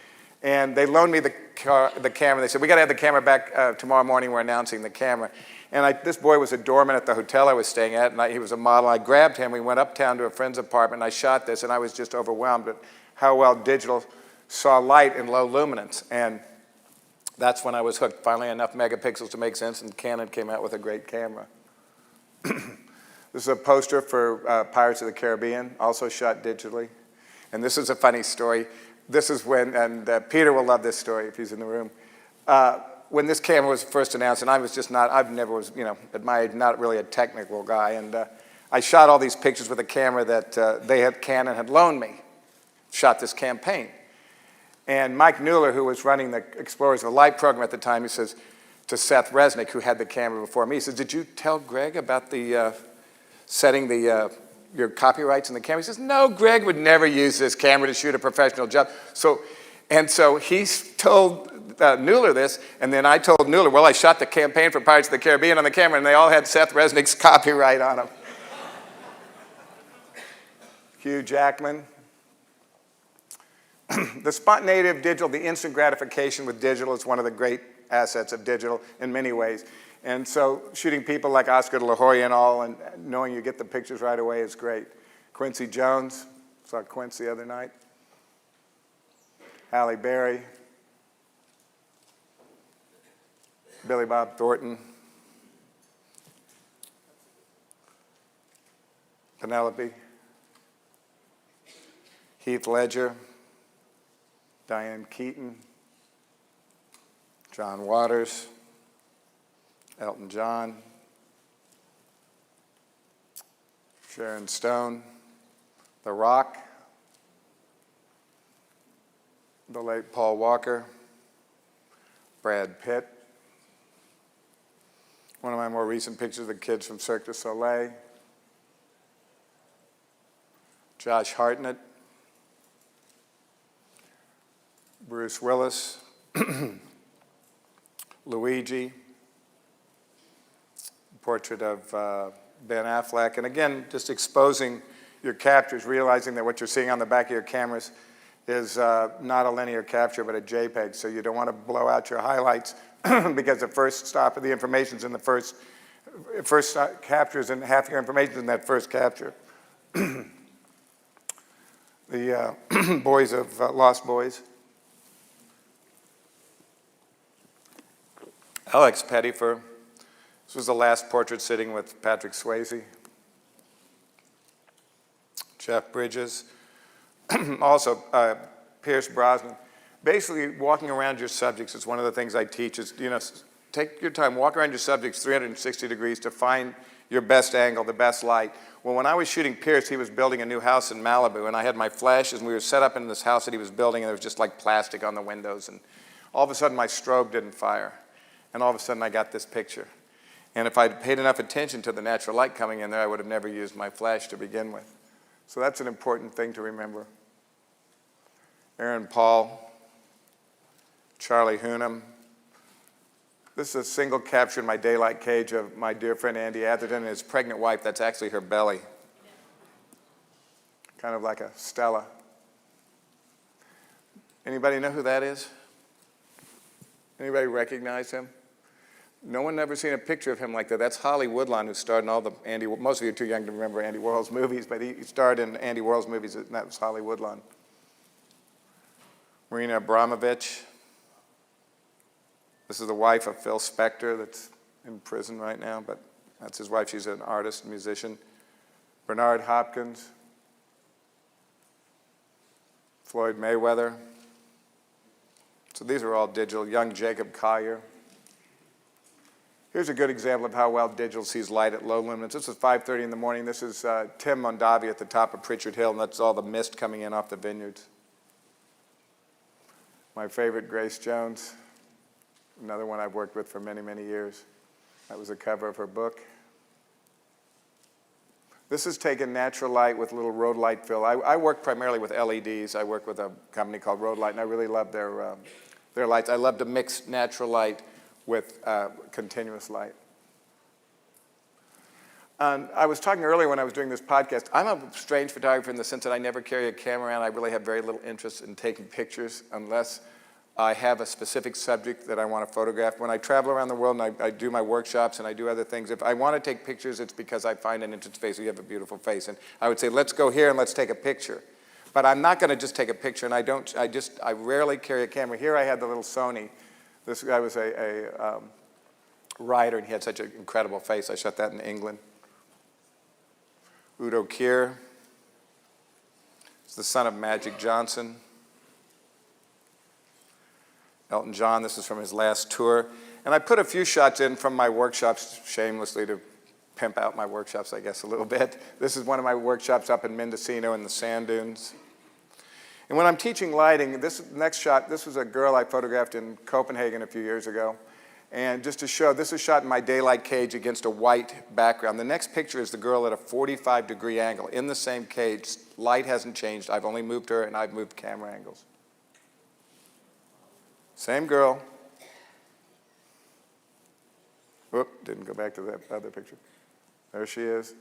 And they loaned me the camera. They said, we got to have the camera back tomorrow morning. We're announcing the camera. And this boy was a doorman at the hotel I was staying at, and he was a model. I grabbed him. We went uptown to a friend's apartment, and I shot this, and I was just overwhelmed at how well digital saw light in low luminance. And that's when I was hooked. Finally, enough megapixels to make sense, and Canon came out with a great camera. This is a poster for Pirates of the Caribbean, also shot digitally. And this is a funny story. This is when, and Peter will love this story if he's in the room. When this camera was first announced, and I was just not, I've never was, at my age, not really a technical guy. And I shot all these pictures with a camera that Canon had loaned me. Shot this campaign. And Mike Mueller, who was running the Explorers of Light program at the time, he says to Seth Resnick, who had the camera before me, he says, did you tell Greg about the setting your copyrights in the camera? He says, no, Greg would never use this camera to shoot a professional job. So he told Mueller this, and then I told Mueller, well, I shot the campaign for Pirates of the Caribbean on the camera, and they all had Seth Resnick's copyright on them. Hugh Jackman. The spontaneity digital, the instant gratification with digital is one of the great assets of digital in many ways. And so shooting people like Oscar de la Hoya and all, and knowing you get the pictures right away is great. Quincy Jones, saw Quincy the other night. Halle Berry. Billy Bob Thornton. Penelope. Heath Ledger. Diane Keaton. John Waters. Elton John. Sharon Stone. The Rock. The late Paul Walker. Brad Pitt. One of my more recent pictures of the kids from Cirque du Soleil. Josh Hartnett. Bruce Willis. Luigi. Portrait of Ben Affleck. And again, just exposing your captures, realizing that what you're seeing on the back of your cameras is not a linear capture, but a JPEG. So you don't want to blow out your highlights because the first stop of the information's in the first captures, and half your information's in that first capture. The boys of Lost Boys. Alex Pettyfer. This was the last portrait sitting with Patrick Swayze. Jeff Bridges. Also, Pierce Brosnan. Basically, walking around your subjects is one of the things I teach is, take your time, walk around your subjects 360 degrees to find your best angle, the best light. Well, when I was shooting Pierce, he was building a new house in Malibu, and I had my flashes, and we were set up in this house that he was building, and there was just like plastic on the windows, and all of a sudden my strobe didn't fire, and all of a sudden I got this picture. And if I'd paid enough attention to the natural light coming in there, I would have never used my flash to begin with. So that's an important thing to remember. Aaron Paul, Charlie Hunnam. This is a single capture in my daylight cage of my dear friend Andy Atherton and his pregnant wife. That's actually her belly. Kind of like a Stella. Anybody know who that is? Anybody recognize him? No one ever seen a picture of him like that. That's Holly Woodlawn, who starred in all the most of you are too young to remember Andy Warhol's movies, but he starred in Andy Warhol's movies, and that was Holly Woodlawn. Marina Abramovich. This is the wife of Phil Spector that's in prison right now, but that's his wife. She's an artist, musician. Bernard Hopkins. Floyd Mayweather. So these are all digital. Young Jacob Collier. Here's a good example of how well digital sees light at low luminance. This is 5:30 in the morning. This is Tim Mondavi at the top of Pritchard Hill, and that's all the mist coming in off the vineyards. My favorite, Grace Jones, another one I've worked with for many, many years. That was a cover of her book. This is taken natural light with a little road light fill. I work primarily with LEDs. I work with a company called Road Light, and I really love their lights. I love to mix natural light with continuous light. I was talking earlier when I was doing this podcast, I'm a strange photographer in the sense that I never carry a camera around. I really have very little interest in taking pictures unless I have a specific subject that I want to photograph. When I travel around the world and I do my workshops and I do other things, if I want to take pictures, it's because I find an interesting face. You have a beautiful face. And I would say, let's go here and let's take a picture. But I'm not going to just take a picture, and I rarely carry a camera. Here I had the little Sony. This guy was a writer, and he had such an incredible face. I shot that in England. Udo Kier. He's the son of Magic Johnson. Elton John, this is from his last tour. And I put a few shots in from my workshops, shamelessly to pimp out my workshops, I guess, a little bit. This is one of my workshops up in Mendocino in the sand dunes. And when I'm teaching lighting, this next shot, this was a girl I photographed in Copenhagen a few years ago. And just to show, this is shot in my daylight cage against a white background. The next picture is the girl at a 45-degree angle in the same cage. Light hasn't changed. I've only moved her, and I've moved camera angles. Same girl. Whoop, didn't go back to that other picture. There she is.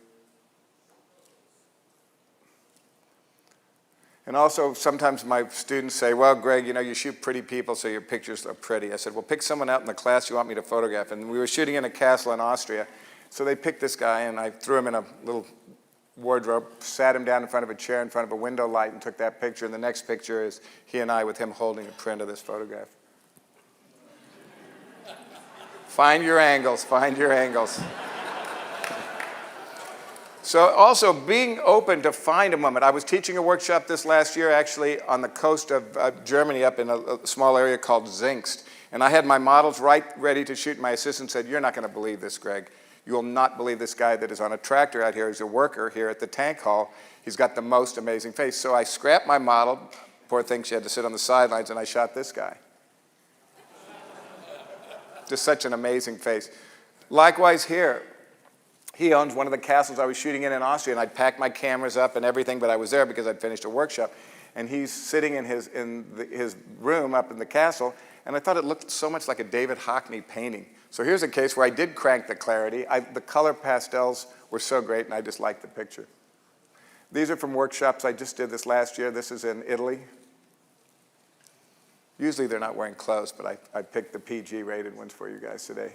And also, sometimes my students say, well, Greg, you know, you shoot pretty people, so your pictures are pretty. I said, well, pick someone out in the class you want me to photograph. And we were shooting in a castle in Austria. So they picked this guy, and I threw him in a little wardrobe, sat him down in front of a chair in front of a window light, and took that picture. And the next picture is he and I with him holding a print of this photograph. Find your angles, find your angles. So also being open to find a moment. I was teaching a workshop this last year actually on the coast of Germany up in a small area called Zingst. And I had my models ready to shoot. My assistant said, you're not going to believe this, Greg. You will not believe this guy that is on a tractor out here. He's a worker here at the tank hall. He's got the most amazing face. So I scrapped my model. Poor thing, she had to sit on the sidelines, and I shot this guy. Just such an amazing face. Likewise here. He owns one of the castles I was shooting in Austria, and I'd packed my cameras up and everything, but I was there because I'd finished a workshop. And he's sitting in his room up in the castle, and I thought it looked so much like a David Hockney painting. So here's a case where I did crank the clarity. The color pastels were so great, and I just liked the picture. These are from workshops I just did this last year. This is in Italy. Usually they're not wearing clothes, but I picked the PG-rated ones for you guys today.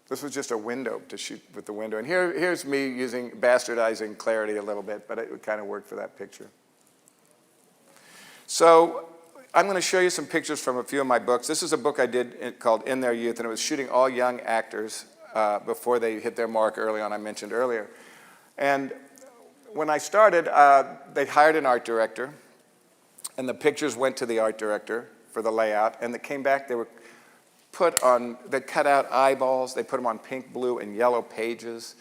This was just a window to shoot with the window. And here's me bastardizing clarity a little bit, but it kind of worked for that picture. So I'm going to show you some pictures from a few of my books. This is a book I did called In Their Youth, and it was shooting all young actors before they hit their mark early on, I mentioned earlier. And when I started, they hired an art director, and the pictures went to the art director for the layout, and they came back, they cut out eyeballs, they put them on pink, blue, and yellow pages.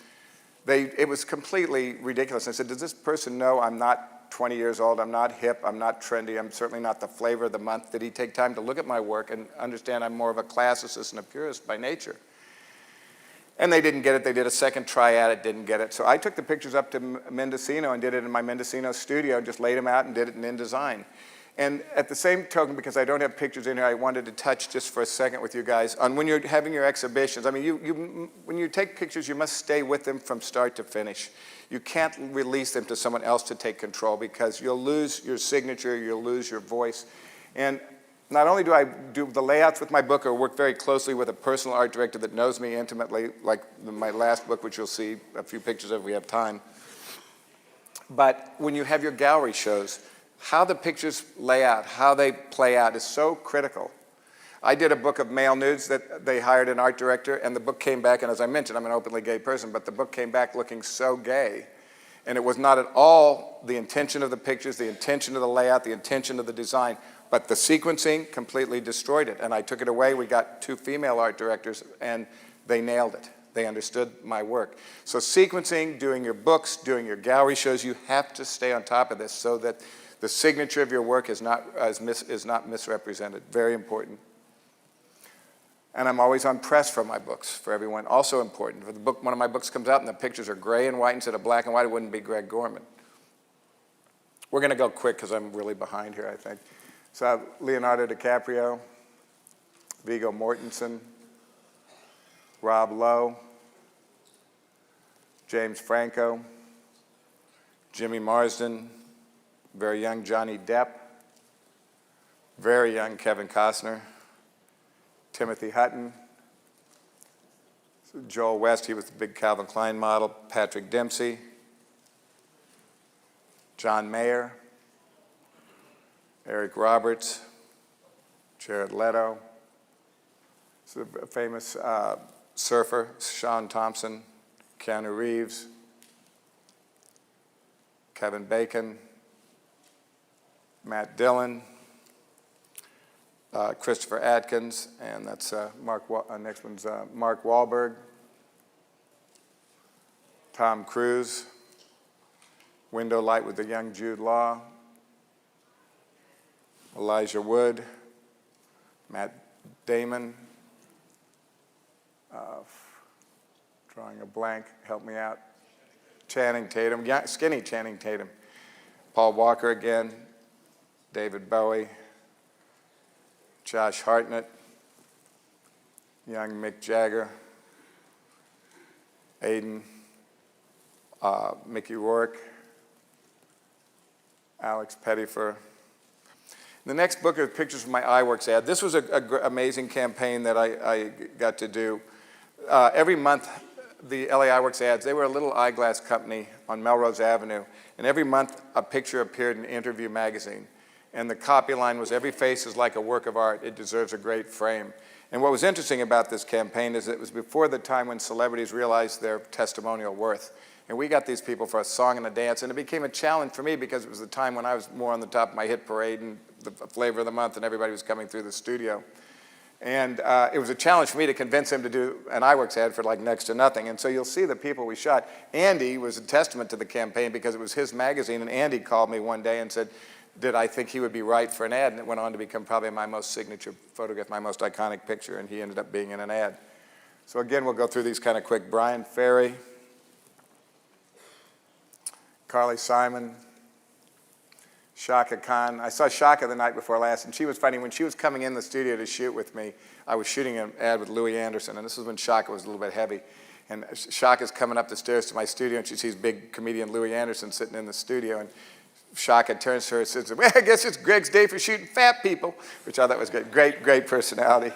It was completely ridiculous. I said, does this person know I'm not 20 years old, I'm not hip, I'm not trendy, I'm certainly not the flavor of the month? Did he take time to look at my work and understand I'm more of a classicist and a purist by nature? And they didn't get it. They did a second try at it, didn't get it. So I took the pictures up to Mendocino and did it in my Mendocino studio, just laid them out and did it in InDesign. And at the same token, because I don't have pictures in here, I wanted to touch just for a second with you guys on when you're having your exhibitions. I mean, when you take pictures, you must stay with them from start to finish. You can't release them to someone else to take control because you'll lose your signature, you'll lose your voice. And Not only do I do the layouts with my book or work very closely with a personal art director that knows me intimately, like my last book, which you'll see a few pictures of if we have time, but when you have your gallery shows, how the pictures lay out, how they play out is so critical. I did a book of male nudes that they hired an art director, and the book came back, and as I mentioned, I'm an openly gay person, but the book came back looking so gay. And it was not at all the intention of the pictures, the intention of the layout, the intention of the design, but the sequencing completely destroyed it. And I took it away. We got 2 female art directors, and they nailed it. They understood my work. So sequencing, doing your books, doing your gallery shows, you have to stay on top of this so that the signature of your work is not misrepresented. Very important. And I'm always on press for my books, for everyone. Also important. If one of my books comes out and the pictures are gray and white instead of black and white, it wouldn't be Greg Gorman. We're going to go quick because I'm really behind here, I think. So I have Leonardo DiCaprio, Viggo Mortensen, Rob Lowe, James Franco, Jimmy Marsden, very young Johnny Depp, very young Kevin Costner, Timothy Hutton, Joel West, he was the big Calvin Klein model, Patrick Dempsey, John Mayer, Eric Roberts, Jared Leto, so a famous surfer, Sean Thompson, Keanu Reeves, Kevin Bacon, Matt Dillon, Christopher Atkins, and that's next one's Mark Wahlberg, Tom Cruise, Window Light with the young Jude Law, Elijah Wood, Matt Damon, drawing a blank, help me out, Channing Tatum, skinny Channing Tatum, Paul Walker again, David Bowie, Josh Hartnett, young Mick Jagger, Aiden, Mickey Rourke, Alex Pettyfer. The next book are pictures from my iWorks ad. This was an amazing campaign that I got to do. Every month, the LA iWorks ads, they were a little eyeglass company on Melrose Avenue, and every month a picture appeared in Interview magazine. And the copy line was, "Every face is like a work of art. It deserves a great frame." And what was interesting about this campaign is it was before the time when celebrities realized their testimonial worth. And we got these people for a song and a dance, and it became a challenge for me because it was the time when I was more on the top of my hit parade and the flavor of the month, and everybody was coming through the studio. And it was a challenge for me to convince him to do an iWorks ad for like next to nothing. And so you'll see the people we shot. Andy was a testament to the campaign because it was his magazine, and Andy called me one day and said, did I think he would be right for an ad? And it went on to become probably my most signature photograph, my most iconic picture, and he ended up being in an ad. So again, we'll go through these kind of quick. Brian Ferry, Carly Simon, Shaka Khan. I saw Shaka the night before last, and she was funny. When she was coming in the studio to shoot with me, I was shooting an ad with Louis Anderson, and this was when Shaka was a little bit heavy. And Shaka's coming up the stairs to my studio, and she sees big comedian Louis Anderson sitting in the studio, and Shaka turns to her and says, "Well, I guess it's Greg's day for shooting fat people," which I thought was good. Great personality.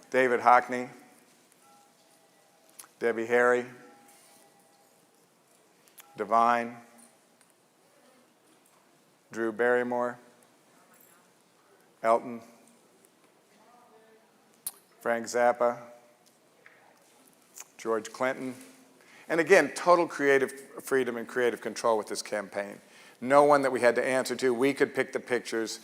David Hockney, Debbie Harry, Divine, Drew Barrymore, Elton, Frank Zappa, George Clinton. And again, total creative freedom and creative control with this campaign. No one that we had to answer to. We could pick the pictures.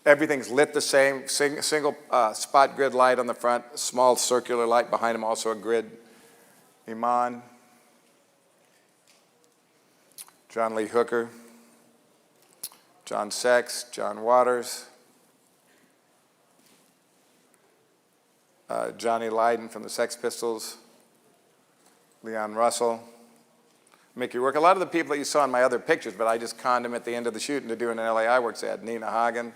Everything's lit the same, single spot grid light on the front, small circular light behind him, also a grid. Iman, John Lee Hooker, John Sex, John Waters, Johnny Lydon from the Sex Pistols, Leon Russell, Mickey Rourke. A lot of the people that you saw in my other pictures, but I just conned them at the end of the shoot into doing an LA iWorks ad. Nina Hagen,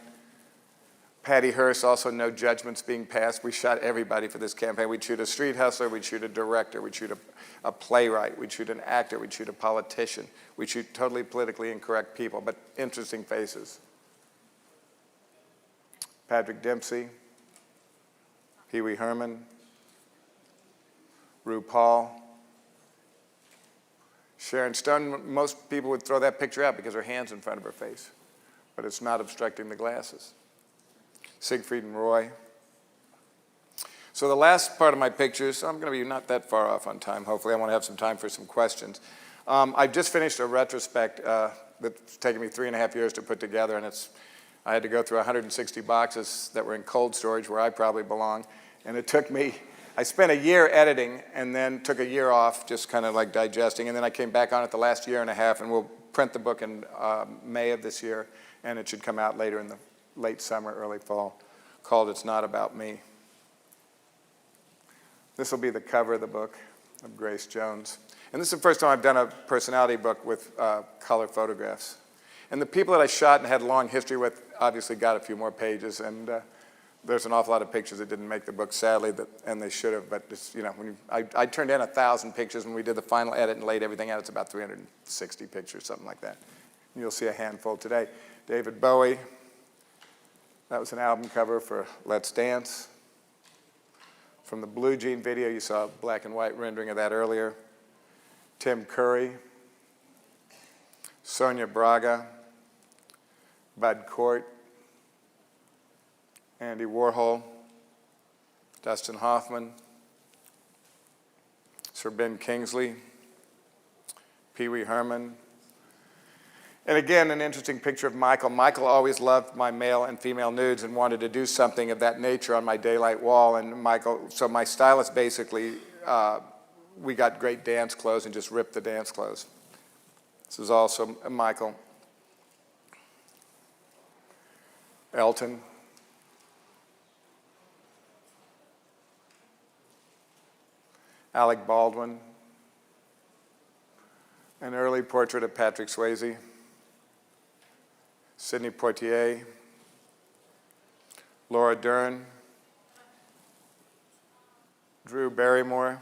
Patty Hearst, also no judgments being passed. We shot everybody for this campaign. We'd shoot a street hustler, we'd shoot a director, we'd shoot a playwright, we'd shoot an actor, we'd shoot a politician. We'd shoot totally politically incorrect people, but interesting faces. Patrick Dempsey, Pee Wee Herman, RuPaul, Sharon Stone. Most people would throw that picture out because her hand's in front of her face, but it's not obstructing the glasses. Siegfried and Roy. So the last part of my pictures, I'm going to be not that far off on time. Hopefully I want to have some time for some questions. I've just finished a retrospect that's taken me 3.5 years to put together, and I had to go through 160 boxes that were in cold storage where I probably belong, and it took me, I spent a year editing and then took a year off just kind of like digesting, and then I came back on it the last 1.5 years, and we'll print the book in May of this year, and it should come out later in the late summer, early fall, called It's Not About Me. This will be the cover of the book of Grace Jones. And this is the first time I've done a personality book with color photographs. And the people that I shot and had a long history with obviously got a few more pages, and there's an awful lot of pictures that didn't make the book, sadly, and they should have. But it's, you know, I turned in 1,000 pictures when we did the final edit and laid everything out. It's about 360 pictures, something like that. And you'll see a handful today. David Bowie. That was an album cover for Let's Dance. From the Blue Jean video, you saw a black and white rendering of that earlier. Tim Curry, Sonia Braga, Bud Cort, Andy Warhol, Dustin Hoffman, Sir Ben Kingsley, Pee Wee Herman. And again, an interesting picture of Michael. Michael always loved my male and female nudes and wanted to do something of that nature on my daylight wall. And Michael, so my stylist basically, we got great dance clothes and just ripped the dance clothes. This is also Michael. Elton. Alec Baldwin. An early portrait of Patrick Swayze. Sidney Poitier. Laura Dern. Drew Barrymore.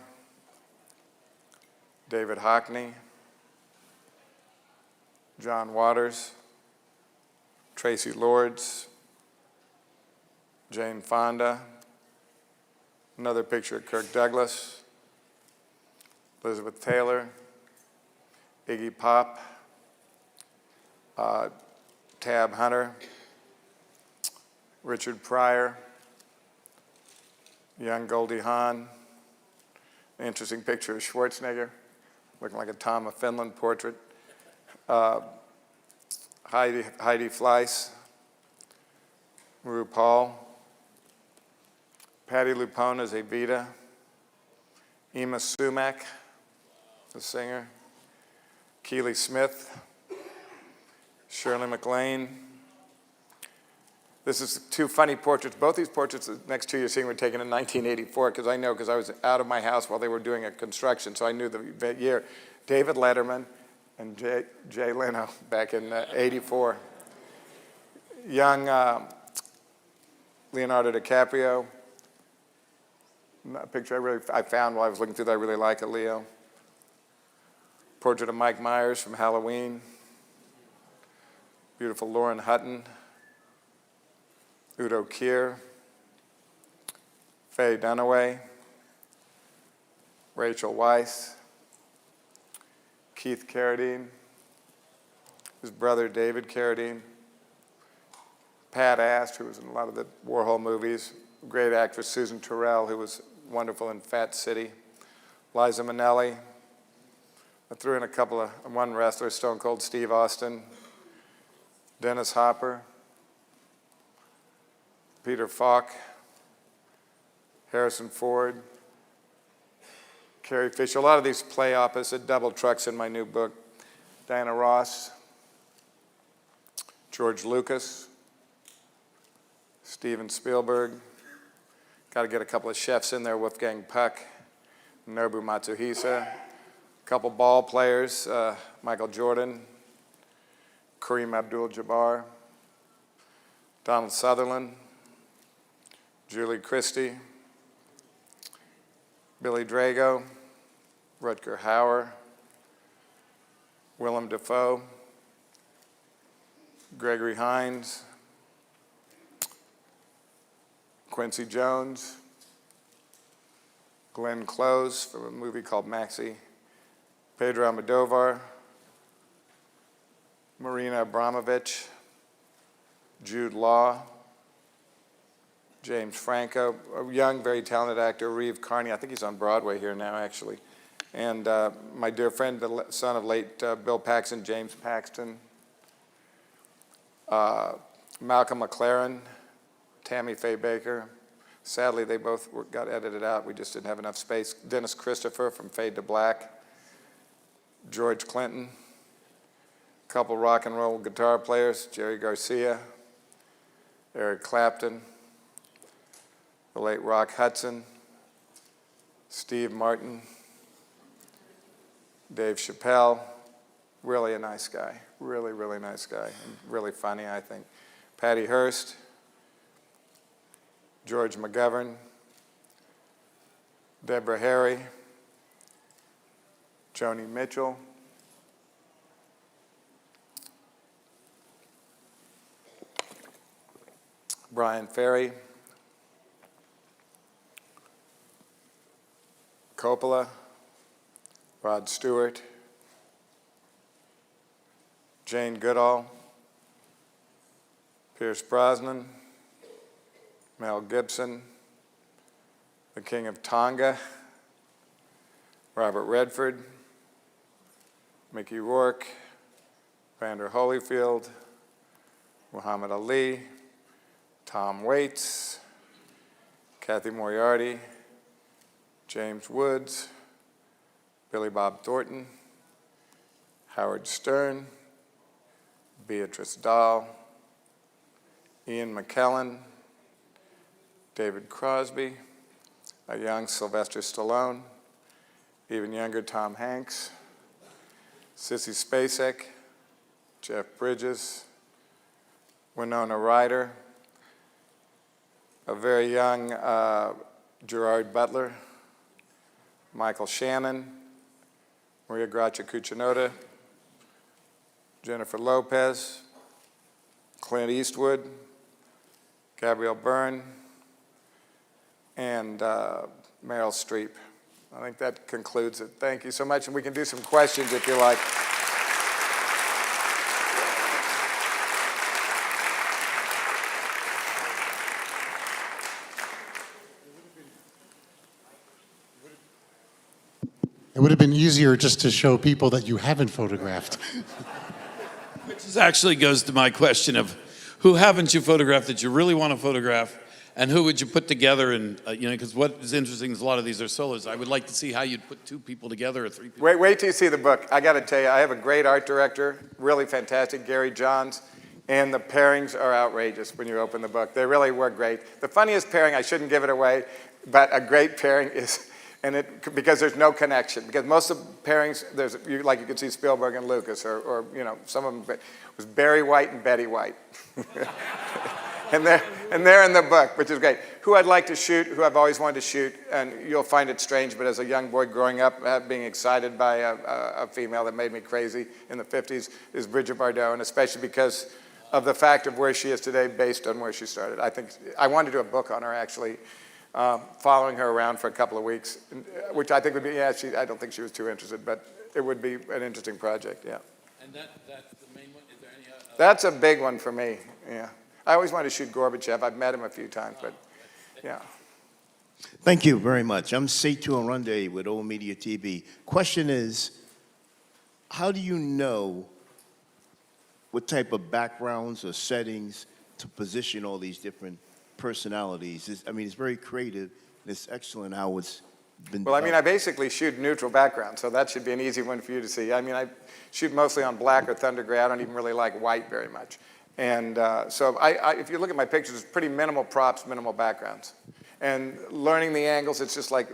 David Hockney. John Waters. Tracy Lords. Jane Fonda. Another picture of Kirk Douglas. Elizabeth Taylor. Iggy Pop. Tab Hunter. Richard Pryor. Young Goldie Hawn. An interesting picture of Schwarzenegger, looking like a Tom of Finland portrait. Heidi Fleiss. RuPaul. Patti LuPone as Evita. Ema Sumac, the singer. Keely Smith. Shirley MacLaine. This is two funny portraits. Both these portraits, the next two you're seeing, were taken in 1984, because I was out of my house while they were doing a construction, so I knew the year. David Letterman and Jay Leno back in 84. Young Leonardo DiCaprio. A picture I found while I was looking through that I really like of Leo. Portrait of Mike Myers from Halloween. Beautiful Lauren Hutton. Udo Kier. Faye Dunaway. Rachel Weisz. Keith Carradine. His brother David Carradine. Pat Ast, who was in a lot of the Warhol movies. Great actress Susan Terrell, who was wonderful in Fat City. Liza Minnelli. I threw in one wrestler, Stone Cold Steve Austin. Dennis Hopper. Peter Falk. Harrison Ford. Carrie Fisher. A lot of these play opposite double trucks in my new book. Diana Ross. George Lucas. Steven Spielberg. Got to get a couple of chefs in there, Wolfgang Puck, Nobu Matsuhisa. A couple ball players, Michael Jordan, Kareem Abdul-Jabbar, Donald Sutherland, Julie Christie, Billy Drago, Rutger Hauer, Willem Dafoe, Gregory Hines, Quincy Jones, Glenn Close from a movie called Maxie, Pedro Almodovar, Marina Abramovich, Jude Law, James Franco, a young, very talented actor, Reeve Carney. I think he's on Broadway here now, actually. And my dear friend, the son of late Bill Paxton, James Paxton, Malcolm McLaren, Tammy Faye Baker. Sadly, they both got edited out. We just didn't have enough space. Dennis Christopher from Fade to Black, George Clinton, a couple rock and roll guitar players, Jerry Garcia, Eric Clapton, the late Rock Hudson, Steve Martin, Dave Chappelle, really a nice guy, really, really nice guy, and really funny, I think. Patty Hearst, George McGovern, Deborah Harry, Joni Mitchell, Brian Ferry, Coppola, Rod Stewart, Jane Goodall, Pierce Brosnan, Mel Gibson, the King of Tonga, Robert Redford, Mickey Rourke, Vander Holyfield, Muhammad Ali, Tom Waits, Kathy Moriarty, James Woods, Billy Bob Thornton, Howard Stern, Beatrice Dahl, Ian McKellen, David Crosby, a young Sylvester Stallone, even younger Tom Hanks, Sissy Spacek, Jeff Bridges, Winona Ryder, a very young Gerard Butler, Michael Shannon, Maria Gracia Cucinotta, Jennifer Lopez, Clint Eastwood, Gabrielle Byrne, and Meryl Streep. I think that concludes it. Thank you so much, and we can do some questions if you like. It would have been easier just to show people that you haven't photographed. Which actually goes to my question of who haven't you photographed that you really want to photograph, and who would you put together? And because what is interesting is a lot of these are solos. I would like to see how you'd put two people together or three people. Wait till you see the book. I got to tell you, I have a great art director, really fantastic, Gary Johns, and the pairings are outrageous when you open the book. They really were great. The funniest pairing, I shouldn't give it away, but a great pairing is, because there's no connection. Because most of the pairings, you can see Spielberg and Lucas, or some of them was Barry White and Betty White. and they're in the book, which is great. Who I'd like to shoot, who I've always wanted to shoot, and you'll find it strange, but as a young boy growing up, being excited by a female that made me crazy in the 50s is Bridget Bardot, and especially because of the fact of where she is today based on where she started. I wanted to do a book on her, actually, following her around for a couple of weeks, which I think would be, I don't think she was too interested, but it would be an interesting project, yeah. And that's the main one? Is there any That's a big one for me, yeah. I always wanted to shoot Gorbachev. I've met him a few times, but yeah. Thank you very much. I'm Setu Arunde with Old Media TV. Question is, how do you know what type of backgrounds or settings to position all these different personalities? It's very creative, and it's excellent how it's been Well, done. I basically shoot neutral background, so that should be an easy one for you to see. I shoot mostly on black or thunder gray. I don't even really like white very much. And so if you look at my pictures, it's pretty minimal props, minimal backgrounds. And learning the angles, it's just like,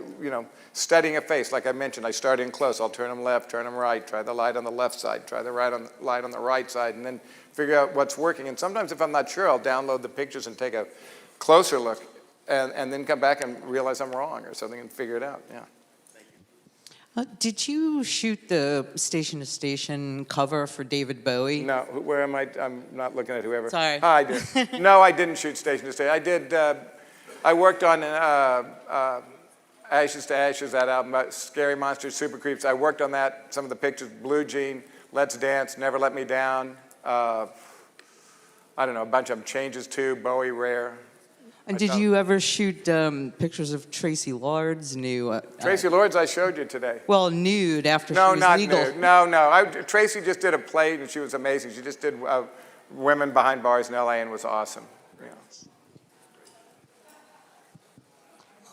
studying a face. Like I mentioned, I start in close. I'll turn them left, turn them right, try the light on the left side, try the light on the right side, and then figure out what's working. And sometimes if I'm not sure, I'll download the pictures and take a closer look, and then come back and realize I'm wrong or something and figure it out, yeah. Did you shoot the Station to Station cover for David Bowie? No, where am I? I'm not looking at whoever. Sorry. I did. No, I didn't shoot Station to Station. I did I worked on Ashes to Ashes, that album, Scary Monsters, Super Creeps. I worked on that, some of the pictures, Blue Jean, Let's Dance, Never Let Me Down. I don't know, a bunch of them, Changes Too, Bowie Rare. And did you ever shoot pictures of Tracy Lord's new? Tracy Lords, I showed you today. Well, nude after No, she was not legal. nude. No. Tracy just did a play, and she was amazing. She just did Women Behind Bars in L.A. and was awesome. Yeah.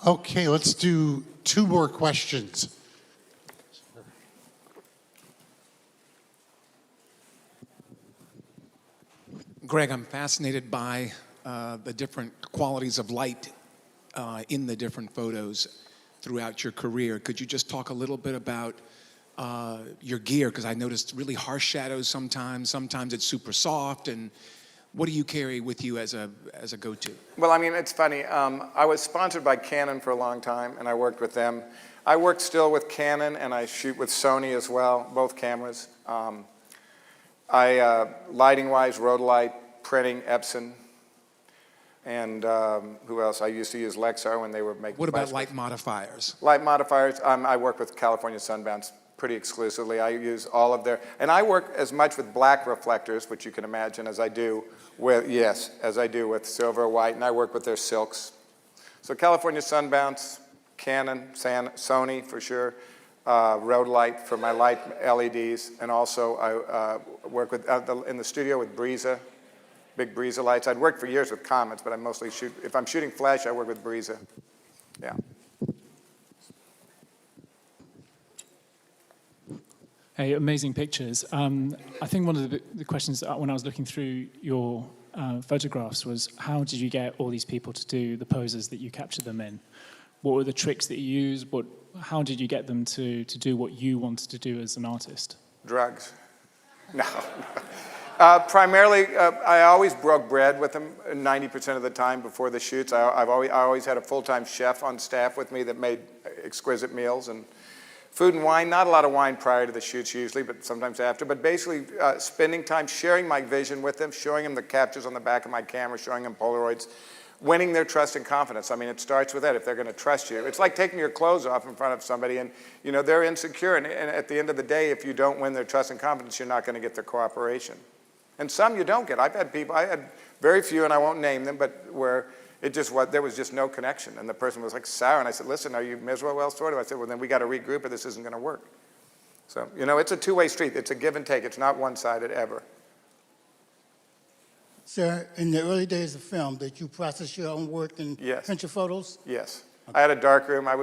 Okay, let's do 2 more questions. Greg, I'm fascinated by the different qualities of light in the different photos throughout your career. Could you just talk a little bit about your gear? Because I noticed really harsh shadows sometimes it's super soft, and what do you carry with you as a go-to? Well, I mean, it's funny. I was sponsored by Canon for a long time, and I worked with them. I work still with Canon, and I shoot with Sony as well, both cameras. Lighting-wise, Rhodolite, printing, Epson, and who else? I used to use Lexar when they were making. What about light modifiers? Light modifiers, I work with California Sunbounce pretty exclusively. I use all of their, and I work as much with black reflectors, which you can imagine, as I do with, silver, white, and I work with their silks. So California Sunbounce, Canon, Sony for sure, Rhodolite for my light LEDs, and also I work with in the studio with Brisa, big Brisa lights. I'd worked for years with Comets, but I mostly shoot, if I'm shooting flash, I work with Brisa. Yeah. Hey, amazing pictures. I think one of the questions when I was looking through your photographs was, how did you get all these people to do the poses that you captured them in? What were the tricks that you used? How did you get them to do what you wanted to do as an artist? Drugs. No. Primarily, I always broke bread with them 90% of the time before the shoots. I always had a full-time chef on staff with me that made exquisite meals, and food and wine, not a lot of wine prior to the shoots usually, but sometimes after. But basically spending time sharing my vision with them, showing them the captures on the back of my camera, showing them Polaroids, winning their trust and confidence. I mean, it starts with that, if they're going to trust you. It's like taking your clothes off in front of somebody and, they're insecure. And at the end of the day, if you don't win their trust and confidence, you're not going to get their cooperation. And some you don't get. I had very few, and I won't name them, but where there was just no connection. And the person was like sour. And I said, listen, are you miserable? Well, sort of. I said, well, then we got to regroup or this isn't going to work. So, it's a two-way street. It's a give and take. It's not one-sided ever. Sir, in the early days of film, did you process your own work and print your photos? Yes. I had a darkroom. I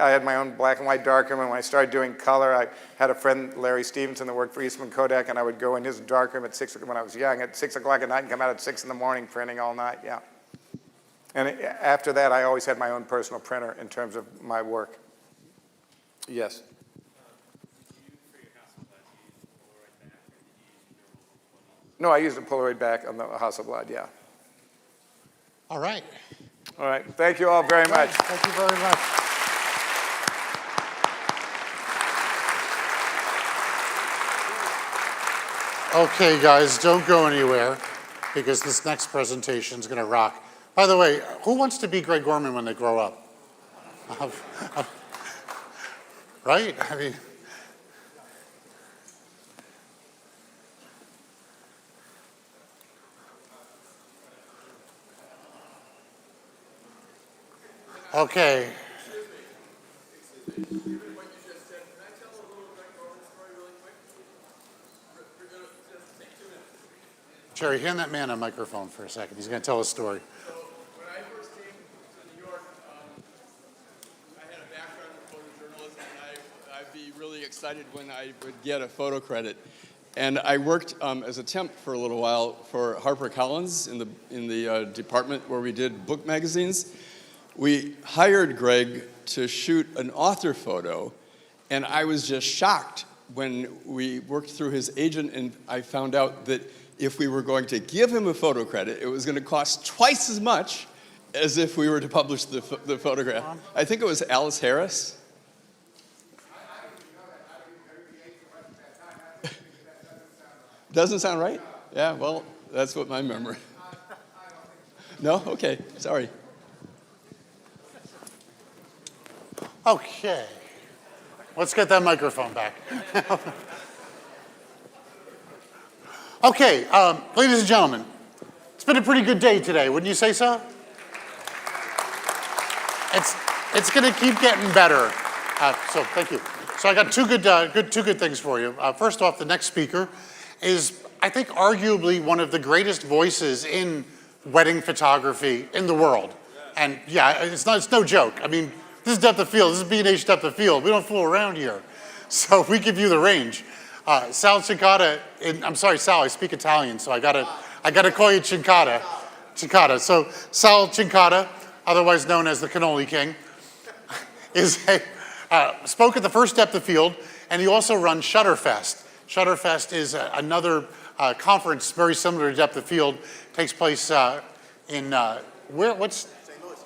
had my own black and white darkroom, and when I started doing color, I had a friend, Larry Stevenson, that worked for Eastman Kodak, and I would go in his darkroom at when I was young, at 6 o'clock at night, and come out at 6 in the morning printing all night, yeah. And after that, I always had my own personal printer in terms of my work. Yes. No, I used a Polaroid back on the Hasselblad, yeah. All right. All right. Thank you all very much. Thank you very much. Okay, guys, don't go anywhere, because this next presentation is going to rock. By the way, who wants to be Greg Gorman when they grow up? Right? I mean, okay. Jerry, hand that man a microphone for a second. He's going to tell a story. When I first came to New York, I had a background in photojournalism, and I'd be really excited when I would get a photo credit. And I worked as a temp for a little while for HarperCollins in the department where we did book magazines. We hired Greg to shoot an author photo, and I was just shocked when we worked through his agent, and I found out that if we were going to give him a photo credit, it was going to cost twice as much as if we were to publish the photograph. I think it was Alice Harris. Doesn't sound right? Yeah, well, that's what my memory. No? Okay, sorry. Okay. Let's get that microphone back. Okay, ladies and gentlemen, it's been a pretty good day today, wouldn't you say so? It's going to keep getting better. So thank you. So I got two good things for you. First off, the next speaker is, I think, arguably one of the greatest voices in wedding photography in the world. And yeah, it's no joke. I mean, this is depth of field. This is B&H depth of field. We don't fool around here. So we give you the range. Sal Cincotta, I'm sorry, Sal, I speak Italian, so I gotta call you Cincotta. Cincotta. So Sal Cincotta, otherwise known as the Cannoli King, spoke at the first depth of field, and he also runs Shutterfest. Shutterfest is another conference very similar to depth of field. Takes place in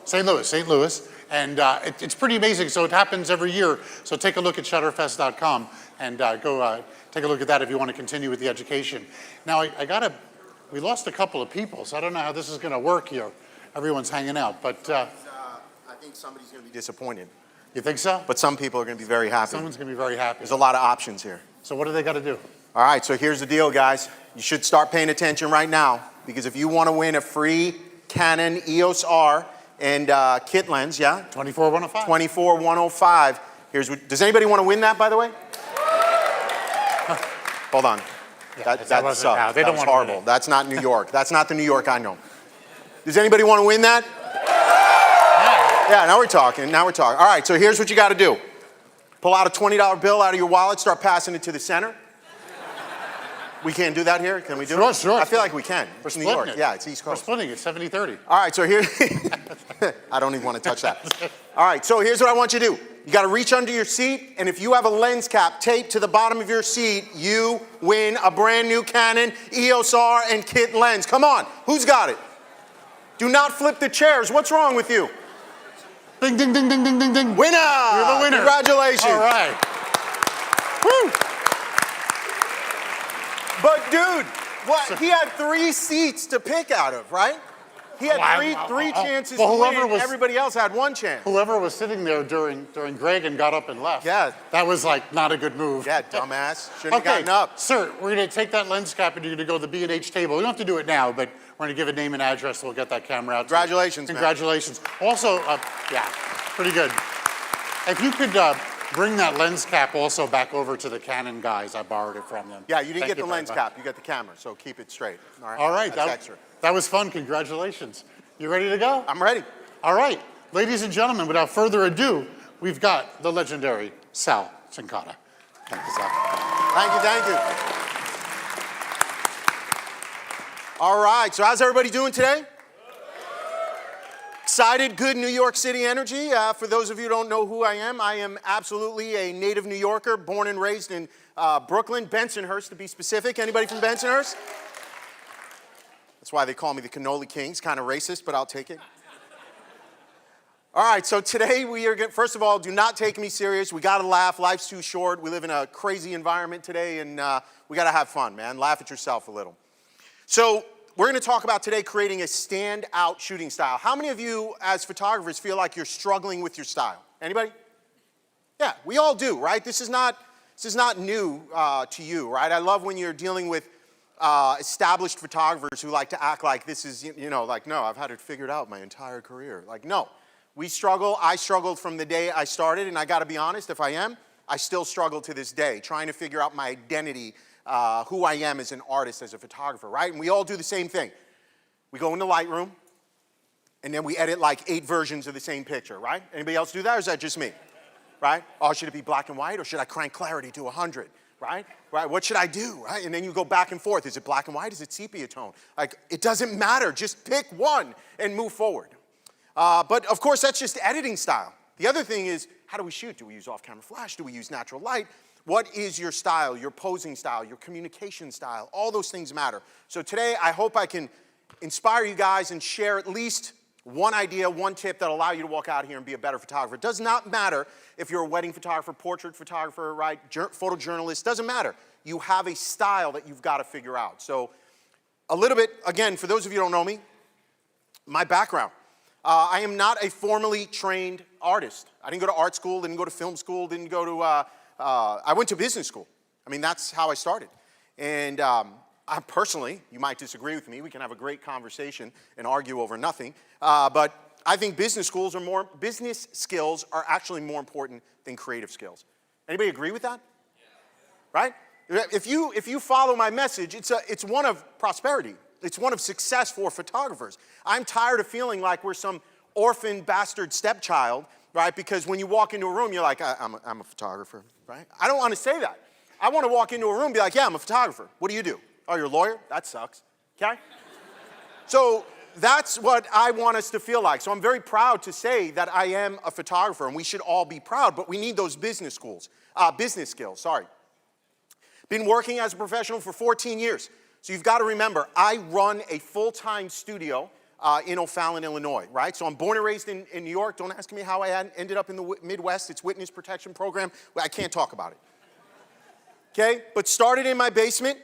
St. Louis. And it's pretty amazing. So it happens every year. So take a look at shutterfest.com and go take a look at that if you want to continue with the education. Now, we lost a couple of people, so I don't know how this is going to work here. Everyone's hanging out, but I think somebody's going to be disappointed. You think so? But some people are going to be very happy. Someone's going to be very happy. There's a lot of options here. So what do they got to do? All right, so here's the deal, guys. You should start paying attention right now, because if you want to win a free Canon EOS R and kit lens, yeah? 24105. 24105. Does anybody want to win that, by the way? Hold on. Yeah, that sucked. They that don't was want horrible. That's not New York. That's not the New York I know. Does anybody want to win that? Yeah, now we're talking. All right, so here's what you got to do. Pull out a $20 bill out of your wallet, start passing it to the center. We can't do that here? Can we do it? Sure. I feel like we can. We're New York. splitting it. Yeah, it's East Coast. We're splitting it, 70-30. All right, so here, I don't even want to touch that. All right, so here's what I want you to do. You got to reach under your seat, and if you have a lens cap taped to the bottom of your seat, you win a brand new Canon EOS R and kit lens. Come on, who's got it? Do not flip the chairs. What's wrong with you? Ding, ding, ding, ding, ding, ding, ding. Winner! You're the winner. Congratulations. All right. Woo! But dude, he had 3 seats to pick out of, right? He had three chances to win. Everybody else had 1 chance. Whoever was sitting there during Greg and got up and left. Yeah. That was like not a good move. Yeah, dumbass. Shouldn't have gotten up. Sir, we're going to take that lens cap and you're going to go to the B&H table. We don't have to do it now, but we're going to give a name and address. We'll get that camera out. Congratulations, Congratulations. Also, yeah, pretty good. If you could bring that lens cap also back over to the Canon guys. I borrowed it from them. Yeah, you didn't get the lens cap. You got the camera, so keep it straight. All right. That's extra. That was fun. Congratulations. You ready to go? I'm ready. All right. Ladies and gentlemen, without further ado, we've got the legendary Sal Cincotta. Thank you, Sal. Thank you. All right, so how's everybody doing today? Excited, good New York City energy. For those of you who don't know who I am absolutely a native New Yorker, born and raised in Brooklyn, Bensonhurst to be specific. Anybody from Bensonhurst? That's why they call me the Cannoli King. It's kind of racist, but I'll take it. All right, so today we are going to, first of all, do not take me serious. We got to laugh. Life's too short. We live in a crazy environment today, and we got to have fun, man. Laugh at yourself a little. So we're going to talk about today creating a standout shooting style. How many of you as photographers feel like you're struggling with your style? Anybody? Yeah, we all do, right? This is not new to you, right? I love when you're dealing with established photographers who like to act like this is, like, no, I've had it figured out my entire career. Like, no, we struggle. I struggled from the day I started, and I got to be honest, if I am, I still struggle to this day, trying to figure out my identity, who I am as an artist, as a photographer, right? And we all do the same thing. We go into Lightroom, and then we edit like 8 versions of the same picture, right? Anybody else do that, or is that just me? Right? Oh, should it be black and white, or should I crank clarity to 100? Right? What should I do? Right? And then you go back and forth. Is it black and white? Is it sepia tone? Like, it doesn't matter. Just pick one and move forward. But of course, that's just editing style. The other thing is, how do we shoot? Do we use off-camera flash? Do we use natural light? What is your style, your posing style, your communication style? All those things matter. So today, I hope I can inspire you guys and share at least one idea, one tip that'll allow you to walk out here and be a better photographer. It does not matter if you're a wedding photographer, portrait photographer, right, photojournalist, doesn't matter. You have a style that you've got to figure out. So a little bit, again, for those of you who don't know me, my background. I am not a formally trained artist. I didn't go to art school, didn't go to film school, didn't go to, I went to business school. I mean, that's how I started. And I personally, you might disagree with me, we can have a great conversation and argue over nothing, but I think business skills are actually more important than creative skills. Anybody agree with that? Right? If you follow my message, it's one of prosperity. It's one of success for photographers. I'm tired of feeling like we're some orphan bastard stepchild, right? Because when you walk into a room, you're like, I'm a photographer, right? I don't want to say that. I want to walk into a room and be like, yeah, I'm a photographer. What do you do? Oh, you're a lawyer? That sucks, okay? So that's what I want us to feel like. So I'm very proud to say that I am a photographer, and we should all be proud, but we need those business skills, Been working as a professional for 14 years. So you've got to remember, I run a full-time studio in O'Fallon, Illinois, right? So I'm born and raised in New York. Don't ask me how I ended up in the Midwest. It's Witness Protection Program. I can't talk about it. Okay? But started in my basement,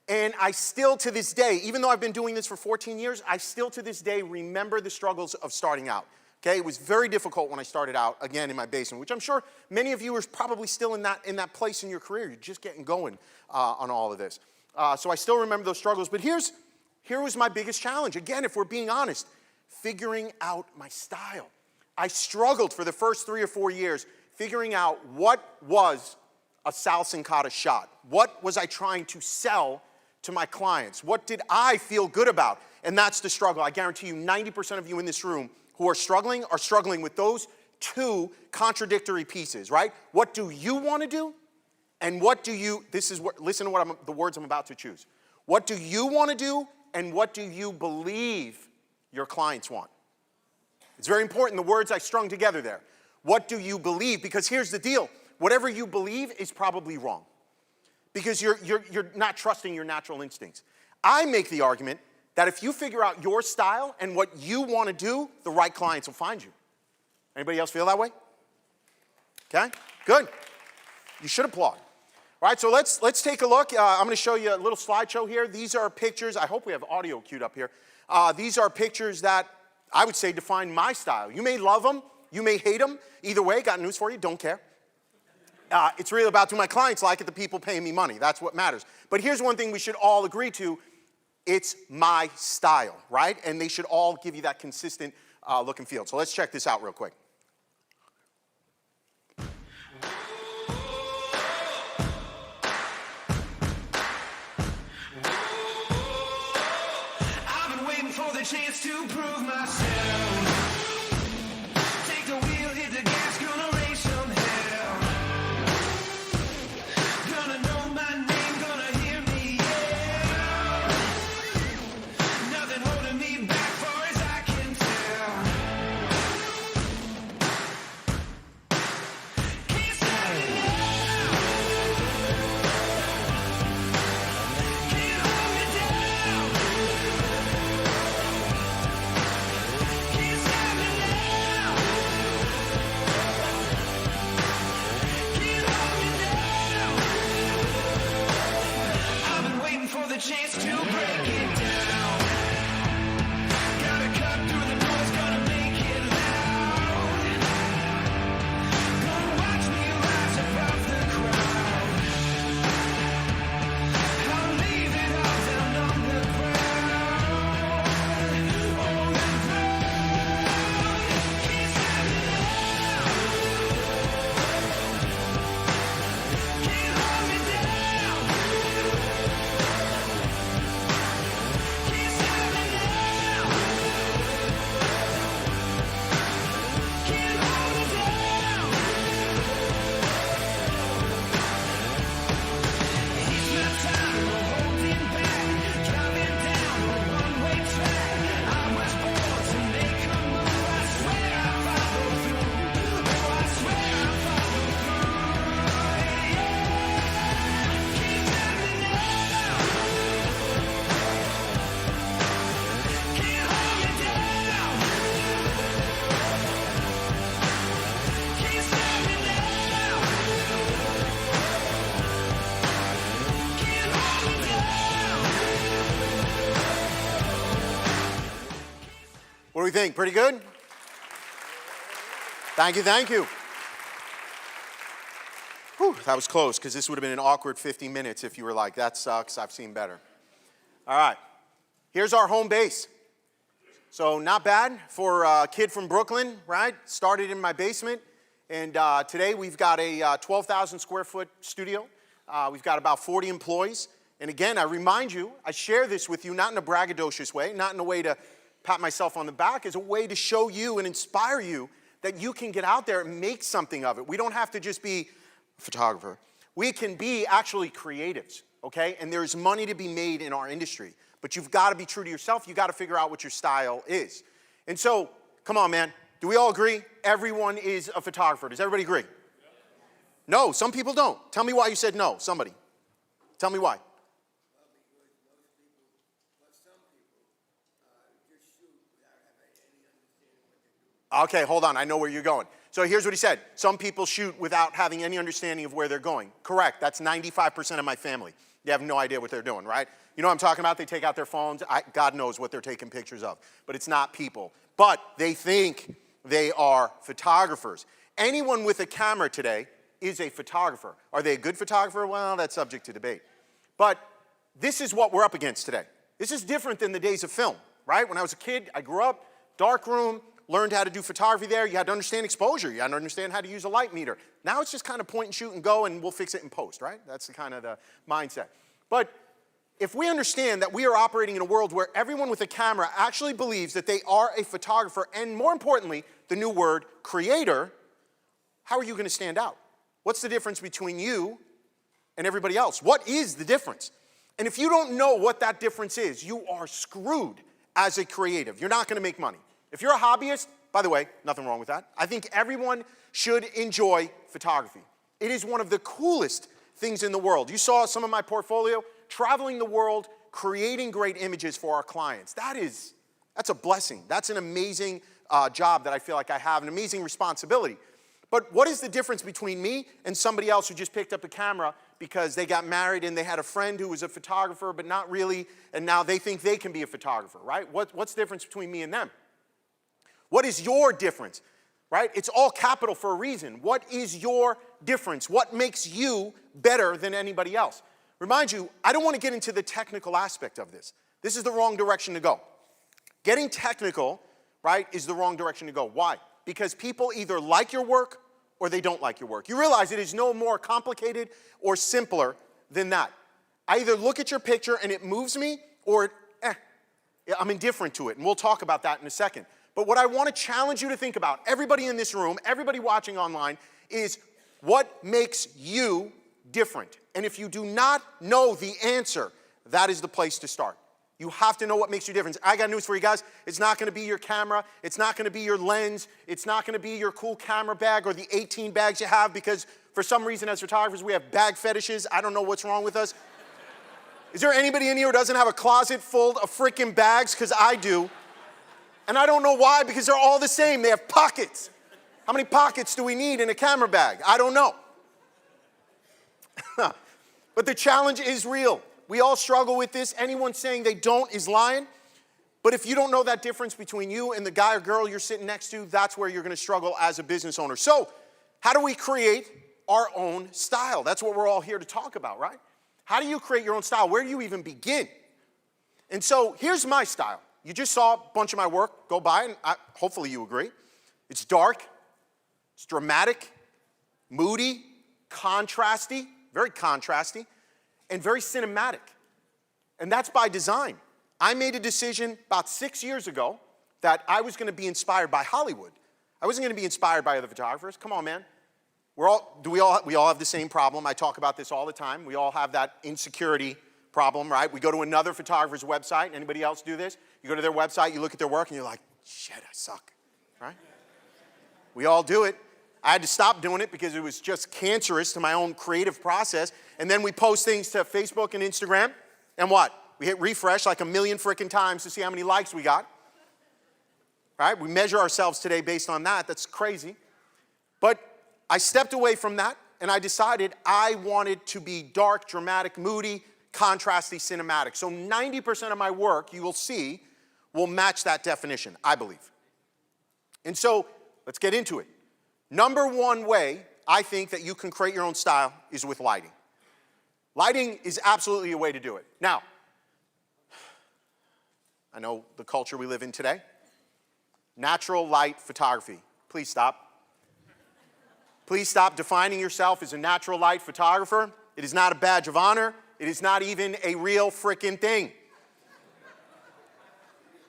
and I still to this day, even though I've been doing this for 14 years, I still to this day remember the struggles of starting out. Okay? It was very difficult when I started out, again, in my basement, which I'm sure many of you are probably still in that place in your career. You're just getting going on all of this. So I still remember those struggles. But here was my biggest challenge. Again, if we're being honest, figuring out my style. I struggled for the first 3 or 4 years figuring out what was a Sal Cincotta shot. What was I trying to sell to my clients? What did I feel good about? And that's the struggle. I guarantee you 90% of you in this room who are struggling with those two contradictory pieces, right? What do you want to do? And what do you, listen to the words I'm about to choose. What do you want to do, and what do you believe your clients want? It's very important, the words I strung together there. What do you believe? Because here's the deal. Whatever you believe is probably wrong. Because you're not trusting your natural instincts. I make the argument that if you figure out your style and what you want to do, the right clients will find you. Anybody else feel that way? Okay, good. You should applaud. All right, so let's take a look. I'm going to show you a little slideshow here. These are pictures. I hope we have audio queued up here. These are pictures that I would say define my style. You may love them. You may hate them. Either way, got news for you. Don't care. It's really about do my clients like it, the people paying me money. That's what matters. But here's one thing we should all agree to. It's my style, right? And they should all give you that consistent look and feel. So let's check this out real quick. I've been waiting for the chance to prove myself. Take the wheel, hit the gas, gonna raise some hell. Gonna know my name, gonna hear me yell. Nothing holding me back far as I can tell. Can't stop me now. Can't hold me down. Can't stop me now. Can't hold me down. I've been waiting for the chance to break it down. Gotta cut through the noise, gonna make it loud. Gonna watch me rise above the crowd. I'll leave it all down on the ground. On the ground. Can't stop me now. Can't hold me down. Can't stop me now. Can't hold me down. It's my time, no holding back. Driving down a one-way track. I was born to make a move. I swear I'll follow through. Oh, I swear I'll follow through. Can't stop me now. Can't hold me down. Can't stop me now. Can't hold me down. What do we think? Pretty good? Thank you, thank you. Whew, that was close, because this would have been an awkward 50 minutes if you were like, that sucks, I've seen better. All right, here's our home base. So not bad for a kid from Brooklyn, right? Started in my basement, and today we've got a 12,000 square foot studio. We've got about 40 employees. And again, I remind you, I share this with you not in a braggadocious way, not in a way to pat myself on the back, as a way to show you and inspire you that you can get out there and make something of it. We don't have to just be a photographer. We can be actually creatives, okay? And there's money to be made in our industry. But you've got to be true to yourself. You've got to figure out what your style is. And so, come on, man. Do we all agree? Everyone is a photographer. Does everybody agree? No, some people don't. Tell me why you said no, somebody. Tell me why. Okay, hold on. I know where you're going. So here's what he said. Some people shoot without having any understanding of where they're going. Correct. That's 95% of my family. They have no idea what they're doing, right? You know what I'm talking about? They take out their phones. God knows what they're taking pictures of. But it's not people. But they think they are photographers. Anyone with a camera today is a photographer. Are they a good photographer? Well, that's subject to debate. But this is what we're up against today. This is different than the days of film, right? When I was a kid, I grew up, dark room, learned how to do photography there. You had to understand exposure. You had to understand how to use a light meter. Now it's just kind of point and shoot and go, and we'll fix it in post, right? That's the kind of the mindset. But if we understand that we are operating in a world where everyone with a camera actually believes that they are a photographer, and more importantly, the new word creator, how are you going to stand out? What's the difference between you and everybody else? What is the difference? And if you don't know what that difference is, you are screwed as a creative. You're not going to make money. If you're a hobbyist, by the way, nothing wrong with that. I think everyone should enjoy photography. It is one of the coolest things in the world. You saw some of my portfolio, traveling the world, creating great images for our clients. That's a blessing. That's an amazing job that I feel like I have, an amazing responsibility. But what is the difference between me and somebody else who just picked up a camera because they got married and they had a friend who was a photographer, but not really, and now they think they can be a photographer, right? What's the difference between me and them? What is your difference, right? It's all capital for a reason. What is your difference? What makes you better than anybody else? Remind you, I don't want to get into the technical aspect of this. This is the wrong direction to go. Getting technical, right, is the wrong direction to go. Why? Because people either like your work or they don't like your work. You realize it is no more complicated or simpler than that. I either look at your picture and it moves me, or I'm indifferent to it, and we'll talk about that in a second. But what I want to challenge you to think about, everybody in this room, everybody watching online, is what makes you different. And if you do not know the answer, that is the place to start. You have to know what makes you different. I got news for you guys. It's not going to be your camera. It's not going to be your lens. It's not going to be your cool camera bag or the 18 bags you have, because for some reason as photographers we have bag fetishes. I don't know what's wrong with us. Is there anybody in here who doesn't have a closet full of freaking bags? Because I do. And I don't know why, because they're all the same. They have pockets. How many pockets do we need in a camera bag? I don't know. But the challenge is real. We all struggle with this. Anyone saying they don't is lying. But if you don't know that difference between you and the guy or girl you're sitting next to, that's where you're going to struggle as a business owner. So, how do we create our own style? That's what we're all here to talk about, right? How do you create your own style? Where do you even begin? And so, here's my style. You just saw a bunch of my work go by, and hopefully you agree. It's dark, it's dramatic, moody, contrasty, very contrasty, and very cinematic. And that's by design. I made a decision about 6 years ago that I was going to be inspired by Hollywood. I wasn't going to be inspired by other photographers. Come on, man. We all have the same problem. I talk about this all the time. We all have that insecurity problem, right? We go to another photographer's website. Anybody else do this? You go to their website, you look at their work, and you're like, shit, I suck, right? We all do it. I had to stop doing it because it was just cancerous to my own creative process. And then we post things to Facebook and Instagram, and what? We hit refresh like 1 million freaking times to see how many likes we got. Right? We measure ourselves today based on that. That's crazy. But I stepped away from that, and I decided I wanted to be dark, dramatic, moody, contrasty, cinematic. So 90% of my work, you will see, will match that definition, I believe. And so let's get into it. Number one way I think that you can create your own style is with lighting. Lighting is absolutely a way to do it. Now, I know the culture we live in today. Natural light photography. Please stop. Please stop defining yourself as a natural light photographer. It is not a badge of honor. It is not even a real frickin' thing.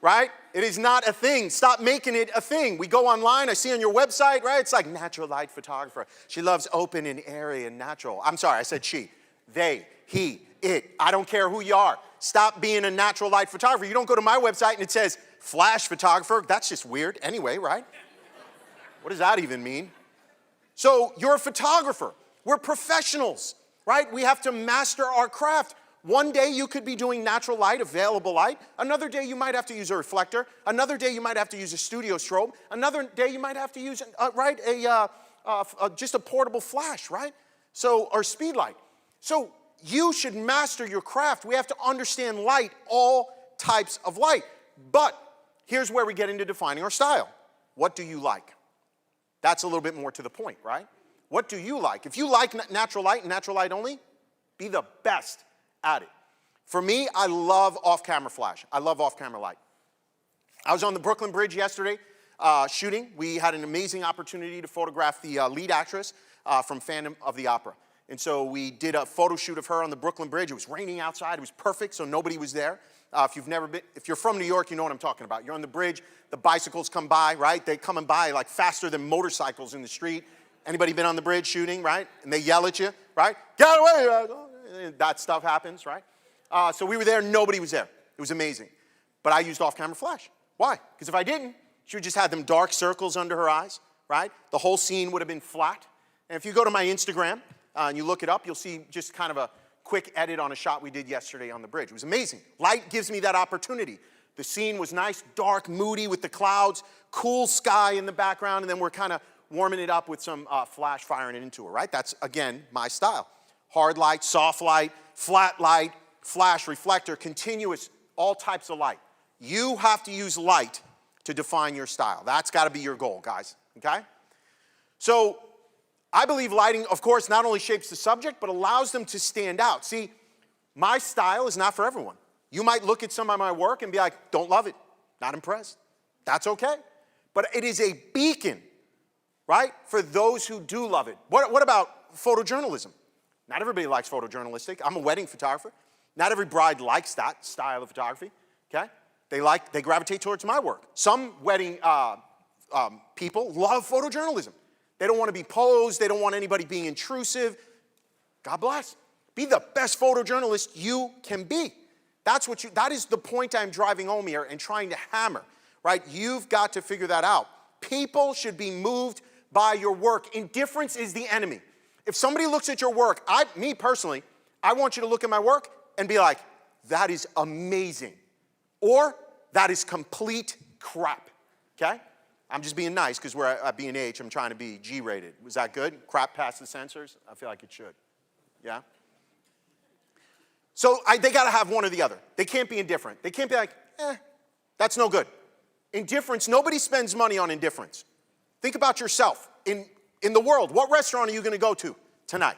Right? It is not a thing. Stop making it a thing. We go online, I see on your website, right? It's like natural light photographer. She loves open and airy and natural. I'm sorry, I said she. They, he, it. I don't care who you are. Stop being a natural light photographer. You don't go to my website and it says flash photographer. That's just weird anyway, right? What does that even mean? So you're a photographer. We're professionals, right? We have to master our craft. One day you could be doing natural light, available light. Another day you might have to use a reflector. Another day you might have to use a studio strobe. Another day you might have to use, just a portable flash, right? So, or speed light. So you should master your craft. We have to understand light, all types of light. But here's where we get into defining our style. What do you like? That's a little bit more to the point, right? What do you like? If you like natural light and natural light only, be the best at it. For me, I love off-camera flash. I love off-camera light. I was on the Brooklyn Bridge yesterday shooting. We had an amazing opportunity to photograph the lead actress from Phantom of the Opera. And so we did a photo shoot of her on the Brooklyn Bridge. It was raining outside. It was perfect, so nobody was there. If you're from New York, you know what I'm talking about. You're on the bridge, the bicycles come by, right? They come by like faster than motorcycles in the street. Anybody been on the bridge shooting, right? And they yell at you, right? Get away! That stuff happens, right? So we were there, nobody was there. It was amazing. But I used off-camera flash. Why? Because if I didn't, she would just have them dark circles under her eyes, right? The whole scene would have been flat. And if you go to my Instagram and you look it up, you'll see just kind of a quick edit on a shot we did yesterday on the bridge. It was amazing. Light gives me that opportunity. The scene was nice, dark, moody with the clouds, cool sky in the background, and then we're kind of warming it up with some flash firing it into it, right? That's, again, my style. Hard light, soft light, flat light, flash, reflector, continuous, all types of light. You have to use light to define your style. That's got to be your goal, guys, okay? So I believe lighting, of course, not only shapes the subject, but allows them to stand out. See, my style is not for everyone. You might look at some of my work and be like, don't love it, not impressed. That's okay. But it is a beacon, right, for those who do love it. What about photojournalism? Not everybody likes photojournalistic. I'm a wedding photographer. Not every bride likes that style of photography, okay? They gravitate towards my work. Some wedding people love photojournalism. They don't want to be posed. They don't want anybody being intrusive. God bless. Be the best photojournalist you can be. That is the point I'm driving home here and trying to hammer, right? You've got to figure that out. People should be moved by your work. Indifference is the enemy. If somebody looks at your work, me personally, I want you to look at my work and be like, that is amazing. Or that is complete crap, okay? I'm just being nice because we're at B&H. I'm trying to be G-rated. Was that good? Crap past the censors? I feel like it should, yeah? So they got to have one or the other. They can't be indifferent. They can't be like, that's no good. Indifference, nobody spends money on indifference. Think about yourself. In the world, what restaurant are you going to go to tonight,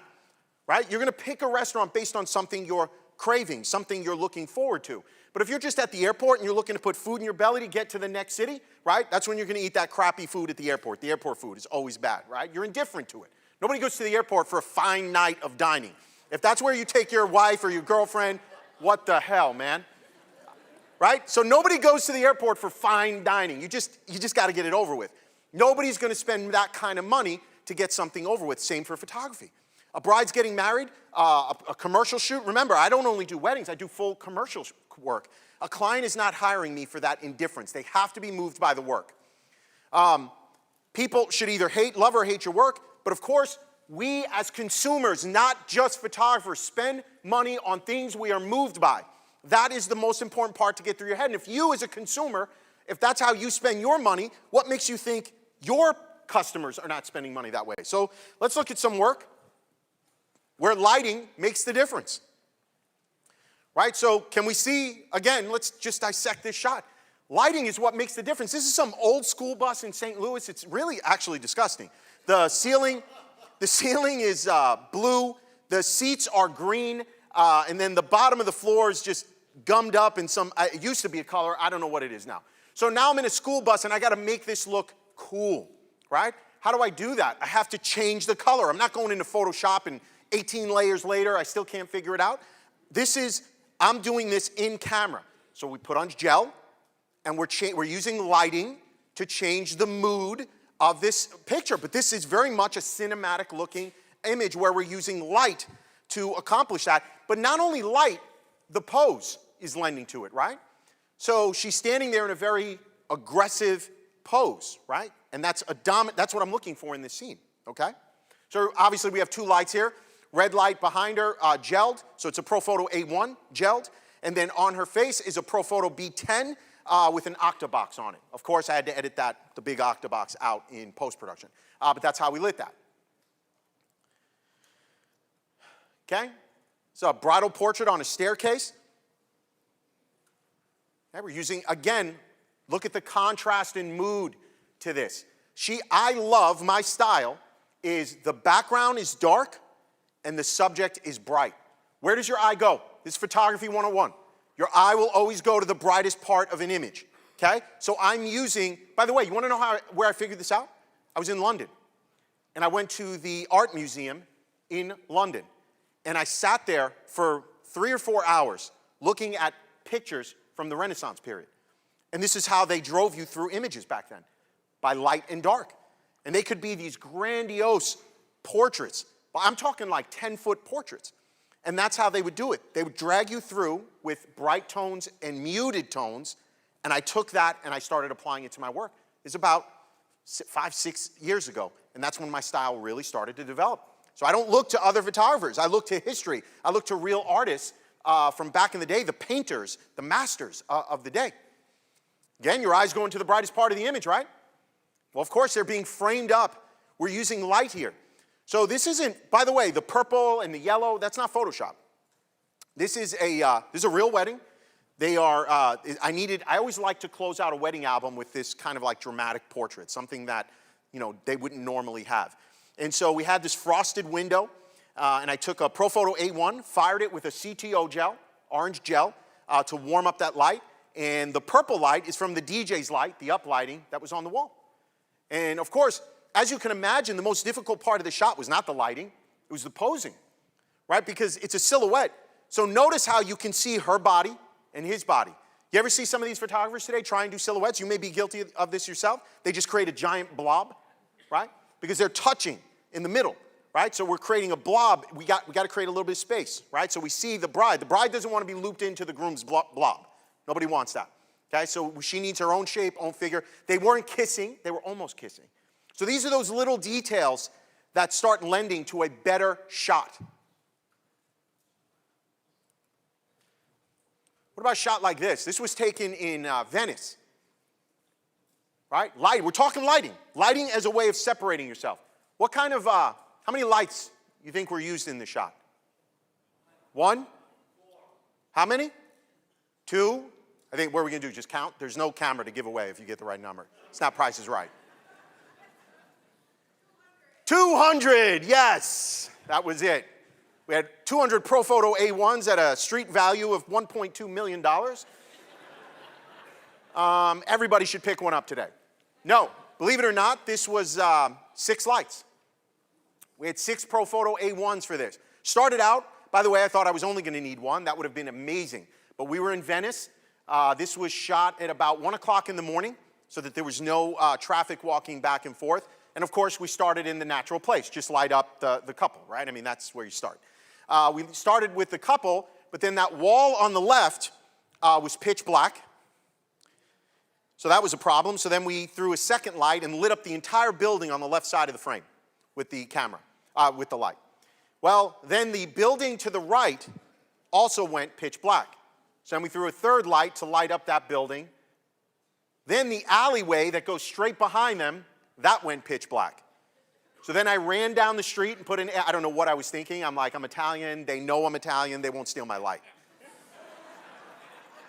right? You're going to pick a restaurant based on something you're craving, something you're looking forward to. But if you're just at the airport and you're looking to put food in your belly to get to the next city, right? That's when you're going to eat that crappy food at the airport. The airport food is always bad, right? You're indifferent to it. Nobody goes to the airport for a fine night of dining. If that's where you take your wife or your girlfriend, what the hell, man? Right? So nobody goes to the airport for fine dining. You just got to get it over with. Nobody's going to spend that kind of money to get something over with. Same for photography. A bride's getting married, a commercial shoot. Remember, I don't only do weddings, I do full commercial work. A client is not hiring me for that indifference. They have to be moved by the work. People should either love or hate your work, but of course, we as consumers, not just photographers, spend money on things we are moved by. That is the most important part to get through your head. And if you as a consumer, if that's how you spend your money, what makes you think your customers are not spending money that way? So let's look at some work where lighting makes the difference. Right, so can we see, again, let's just dissect this shot. Lighting is what makes the difference. This is some old school bus in St. Louis. It's really actually disgusting. The ceiling is blue. The seats are green. And then the bottom of the floor is just gummed up in some, it used to be a color. I don't know what it is now. So now I'm in a school bus and I got to make this look cool, right? How do I do that? I have to change the color. I'm not going into Photoshop and 18 layers later, I still can't figure it out. I'm doing this in camera. So we put on gel and we're using lighting to change the mood of this picture. But this is very much a cinematic looking image where we're using light to accomplish that. But not only light, the pose is lending to it, right? So she's standing there in a very aggressive pose, right? And that's what I'm looking for in this scene, okay? So obviously we have two lights here. Red light behind her, gelled, so it's a Profoto A1, gelled. And then on her face is a Profoto B10 with an octabox on it. Of course, I had to edit the big octabox out in post-production. But that's how we lit that. Okay? So a bridal portrait on a staircase. Okay, we're using, again, look at the contrast and mood to this. I love, my style is the background is dark and the subject is bright. Where does your eye go? This is photography 101. Your eye will always go to the brightest part of an image, okay? So I'm using, by the way, you wanna know where I figured this out? I was in London, and I went to the art museum in London, and I sat there for 3 or 4 hours looking at pictures from the Renaissance period. And this is how they drove you through images back then, by light and dark. And they could be these grandiose portraits. I'm talking like 10-foot portraits. And that's how they would do it. They would drag you through with bright tones and muted tones, and I took that and I started applying it to my work. It's about 5, 6 years ago, and that's when my style really started to develop. So I don't look to other photographers. I look to history. I look to real artists from back in the day, the painters, the masters of the day. Again, your eyes going to the brightest part of the image, right? Well, of course, they're being framed up. We're using light here. So this isn't, by the way, the purple and the yellow, that's not Photoshop. This is a real wedding. They are, I always like to close out a wedding album with this kind of like dramatic portrait, something that, they wouldn't normally have. And so we had this frosted window, and I took a Profoto A1, fired it with a CTO gel, orange gel, to warm up that light. And the purple light is from the DJ's light, the uplighting that was on the wall. And of course, as you can imagine, the most difficult part of the shot was not the lighting, it was the posing, right? Because it's a silhouette. So notice how you can see her body and his body. You ever see some of these photographers today try and do silhouettes? You may be guilty of this yourself. They just create a giant blob, right? Because they're touching in the middle, right? So we're creating a blob. We got to create a little bit of space, right? So we see the bride. The bride doesn't want to be looped into the groom's blob. Nobody wants that, okay? So she needs her own shape, own figure. They weren't kissing. They were almost kissing. So these are those little details that start lending to a better shot. What about a shot like this? This was taken in Venice, right? Light, we're talking lighting. Lighting as a way of separating yourself. What kind of, how many lights you think were used in this shot? 1? How many? 2? I think what are we gonna do, just count? There's no camera to give away if you get the right number. It's not Price is Right. 200, yes, that was it. We had 200 Profoto A1s at a street value of $1.2 million. Everybody should pick one up today. No, believe it or not, this was 6 lights. We had 6 Profoto A1s for this. Started out, by the way, I thought I was only gonna need 1. That would have been amazing. But we were in Venice. This was shot at about 1 o'clock in the morning so that there was no traffic walking back and forth. And of course, we started in the natural place, just light up the couple, right? I mean, that's where you start. We started with the couple, but then that wall on the left was pitch black. So that was a problem. So then we threw a second light and lit up the entire building on the left side of the frame with the camera, with the light. Well, then the building to the right also went pitch black. So then we threw a third light to light up that building. Then the alleyway that goes straight behind them, that went pitch black. So then I ran down the street and put in, I don't know what I was thinking. I'm like, I'm Italian. They know I'm Italian. They won't steal my light.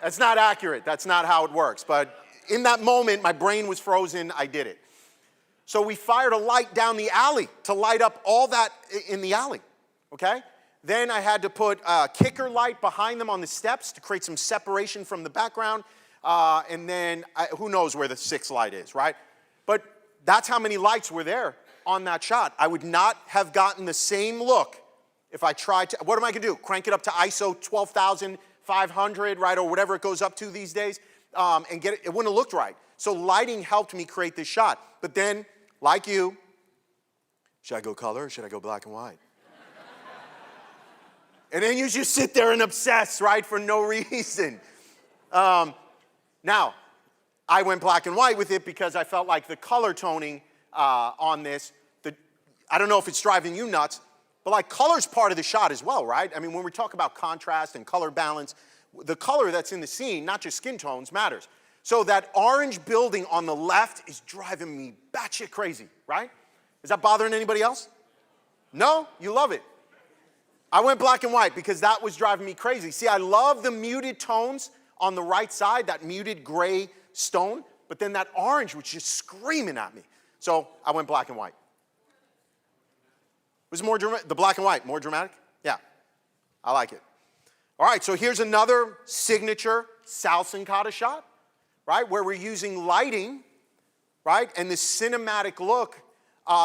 That's not accurate. That's not how it works. But in that moment, my brain was frozen. I did it. So we fired a light down the alley to light up all that in the alley, okay? Then I had to put a kicker light behind them on the steps to create some separation from the background. And then who knows where the sixth light is, right? But that's how many lights were there on that shot. I would not have gotten the same look if I tried to. What am I going to do? Crank it up to ISO 12,500, right, or whatever it goes up to these days, and get it. It wouldn't have looked right. So lighting helped me create this shot. But then, like you, should I go color or should I go black and white? And then you just sit there and obsess, right, for no reason. Now, I went black and white with it because I felt like the color toning on this, I don't know if it's driving you nuts, but like color's part of the shot as well, right? I mean, when we talk about contrast and color balance, the color that's in the scene, not just skin tones, matters. So that orange building on the left is driving me batshit crazy, right? Is that bothering anybody else? No? You love it. I went black and white because that was driving me crazy. See, I love the muted tones on the right side, that muted gray stone, but then that orange was just screaming at me. So I went black and white. Was it more dramatic? The black and white, more dramatic? Yeah, I like it. All right, so here's another signature Sal Cincotta shot, right, where we're using lighting, right, and this cinematic look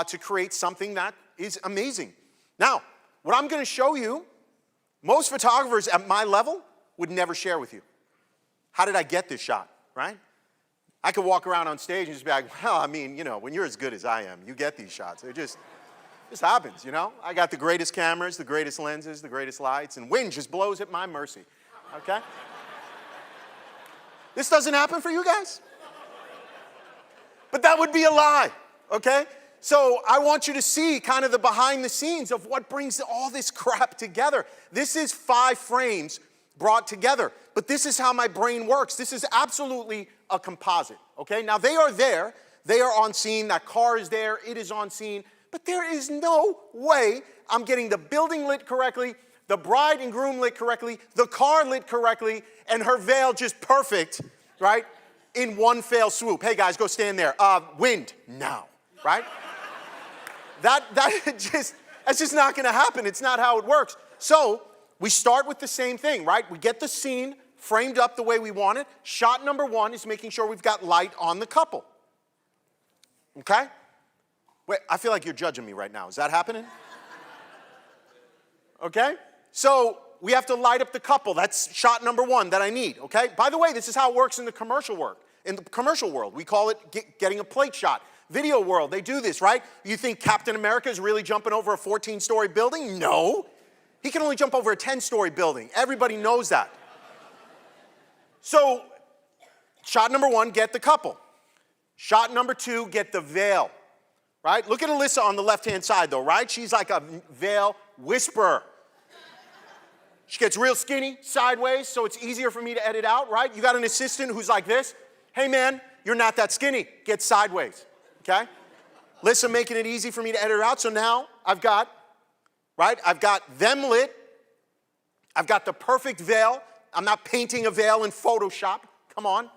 to create something that is amazing. Now, what I'm going to show you, most photographers at my level would never share with you. How did I get this shot, right? I could walk around on stage and just be like, well, I mean, you know, when you're as good as I am, you get these shots. It just happens, you know? I got the greatest cameras, the greatest lenses, the greatest lights, and wind just blows at my mercy, okay? This doesn't happen for you guys? But that would be a lie, okay? So I want you to see kind of the behind the scenes of what brings all this crap together. This is 5 frames brought together, but this is how my brain works. This is absolutely a composite, okay? Now they are there, they are on scene, that car is there, it is on scene, but there is no way I'm getting the building lit correctly, the bride and groom lit correctly, the car lit correctly, and her veil just perfect, right? In one fell swoop. Hey guys, go stand there. Wind, now, right? That's just not gonna happen. It's not how it works. So we start with the same thing, right? We get the scene framed up the way we want it. Shot number 1 is making sure we've got light on the couple. Okay? Wait, I feel like you're judging me right now. Is that happening? Okay? So we have to light up the couple. That's shot number 1 that I need, okay? By the way, this is how it works in the commercial world. In the commercial world, we call it getting a plate shot. Video world, they do this, right? You think Captain America is really jumping over a 14-story building? No. He can only jump over a 10-story building. Everybody knows that. So, shot number 1, get the couple. Shot number 2, get the veil, right? Look at Alyssa on the left-hand side, though, right? She's like a veil whisperer. She gets real skinny, sideways, so it's easier for me to edit out, right? You got an assistant who's like this. Hey, man, you're not that skinny. Get sideways. Okay? Alyssa making it easy for me to edit it out. So now I've got them lit. I've got the perfect veil. I'm not painting a veil in Photoshop. Come on.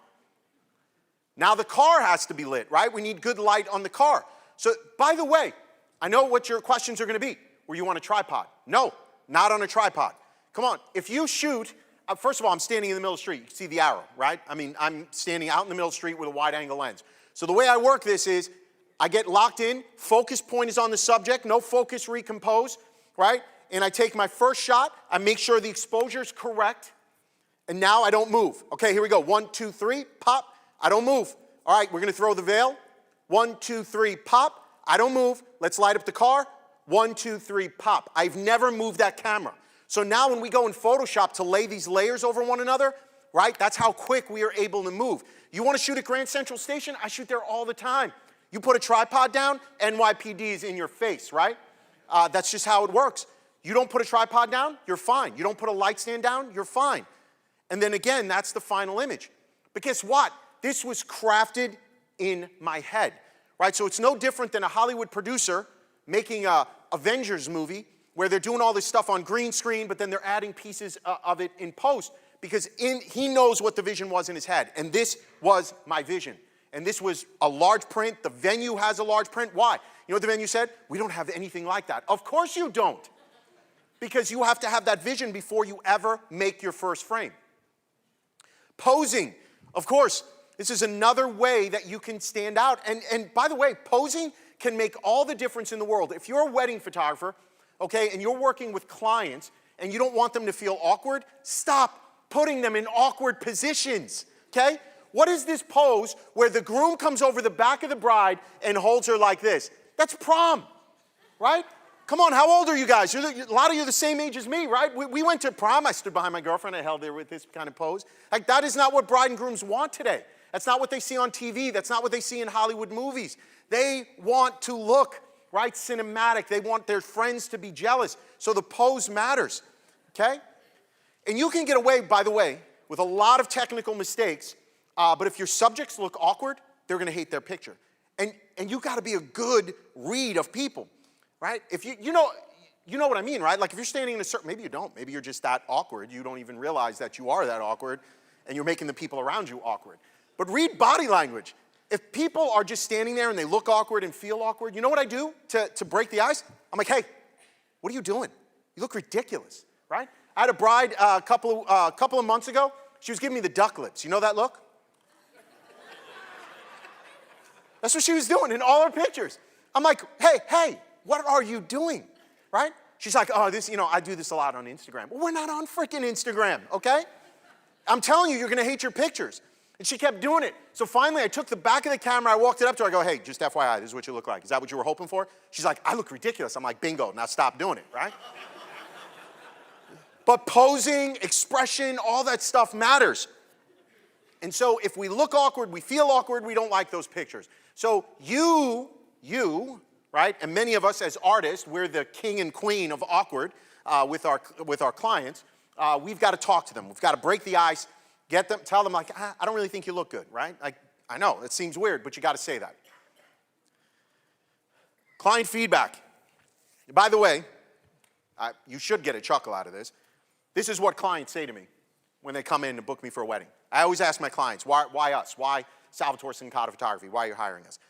Now the car has to be lit, right? We need good light on the car. So, by the way, I know what your questions are going to be. Were you on a tripod? No, not on a tripod. Come on. If you shoot, first of all, I'm standing in the middle of the street. You can see the arrow, right? I mean, I'm standing out in the middle of the street with a wide-angle lens. So the way I work this is I get locked in, focus point is on the subject, no focus recompose, right? And I take my first shot, I make sure the exposure is correct, and now I don't move. Okay, here we go. 1, 2, 3, pop, I don't move. All right, we're gonna throw the veil. 1, 2, 3, pop, I don't move. Let's light up the car. 1, 2, 3, pop. I've never moved that camera. So now when we go in Photoshop to lay these layers over one another, right, that's how quick we are able to move. You want to shoot at Grand Central Station? I shoot there all the time. You put a tripod down, NYPD is in your face, right? That's just how it works. You don't put a tripod down, you're fine. You don't put a light stand down, you're fine. And then again, that's the final image. But guess what? This was crafted in my head, right? So it's no different than a Hollywood producer making a Avengers movie where they're doing all this stuff on green screen, but then they're adding pieces of it in post. Because he knows what the vision was in his head, and this was my vision. and this was a large print. The venue has a large print. Why? You know what the venue said? We don't have anything like that. Of course you don't. Because you have to have that vision before you ever make your first frame. Posing. Of course, this is another way that you can stand out. And by the way, posing can make all the difference in the world. If you're a wedding photographer, okay, and you're working with clients and you don't want them to feel awkward, stop putting them in awkward positions, okay? What is this pose where the groom comes over the back of the bride and holds her like this? That's prom, right? Come on, how old are you guys? A lot of you are the same age as me, right? We went to prom. I stood behind my girlfriend. I held her with this kind of pose. Like, that is not what bride and grooms want today. That's not what they see on TV. That's not what they see in Hollywood movies. They want to look, right, cinematic. They want their friends to be jealous. So the pose matters, okay? And you can get away, by the way, with a lot of technical mistakes, but if your subjects look awkward, they're going to hate their picture. And you got to be a good read of people. Right? If you know what I mean, right? Like if you're standing in a certain, maybe you don't. Maybe you're just that awkward. You don't even realize that you are that awkward, and you're making the people around you awkward. But read body language. If people are just standing there and they look awkward and feel awkward, you know what I do to break the ice? I'm like, hey, what are you doing? You look ridiculous, right? I had a bride a couple of months ago. She was giving me the duck lips. You know that look? That's what she was doing in all her pictures. I'm like, hey. What are you doing, right? She's like, oh, I do this a lot on Instagram. Well, we're not on freaking Instagram, okay? I'm telling you, you're going to hate your pictures. And she kept doing it. So finally, I took the back of the camera, I walked it up to her, I go, hey, just FYI, this is what you look like. Is that what you were hoping for? She's like, I look ridiculous. I'm like, bingo, now stop doing it, right? But posing, expression, all that stuff matters. And so if we look awkward, we feel awkward, we don't like those pictures. So you, right? And many of us as artists, we're the king and queen of awkward with our clients. We've got to talk to them. We've got to break the ice, get them, tell them like, I don't really think you look good, right? Like, I know, it seems weird, but you got to say that. Client feedback. By the way, you should get a chuckle out of this. This is what clients say to me when they come in to book me for a wedding. I always ask my clients, why us? Why Salvatore Cincotta Photography? Why are you hiring us?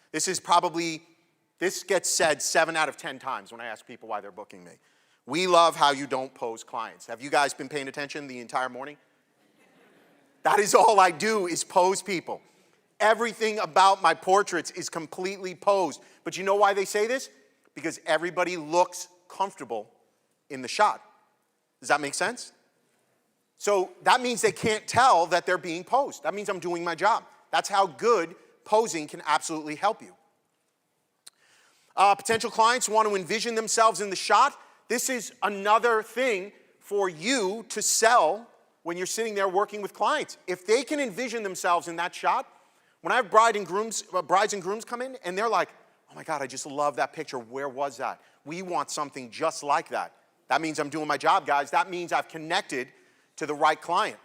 This gets said 7 out of 10 times when I ask people why they're booking me. We love how you don't pose clients. Have you guys been paying attention the entire morning? That is all I do is pose people. Everything about my portraits is completely posed. But you know why they say this? Because everybody looks comfortable in the shot. Does that make sense? So that means they can't tell that they're being posed. That means I'm doing my job. That's how good posing can absolutely help you. Potential clients want to envision themselves in the shot. This is another thing for you to sell when you're sitting there working with clients. If they can envision themselves in that shot, when I have brides and grooms come in and they're like, oh my God, I just love that picture. Where was that? We want something just like that. That means I'm doing my job, guys. That means I've connected to the right client.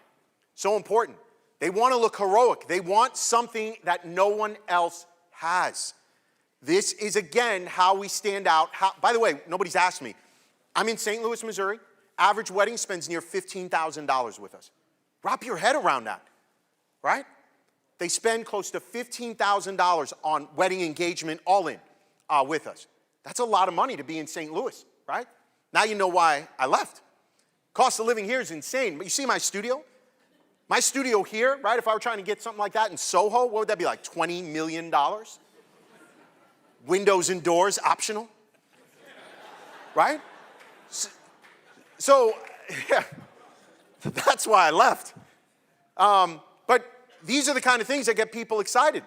So important. They want to look heroic. They want something that no one else has. This is, again, how we stand out. By the way, nobody's asked me. I'm in St. Louis, Missouri. Average wedding spends near $15,000 with us. Wrap your head around that, right? They spend close to $15,000 on wedding engagement all in with us. That's a lot of money to be in St. Louis, right? Now you know why I left. Cost of living here is insane. But you see my studio? My studio here, right, if I were trying to get something like that in Soho, what would that be, like $20 million? Windows and doors optional, right? So yeah, that's why I left. But these are the kind of things that get people excited.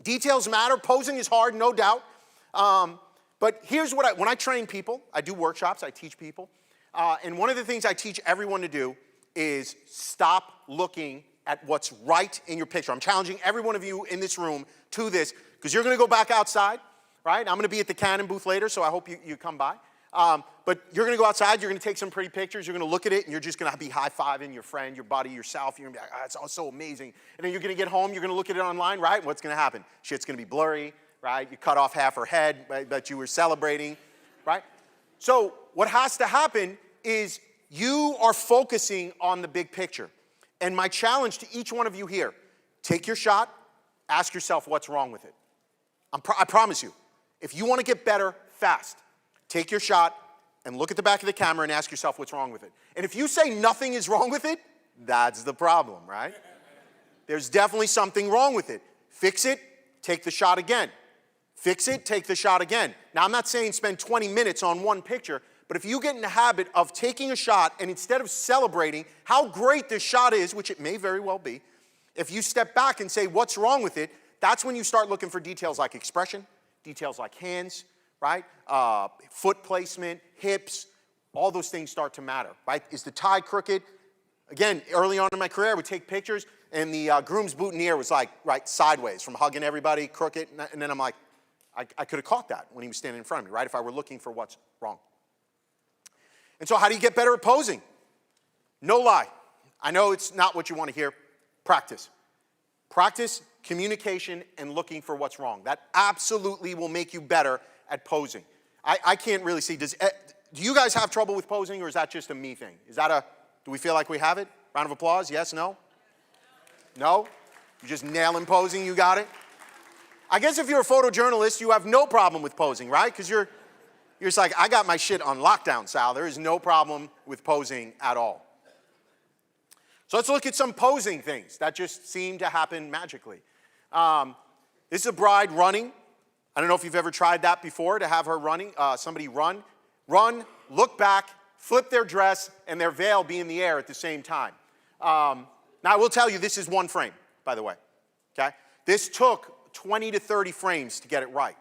Details matter. Posing is hard, no doubt. But here's what when I train people, I do workshops, I teach people. And one of the things I teach everyone to do is stop looking at what's right in your picture. I'm challenging every one of you in this room to this, because you're going to go back outside, right? I'm going to be at the Canon booth later, so I hope you come by. But you're going to go outside, you're going to take some pretty pictures, you're going to look at it, and you're just going to be high-fiving your friend, your buddy, yourself. You're going to be like, it's all so amazing. And then you're going to get home, you're going to look at it online, right? What's going to happen? Shit's going to be blurry, right? You cut off half her head that you were celebrating, right? So what has to happen is you are focusing on the big picture. And my challenge to each one of you here, take your shot, ask yourself what's wrong with it. I promise you, if you want to get better fast, take your shot and look at the back of the camera and ask yourself what's wrong with it. And if you say nothing is wrong with it, that's the problem, right? There's definitely something wrong with it. Fix it, take the shot again. Fix it, take the shot again. Now, I'm not saying spend 20 minutes on one picture, but if you get in the habit of taking a shot and instead of celebrating how great this shot is, which it may very well be, if you step back and say, what's wrong with it, that's when you start looking for details like expression, details like hands, right? Foot placement, hips, all those things start to matter, right? Is the tie crooked? Again, early on in my career, I would take pictures, and the groom's boutonniere was like, right, sideways from hugging everybody, crooked, and then I'm like, I could have caught that when he was standing in front of me, right, if I were looking for what's wrong. And so how do you get better at posing? No lie. I know it's not what you want to hear. Practice. Practice, communication, and looking for what's wrong. That absolutely will make you better at posing. I can't really see. Do you guys have trouble with posing, or is that just a me thing? Do we feel like we have it? Round of applause, yes, no? No? You're just nailing posing, you got it? I guess if you're a photojournalist, you have no problem with posing, right? Because you're just like, I got my shit on lockdown, Sal. There is no problem with posing at all. So let's look at some posing things that just seem to happen magically. This is a bride running. I don't know if you've ever tried that before, to have her running, somebody run, look back, flip their dress, and their veil be in the air at the same time. Now, I will tell you, this is one frame, by the way, okay? This took 20 to 30 frames to get it right.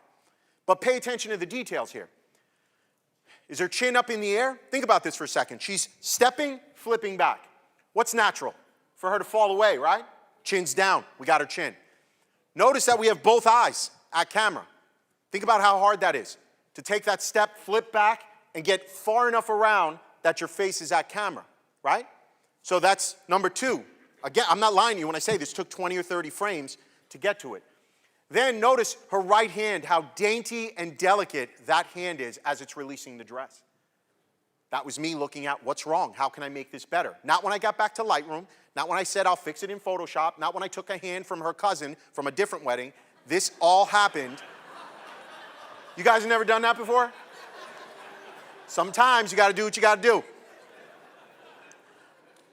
But pay attention to the details here. Is her chin up in the air? Think about this for a second. She's stepping, flipping back. What's natural? For her to fall away, right? Chin's down. We got her chin. Notice that we have both eyes at camera. Think about how hard that is. To take that step, flip back, and get far enough around that your face is at camera, right? So that's number two. Again, I'm not lying to you when I say this took 20 or 30 frames to get to it. Then notice her right hand, how dainty and delicate that hand is as it's releasing the dress. That was me looking at what's wrong. How can I make this better? Not when I got back to Lightroom, not when I said I'll fix it in Photoshop, not when I took a hand from her cousin from a different wedding. This all happened. You guys have never done that before? Sometimes you got to do what you got to do.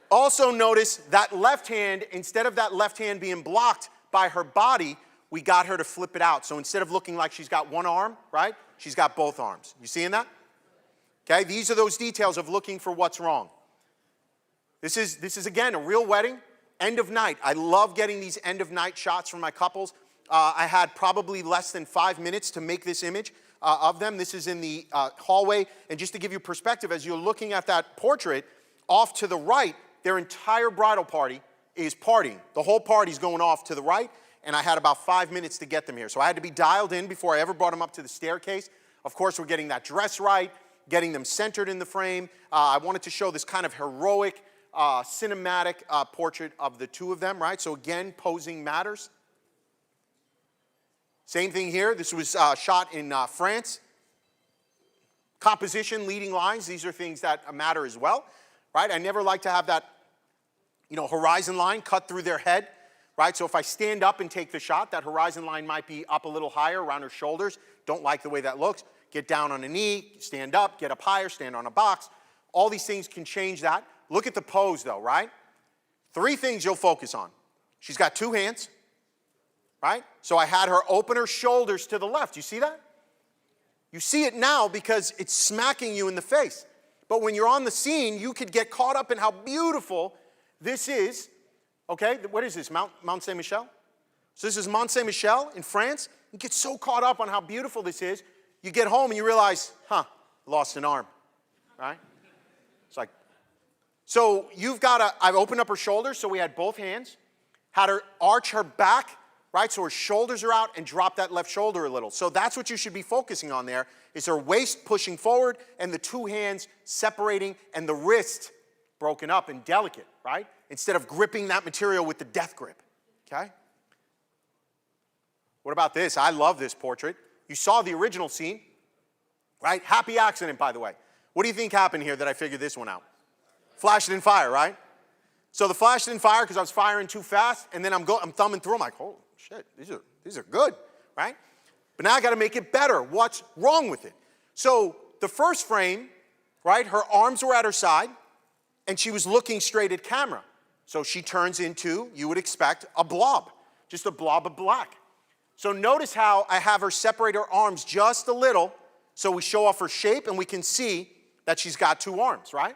Also notice that left hand, instead of that left hand being blocked by her body, we got her to flip it out. So instead of looking like she's got one arm, right, she's got both arms. You seeing that? Okay, these are those details of looking for what's wrong. This is again, a real wedding, end of night. I love getting these end of night shots from my couples. I had probably less than 5 minutes to make this image of them. This is in the hallway. And just to give you perspective, as you're looking at that portrait, off to the right, their entire bridal party is partying. The whole party's going off to the right, and I had about 5 minutes to get them here. So I had to be dialed in before I ever brought them up to the staircase. Of course, we're getting that dress right, getting them centered in the frame. I wanted to show this kind of heroic, cinematic portrait of the two of them, right? So again, posing matters. Same thing here. This was shot in France. Composition, leading lines, these are things that matter as well, right? I never like to have that, horizon line cut through their head, right? So if I stand up and take the shot, that horizon line might be up a little higher around her shoulders. Don't like the way that looks. Get down on a knee, stand up, get up higher, stand on a box. All these things can change that. Look at the pose though, right? 3 things you'll focus on. She's got 2 hands, right? So I had her open her shoulders to the left. You see that? You see it now because it's smacking you in the face. But when you're on the scene, you could get caught up in how beautiful this is. Okay, what is this, Mount Saint-Michel? So this is Mont Saint-Michel in France. You get so caught up on how beautiful this is, you get home and you realize, lost an arm, right? It's like, so I've opened up her shoulders, so we had both hands, had her arch her back, right? So her shoulders are out and drop that left shoulder a little. So that's what you should be focusing on there, is her waist pushing forward and the 2 hands separating and the wrist broken up and delicate, right? Instead of gripping that material with the death grip, okay? What about this? I love this portrait. You saw the original scene, right? Happy accident, by the way. What do you think happened here that I figured this one out? Flashed in fire, right? So the flashed in fire because I was firing too fast, and then I'm thumbing through. I'm like, oh, shit, these are good, right? But now I got to make it better. What's wrong with it? So the first frame, right, her arms were at her side, and she was looking straight at camera. So she turns into, you would expect, a blob, just a blob of black. So notice how I have her separate her arms just a little so we show off her shape and we can see that she's got two arms, right?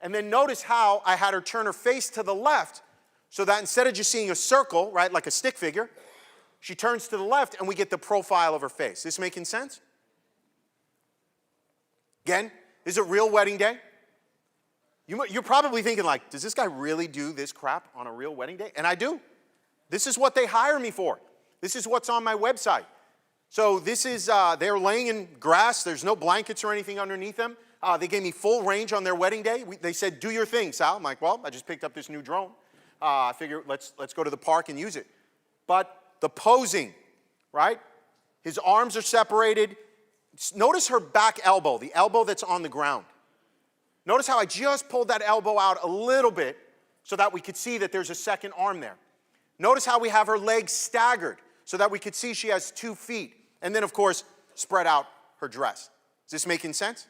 And then notice how I had her turn her face to the left so that instead of just seeing a circle, right, like a stick figure, she turns to the left and we get the profile of her face. This making sense? Again, this is a real wedding day. You're probably thinking like, does this guy really do this crap on a real wedding day? And I do. This is what they hire me for. This is what's on my website. So this is, they're laying in grass. There's no blankets or anything underneath them. They gave me full range on their wedding day. They said, do your thing, Sal. I'm like, well, I just picked up this new drone. I figure let's go to the park and use it. But the posing, right? His arms are separated. Notice her back elbow, the elbow that's on the ground. Notice how I just pulled that elbow out a little bit so that we could see that there's a second arm there. Notice how we have her legs staggered so that we could see she has 2 feet. And then, of course, spread out her dress. Is this making sense?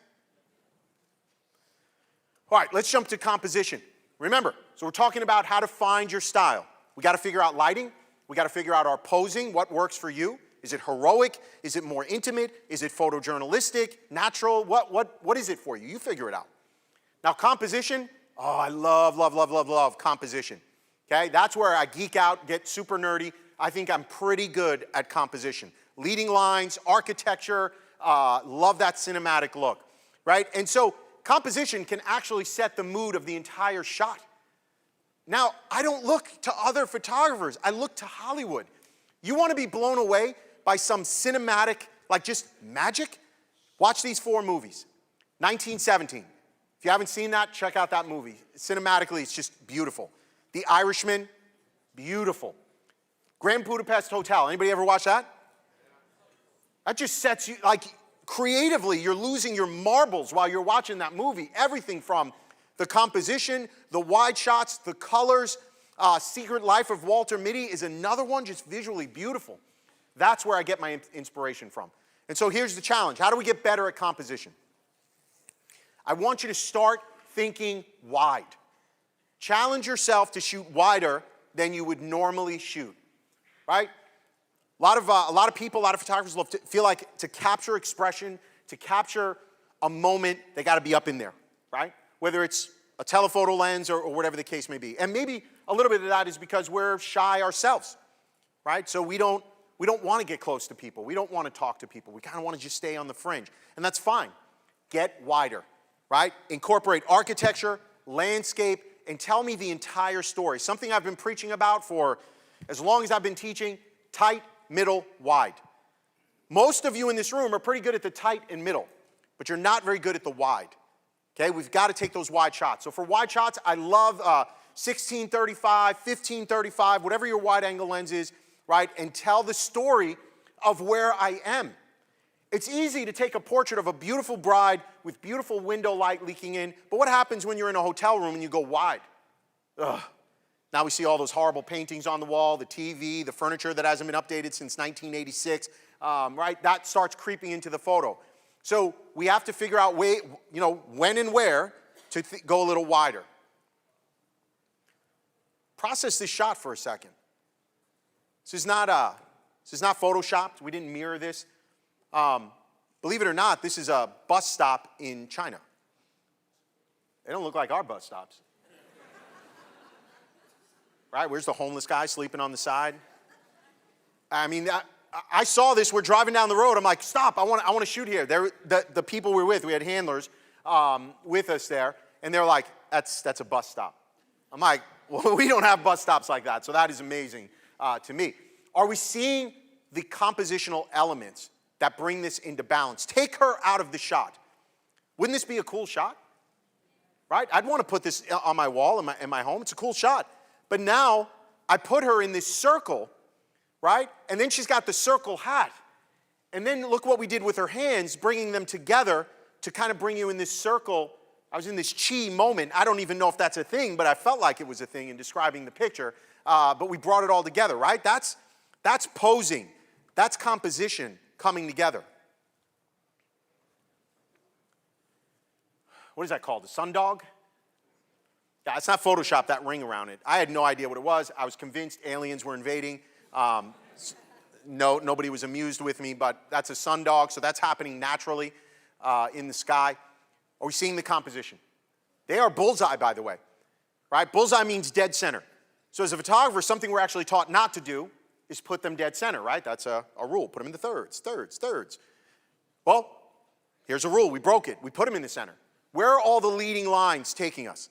All right, let's jump to composition. Remember, so we're talking about how to find your style. We got to figure out lighting. We got to figure out our posing, what works for you. Is it heroic? Is it more intimate? Is it photojournalistic, natural? What is it for you? You figure it out. Now, composition, oh, I love composition. Okay, that's where I geek out, get super nerdy. I think I'm pretty good at composition. Leading lines, architecture, love that cinematic look, right? And so composition can actually set the mood of the entire shot. Now, I don't look to other photographers. I look to Hollywood. You want to be blown away by some cinematic, like just magic? Watch these 4 movies. 1917. If you haven't seen that, check out that movie. Cinematically, it's just beautiful. The Irishman, beautiful. Grand Budapest Hotel. Anybody ever watch that? That just sets you, like, creatively, you're losing your marbles while you're watching that movie. Everything from the composition, the wide shots, the colors. Secret Life of Walter Mitty is another one, just visually beautiful. That's where I get my inspiration from. And so here's the challenge. How do we get better at composition? I want you to start thinking wide. Challenge yourself to shoot wider than you would normally shoot, right? A lot of people, a lot of photographers feel like to capture expression, to capture a moment, they got to be up in there, right? Whether it's a telephoto lens or whatever the case may be. And maybe a little bit of that is because we're shy ourselves, right? So we don't want to get close to people. We don't want to talk to people. We kind of want to just stay on the fringe. And that's fine. Get wider, right? Incorporate architecture, landscape, and tell me the entire story. Something I've been preaching about for as long as I've been teaching, tight, middle, wide. Most of you in this room are pretty good at the tight and middle, but you're not very good at the wide. Okay, we've got to take those wide shots. So for wide shots, I love 1635, 1535, whatever your wide angle lens is, right? And tell the story of where I am. It's easy to take a portrait of a beautiful bride with beautiful window light leaking in, but what happens when you're in a hotel room and you go wide? Ugh. Now we see all those horrible paintings on the wall, the TV, the furniture that hasn't been updated since 1986, right? That starts creeping into the photo. So we have to figure out when and where to go a little wider. Process this shot for a second. This is not photoshopped. We didn't mirror this. Believe it or not, this is a bus stop in China. They don't look like our bus stops. Right? Where's the homeless guy sleeping on the side? I mean, I saw this. We're driving down the road. I'm like, stop. I want to shoot here. The people we were with, we had handlers with us there, and they're like, that's a bus stop. I'm like, well, we don't have bus stops like that, so that is amazing to me. Are we seeing the compositional elements that bring this into balance? Take her out of the shot. Wouldn't this be a cool shot? Right? I'd want to put this on my wall in my home. It's a cool shot. But now I put her in this circle, right? And then she's got the circle hat. And then look what we did with her hands, bringing them together to kind of bring you in this circle. I was in this chi moment. I don't even know if that's a thing, but I felt like it was a thing in describing the picture. But we brought it all together, right? That's That's posing. That's composition coming together. What is that called? The sundog? Yeah, it's not Photoshop, that ring around it. I had no idea what it was. I was convinced aliens were invading. No, nobody was amused with me, but that's a sundog, so that's happening naturally in the sky. Are we seeing the composition? They are bullseye, by the way, right? Bullseye means dead center. So as a photographer, something we're actually taught not to do is put them dead center, right? That's a rule. Put them in the thirds, thirds, thirds. Well, here's a rule. We broke it. We put them in the center. Where are all the leading lines taking us?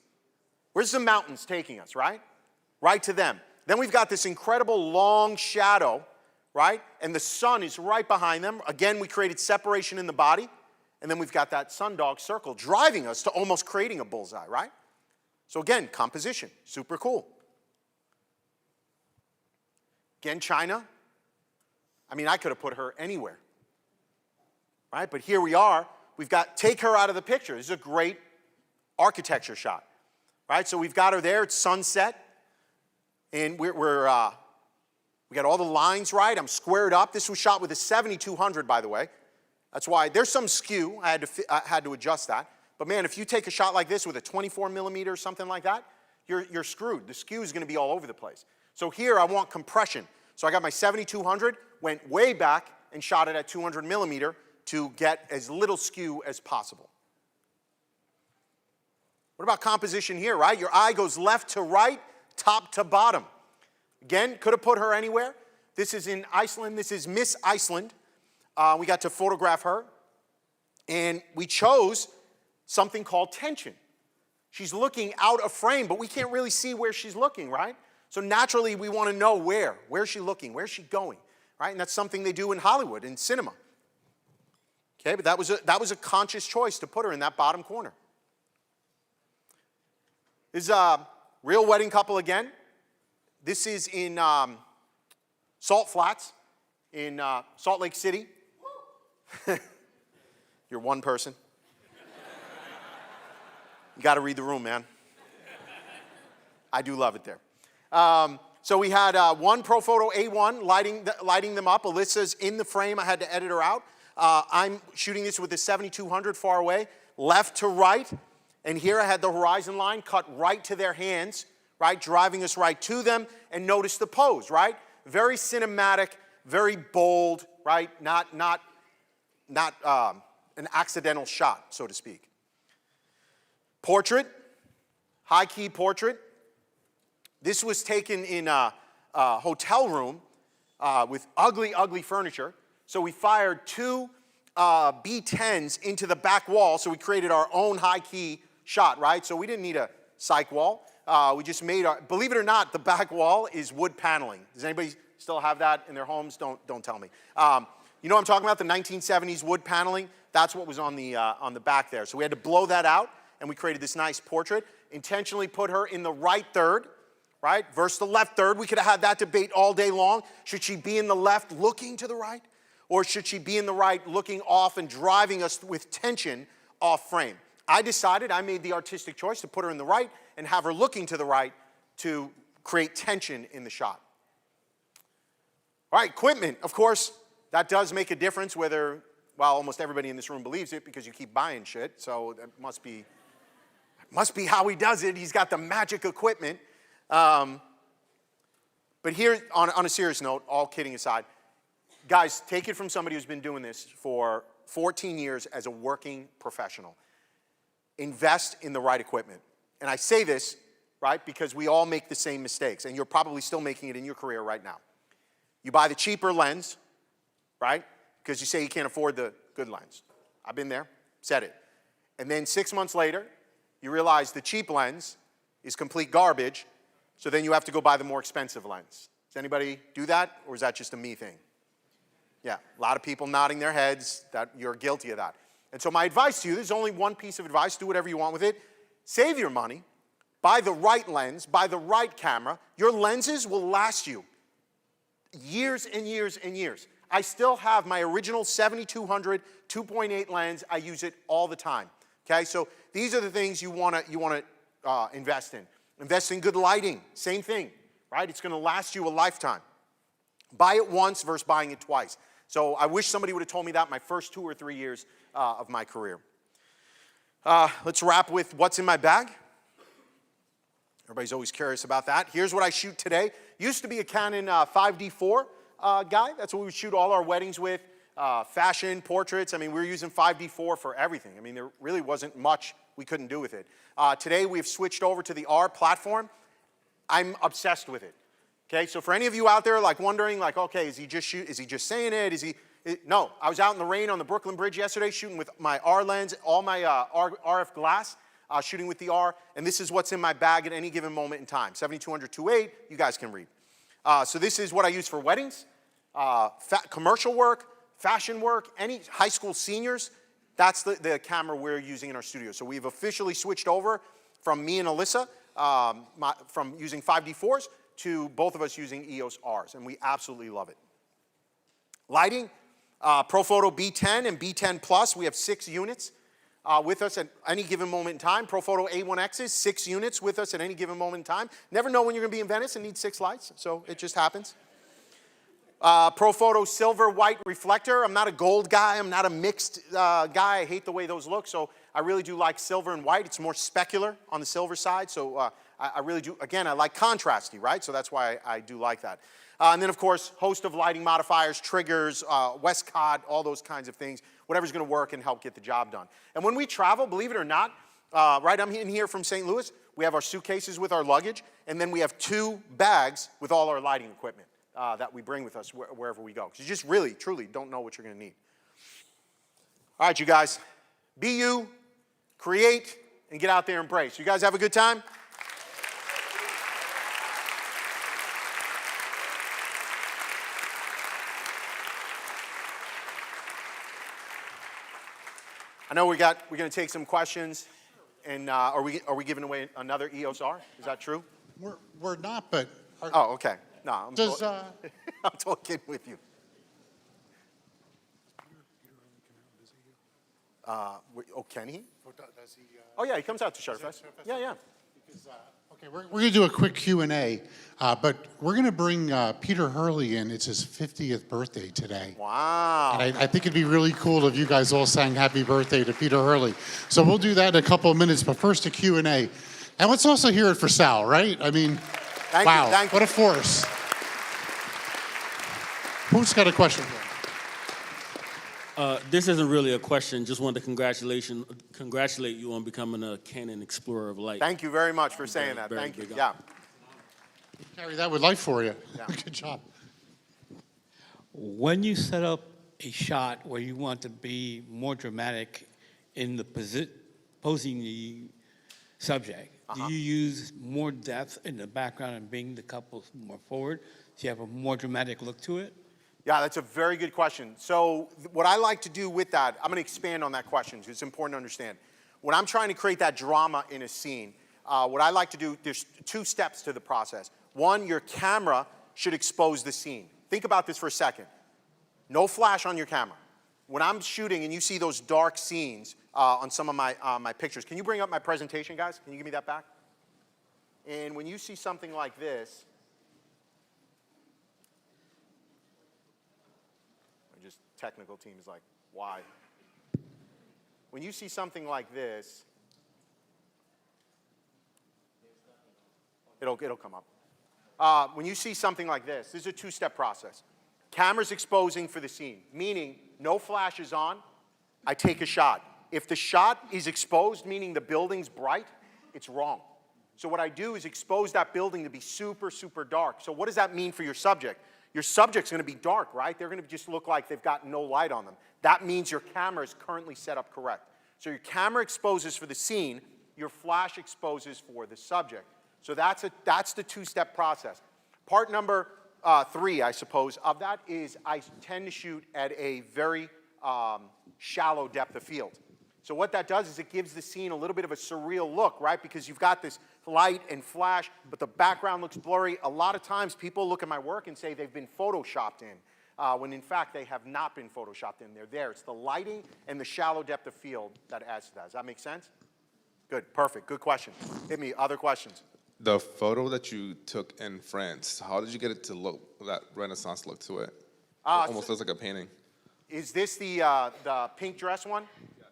Where's the mountains taking us, right? Right to them. Then we've got this incredible long shadow, right? And the sun is right behind them. Again, we created separation in the body. And then we've got that sundog circle driving us to almost creating a bullseye, right? So again, composition, super cool. Again, China. I mean, I could have put her anywhere, right? But here we are. We've got, take her out of the picture. This is a great architecture shot, right? So we've got her there. It's sunset. And we got all the lines right. I'm squared up. This was shot with a 7200, by the way. That's why there's some skew. I had to adjust that. But man, if you take a shot like this with a 24 millimeter or something like that, you're screwed. The skew is going to be all over the place. So here I want compression. So I got my 7200, went way back and shot it at 200 millimeter to get as little skew as possible. What about composition here, right? Your eye goes left to right, top to bottom. Again, could have put her anywhere. This is in Iceland. This is Miss Iceland. We got to photograph her. And we chose something called tension. She's looking out of frame, but we can't really see where she's looking, right? So naturally, we want to know where. Where's she looking? Where's she going? Right? And that's something they do in Hollywood, in cinema. Okay, but that was a conscious choice to put her in that bottom corner. This is a real wedding couple again. This is in Salt Flats in Salt Lake City. You're one person. You got to read the room, man. I do love it there. So we had one ProPhoto A1 lighting them up. Alyssa's in the frame. I had to edit her out. I'm shooting this with a 7200 far away, left to right. And here I had the horizon line cut right to their hands, right, driving us right to them. And notice the pose, right? Very cinematic, very bold, right? Not an accidental shot, so to speak. Portrait, high-key portrait. This was taken in a hotel room with ugly, ugly furniture. So we fired two B10s into the back wall, so we created our own high-key shot, right? So we didn't need a psych wall. We just made our, believe it or not, the back wall is wood paneling. Does anybody still have that in their homes? Don't tell me. You know what I'm talking about, the 1970s wood paneling? That's what was on the back there. So we had to blow that out, and we created this nice portrait. Intentionally put her in the right third, right, versus the left third. We could have had that debate all day long. Should she be in the left looking to the right? Or should she be in the right looking off and driving us with tension off frame? I made the artistic choice to put her in the right and have her looking to the right to create tension in the shot. All right, equipment, of course, that does make a difference whether, well, almost everybody in this room believes it because you keep buying shit, so that must be how he does it. He's got the magic equipment. But here, on a serious note, all kidding aside, guys, take it from somebody who's been doing this for 14 years as a working professional. Invest in the right equipment. And I say this, right, because we all make the same mistakes, and you're probably still making it in your career right now. You buy the cheaper lens, right, because you say you can't afford the good lens. I've been there, said it. And then 6 months later, you realize the cheap lens is complete garbage, so then you have to go buy the more expensive lens. Does anybody do that, or is that just a me thing? Yeah, a lot of people nodding their heads that you're guilty of that. And so my advice to you, there's only one piece of advice, do whatever you want with it. Save your money, buy the right lens, buy the right camera. Your lenses will last you years and years and years. I still have my original 7200 2.8 lens. I use it all the time. Okay, so these are the things you want to invest in. Invest in good lighting, same thing, right? It's going to last you a lifetime. Buy it once versus buying it twice. So I wish somebody would have told me that my first 2 or 3 years of my career. Let's wrap with what's in my bag. Everybody's always curious about that. Here's what I shoot today. Used to be a Canon 5D4 guy. That's what we would shoot all our weddings with. Fashion, portraits. I mean, we were using 5D4 for everything. I mean, there really wasn't much we couldn't do with it. Today, we've switched over to the R platform. I'm obsessed with it. Okay, so for any of you out there like wondering, like, okay, is he just saying it? No, I was out in the rain on the Brooklyn Bridge yesterday shooting with my R lens, all my RF glass, shooting with the R, and this is what's in my bag at any given moment in time. 7200 2.8, you guys can read. So this is what I use for weddings, commercial work, fashion work, any high school seniors. That's the camera we're using in our studio. So we've officially switched over from me and Alyssa, from using 5D4s to both of us using EOS Rs, and we absolutely love it. Lighting, ProPhoto B10 and B10 Plus, we have 6 units with us at any given moment in time. ProPhoto A1Xs, 6 units with us at any given moment in time. Never know when you're going to be in Venice and need 6 lights, so it just happens. ProPhoto Silver White Reflector. I'm not a gold guy. I'm not a mixed guy. I hate the way those look, so I really do like silver and white. It's more specular on the silver side, so I really do. Again, I like contrasty, right? So that's why I do like that. And then, of course, host of lighting modifiers, triggers, Westcott, all those kinds of things, whatever's going to work and help get the job done. And when we travel, believe it or not, right, I'm in here from St. Louis. We have our suitcases with our luggage, and then we have 2 bags with all our lighting equipment that we bring with us wherever we go. Because you just really, truly don't know what you're going to need. All right, you guys, be you, create, and get out there and embrace. You guys have a good time? I know we're going to take some questions, and are we giving away another EOS R? Is that true? We're not, but. Oh, okay. No, I'm I'm kidding with you. Can he? Oh yeah, he comes out to Sharpen. Yeah. Okay, we're going to do a quick Q&A, but we're going to bring Peter Hurley in. It's his 50th birthday today. Wow. And I think it'd be really cool if you guys all sang happy birthday to Peter Hurley. So we'll do that in a couple of minutes, but first a Q&A. And let's also hear it for Sal, right? I mean, wow, what a force. Who's got a question for him? This isn't really a question. Just wanted to congratulate you on becoming a Canon Explorer of Light. Thank you very much for saying that. Thank you. Yeah. Carry that with life for you. Yeah. Good job. When you set up a shot where you want to be more dramatic in the posing the subject, do you use more depth in the background and bring the couple more forward so you have a more dramatic look to it? Yeah, that's a very good question. So what I like to do with that, I'm going to expand on that question because it's important to understand. When I'm trying to create that drama in a scene, what I like to do, there's 2 steps to the process. One, your camera should expose the scene. Think about this for a second. No flash on your camera. When I'm shooting and you see those dark scenes on some of my pictures, can you bring up my presentation, guys? Can you give me that back? And when you see something like this, technical team is like, why? When you see something like this, it'll come up. When you see something like this is a 2-step process. Camera's exposing for the scene, meaning no flash is on, I take a shot. If the shot is exposed, meaning the building's bright, it's wrong. So what I do is expose that building to be super, super dark. So what does that mean for your subject? Your subject's going to be dark, right? They're going to just look like they've got no light on them. That means your camera is currently set up correct. So your camera exposes for the scene, your flash exposes for the subject. So that's the 2-step process. Part number 3, I suppose, of that is I tend to shoot at a very shallow depth of field. So what that does is it gives the scene a little bit of a surreal look, right? Because you've got this light and flash, but the background looks blurry. A lot of times people look at my work and say they've been photoshopped in, when in fact they have not been photoshopped in. They're there. It's the lighting and the shallow depth of field that adds to that. Does that make sense? Good, perfect, good question. Hit me, other questions. The photo that you took in France, how did you get it to look, that Renaissance look to it? It almost looks like a painting. Is this the pink dress one? Yes.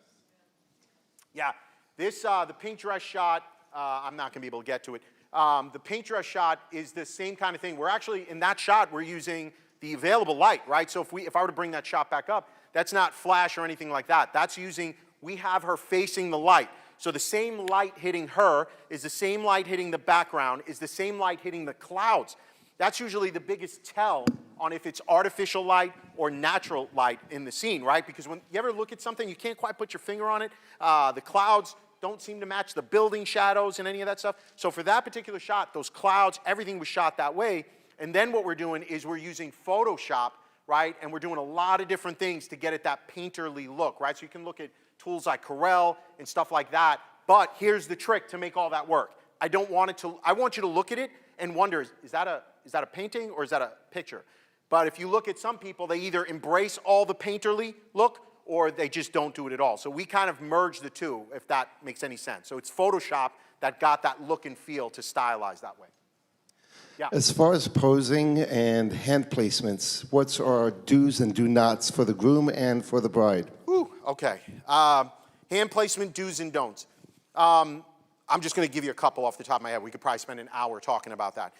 Yeah, this, the pink dress shot, I'm not gonna be able to get to it. The pink dress shot is the same kind of thing. We're actually, in that shot, we're using the available light, right? So if I were to bring that shot back up, that's not flash or anything like that. That's using, we have her facing the light. So the same light hitting her is the same light hitting the background, is the same light hitting the clouds. That's usually the biggest tell on if it's artificial light or natural light in the scene, right? Because when you ever look at something, you can't quite put your finger on it. The clouds don't seem to match the building shadows and any of that stuff. So for that particular shot, those clouds, everything was shot that way. And then what we're doing is we're using Photoshop, right? And we're doing a lot of different things to get at that painterly look, right? So you can look at tools like Corel and stuff like that. But here's the trick to make all that work. I want you to look at it and wonder, is that a painting or is that a picture? But if you look at some people, they either embrace all the painterly look or they just don't do it at all. So we kind of merge the two, if that makes any sense. So it's Photoshop that got that look and feel to stylize that way. Yeah. As far as posing and hand placements, what's our do's and do nots for the groom and for the bride? Ooh, okay. Hand placement, do's and don'ts. I'm just going to give you a couple off the top of my head. We could probably spend an hour talking about that.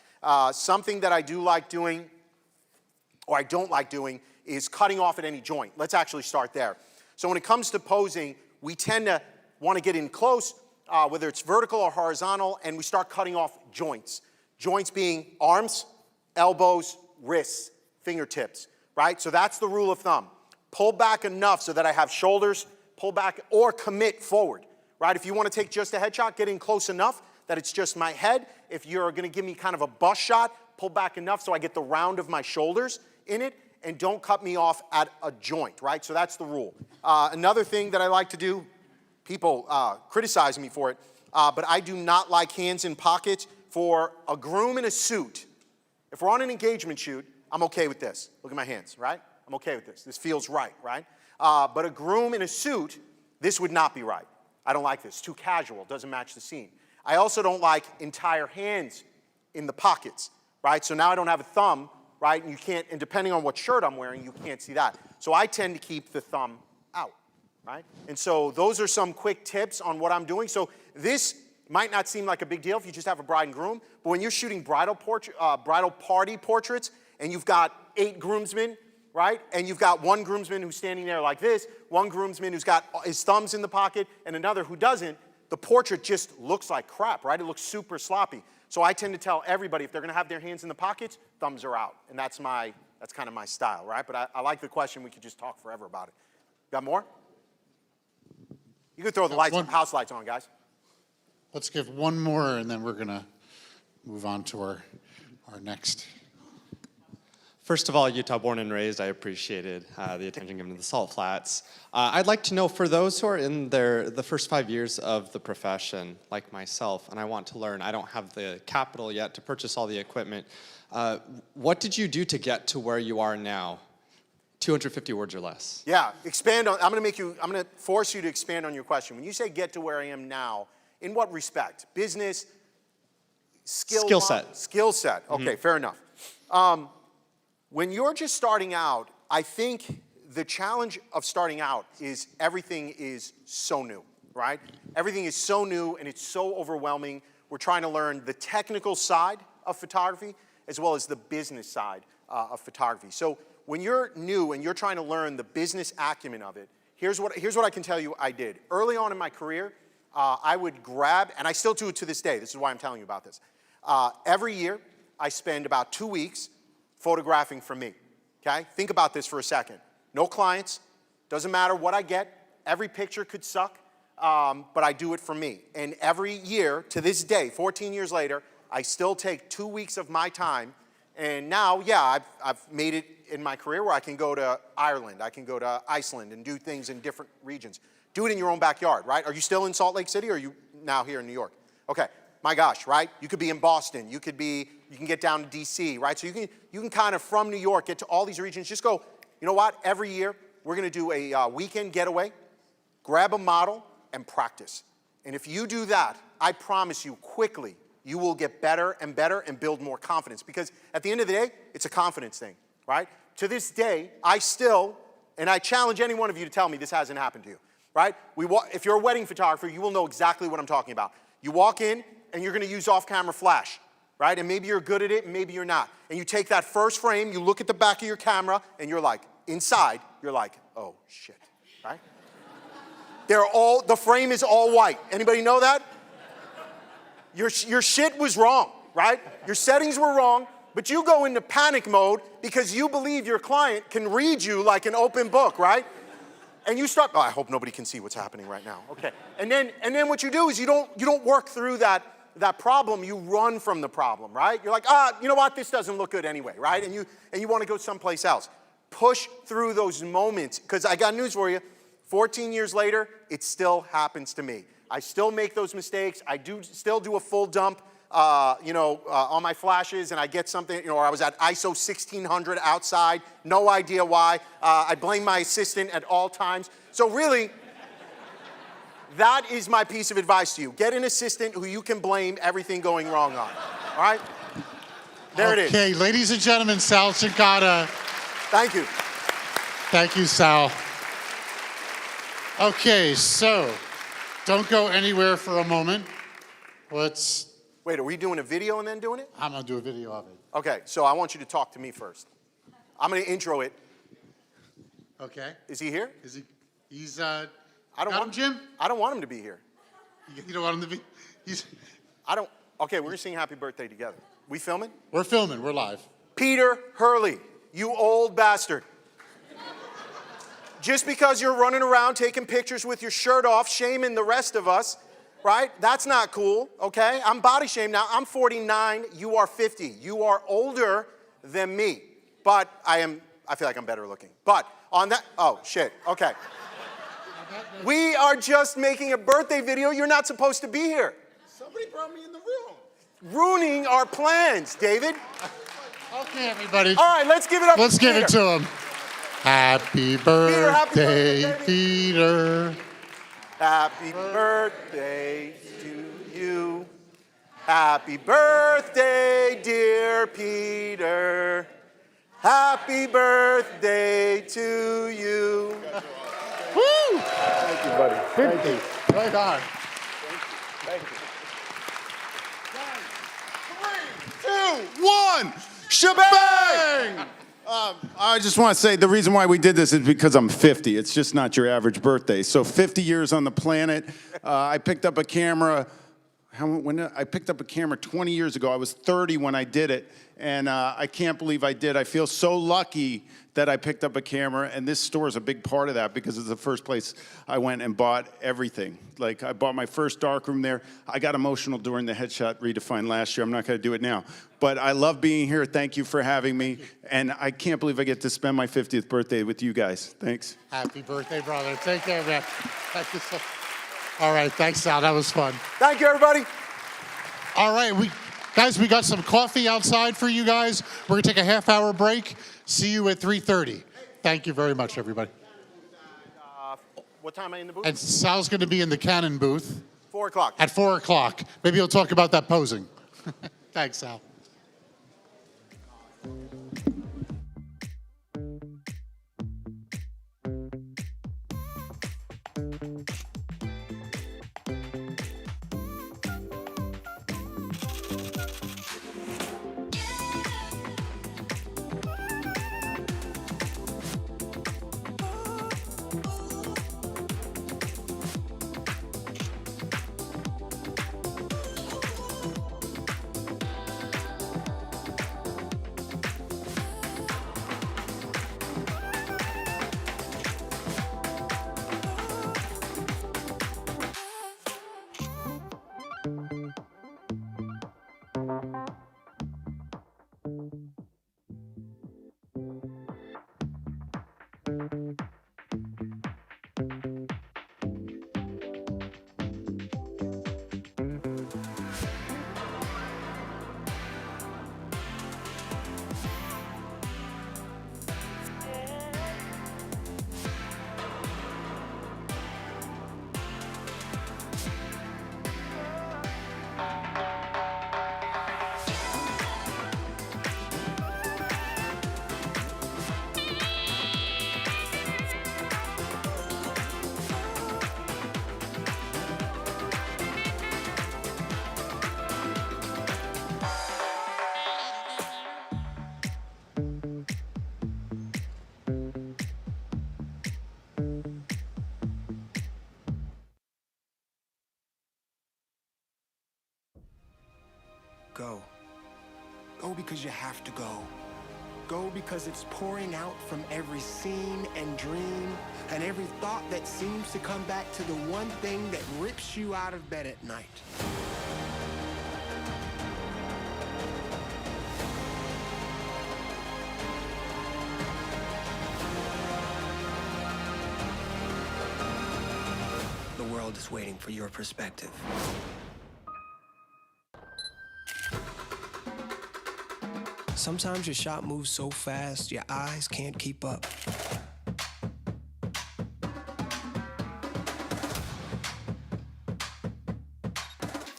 Something that I do like doing, or I don't like doing, is cutting off at any joint. Let's actually start there. So when it comes to posing, we tend to want to get in close, whether it's vertical or horizontal, and we start cutting off joints. Joints being arms, elbows, wrists, fingertips, right? So that's the rule of thumb. Pull back enough so that I have shoulders, pull back, or commit forward, right? If you want to take just a headshot, get in close enough that it's just my head. If you're going to give me kind of a bust shot, pull back enough so I get the round of my shoulders in it, and don't cut me off at a joint, right? So that's the rule. Another thing that I like to do, people criticize me for it, but I do not like hands in pockets. For a groom in a suit, if we're on an engagement shoot, I'm okay with this. Look at my hands, right? I'm okay with this. This feels right, right? But a groom in a suit, this would not be right. I don't like this. Too casual, doesn't match the scene. I also don't like entire hands in the pockets, right? So now I don't have a thumb, right? And you can't, and depending on what shirt I'm wearing, you can't see that. So I tend to keep the thumb out, right? And so those are some quick tips on what I'm doing. So this might not seem like a big deal if you just have a bride and groom, but when you're shooting bridal party portraits and you've got 8 groomsmen, right? And you've got one groomsman who's standing there like this, one groomsman who's got his thumbs in the pocket, and another who doesn't, the portrait just looks like crap, right? It looks super sloppy. So I tend to tell everybody if they're gonna have their hands in the pockets, thumbs are out. And that's kind of my style, right? But I like the question. We could just talk forever about it. Got more? You could throw the house lights on, guys. Let's give one more, and then we're going to move on to our next. First of all, Utah born and raised, I appreciated the attention given to the Salt Flats. I'd like to know, for those who are in the first 5 years of the profession, like myself, and I want to learn, I don't have the capital yet to purchase all the equipment, what did you do to get to where you are now? 250 words or less. Yeah, expand on, I'm going to force you to expand on your question. When you say get to where I am now, in what respect? Business, skill set. Skill set. Okay, fair enough. When you're just starting out, I think the challenge of starting out is everything is so new, right? Everything is so new and it's so overwhelming. We're trying to learn the technical side of photography as well as the business side of photography. So when you're new and you're trying to learn the business acumen of it, here's what I can tell you I did. Early on in my career, I would grab, and I still do it to this day, this is why I'm telling you about this. Every year, I spend about 2 weeks photographing for me, okay? Think about this for a second. No clients, doesn't matter what I get, every picture could suck, but I do it for me. And every year, to this day, 14 years later, I still take 2 weeks of my time, and now, yeah, I've made it in my career where I can go to Ireland, I can go to Iceland and do things in different regions. Do it in your own backyard, right? Are you still in Salt Lake City or are you now here in New York? Okay, my gosh, right? You could be in Boston, you can get down to DC, right? So you can kind of from New York get to all these regions, just go, you know what? Every year we're gonna do a weekend getaway, grab a model and practice. And if you do that, I promise you quickly, you will get better and better and build more confidence. Because at the end of the day, it's a confidence thing, right? To this day, I still, and I challenge any one of you to tell me this hasn't happened to you, right? If you're a wedding photographer, you will know exactly what I'm talking about. You walk in and you're gonna use off-camera flash, right? And maybe you're good at it and maybe you're not. And you take that first frame, you look at the back of your camera and you're like, inside, you're like, oh shit, right? The frame is all white. Anybody know that? Your shit was wrong, right? Your settings were wrong, but you go into panic mode because you believe your client can read you like an open book, right? And you start, oh, I hope nobody can see what's happening right now. Okay. And then what you do is you don't work through that problem, you run from the problem, right? You're like, you know what, this doesn't look good anyway, right? And you want to go someplace else. Push through those moments, because I got news for you. 14 years later, it still happens to me. I still make those mistakes. I still do a full dump, on my flashes, and I get something, or I was at ISO 1600 outside, no idea why. I blame my assistant at all times. So really, that is my piece of advice to you. Get an assistant who you can blame everything going wrong on, all right? There it is. Okay, ladies and gentlemen, Sal Cincotta. Thank you. Thank you, Sal. Okay, so don't go anywhere for a moment. Wait, are we doing a video and then doing it? I'm gonna do a video of it. Okay, so I want you to talk to me first. I'm gonna intro it. Okay. Is he here? He's I don't want him, Jim? I don't want him to be here. You don't want him to be? Okay, we're gonna sing happy birthday together. We filming? We're filming, we're live. Peter Hurley, you old bastard. Just because you're running around taking pictures with your shirt off, shaming the rest of us, right? That's not cool, okay? I'm body shamed now. I'm 49, you are 50. You are older than me. But I feel like I'm better looking. But on that, oh shit, okay. We are just making a birthday video. You're not supposed to be here. Somebody brought me in the room. Ruining our plans, David. Okay, everybody. All right, let's give it up. Let's to give Peter. it to him. Happy birthday, Peter. Happy birthday to you. Happy birthday, dear Peter. Happy birthday to you. Woo! Thank you, buddy. Thank you. Right on. Thank you. 2, 1, shebang! I just want to say the reason why we did this is because I'm 50. It's just not your average birthday. So 50 years on the planet. I picked up a camera. I picked up a camera 20 years ago. I was 30 when I did it, and I can't believe I did. I feel so lucky that I picked up a camera, and this store is a big part of that because it's the first place I went and bought everything. Like, I bought my first darkroom there. I got emotional during the Headshot Redefined last year. I'm not going to do it now. But I love being here. Thank you for having me. And I can't believe I get to spend my 50th birthday with you guys. Thanks. Happy birthday, brother. Take care, man. Thank you so much. All right, thanks, Sal. That was fun. Thank you, everybody. All right, guys, we got some coffee outside for you guys. We're going to take a half-hour break. See you at 3:30. Thank you very much, everybody. What time am I in the booth? And Sal's going to be in the Canon booth. 4 o'clock. At 4 o'clock. Maybe he'll talk about that posing. Thanks, Sal. Go. Go because you have to go. Go because it's pouring out from every scene and dream and every thought that seems to come back to the one thing that rips you out of bed at night. The world is waiting for your perspective. Sometimes your shot moves so fast, your eyes can't keep up.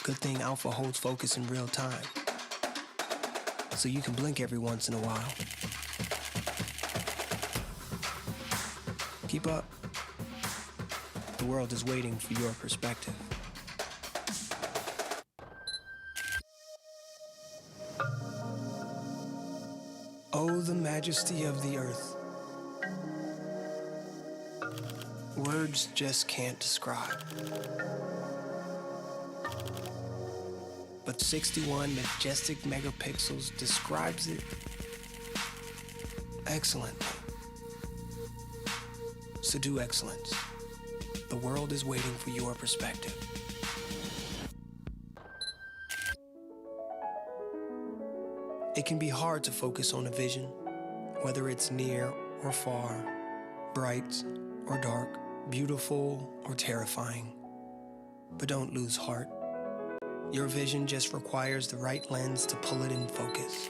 Good thing Alpha holds focus in real time, so you can blink every once in a while. Keep up. The world is waiting for your perspective. Oh, the majesty of the earth. Words just can't describe. But 61 majestic megapixels describes it excellently. So do excellence. The world is waiting for your perspective. It can be hard to focus on a vision, whether it's near or far, bright or dark, beautiful or terrifying. But don't lose heart. Your vision just requires the right lens to pull it in focus.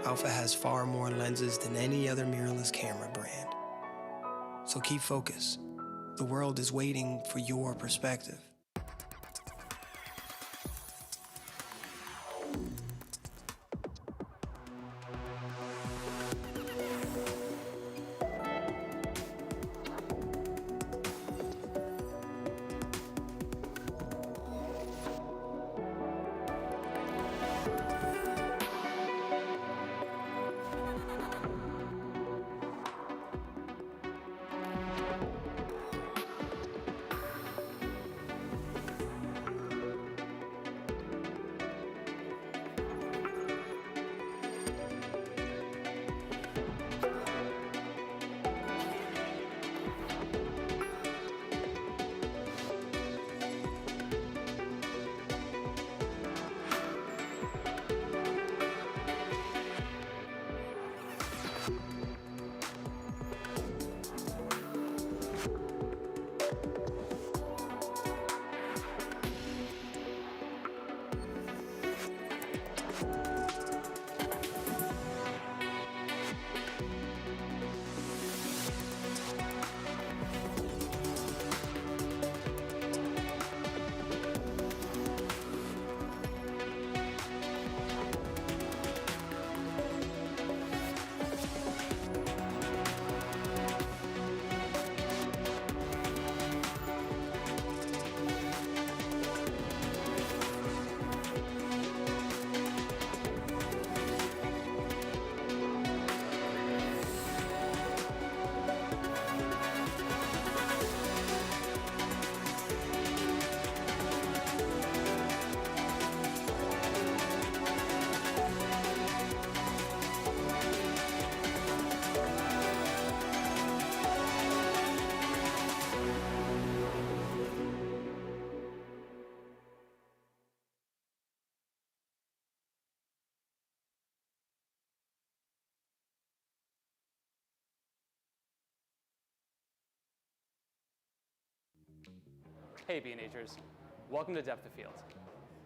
Alpha has far more lenses than any other mirrorless camera brand. So keep focus. The world is waiting for your perspective. Hey B&Hers, welcome to Depth of Field.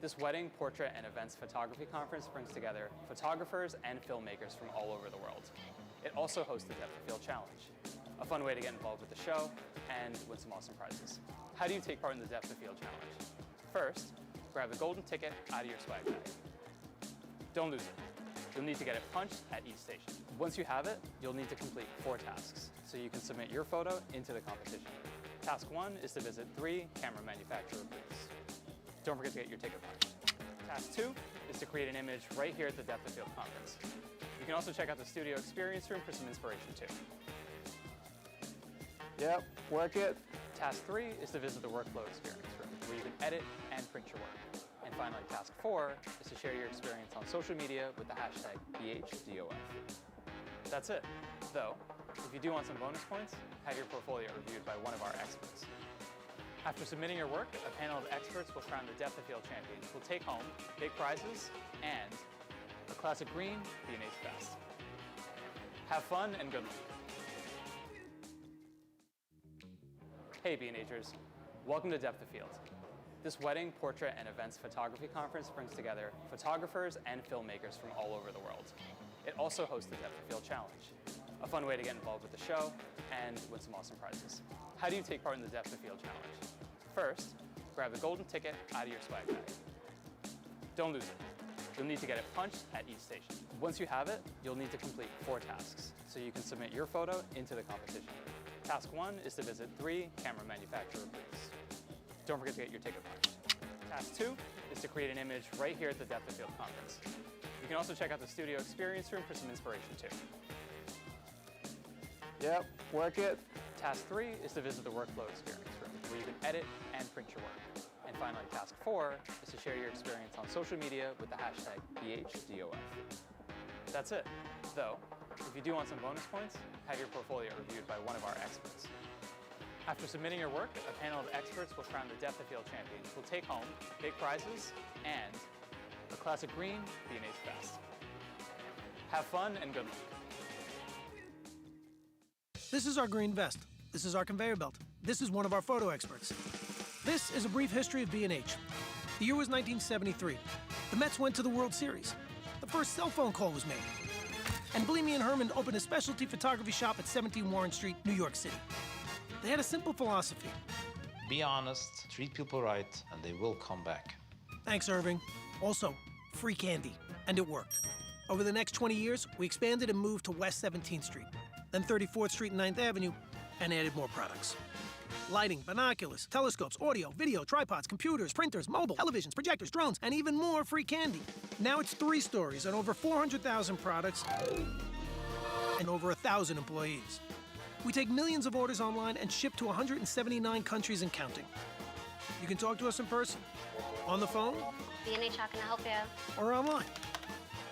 This wedding, portrait, and events photography conference brings together photographers and filmmakers from all over the world. It also hosts the Depth of Field Challenge, a fun way to get involved with the show and win some awesome prizes. How do you take part in the Depth of Field Challenge? First, grab the golden ticket out of your swag bag. Don't lose it. You'll need to get it punched at each station. Once you have it, you'll need to complete 4 tasks so you can submit your photo into the competition. Task 1 is to visit 3 camera manufacturer booths. Don't forget to get your ticket punched. Task 2 is to create an image right here at the Depth of Field conference. You can also check out the studio experience room for some inspiration too. Yep, work it. Task 3 is to visit the workflow experience room, where you can edit and print your work. And finally, task 4 is to share your experience on social media with the hashtag BHDOF. That's it. Though, if you do want some bonus points, have your portfolio reviewed by one of our experts. After submitting your work, a panel of experts will crown the depth of field champions who will take home big prizes and a classic green B&H vest. Have fun and good luck. Hey B&Hers, welcome to Depth of Field. This wedding, portrait, and events photography conference brings together photographers and filmmakers from all over the world. It also hosts the Depth of Field Challenge, a fun way to get involved with the show and win some awesome prizes. How do you take part in the Depth of Field Challenge? First, grab the golden ticket out of your swag bag. Don't lose it. You'll need to get it punched at each station. Once you have it, you'll need to complete 4 tasks so you can submit your photo into the competition. Task 1 is to visit 3 camera manufacturer booths. Don't forget to get your ticket punched. Task 2 is to create an image right here at the Depth of Field conference. You can also check out the studio experience room for some inspiration too. Yep, work it. Task 3 is to visit the workflow experience room where you can edit and print your work. And finally, task 4 is to share your experience on social media with the hashtag BHDOF. That's it. Though, if you do want some bonus points, have your portfolio reviewed by one of our experts. After submitting your work, a panel of experts will crown the Depth of Field champions who will take home big prizes and a classic green B&H vest. Have fun and good luck. This is our green vest. This is our conveyor belt. This is one of our photo experts. This is a brief history of B&H. The year was 1973. The Mets went to the World Series. The first cell phone call was made. And Bleemy and Herman opened a specialty photography shop at 17 Warren Street, New York City. They had a simple philosophy. Be honest, treat people right, and they will come back. Thanks, Irving. Also, free candy. And it worked. Over the next 20 years, we expanded and moved to West 17th Street, then 34th Street and 9th Avenue, and added more products. Lighting, binoculars, telescopes, audio, video, tripods, computers, printers, mobile, televisions, projectors, drones, and even more free candy. Now it's 3 stories and over 400,000 products and over 1,000 employees. We take millions of orders online and ship to 179 countries and counting. You can talk to us in person, on the phone, B&H, how can I help you? or online.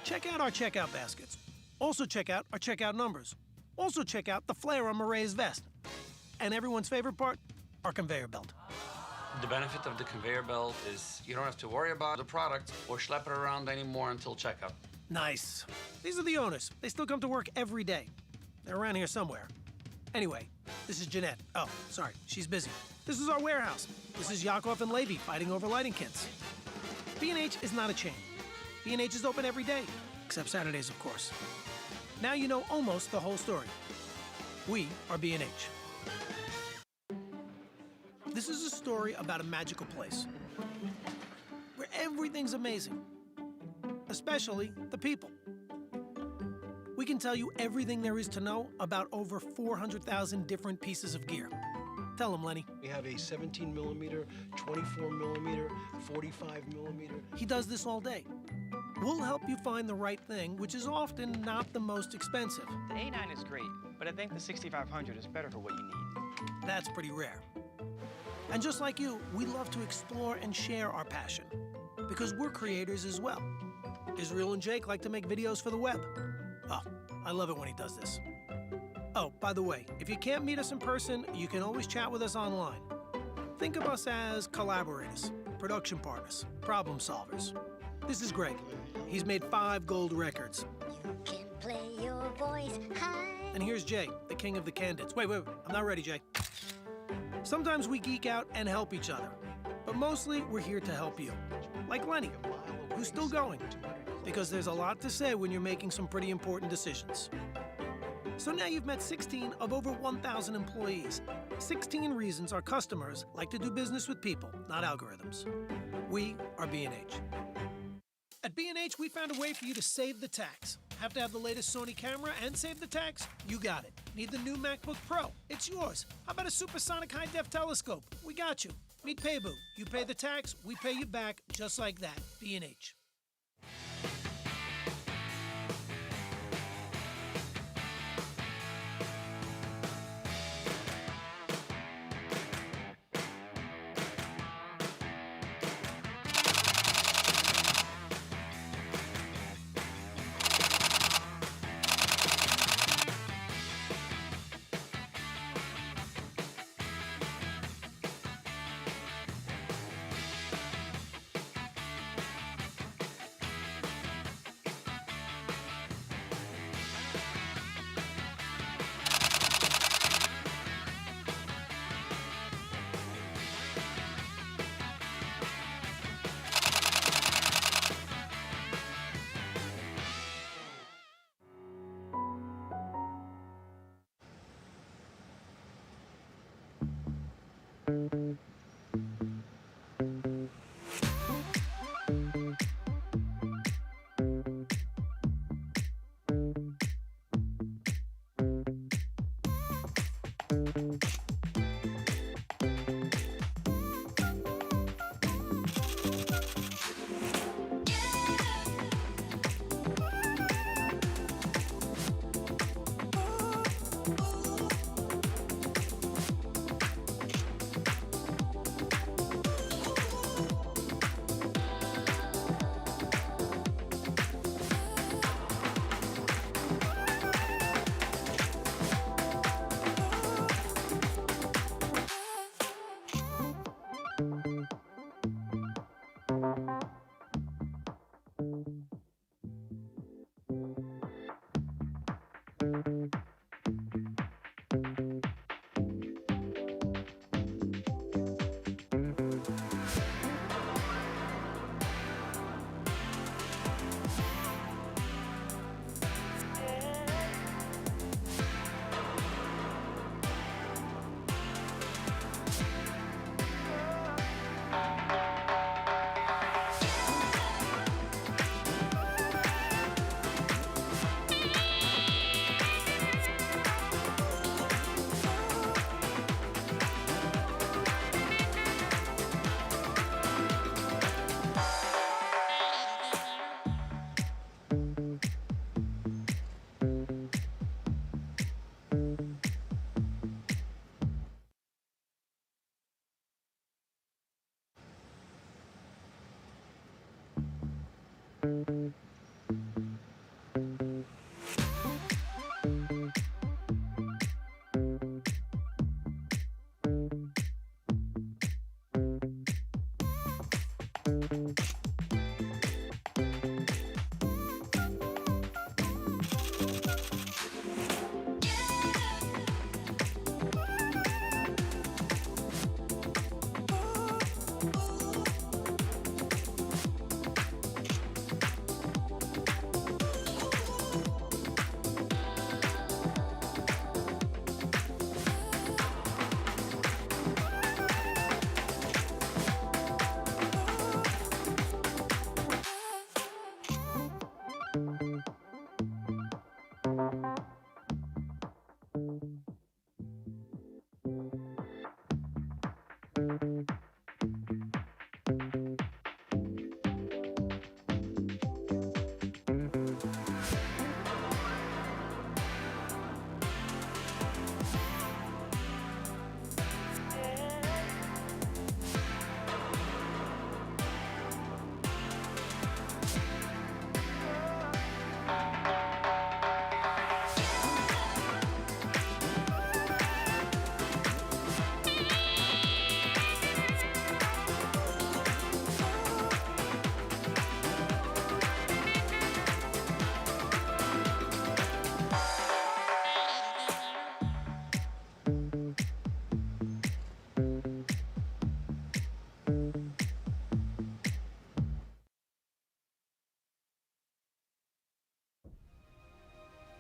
Check out our checkout baskets. Also check out our checkout numbers. Also check out the flare on Marae's vest. And everyone's favorite part, our conveyor belt. The benefit of the conveyor belt is you don't have to worry about the product or schlep it around anymore until checkout. Nice. These are the owners. They still come to work every day. They're around here somewhere. Anyway, this is Jeanette. Oh, sorry, she's busy. This is our warehouse. This is Yakov and Levy fighting over lighting kits. B&H is not a chain. B&H is open every day, except Saturdays, of course. Now you know almost the whole story. We are B&H. This is a story about a magical place where everything's amazing, especially the people. We can tell you everything there is to know about over 400,000 different pieces of gear. Tell them, Lenny. We have a 17 millimeter, 24 millimeter, 45 millimeter. He does this all day. We'll help you find the right thing, which is often not the most expensive. The A9 is great, but I think the 6500 is better for what you need. That's pretty rare. And just like you, we love to explore and share our passion, because we're creators as well. Israel and Jake like to make videos for the web. Oh, I love it when he does this. Oh, by the way, if you can't meet us in person, you can always chat with us online. Think of us as collaborators, production partners, problem solvers. This is Greg. He's made 5 gold records. You can play your voice high. And here's Jay, the king of the candids. Wait, I'm not ready, Jay. Sometimes we geek out and help each other, but mostly we're here to help you. Like Lenny, who's still going, because there's a lot to say when you're making some pretty important decisions. So now you've met 16 of over 1,000 employees. 16 reasons our customers like to do business with people, not algorithms. We are B&H. At B&H, we found a way for you to save the tax. Have to have the latest Sony camera and save the tax? You got it. Need the new MacBook Pro? It's yours. How about a supersonic high-def telescope? We got you. Meet Paybu. You pay the tax, we pay you back, just like that. B&H.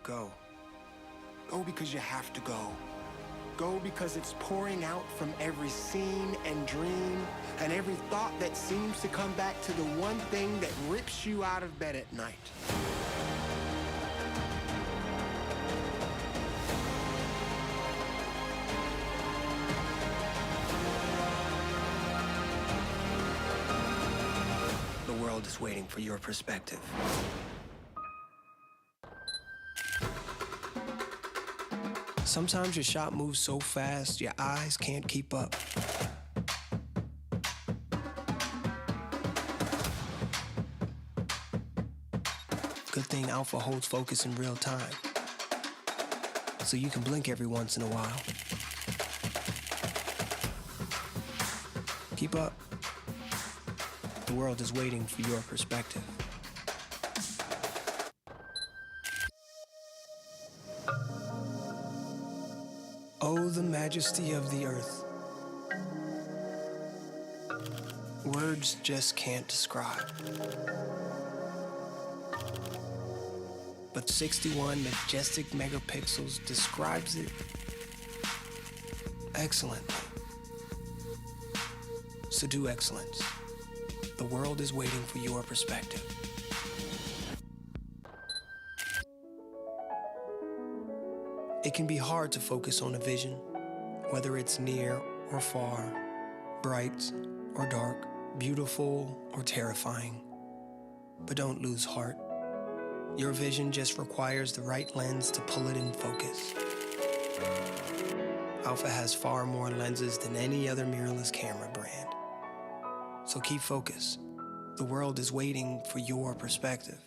Go. Go because you have to go. Go because it's pouring out from every scene and dream and every thought that seems to come back to the one thing that rips you out of bed at night. The world is waiting for your perspective. Sometimes your shot moves so fast, your eyes can't keep up. Good thing Alpha holds focus in real time, so you can blink every once in a while. Keep up. The world is waiting for your perspective. Oh, the majesty of the earth. Words just can't describe. But 61 majestic megapixels describes it excellently. So do excellence. The world is waiting for your perspective. It can be hard to focus on a vision, whether it's near or far, bright or dark, beautiful or terrifying. But don't lose heart. Your vision just requires the right lens to pull it in focus. Alpha has far more lenses than any other mirrorless camera brand. So keep focus. The world is waiting for your perspective.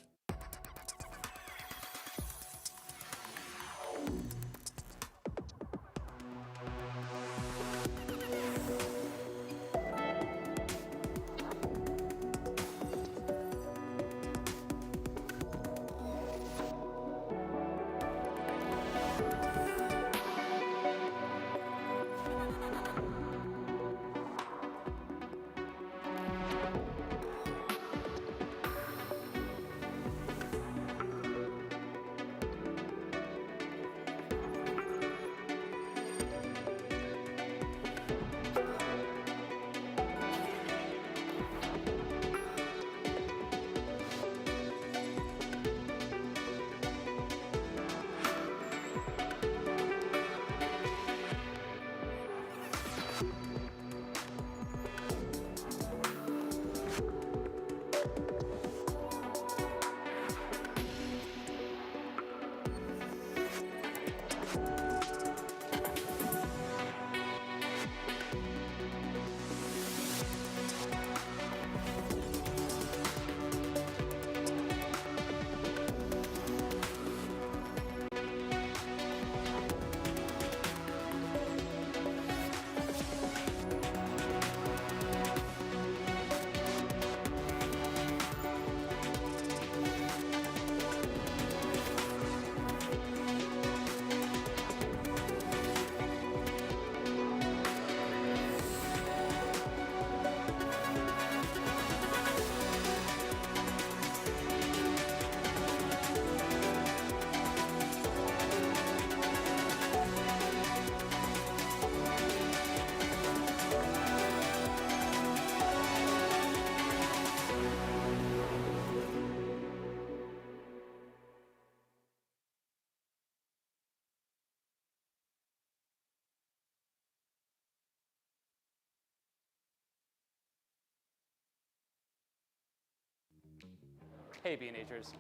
Hey B&Hers,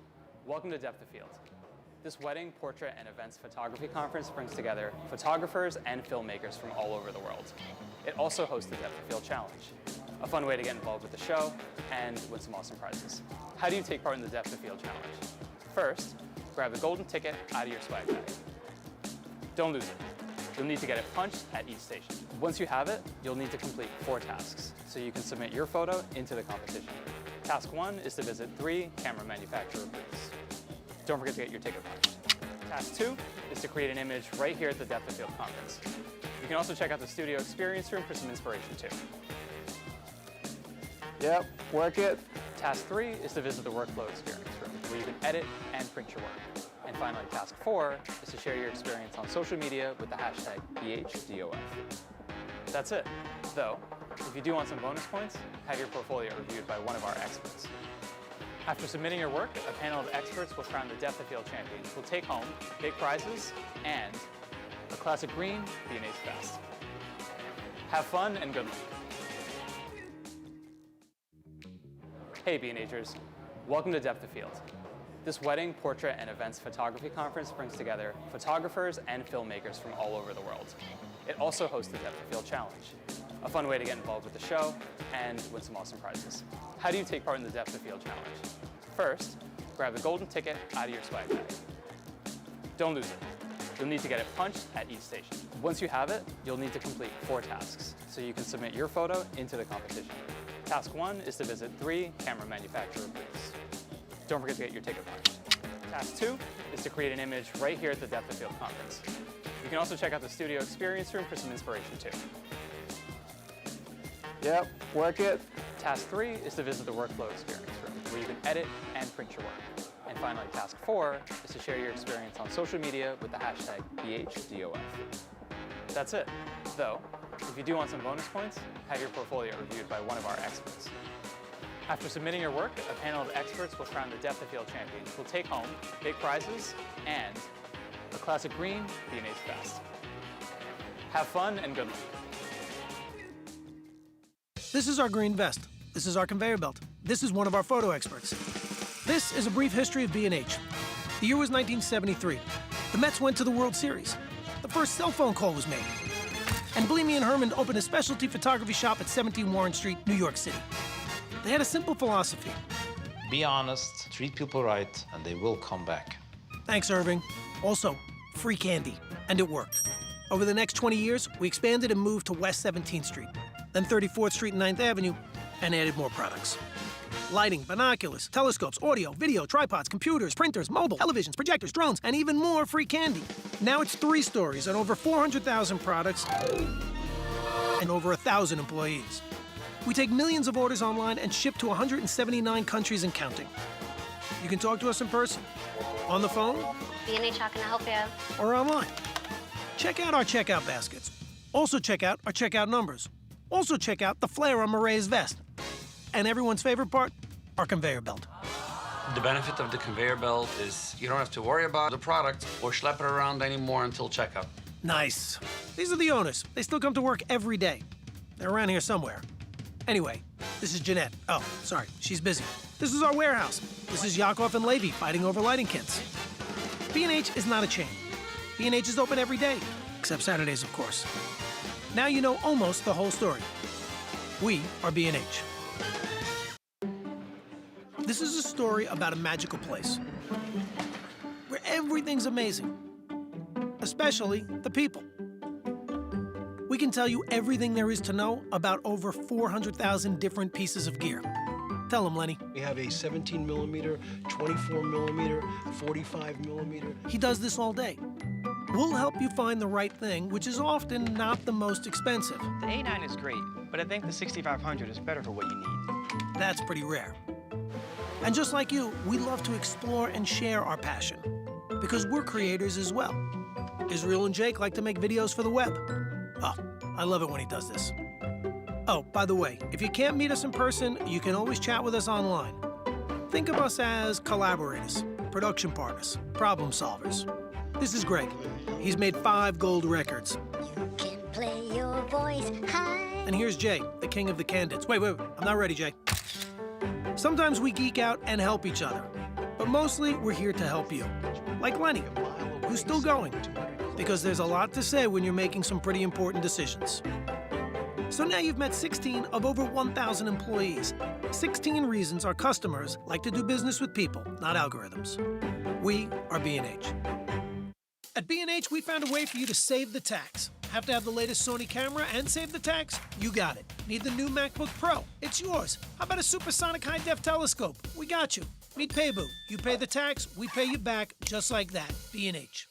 welcome to Depth of Field. This wedding, portrait, and events photography conference brings together photographers and filmmakers from all over the world. It also hosts the Depth of Field Challenge, a fun way to get involved with the show and win some awesome prizes. How do you take part in the Depth of Field Challenge? First, grab the golden ticket out of your swag bag. Don't lose it. You'll need to get it punched at each station. Once you have it, you'll need to complete 4 tasks so you can submit your photo into the competition. Task 1 is to visit 3 camera manufacturer booths. Don't forget to get your ticket punched. Task 2 is to create an image right here at the Depth of Field conference. You can also check out the studio experience room for some inspiration too. Yep, work it. Task 3 is to visit the workflow experience room where you can edit and print your work. And finally, task 4 is to share your experience on social media with the hashtag BHDOF. That's it, though. If you do want some bonus points, have your portfolio reviewed by one of our experts. After submitting your work, a panel of experts will crown the Depth of Field champions who will take home big prizes and a classic green B&H vest. Have fun and good luck. Hey B&Hers, welcome to Depth of Field. This wedding, portrait, and events photography conference brings together photographers and filmmakers from all over the world. It also hosts the Depth of Field Challenge, a fun way to get involved with the show and win some awesome prizes. How do you take part in the Depth of Field Challenge? First, grab the golden ticket out of your swag bag. Don't lose it. You'll need to get it punched at each station. Once you have it, you'll need to complete 4 tasks so you can submit your photo into the competition. Task 1 is to visit 3 camera manufacturer booths. Don't forget to get your ticket punched. Task 2 is to create an image right here at the Depth of Field conference. You can also check out the studio experience room for some inspiration too. Yep, work it. Task 3 is to visit the workflow experience room where you can edit and print your work. And finally, task 4 is to share your experience on social media with the hashtag BHDOF. That's it, though. If you do want some bonus points, have your portfolio reviewed by one of our experts. After submitting your work, a panel of experts will crown the Depth of Field champions who will take home big prizes and a classic green B&H vest. Have fun and good luck. This is our green vest. This is our conveyor belt. This is one of our photo experts. This is a brief history of B&H. The year was 1973. The Mets went to the World Series. The first cell phone call was made. And Bleemy and Herman opened a specialty photography shop at 17 Warren Street, New York City. They had a simple philosophy. Be honest, treat people right, and they will come back. Thanks, Irving. Also, free candy. And it worked. Over the next 20 years, we expanded and moved to West 17th Street, then 34th Street and 9th Avenue, and added more products. Lighting, binoculars, telescopes, audio, video, tripods, computers, printers, mobile, televisions, projectors, drones, and even more free candy. Now it's 3 stories and over 400,000 products and over 1,000 employees. We take millions of orders online and ship to 179 countries and counting. You can talk to us in person, on the phone, B&H, how can I help you? or online. Check out our checkout baskets. Also check out our checkout numbers. Also check out the flare on Marae's vest. And everyone's favorite part, our conveyor belt. The benefit of the conveyor belt is you don't have to worry about the product or schlep it around anymore until checkout. Nice. These are the owners. They still come to work every day. They're around here somewhere. Anyway, this is Jeanette. Oh, sorry, she's busy. This is our warehouse. This is Yakov and Levy fighting over lighting kits. B&H is not a chain. B&H is open every day, except Saturdays, of course. Now you know almost the whole story. We are B&H. This is a story about a magical place where everything's amazing, especially the people. We can tell you everything there is to know about over 400,000 different pieces of gear. Tell them, Lenny. We have a 17 millimeter, 24 millimeter, 45 millimeter. He does this all day. We'll help you find the right thing, which is often not the most expensive. The A9 is great, but I think the 6500 is better for what you need. That's pretty rare. And just like you, we love to explore and share our passion, because we're creators as well. Israel and Jake like to make videos for the web. Oh, I love it when he does this. Oh, by the way, if you can't meet us in person, you can always chat with us online. Think of us as collaborators, production partners, problem solvers. This is Greg. He's made 5 gold records. You can play your voice high. And here's Jay, the king of the candids. Wait, I'm not ready, Jay. Sometimes we geek out and help each other, but mostly we're here to help you. Like Lenny, who's still going, because there's a lot to say when you're making some pretty important decisions. So now you've met 16 of over 1,000 employees. 16 reasons our customers like to do business with people, not algorithms. We are B&H. At B&H, we found a way for you to save the tax. Have to have the latest Sony camera and save the tax? You got it. Need the new MacBook Pro? It's yours. How about a supersonic high-def telescope? We got you. Meet Paybu. You pay the tax, we pay you back, just like that. B&H.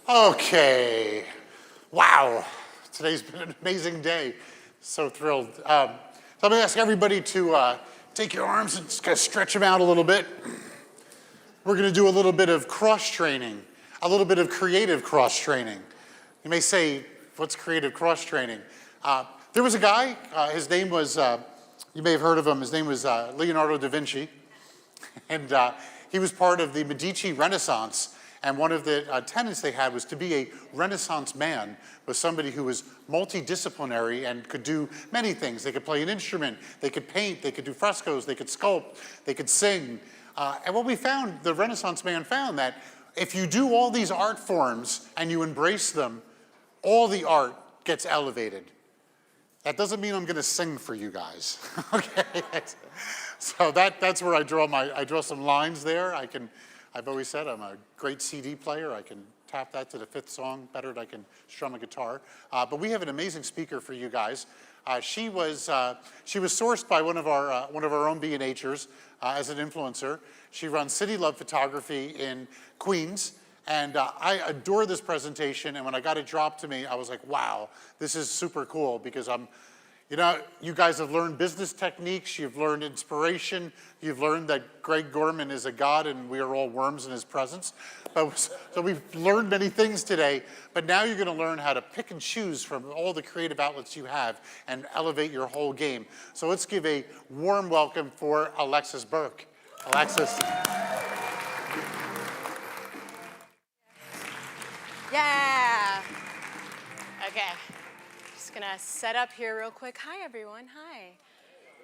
Okay. Wow. Today's been an amazing day. So thrilled. So I'm going to ask everybody to take your arms and just kind of stretch them out a little bit. We're going to do a little bit of cross-training, a little bit of creative cross-training. You may say, what's creative cross-training? There was a guy, his name was, you may have heard of him, his name was Leonardo da Vinci. And he was part of the Medici Renaissance. And one of the tenets they had was to be a Renaissance man, was somebody who was multidisciplinary and could do many things. They could play an instrument, they could paint, they could do frescoes, they could sculpt, they could sing. And what we found, the Renaissance man found that If you do all these art forms and you embrace them, all the art gets elevated. That doesn't mean I'm going to sing for you guys, okay? So that's where I draw some lines there. I've always said I'm a great CD player. I can tap that to the 5th song better than I can strum a guitar. But we have an amazing speaker for you guys. She was sourced by one of our own B&Hers as an influencer. She runs City Love Photography in Queens. And I adore this presentation, and when I got it dropped to me, I was like, wow, this is super cool, because you guys have learned business techniques, you've learned inspiration, you've learned that Gorman is a god and we are all worms in his presence. So we've learned many things today, but now you're gonna learn how to pick and choose from all the creative outlets you have and elevate your whole game. So let's give a warm welcome for Alexis Buryk. Alexis. Yeah. Okay. Just gonna set up here real quick. Hi, everyone. Hi.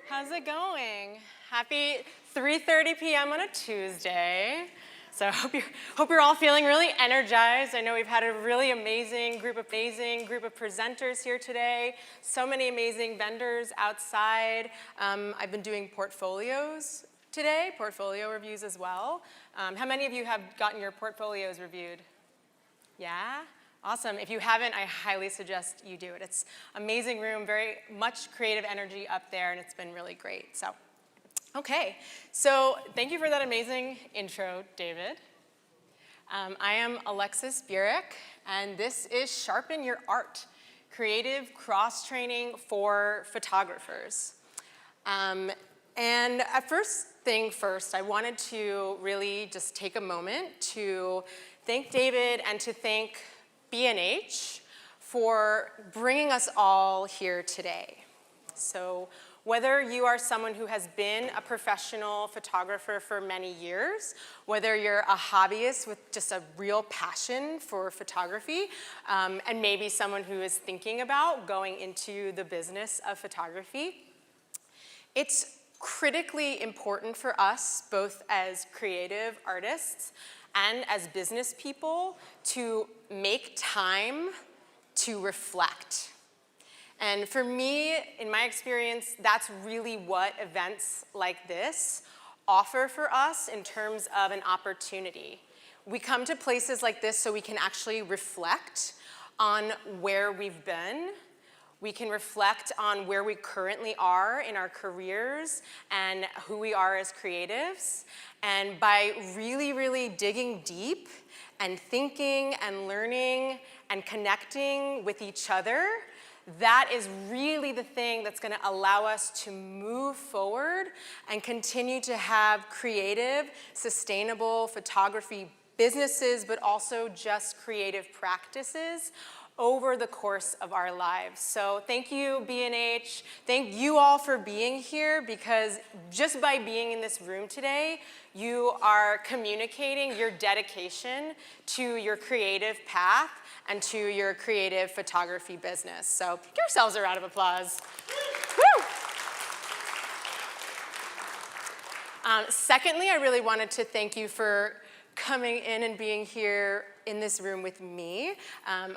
How's it going? Happy 3:30 p.m. on a Tuesday. So I hope you're all feeling really energized. I know we've had a really amazing group of presenters here today. So many amazing vendors outside. I've been doing portfolios today, portfolio reviews as well. How many of you have gotten your portfolios reviewed? Yeah? Awesome. If you haven't, I highly suggest you do it. It's an amazing room, very much creative energy up there, and it's been really great. So, okay. So thank you for that amazing intro, David. I am Alexis Buryk, and this is Sharpen Your Art, creative cross-training for photographers. And first thing first, I wanted to really just take a moment to thank David and to thank B&H for bringing us all here today. So whether you are someone who has been a professional photographer for many years, whether you're a hobbyist with just a real passion for photography, and maybe someone who is thinking about going into the business of photography, it's critically important for us, both as creative artists and as business people, to make time to reflect. And for me, in my experience, that's really what events like this offer for us in terms of an opportunity. We come to places like this so we can actually reflect on where we've been. We can reflect on where we currently are in our careers and who we are as creatives. And by really, really digging deep and thinking and learning and connecting with each other, that is really the thing that's going to allow us to move forward and continue to have creative, sustainable photography businesses, but also just creative practices over the course of our lives. So thank you, B&H. Thank you all for being here, because just by being in this room today, you are communicating your dedication to your creative path and to your creative photography business. So give yourselves a round of applause. Woo! Secondly, I really wanted to thank you for coming in and being here in this room with me.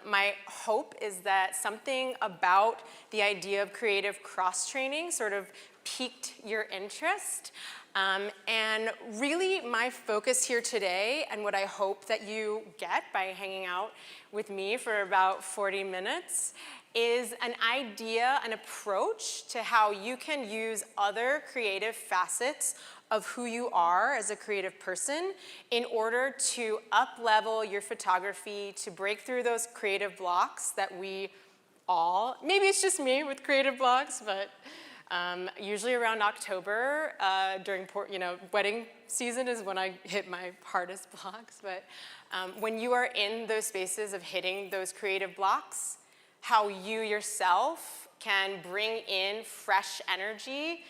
My hope is that something about the idea of creative cross-training sort of piqued your interest. And really my focus here today, and what I hope that you get by hanging out with me for about 40 minutes, is an idea, an approach to how you can use other creative facets of who you are as a creative person in order to up-level your photography, to break through those creative blocks that we all, maybe it's just me with creative blocks, but usually around October, during wedding season is when I hit my hardest blocks. But when you are in those spaces of hitting those creative blocks, how you yourself can bring in fresh energy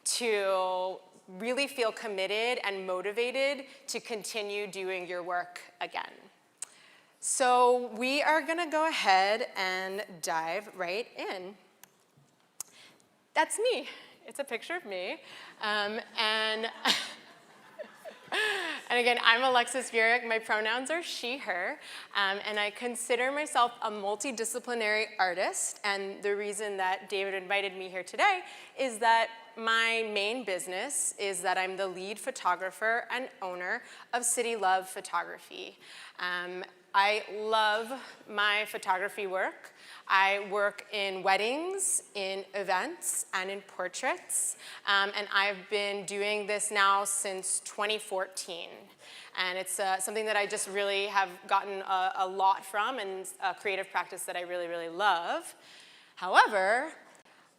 to really feel committed and motivated to continue doing your work again. So we are gonna go ahead and dive right in. That's me. It's a picture of me. And And again, I'm Alexis Buryk. My pronouns are she, her, and I consider myself a multidisciplinary artist. And the reason that David invited me here today is that my main business is that I'm the lead photographer and owner of City Love Photography. I love my photography work. I work in weddings, in events, and in portraits. And I've been doing this now since 2014. And it's something that I just really have gotten a lot from, and a creative practice that I really, really love. However,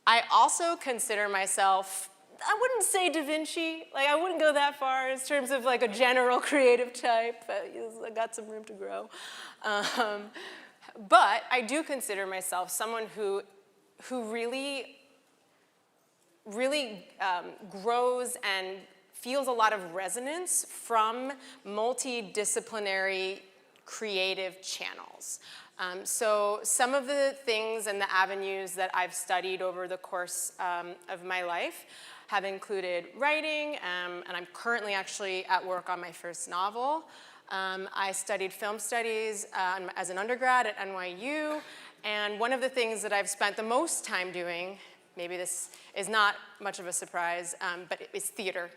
I also consider myself, I wouldn't say Da Vinci, like I wouldn't go that far in terms of like a general creative type. I got some room to grow. But I do consider myself someone who really grows and feels a lot of resonance from multidisciplinary creative channels. So some of the things and the avenues that I've studied over the course of my life have included writing, and I'm currently actually at work on my first novel. I studied film studies as an undergrad at NYU, and one of the things that I've spent the most time doing, maybe this is not much of a surprise, but it's theater.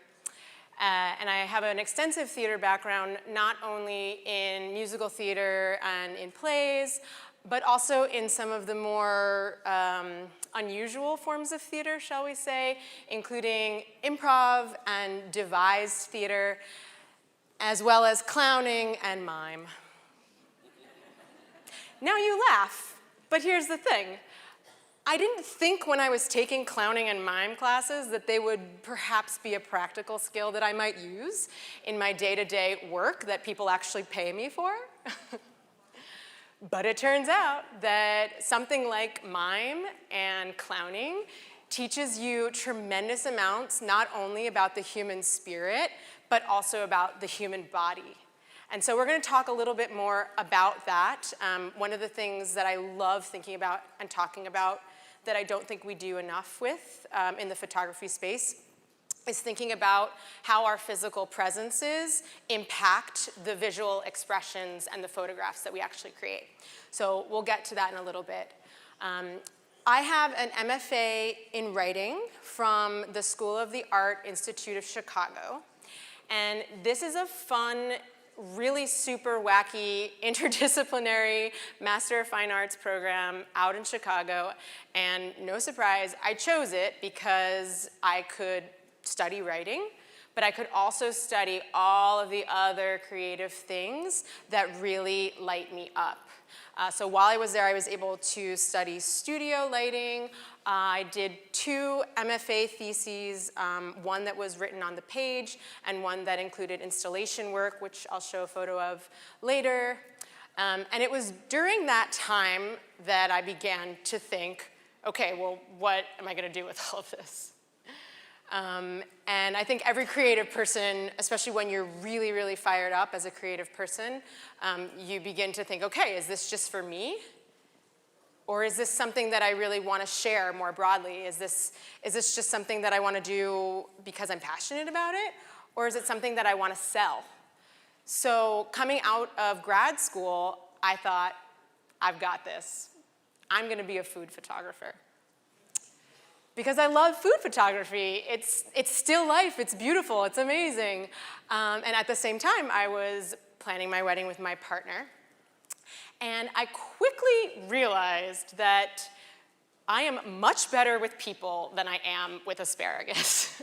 And I have an extensive theater background, not only in musical theater and in plays, but also in some of the more unusual forms of theater, shall we say, including improv and devised theater, as well as clowning and mime. Now you laugh, but here's the thing. I didn't think when I was taking clowning and mime classes that they would perhaps be a practical skill that I might use in my day-to-day work that people actually pay me for. But it turns out that something like mime and clowning teaches you tremendous amounts, not only about the human spirit, but also about the human body. And so we're going to talk a little bit more about that. One of the things that I love thinking about and talking about that I don't think we do enough with in the photography space is thinking about how our physical presences impact the visual expressions and the photographs that we actually create. So we'll get to that in a little bit. I have an MFA in writing from the School of the Art Institute of Chicago. And this is a fun, really super wacky, interdisciplinary Master of Fine Arts program out in Chicago. And no surprise, I chose it because I could study writing, but I could also study all of the other creative things that really light me up. So while I was there, I was able to study studio lighting. I did 2 MFA theses, one that was written on the page and one that included installation work, which I'll show a photo of later. And it was during that time that I began to think, okay, well, what am I going to do with all of this? And I think every creative person, especially when you're really, really fired up as a creative person, you begin to think, okay, is this just for me? Or is this something that I really want to share more broadly? Is this just something that I want to do because I'm passionate about it? Or is it something that I want to sell? So coming out of grad school, I thought, I've got this. I'm going to be a food photographer. Because I love food photography. It's still life, it's beautiful, it's amazing. And at the same time, I was planning my wedding with my partner. And I quickly realized that I am much better with people than I am with asparagus.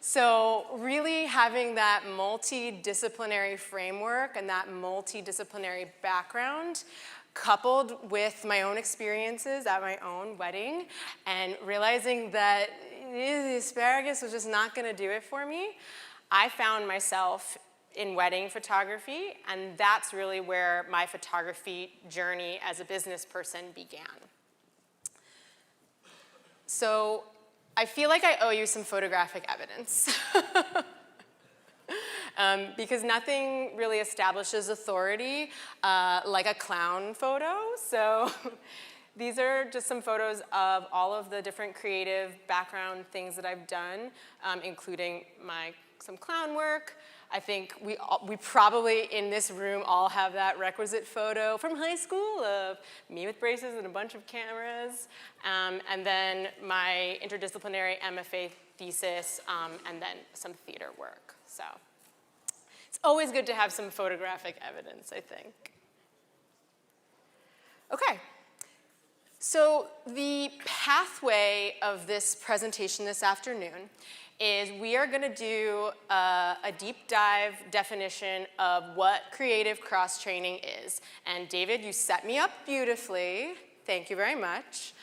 So really having that multidisciplinary framework and that multidisciplinary background coupled with my own experiences at my own wedding and realizing that the asparagus was just not going to do it for me, I found myself in wedding photography, and that's really where my photography journey as a business person began. So I feel like I owe you some photographic evidence. Because nothing really establishes authority like a clown photo. So these are just some photos of all of the different creative background things that I've done, including my some clown work. I think we probably in this room all have that requisite photo from high school of me with braces and a bunch of cameras, and then my interdisciplinary MFA thesis, and then some theater work. So it's always good to have some photographic evidence, I think. Okay. So the pathway of this presentation this afternoon is we are going to do a deep dive definition of what creative cross-training is. And David, you set me up beautifully. Thank you very much.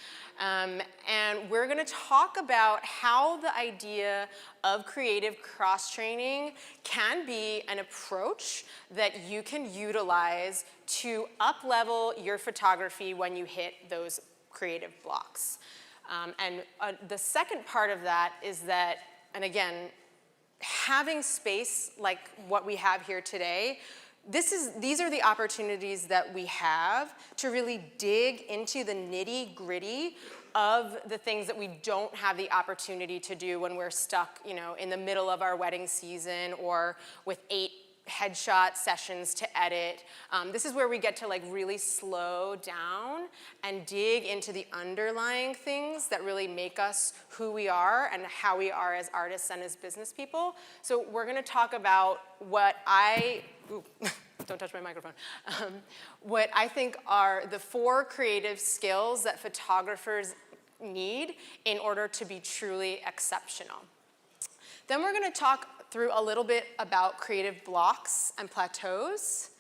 And we're going to talk about how the idea of creative cross-training can be an approach that you can utilize to up-level your photography when you hit those creative blocks. And the second part of that is that, and again, having space like what we have here today, these are the opportunities that we have to really dig into the nitty-gritty of the things that we don't have the opportunity to do when we're stuck, in the middle of our wedding season or with 8 headshot sessions to edit. This is where we get to really slow down and dig into the underlying things that really make us who we are and how we are as artists and as business people. So we're going to talk about what don't touch my microphone. What I think are the 4 creative skills that photographers need in order to be truly exceptional. Then we're going to talk through a little bit about creative blocks and plateaus.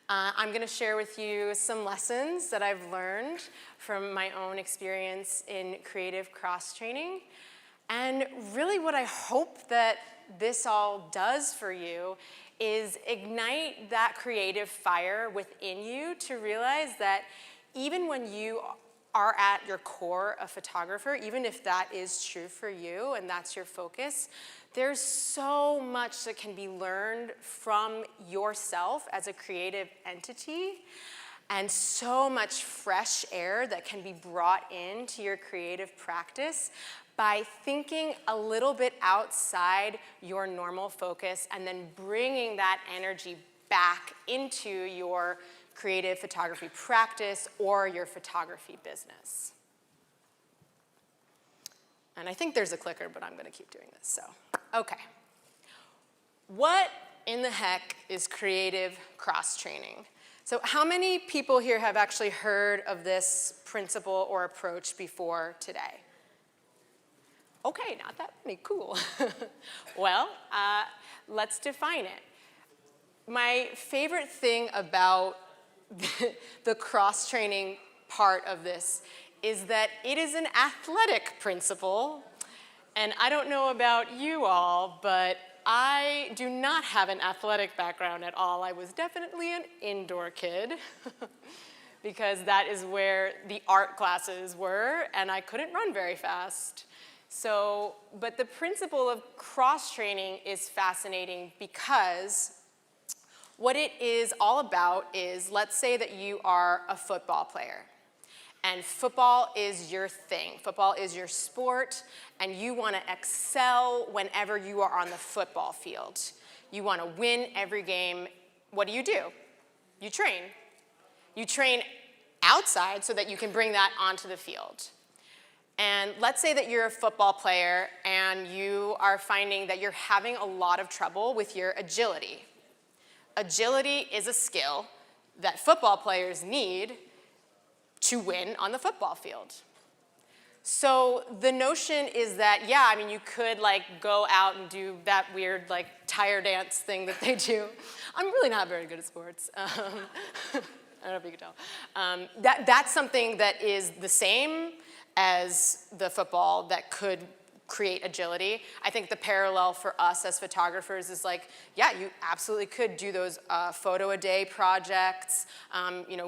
I'm going to share with you some lessons that I've learned from my own experience in creative cross-training. And really what I hope that this all does for you is ignite that creative fire within you to realize that even when you are at your core a photographer, even if that is true for you and that's your focus, there's so much that can be learned from yourself as a creative entity, and so much fresh air that can be brought into your creative practice by thinking a little bit outside your normal focus and then bringing that energy back into your creative photography practice or your photography business. And I think there's a clicker, but I'm going to keep doing this. So, okay. What in the heck is creative cross-training? So how many people here have actually heard of this principle or approach before today? Okay, not that many. Cool. Well, let's define it. My favorite thing about the cross-training part of this is that it is an athletic principle. And I don't know about you all, but I do not have an athletic background at all. I was definitely an indoor kid because that is where the art classes were, and I couldn't run very fast. So, but the principle of cross-training is fascinating because what it is all about is, let's say that you are a football player. And football is your thing. Football is your sport, and you want to excel whenever you are on the football field. You want to win every game. What do? You train. You train outside so that you can bring that onto the field. And let's say that you're a football player and you are finding that you're having a lot of trouble with your agility. Agility is a skill that football players need to win on the football field. So the notion is that, yeah, I mean, you could go out and do that weird tire dance thing that they do. I'm really not very good at sports. I don't know if you can tell. That's something that is the same as the football that could create agility. I think the parallel for us as photographers is yeah, you absolutely could do those photo a day projects,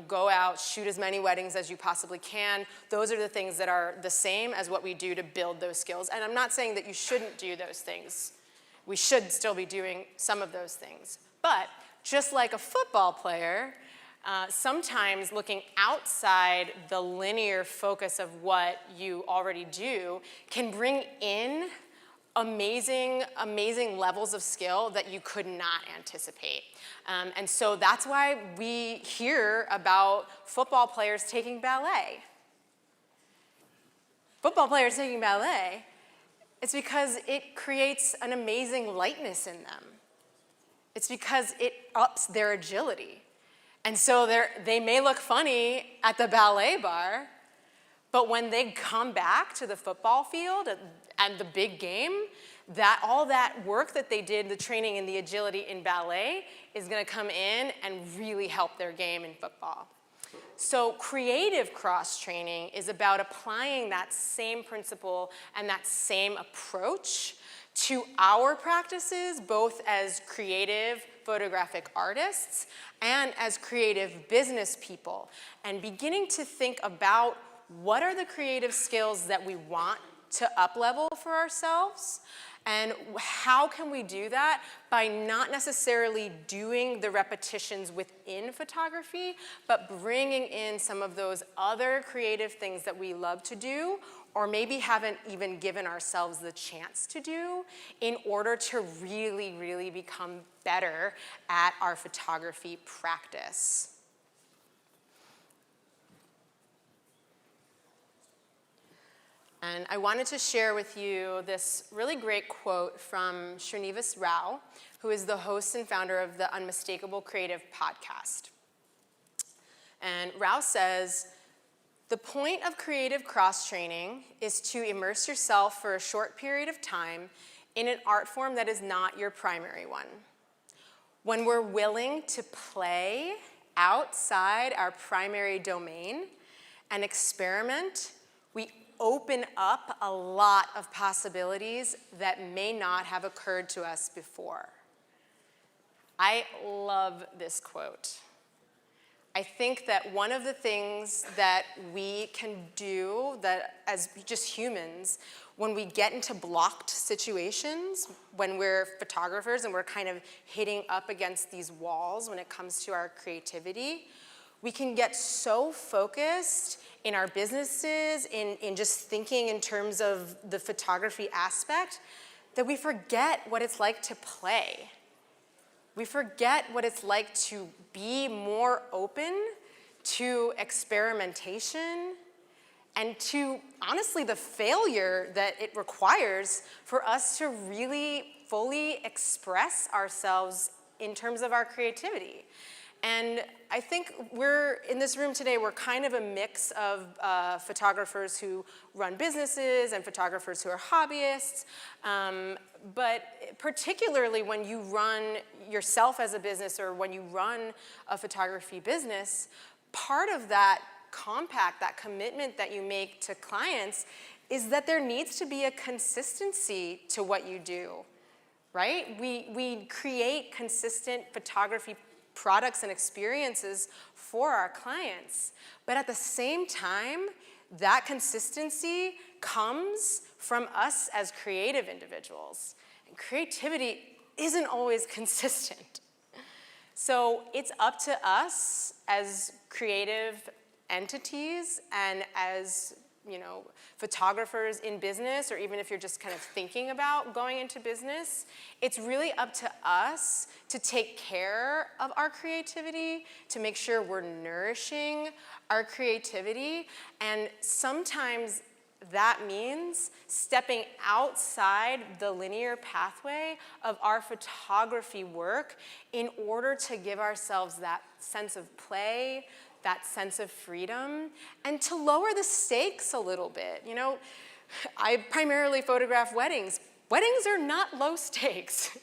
go out, shoot as many weddings as you possibly can. Those are the things that are the same as what we do to build those skills. And I'm not saying that you shouldn't do those things. We should still be doing some of those things. But just like a football player, sometimes looking outside the linear focus of what you already do can bring in amazing, amazing levels of skill that you could not anticipate. And so that's why we hear about football players taking ballet. Football players taking ballet, it's because it creates an amazing lightness in them. It's because it ups their agility. And so they may look funny at the ballet bar, but when they come back to the football field and the big game, that all that work that they did, the training and the agility in ballet, is gonna come in and really help their game in football. So creative cross-training is about applying that same principle and that same approach to our practices, both as creative photographic artists and as creative business people, and beginning to think about what are the creative skills that we want to up-level for ourselves, and how can we do that by not necessarily doing the repetitions within photography, but bringing in some of those other creative things that we love to do, or maybe haven't even given ourselves the chance to do, in order to really, really become better at our photography practice. And I wanted to share with you this really great quote from Srinivas Rao, who is the host and founder of the Unmistakable Creative podcast. And Rao says, "The point of creative cross-training is to immerse yourself for a short period of time in an art form that is not your primary one. When we're willing to play outside our primary domain and experiment, we open up a lot of possibilities that may not have occurred to us before." I love this quote. I think that one of the things that we can do, that as just humans, when we get into blocked situations, when we're photographers and we're kind of hitting up against these walls when it comes to our creativity, we can get so focused in our businesses, in just thinking in terms of the photography aspect, that we forget what it's like to play. We forget what it's like to be more open to experimentation and to, honestly, the failure that it requires for us to really fully express ourselves in terms of our creativity. And I think we're, in this room today, we're kind of a mix of photographers who run businesses and photographers who are hobbyists. But particularly when you run yourself as a business or when you run a photography business, part of that compact, that commitment that you make to clients, is that there needs to be a consistency to what you do, right? We create consistent photography products and experiences for our clients. But at the same time, that consistency comes from us as creative individuals. And creativity isn't always consistent. So it's up to us as creative entities and as, you know, photographers in business, or even if you're just kind of thinking about going into business, it's really up to us to take care of our creativity, to make sure we're nourishing our creativity. And sometimes that means stepping outside the linear pathway of our photography work in order to give ourselves that sense of play, that sense of freedom, and to lower the stakes a little bit. You know, I primarily photograph weddings. Weddings are not low stakes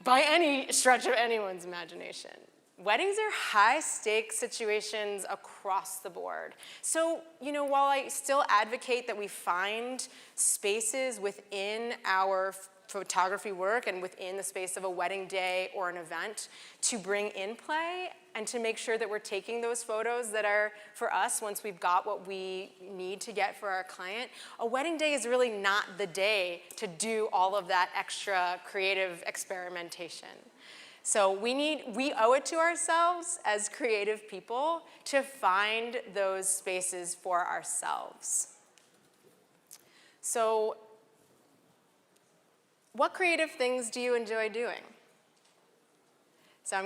by any stretch of anyone's imagination. Weddings are high stakes situations across the board. So, you know, while I still advocate that we find spaces within our photography work and within the space of a wedding day or an event to bring in play and to make sure that we're taking those photos that are for us once we've got what we need to get for our client, a wedding day is really not the day to do all of that extra creative experimentation. So we owe it to ourselves as creative people to find those spaces for ourselves. So what creative things do you enjoy doing? So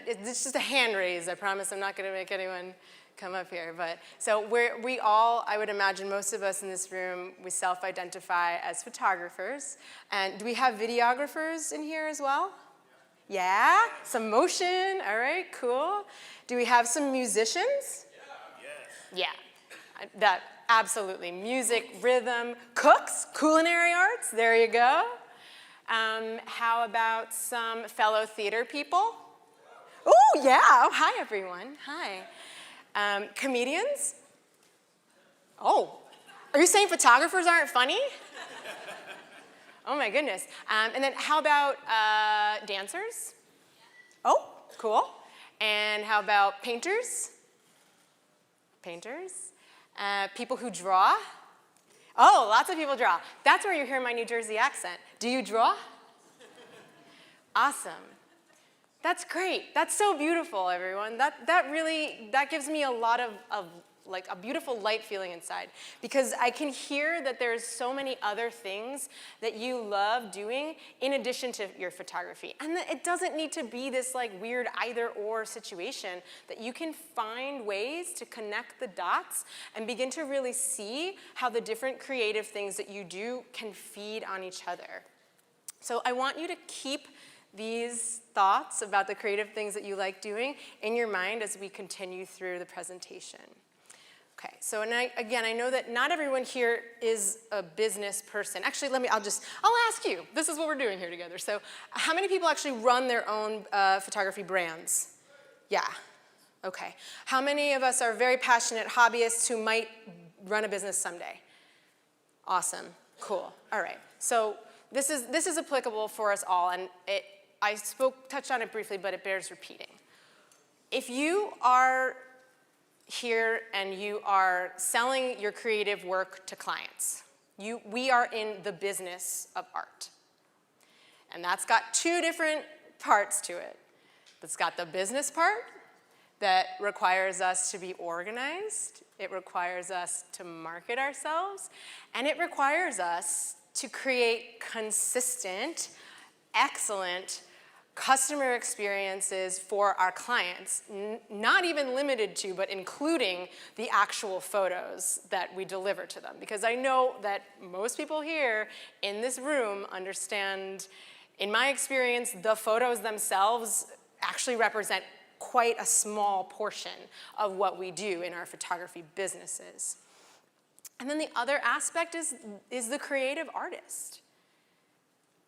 it's just a hand raise, I promise I'm not gonna make anyone come up here. But so we all, I would imagine most of us in this room, we self-identify as photographers. And do we have videographers in here as well? Yeah, some motion, all right, cool. Do we have some musicians? Yeah, that absolutely. Music, rhythm, cooks, culinary arts, there you go. How about some fellow theater people? Oh, yeah, oh, hi everyone, hi. Comedians? Oh, are you saying photographers aren't funny? Oh my goodness. And then how about dancers? Oh, cool. And how about painters? Painters? People who draw? Oh, lots of people draw. That's where you hear my New Jersey accent. Do you draw? Awesome. That's great. That's so beautiful, everyone. That gives me a lot of like a beautiful light feeling inside, because I can hear that there's so many other things that you love doing in addition to your photography. And that it doesn't need to be this like weird either or situation, that you can find ways to connect the dots and begin to really see how the different creative things that you do can feed on each other. So I want you to keep these thoughts about the creative things that you like doing in your mind as we continue through the presentation. Okay, so again, I know that not everyone here is a business person. Actually, I'll ask you. This is what we're doing here together. So how many people actually run their own photography brands? Yeah, okay. How many of us are very passionate hobbyists who might run a business someday? Awesome, cool, all right. So this is applicable for us all, and I touched on it briefly, but it bears repeating. If you are here and you are selling your creative work to clients, we are in the business of art. And that's got two different parts to it. It's got the business part that requires us to be organized, it requires us to market ourselves, and it requires us to create consistent, excellent customer experiences for our clients, not even limited to, but including the actual photos that we deliver to them. Because I know that most people here in this room understand, in my experience, the photos themselves actually represent quite a small portion of what we do in our photography businesses. And then the other aspect is the creative artist.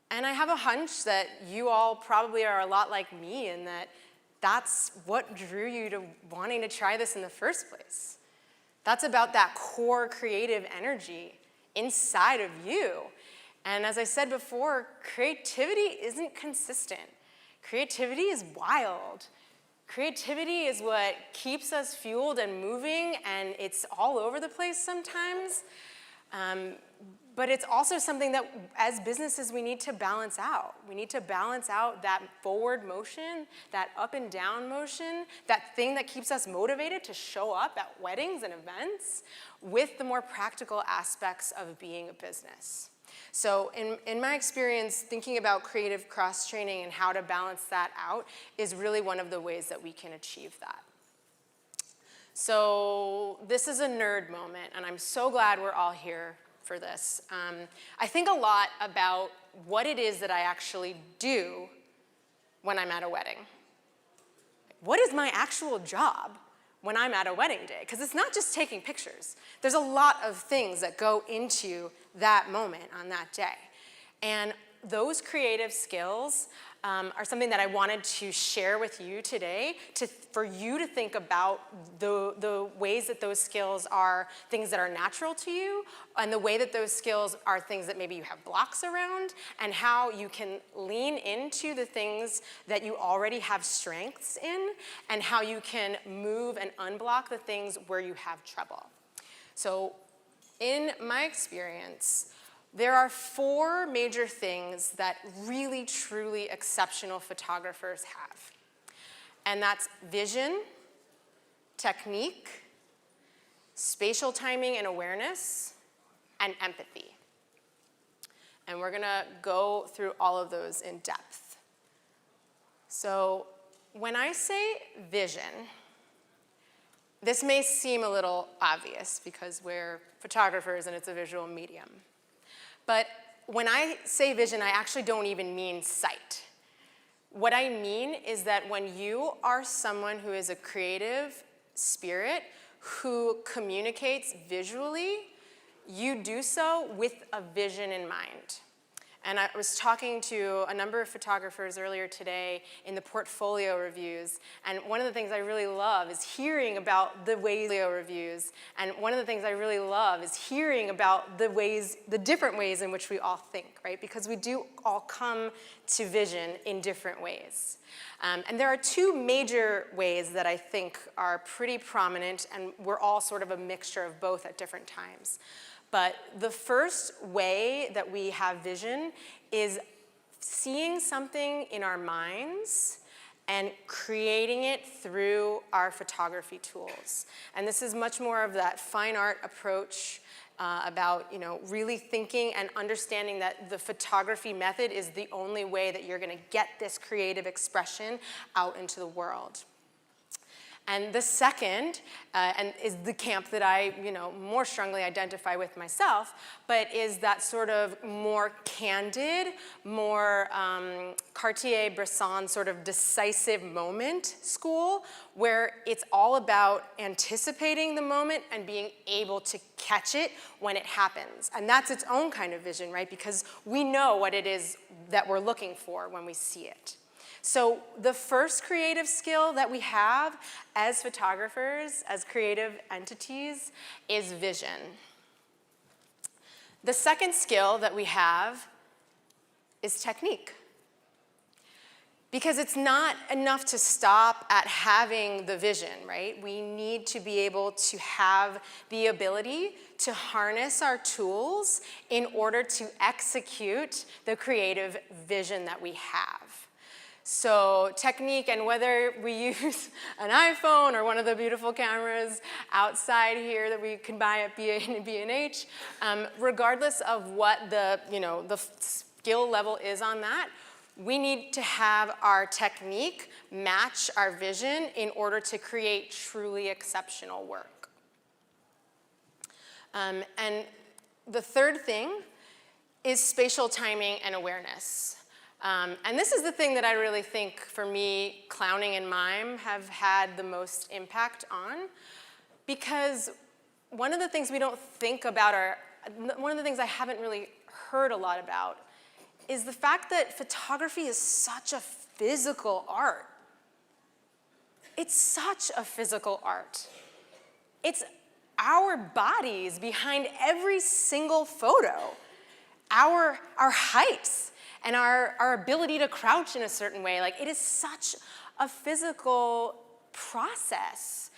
And I have a hunch that you all probably are a lot like me in that that's what drew you to wanting to try this in the first place. That's about that core creative energy inside of you. And as I said before, creativity isn't consistent. Creativity is wild. Creativity is what keeps us fueled and moving, and it's all over the place sometimes. But it's also something that, as businesses, we need to balance out. We need to balance out that forward motion, that up and down motion, that thing that keeps us motivated to show up at weddings and events, with the more practical aspects of being a business. So in my experience, thinking about creative cross-training and how to balance that out is really one of the ways that we can achieve that. So this is a nerd moment, and I'm so glad we're all here for this. I think a lot about what it is that I actually do when I'm at a wedding. What is my actual job when I'm at a wedding day? Because it's not just taking pictures. There's a lot of things that go into that moment on that day. And those creative skills are something that I wanted to share with you today for you to think about the ways that those skills are things that are natural to you, and the way that those skills are things that maybe you have blocks around, and how you can lean into the things that you already have strengths in, and how you can move and unblock the things where you have trouble. So in my experience, there are 4 major things that really, truly exceptional photographers have. And that's vision, technique, spatial timing and awareness, and empathy. And we're gonna go through all of those in depth. So when I say vision, this may seem a little obvious because we're photographers and it's a visual medium. But when I say vision, I actually don't even mean sight. What I mean is that when you are someone who is a creative spirit who communicates visually, you do so with a vision in mind. And I was talking to a number of photographers earlier today in the portfolio reviews, and one of the things I really love is hearing about the reviews, and one of the things I really love is hearing about the different ways in which we all think, right? Because we do all come to vision in different ways. And there are two major ways that I think are pretty prominent, and we're all sort of a mixture of both at different times. But the first way that we have vision is seeing something in our minds and creating it through our photography tools. And this is much more of that fine art approach about really thinking and understanding that the photography method is the only way that you're gonna get this creative expression out into the world. And the second, and is the camp that I more strongly identify with myself, but is that sort of more candid, more Cartier-Bresson sort of decisive moment school, where it's all about anticipating the moment and being able to catch it when it happens. And that's its own kind of vision, right? Because we know what it is that we're looking for when we see it. So the first creative skill that we have as photographers, as creative entities, is vision. The second skill that we have is technique. Because it's not enough to stop at having the vision, right? We need to be able to have the ability to harness our tools in order to execute the creative vision that we have. So technique, and whether we use an iPhone or one of the beautiful cameras outside here that we can buy at B&H, regardless of what the skill level is on that, we need to have our technique match our vision in order to create truly exceptional work. And the third thing is spatial timing and awareness. And this is the thing that I really think, for me, clowning and mime have had the most impact on, because one of the things we don't think about, one of the things I haven't really heard a lot about, is the fact that photography is such a physical art. It's such a physical art. It's our bodies behind every single photo, our heights, and our ability to crouch in a certain way. Like, it is such a physical process.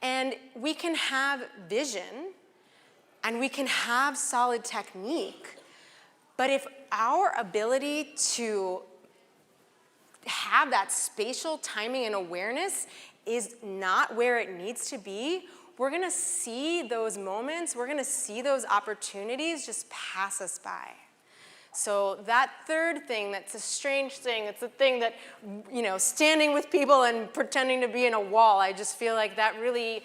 And we can have vision, and we can have solid technique, but if our ability to have that spatial timing and awareness is not where it needs to be, we're gonna see those moments, we're gonna see those opportunities just pass us by. So that third thing, that's a strange thing, it's a thing that, standing with people and pretending to be in a wall, I just feel like that really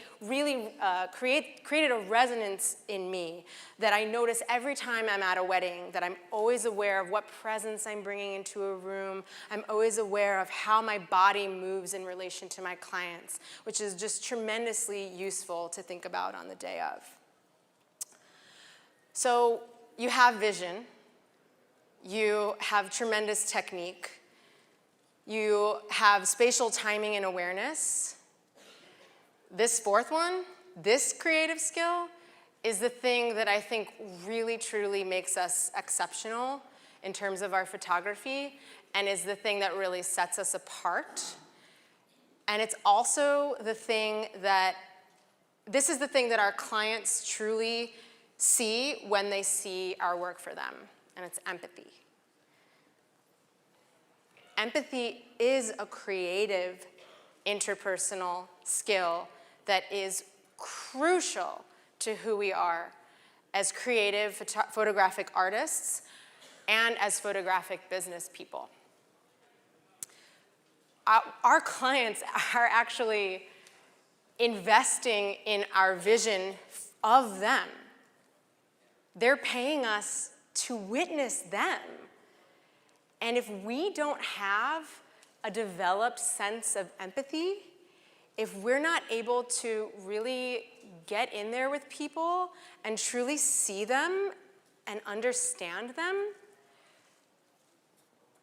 created a resonance in me that I notice every time I'm at a wedding, that I'm always aware of what presence I'm bringing into a room. I'm always aware of how my body moves in relation to my clients, which is just tremendously useful to think about on the day of. So you have vision. You have tremendous technique. You have spatial timing and awareness. This fourth one, this creative skill, is the thing that I think really, truly makes us exceptional in terms of our photography, and is the thing that really sets us apart. And it's also the thing that, this is the thing that our clients truly see when they see our work for them. And it's empathy. Empathy is a creative, interpersonal skill that is crucial to who we are as creative photographic artists, and as photographic business people. Our clients are actually investing in our vision of them. They're paying us to witness them. And if we don't have a developed sense of empathy, if we're not able to really get in there with people and truly see them and understand them,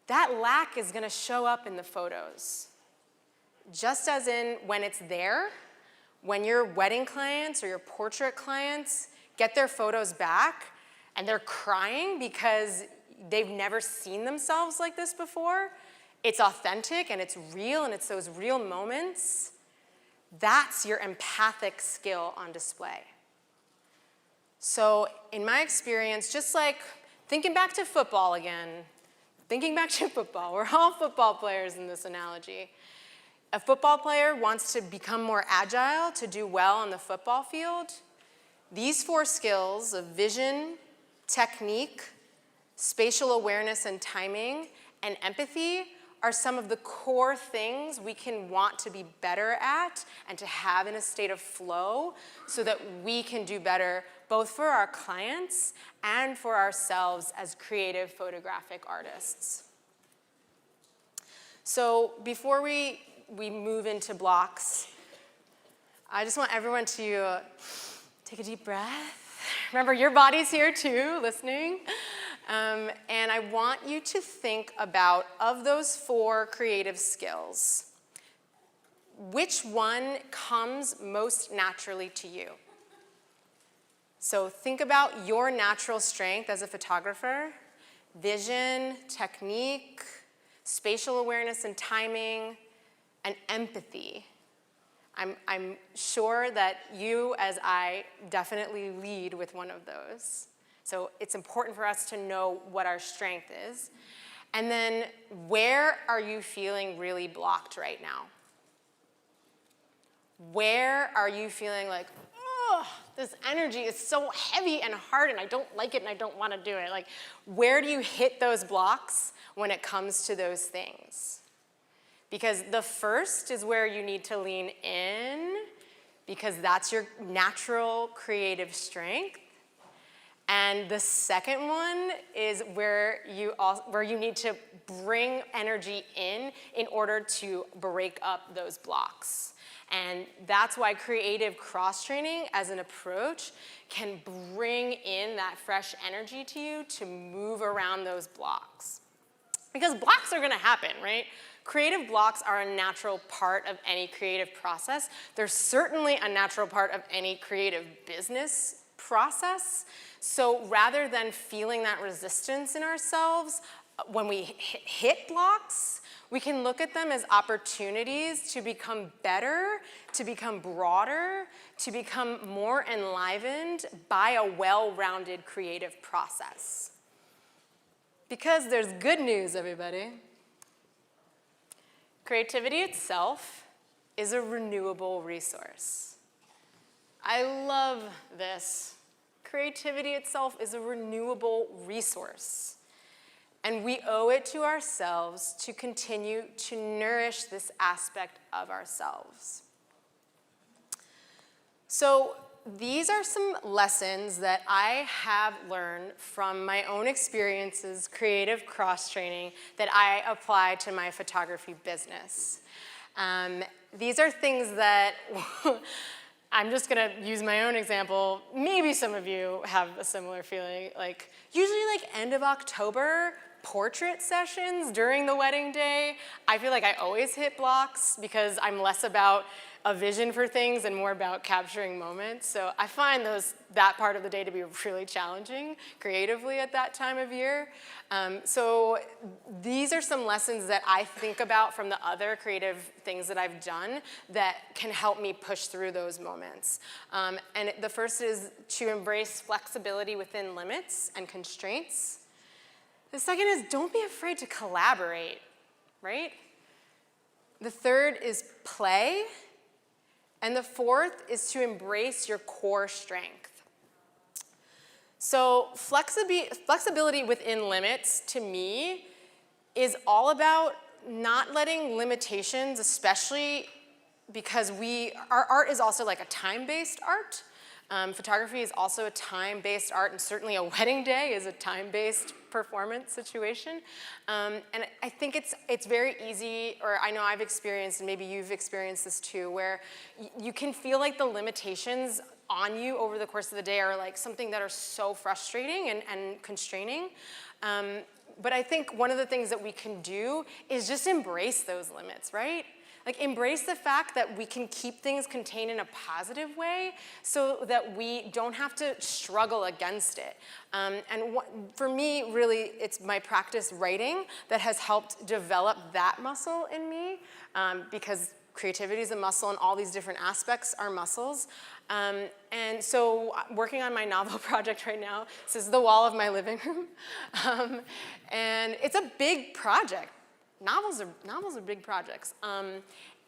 that lack is going to show up in the photos. Just as in when it's there, when your wedding clients or your portrait clients get their photos back and they're crying because they've never seen themselves like this before, it's authentic and it's real and it's those real moments. That's your empathic skill on display. So in my experience, just like thinking back to football again, we're all football players in this analogy. A football player wants to become more agile to do well on the football field. These 4 skills of vision, technique, spatial awareness and timing, and empathy are some of the core things we can want to be better at and to have in a state of flow so that we can do better both for our clients and for ourselves as creative photographic artists. So before we move into blocks, I just want everyone to take a deep breath. Remember, your body's here too, listening. And I want you to think about, of those 4 creative skills, which one comes most naturally to you? So think about your natural strength as a photographer: vision, technique, spatial awareness and timing, and empathy. I'm sure that you, as I, definitely lead with one of those. So it's important for us to know what our strength is. And then where are you feeling really blocked right now? Where are you feeling like, oh, this energy is so heavy and hard and I don't like it and I don't want to do it? Like, where do you hit those blocks when it comes to those things? Because the first is where you need to lean in, because that's your natural creative strength. And the second one is where you need to bring energy in order to break up those blocks. And that's why creative cross-training as an approach can bring in that fresh energy to you to move around those blocks. Because blocks are gonna happen, right? Creative blocks are a natural part of any creative process. They're certainly a natural part of any creative business process. So rather than feeling that resistance in ourselves when we hit blocks, we can look at them as opportunities to become better, to become broader, to become more enlivened by a well-rounded creative process. Because there's good news, everybody. Creativity itself is a renewable resource. I love this. Creativity itself is a renewable resource. And we owe it to ourselves to continue to nourish this aspect of ourselves. So these are some lessons that I have learned from my own experiences, creative cross-training, that I apply to my photography business. These are things that I'm just gonna use my own example. Maybe some of you have a similar feeling. Like, usually like end of October, portrait sessions during the wedding day, I feel like I always hit blocks because I'm less about a vision for things and more about capturing moments. So I find that part of the day to be really challenging creatively at that time of year. So these are some lessons that I think about from the other creative things that I've done that can help me push through those moments. And the first is to embrace flexibility within limits and constraints. The second is don't be afraid to collaborate, right? The third is play. And the fourth is to embrace your core strength. So flexibility within limits, to me, is all about not letting limitations, especially because our art is also like a time-based art. Photography is also a time-based art, and certainly a wedding day is a time-based performance situation. And I think it's very easy, or I know I've experienced, and maybe you've experienced this too, where you can feel like the limitations on you over the course of the day are like something that are so frustrating and constraining. But I think one of the things that we can do is just embrace those limits, right? Like embrace the fact that we can keep things contained in a positive way so that we don't have to struggle against it. For me, really, it's my practice writing that has helped develop that muscle in me, because creativity is a muscle and all these different aspects are muscles. And so working on my novel project right now, this is the wall of my living room. And it's a big project. Novels are big projects.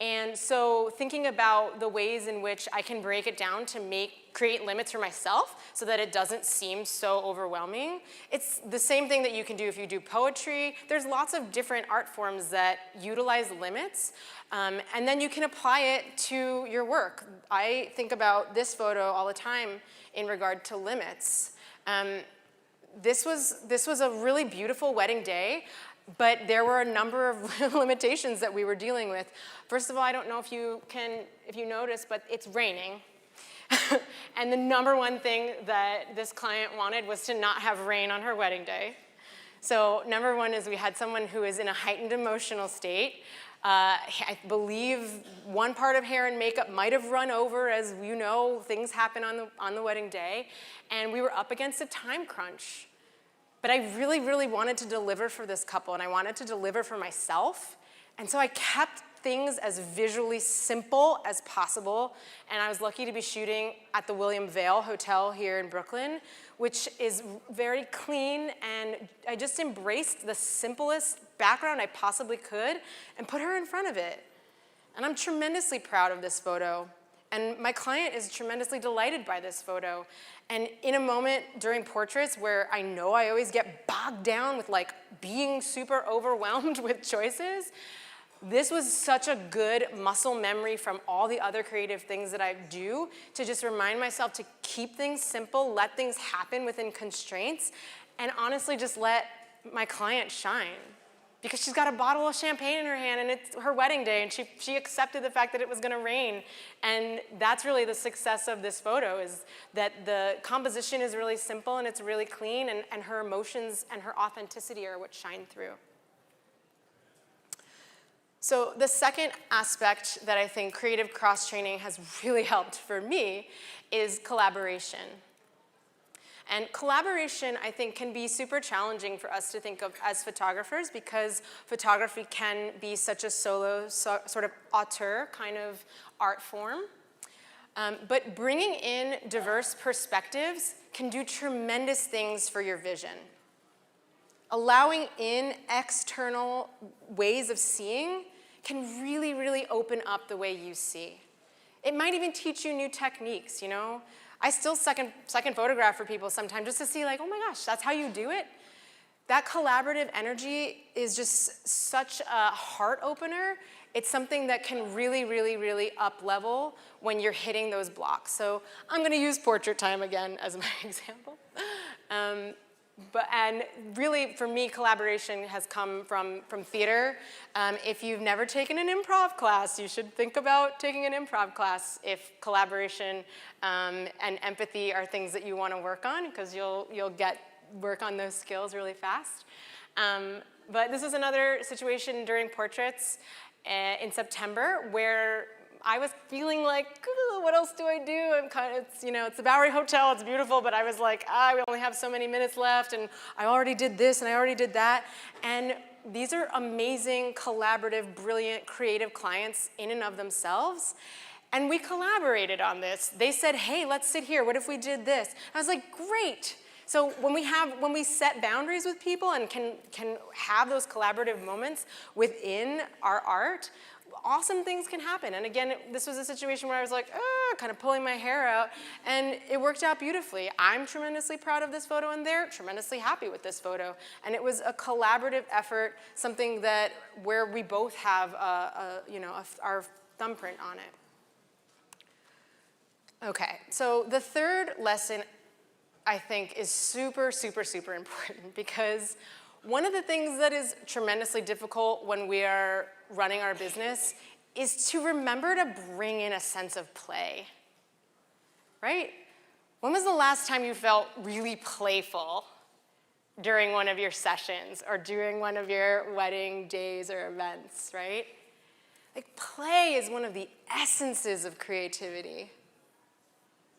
And so thinking about the ways in which I can break it down to create limits for myself so that it doesn't seem so overwhelming. It's the same thing that you can do if you do poetry. There's lots of different art forms that utilize limits, and then you can apply it to your work. I think about this photo all the time in regard to limits. This was a really beautiful wedding day, but there were a number of limitations that we were dealing with. First of all, I don't know if you noticed, but it's raining. And the number one thing that this client wanted was to not have rain on her wedding day. So number one is we had someone who is in a heightened emotional state. I believe one part of hair and makeup might have run over, as you know, things happen on the wedding day. And we were up against a time crunch. But I really, really wanted to deliver for this couple, and I wanted to deliver for myself. And so I kept things as visually simple as possible. And I was lucky to be shooting at the William Vale Hotel here in Brooklyn, which is very clean. And I just embraced the simplest background I possibly could and put her in front of it. And I'm tremendously proud of this photo. And my client is tremendously delighted by this photo. And in a moment during portraits where I know I always get bogged down with like being super overwhelmed with choices, this was such a good muscle memory from all the other creative things that I do to just remind myself to keep things simple, let things happen within constraints, and honestly just let my client shine. Because she's got a bottle of champagne in her hand and it's her wedding day, and she accepted the fact that it was gonna rain. And that's really the success of this photo, is that the composition is really simple and it's really clean, and her emotions and her authenticity are what shine through. So the second aspect that I think creative cross-training has really helped for me is collaboration. And collaboration, I think, can be super challenging for us to think of as photographers, because photography can be such a solo, sort of auteur kind of art form. But bringing in diverse perspectives can do tremendous things for your vision. Allowing in external ways of seeing can really, really open up the way you see. It might even teach you new techniques, you know? I still second photograph for people sometimes just to see like, oh my gosh, that's how you do it? That collaborative energy is just such a heart opener. It's something that can really, really, really up level when you're hitting those blocks. So I'm gonna use portrait time again as my example. And really, for me, collaboration has come from theater. If you've never taken an improv class, you should think about taking an improv class if collaboration and empathy are things that you want to work on, because you'll work on those skills really fast. But this is another situation during portraits in September where I was feeling like, what else do I do? It's the Bowery Hotel, it's beautiful, but I was like, we only have so many minutes left, and I already did this, and I already did that. And these are amazing, collaborative, brilliant, creative clients in and of themselves. And we collaborated on this. They said, hey, let's sit here. What if we did this? I was like, great. So when we set boundaries with people and can have those collaborative moments within our art, awesome things can happen. And again, this was a situation where I was like, kind of pulling my hair out, and it worked out beautifully. I'm tremendously proud of this photo, and they're tremendously happy with this photo. And it was a collaborative effort, something that where we both have our thumbprint on it. Okay, so the third lesson I think is super, super, super important, because one of the things that is tremendously difficult when we are running our business is to remember to bring in a sense of play, right? When was the last time you felt really playful during one of your sessions or during one of your wedding days or events, right? Like, play is one of the essences of creativity,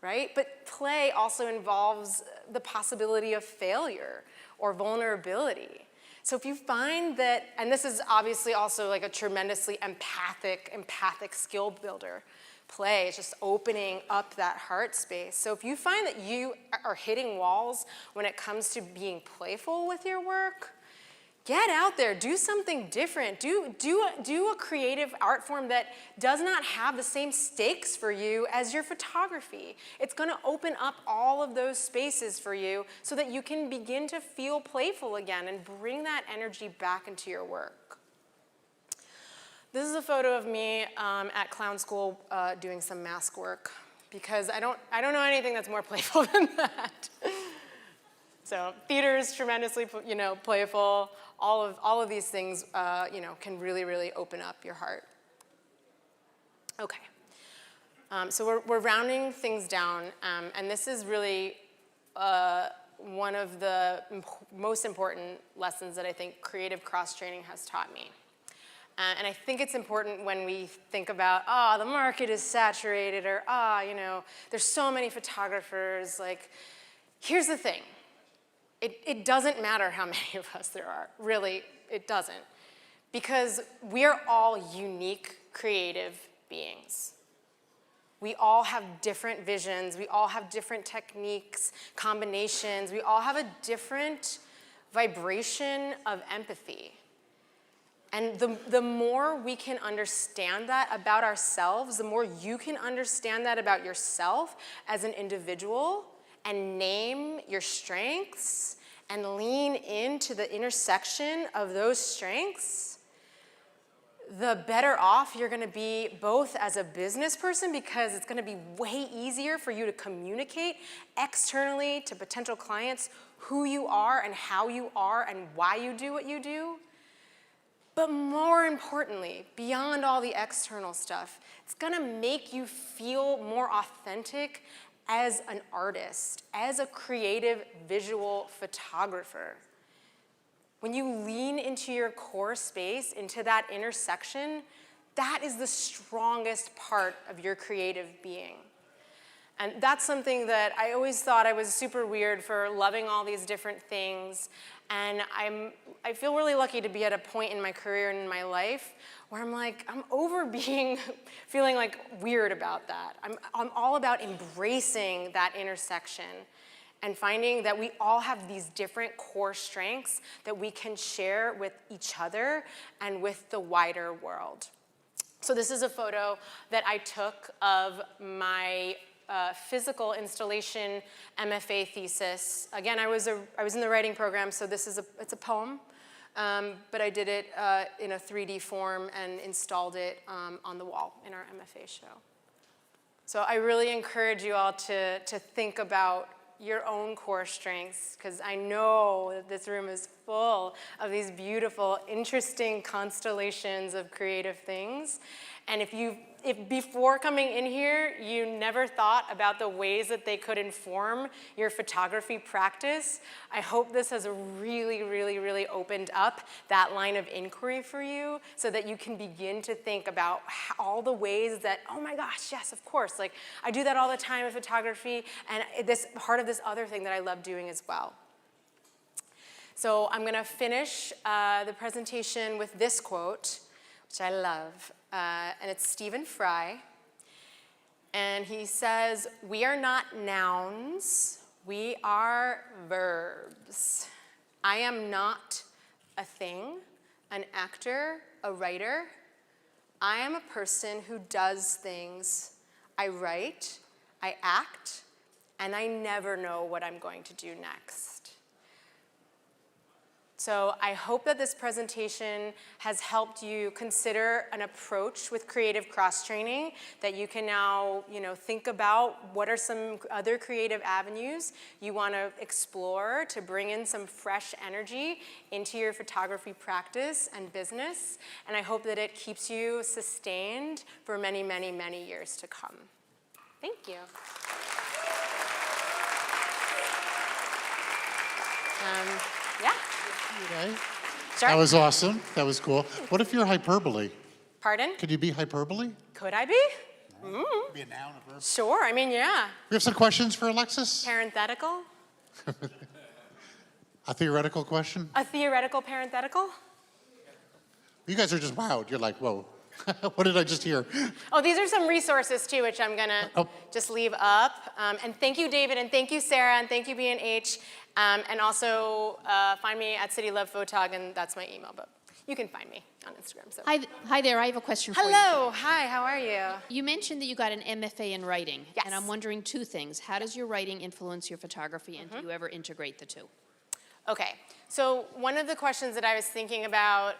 right? But play also involves the possibility of failure or vulnerability. So if you find that, and this is obviously also like a tremendously empathic skill builder, play is just opening up that heart space. So if you find that you are hitting walls when it comes to being playful with your work, get out there, do something different. Do a creative art form that does not have the same stakes for you as your photography. It's gonna open up all of those spaces for you so that you can begin to feel playful again and bring that energy back into your work. This is a photo of me at clown school doing some mask work, because I don't know anything that's more playful than that. So theater is tremendously, playful. All of these things, can really, really open up your heart. Okay. So we're rounding things down, and this is really one of the most important lessons that I think creative cross-training has taught me. And I think it's important when we think about, the market is saturated, or, there's so many photographers. Like, here's the thing. It doesn't matter how many of us there are. Really, it doesn't. Because we are all unique, creative beings. We all have different visions. We all have different techniques, combinations. We all have a different vibration of empathy. And the more we can understand that about ourselves, the more you can understand that about yourself as an individual, and name your strengths and lean into the intersection of those strengths, the better off you're gonna be both as a business person, because it's gonna be way easier for you to communicate externally to potential clients who you are and how you are and why you do what you do. But more importantly, beyond all the external stuff, it's gonna make you feel more authentic as an artist, as a creative visual photographer. When you lean into your core space, into that intersection, that is the strongest part of your creative being. And that's something that I always thought I was super weird for, loving all these different things. And I feel really lucky to be at a point in my career and in my life where I'm over feeling like weird about that. I'm all about embracing that intersection and finding that we all have these different core strengths that we can share with each other and with the wider world. So this is a photo that I took of my physical installation MFA thesis. Again, I was in the writing program, so it's a poem, but I did it in a 3D form and installed it on the wall in our MFA show. So I really encourage you all to think about your own core strengths, because I know that this room is full of these beautiful, interesting constellations of creative things. And if before coming in here, you never thought about the ways that they could inform your photography practice, I hope this has really, really, really opened up that line of inquiry for you so that you can begin to think about all the ways that, oh my gosh, yes, of course. Like, I do that all the time in photography, and this part of this other thing that I love doing as well. So I'm gonna finish the presentation with this quote, which I love. And it's Stephen Fry, and he says, "We are not nouns, we are verbs. I am not a thing, an actor, a writer. I am a person who does things. I write, I act, and I never know what I'm going to do next. So I hope that this presentation has helped you consider an approach with creative cross-training that you can now, think about what are some other creative avenues you want to explore to bring in some fresh energy into your photography practice and business. And I hope that it keeps you sustained for many, many, many years to come. Thank you. Yeah. That was awesome. That was cool. What if you're hyperbole? Pardon? Could you be hyperbole? Could I be? Be a noun, a verb. Sure, I mean, yeah. We have some questions for Alexis? Parenthetical? A theoretical question? A theoretical parenthetical? You guys are just wowed. You're like, whoa. What did I just hear? Oh, these are some resources too, which I'm gonna just leave up. And thank you, David, and thank you, Sarah, and thank you, B&H. And also find me at City Love Photog, and that's my email, but you can find me on Instagram. So. Hi there, I have a question for you. Hello, hi, how are you? You mentioned that you got an MFA in writing. Yes. And I'm wondering two things. How does your writing influence your photography, and do you ever integrate the two? Okay, so one of the questions that I was thinking about,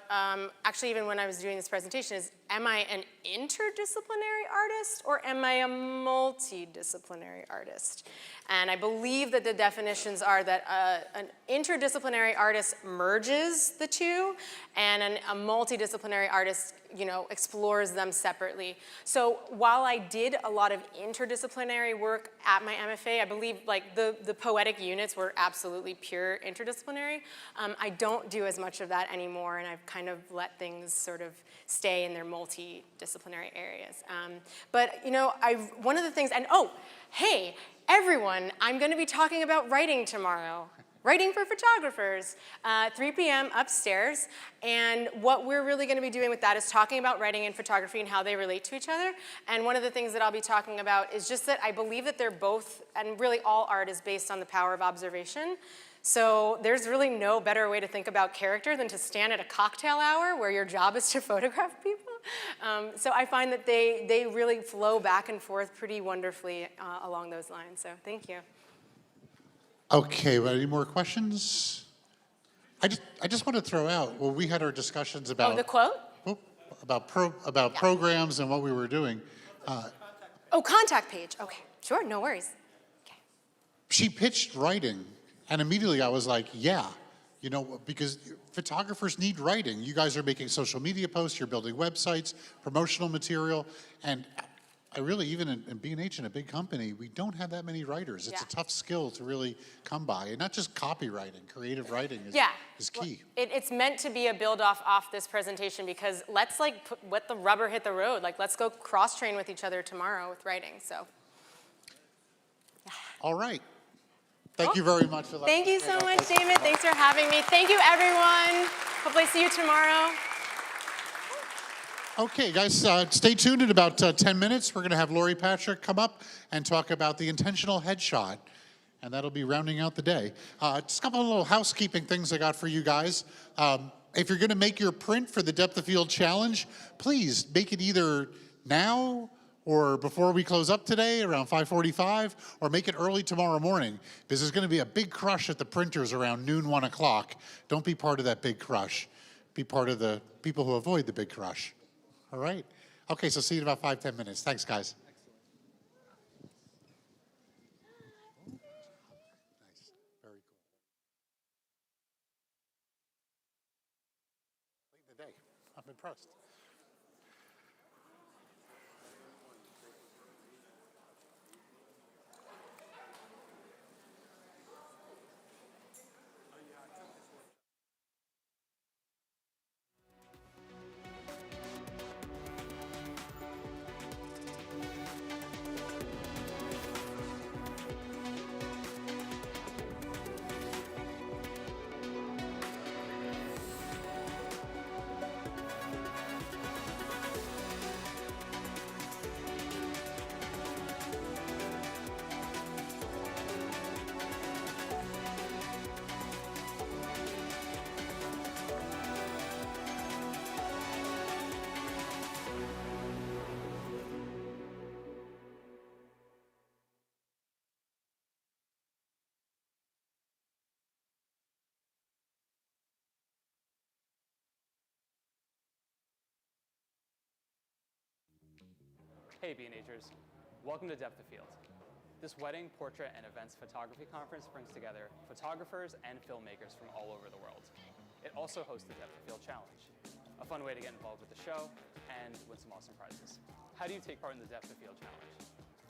actually even when I was doing this presentation, is am I an interdisciplinary artist or am I a multidisciplinary artist? And I believe that the definitions are that an interdisciplinary artist merges the two, and a multidisciplinary artist, explores them separately. So while I did a lot of interdisciplinary work at my MFA, I believe like the poetic units were absolutely pure interdisciplinary. I don't do as much of that anymore, and I've kind of let things sort of stay in their multidisciplinary areas. But one of the things, and hey, everyone, I'm going to be talking about writing tomorrow. Writing for photographers, 3 p.m. upstairs. And what we're really going to be doing with that is talking about writing and photography and how they relate to each other. And one of the things that I'll be talking about is just that I believe that they're both, and really all art is based on the power of observation. So there's really no better way to think about character than to stand at a cocktail hour where your job is to photograph people. So I find that they really flow back and forth pretty wonderfully along those lines. So thank you. Okay, well, any more questions? I just want to throw out, well, we had our discussions about... Oh, the quote? About programs and what we were doing. Contact page. Okay, sure, no worries. She pitched writing, and immediately I was like, yeah, because photographers need writing. You guys are making social media posts, you're building websites, promotional material, and I really, even in B&H in a big company, we don't have that many writers. It's a tough skill to really come by, and not just copywriting, creative writing is key. Well, it's meant to be a build off this presentation because let's let the rubber hit the road. Like let's go cross-train with each other tomorrow with writing, so. All right. Thank you very much. Thank you so much, David. Thanks for having me. Thank you, everyone. Hope I see you tomorrow. Okay, guys, stay tuned in about 10 minutes. We're going to have Lori Patrick come up and talk about the intentional headshot, and that'll be rounding out the day. Just a couple of little housekeeping things I got for you guys. If you're going to make your print for the Depth of Field Challenge, please make it either now or before we close up today, around 5:45, or make it early tomorrow morning, because there's going to be a big crush at the printers around noon, 1 o'clock. Don't be part of that big crush. Be part of the people who avoid the big crush. All right. Okay, so see you in about 5-10 minutes. Thanks, guys. Nice. Very cool. Late in the day. I'm impressed. Hey B&Hers, welcome to Depth of Field. This wedding, portrait, and events photography conference brings together photographers and filmmakers from all over the world. It also hosts the Depth of Field Challenge, a fun way to get involved with the show and win some awesome prizes. How do you take part in the Depth of Field Challenge?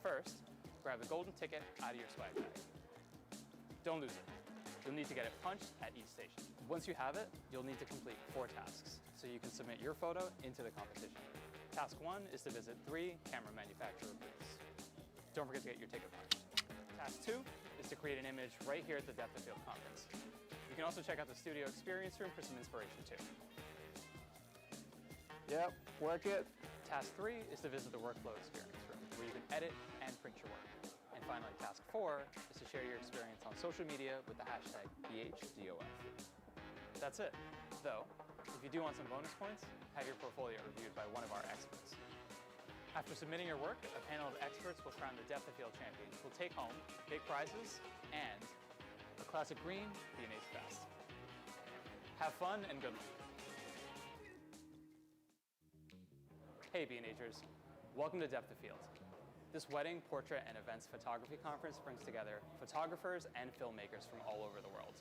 First, grab the golden ticket out of your swag bag. Don't lose it. You'll need to get it punched at each station. Once you have it, you'll need to complete 4 tasks, so you can submit your photo into the competition. Task 1 is to visit 3 camera manufacturer booths. Don't forget to get your ticket punched. Task 2 is to create an image right here at the Depth of Field conference. You can also check out the studio experience room for some inspiration too. Yep, work it. Task 3 is to visit the workflow experience room, where you can edit and print your work. And finally, task 4 is to share your experience on social media with the hashtag BHDOF. That's it. Though, if you do want some bonus points, have your portfolio reviewed by one of our experts. After submitting your work, a panel of experts will crown the Depth of Field champions who will take home big prizes and a classic green B&H vest. Have fun and good luck. Hey B&Hers, welcome to Depth of Field. This wedding, portrait, and events photography conference brings together photographers and filmmakers from all over the world.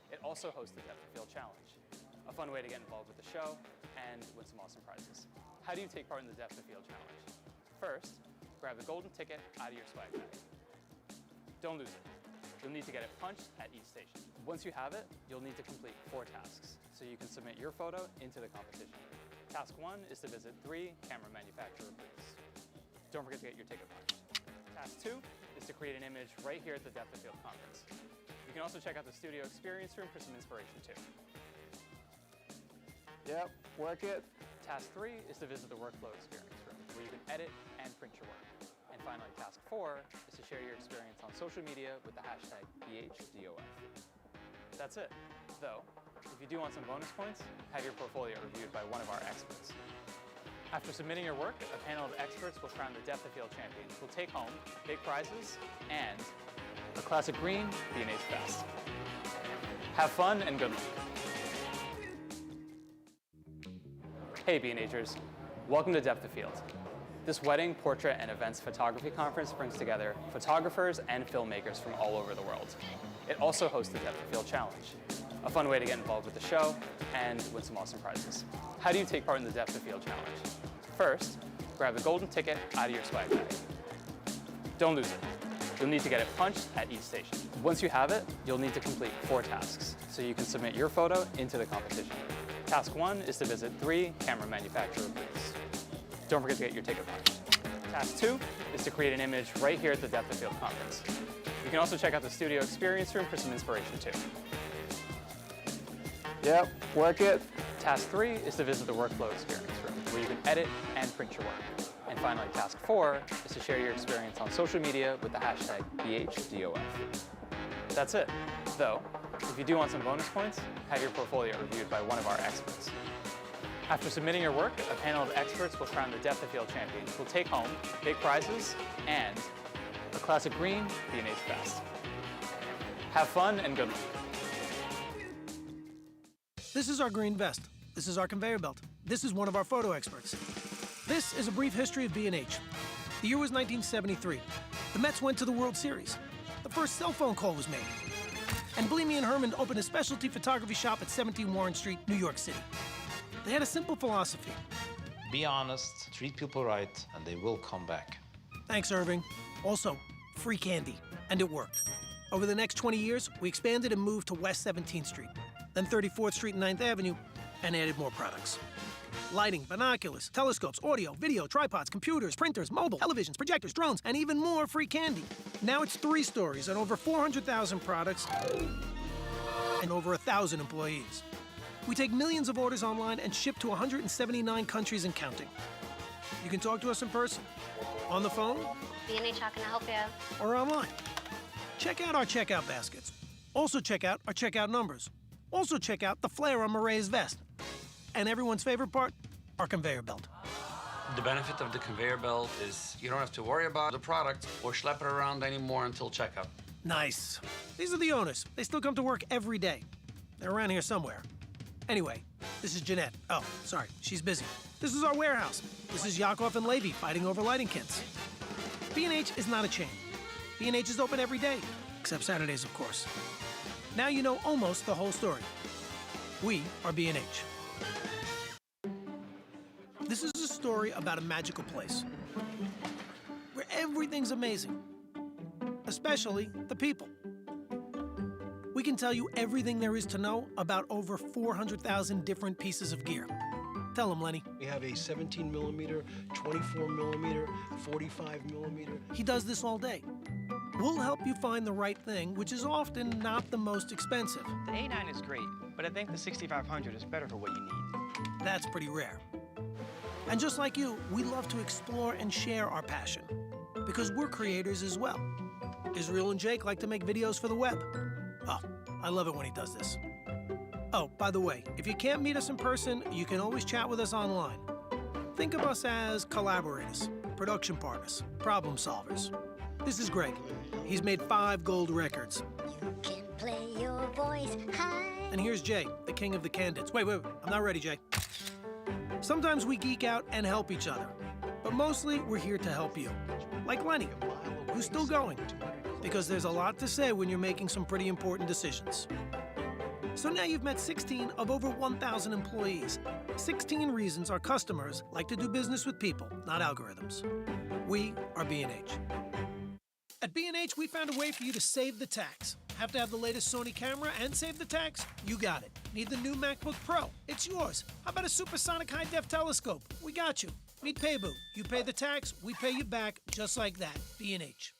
It also hosts the Depth of Field Challenge, a fun way to get involved with the show and win some awesome prizes. How do you take part in the Depth of Field Challenge? First, grab the golden ticket out of your swag bag. Don't lose it. You'll need to get it punched at each station. Once you have it, you'll need to complete 4 tasks, so you can submit your photo into the competition. Task 1 is to visit 3 camera manufacturer booths. Don't forget to get your ticket punched. Task 2 is to create an image right here at the Depth of Field conference. You can also check out the studio experience room for some inspiration too. Yep, work it. Task 3 is to visit the workflow experience room, where you can edit and print your work. And finally, task 4 is to share your experience on social media with the hashtag BHDOF. That's it. Though, if you do want some bonus points, have your portfolio reviewed by one of our experts. After submitting your work, a panel of experts will crown the Depth of Field champions who will take home big prizes and a classic green B&H vest. Have fun and good luck. Hey B&Hers, welcome to Depth of Field. This wedding, portrait, and events photography conference brings together photographers and filmmakers from all over the world. It also hosts the Depth of Field Challenge, a fun way to get involved with the show and win some awesome prizes. How do you take part in the Depth of Field Challenge? First, grab the golden ticket out of your swag bag. Don't lose it. You'll need to get it punched at each station. Once you have it, you'll need to complete 4 tasks, so you can submit your photo into the competition. Task 1 is to visit 3 camera manufacturer booths. Don't forget to get your ticket punched. Task 2 is to create an image right here at the Depth of Field conference. You can also check out the studio experience room for some inspiration too. Yep, work it. Task 3 is to visit the workflow experience room, where you can edit and print your work. And finally, task 4 is to share your experience on social media with the hashtag BHDOF. That's it. Though, if you do want some bonus points, have your portfolio reviewed by one of our experts. After submitting your work, a panel of experts will crown the Depth of Field champions who will take home big prizes and a classic green B&H vest. Have fun and good luck. This is our green vest. This is our conveyor belt. This is one of our photo experts. This is a brief history of B&H. The year was 1973. The Mets went to the World Series. The first cell phone call was made. And Bleemy and Herman opened a specialty photography shop at 17 Warren Street, New York City. They had a simple philosophy. Be honest, treat people right, and they will come back. Thanks, Irving. Also, free candy. And it worked. Over the next 20 years, we expanded and moved to West 17th Street, then 34th Street and 9th Avenue, and added more products. Lighting, binoculars, telescopes, audio, video, tripods, computers, printers, mobile, televisions, projectors, drones, and even more free candy. Now it's 3 stories and over 400,000 products and over 1,000 employees. We take millions of orders online and ship to 179 countries and counting. You can talk to us in person, on the phone, B&H, how can I help you? or online. Check out our checkout baskets. Also check out our checkout numbers. Also check out the flare on Marae's vest. And everyone's favorite part, our conveyor belt. The benefit of the conveyor belt is you don't have to worry about the product or schlep it around anymore until checkout. Nice. These are the owners. They still come to work every day. They're around here somewhere. Anyway, this is Jeanette. Oh, sorry, she's busy. This is our warehouse. This is Yakov and Levy fighting over lighting kits. B&H is not a chain. B&H is open every day, except Saturdays, of course. Now you know almost the whole story. We are B&H. This is a story about a magical place where everything's amazing, especially the people. We can tell you everything there is to know about over 400,000 different pieces of gear. Tell them, Lenny. We have a 17 millimeter, 24 millimeter, 45 millimeter. He does this all day. We'll help you find the right thing, which is often not the most expensive. The A9 is great, but I think the 6500 is better for what you need. That's pretty rare. And just like you, we love to explore and share our passion, because we're creators as well. Israel and Jake like to make videos for the web. Oh, I love it when he does this. Oh, by the way, if you can't meet us in person, you can always chat with us online. Think of us as collaborators, production partners, problem solvers. This is Greg. He's made 5 gold records. You can play your voice high. And here's Jay, the king of the candidates. Wait, I'm not ready, Jay. Sometimes we geek out and help each other, but mostly we're here to help you. Like Lenny, who's still going, because there's a lot to say when you're making some pretty important decisions. So now you've met 16 of over 1,000 employees. 16 reasons our customers like to do business with people, not algorithms. We are B&H. At B&H, we found a way for you to save the tax. Have to have the latest Sony camera and save the tax? You got it. Need the new MacBook Pro? It's yours. How about a supersonic high-def telescope? We got you. Meet Paybu. You pay the tax, we pay you back, just like that. B&H.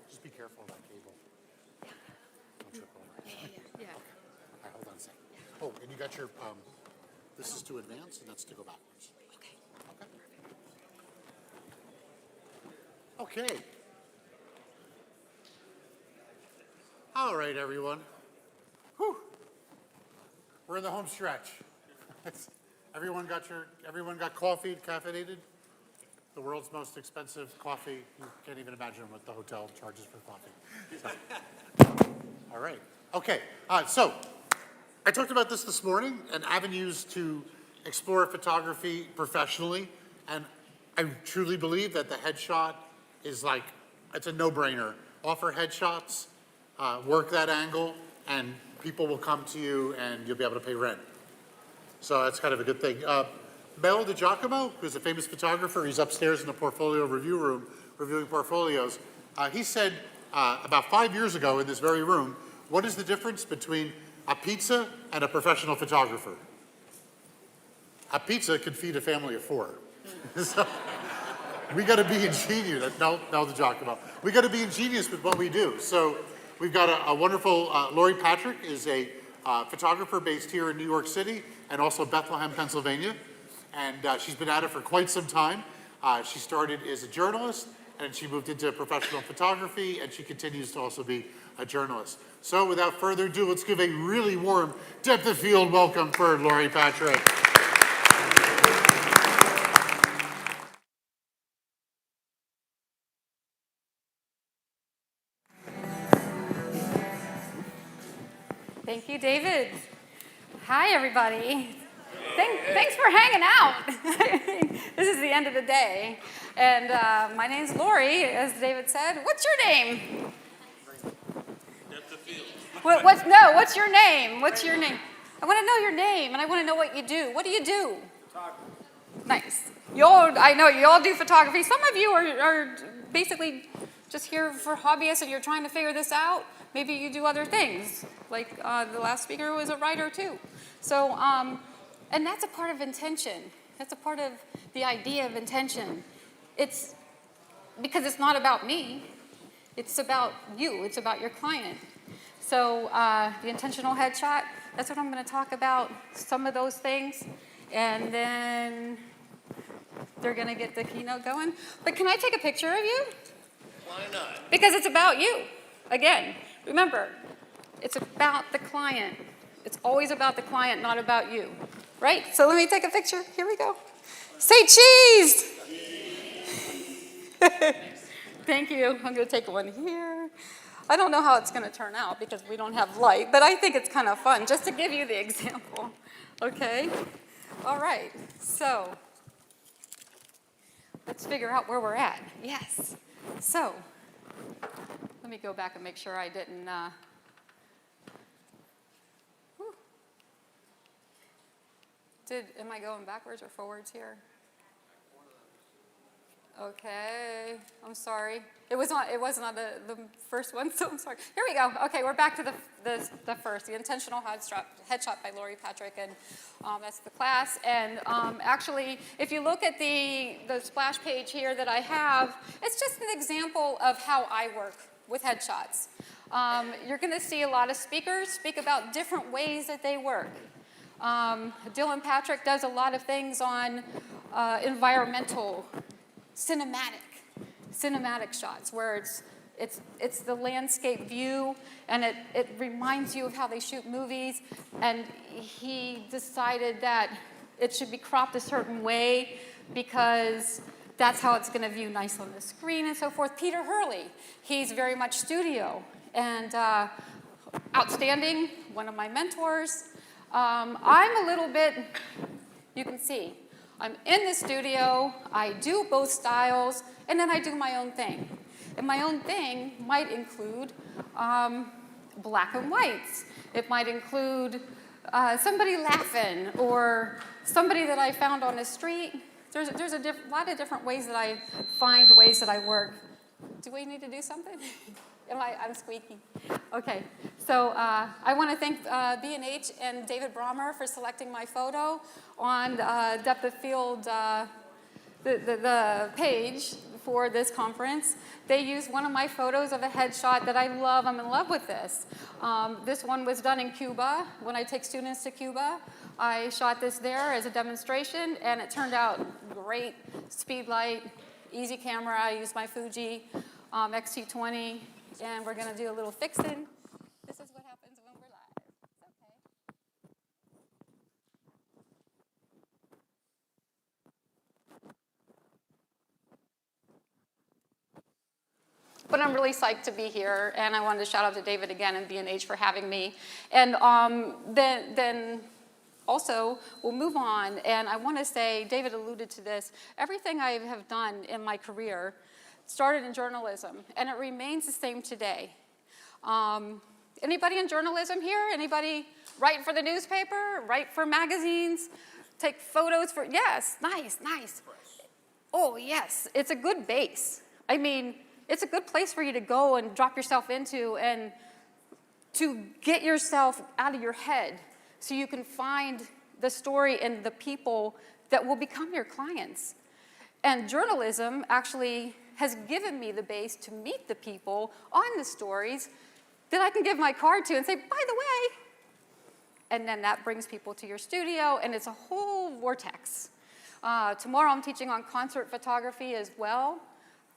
Just be careful of that cable. Don't trip over it. Yeah. Okay. All right, hold on a second. Oh, and you got your, this is to advance and that's to go backwards. Okay. Okay. All right, everyone. Whew. We're in the home stretch. Everyone got coffee, caffeinated? The world's most expensive coffee. You can't even imagine what the hotel charges for coffee. So. All right. Okay. So I talked about this morning and avenues to explore photography professionally. And I truly believe that the headshot is like, it's a no-brainer. Offer headshots, work that angle, and people will come to you and you'll be able to pay rent. So that's kind of a good thing. Mel DiGiacomo, who's a famous photographer. He's upstairs in the portfolio review room, reviewing portfolios. He said about 5 years ago in this very room, what is the difference between a pizza and a professional photographer? A pizza could feed a family of 4. So we got to be ingenious. Mel DiGiacomo. We got to be ingenious with what we do. So we've got a wonderful, Lori Patrick is a photographer based here in New York City and also Bethlehem, Pennsylvania. And she's been at it for quite some time. She started as a journalist and she moved into professional photography and she continues to also be a journalist. So without further ado, let's give a really warm depth of field welcome for Lori Patrick. Thank you, David. Hi, everybody. Thanks for hanging out. This is the end of the day. And my name's Lori, as David said. What's your name? What's your name? What's your name? I want to know your name, and I want to know what you do. What do you do? Photography. Nice. I know you all do photography. Some of you are basically just here for hobbyists, and you're trying to figure this out. Maybe you do other things, like the last speaker was a writer too. So, and that's a part of intention. That's a part of the idea of intention. It's because it's not about me. It's about you. It's about your client. So the intentional headshot, that's what I'm going to talk about, some of those things. And then they're going to get the keynote going. But can I take a picture of you? Why not? Because it's about you. Again, remember, it's about the client. It's always about the client, not about you. Right? So let me take a picture. Here we go. Say cheese! Thank you. I'm going to take one here. I don't know how it's going to turn out because we don't have light, but I think it's kind of fun just to give you the example. Okay? All right. So let's figure out where we're at. Yes. So let me go back and make sure I didn't. Am I going backwards or forwards here? Okay, I'm sorry. It wasn't on the first one, so I'm sorry. Here we go. Okay, we're back to the first, the intentional headshot by Lori Patrick, and that's the class. And actually, if you look at the splash page here that I have, it's just an example of how I work with headshots. You're going to see a lot of speakers speak about different ways that they work. Dylan Patrick does a lot of things on environmental, cinematic shots, where it's the landscape view, and it reminds you of how they shoot movies. And he decided that it should be cropped a certain way because that's how it's going to view nice on the screen and so forth. Peter Hurley, he's very much studio and outstanding, one of my mentors. I'm a little bit, you can see, I'm in the studio, I do both styles, and then I do my own thing. And my own thing might include black and whites. It might include somebody laughing or somebody that I found on the street. There's a lot of different ways that I find ways that I work. Do we need to do something? I'm squeaky. Okay, so I want to thank B&H and David Brommer for selecting my photo on Depth of Field, the page for this conference. They used one of my photos of a headshot that I love. I'm in love with this. This one was done in Cuba. When I take students to Cuba, I shot this there as a demonstration, and it turned out great. Speed light, easy camera. I used my Fuji X-T20. And we're going to do a little fixing. This is what happens when we're live. It's okay. But I'm really psyched to be here, and I wanted to shout out to David again and B&H for having me. And then also, we'll move on, and I want to say, David alluded to this, everything I have done in my career started in journalism, and it remains the same today. Anybody in journalism here? Anybody write for the newspaper, write for magazines? take photos for, yes, nice, nice. Oh, yes, it's a good base. I mean, it's a good place for you to go and drop yourself into and to get yourself out of your head so you can find the story and the people that will become your clients. And journalism actually has given me the base to meet the people on the stories that I can give my card to and say, by the way, and then that brings people to your studio, and it's a whole vortex. Tomorrow I'm teaching on concert photography as well,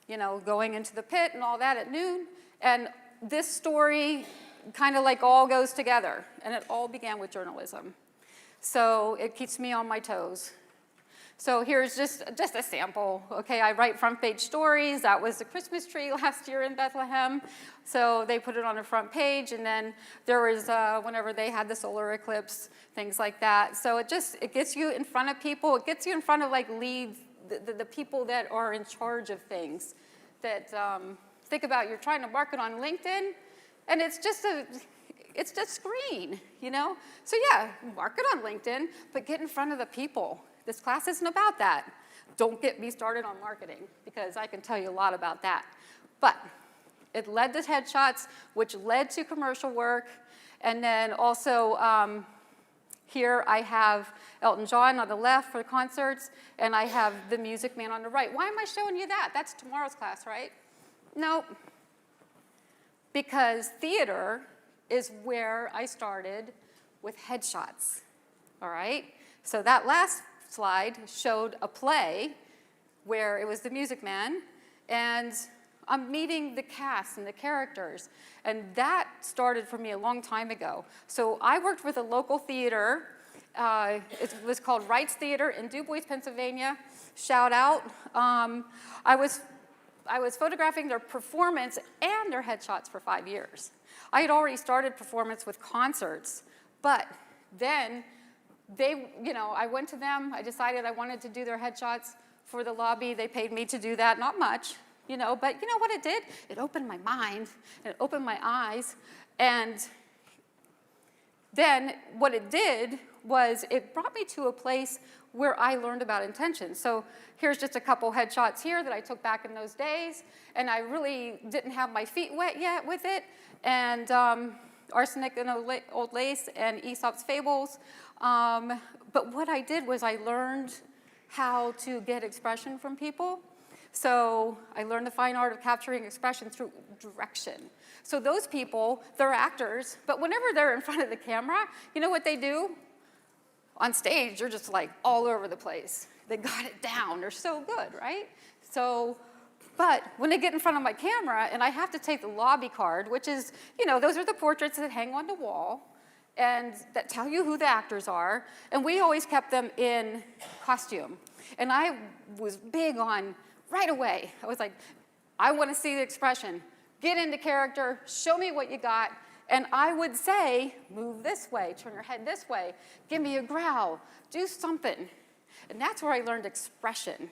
you know, going into the pit and all that at noon, and this story kind of like all goes together, and it all began with journalism. So it keeps me on my toes. So here's just a sample. Okay, I write front page stories. That was the Christmas tree last year in Bethlehem. So they put it on the front page, and then there was, whenever they had the solar eclipse, things like that. So it gets you in front of people. It gets you in front of like leads, the people that are in charge of things. That think about, you're trying to market on LinkedIn, and it's just screen, you know? So yeah, market on LinkedIn, but get in front of the people. This class isn't about that. Don't get me started on marketing, because I can tell you a lot about that. But it led to headshots, which led to commercial work. And then also here I have Elton John on the left for concerts, and I have the Music Man on the right. Why am I showing you that? That's tomorrow's class, right? Nope. Because theater is where I started with headshots, all right? So that last slide showed a play where it was the Music Man, and I'm meeting the cast and the characters, and that started for me a long time ago. So I worked with a local theater. It was called Wright's Theater in Du Bois, Pennsylvania. Shout out. I was photographing their performance and their headshots for 5 years. I had already started performance with concerts, but then I went to them. I decided I wanted to do their headshots for the lobby. They paid me to do that, not much, but you know what it did? It opened my mind, and it opened my eyes, and then what it did was it brought me to a place where I learned about intention. So here's just a couple headshots here that I took back in those days, and I really didn't have my feet wet yet with it, and Arsenic and Old Lace and Aesop's Fables. But what I did was I learned how to get expression from people. So I learned the fine art of capturing expression through direction. So those people, they're actors, but whenever they're in front of the camera, you know what they do? On stage, they're just like all over the place. They got it down. They're so good, right? So, but when they get in front of my camera and I have to take the lobby card, which is, those are the portraits that hang on the wall and that tell you who the actors are, and we always kept them in costume. And I was big on, right away, I was like, I want to see the expression. Get into character, show me what you got, and I would say, move this way, turn your head this way, give me a growl, do something. And that's where I learned expression.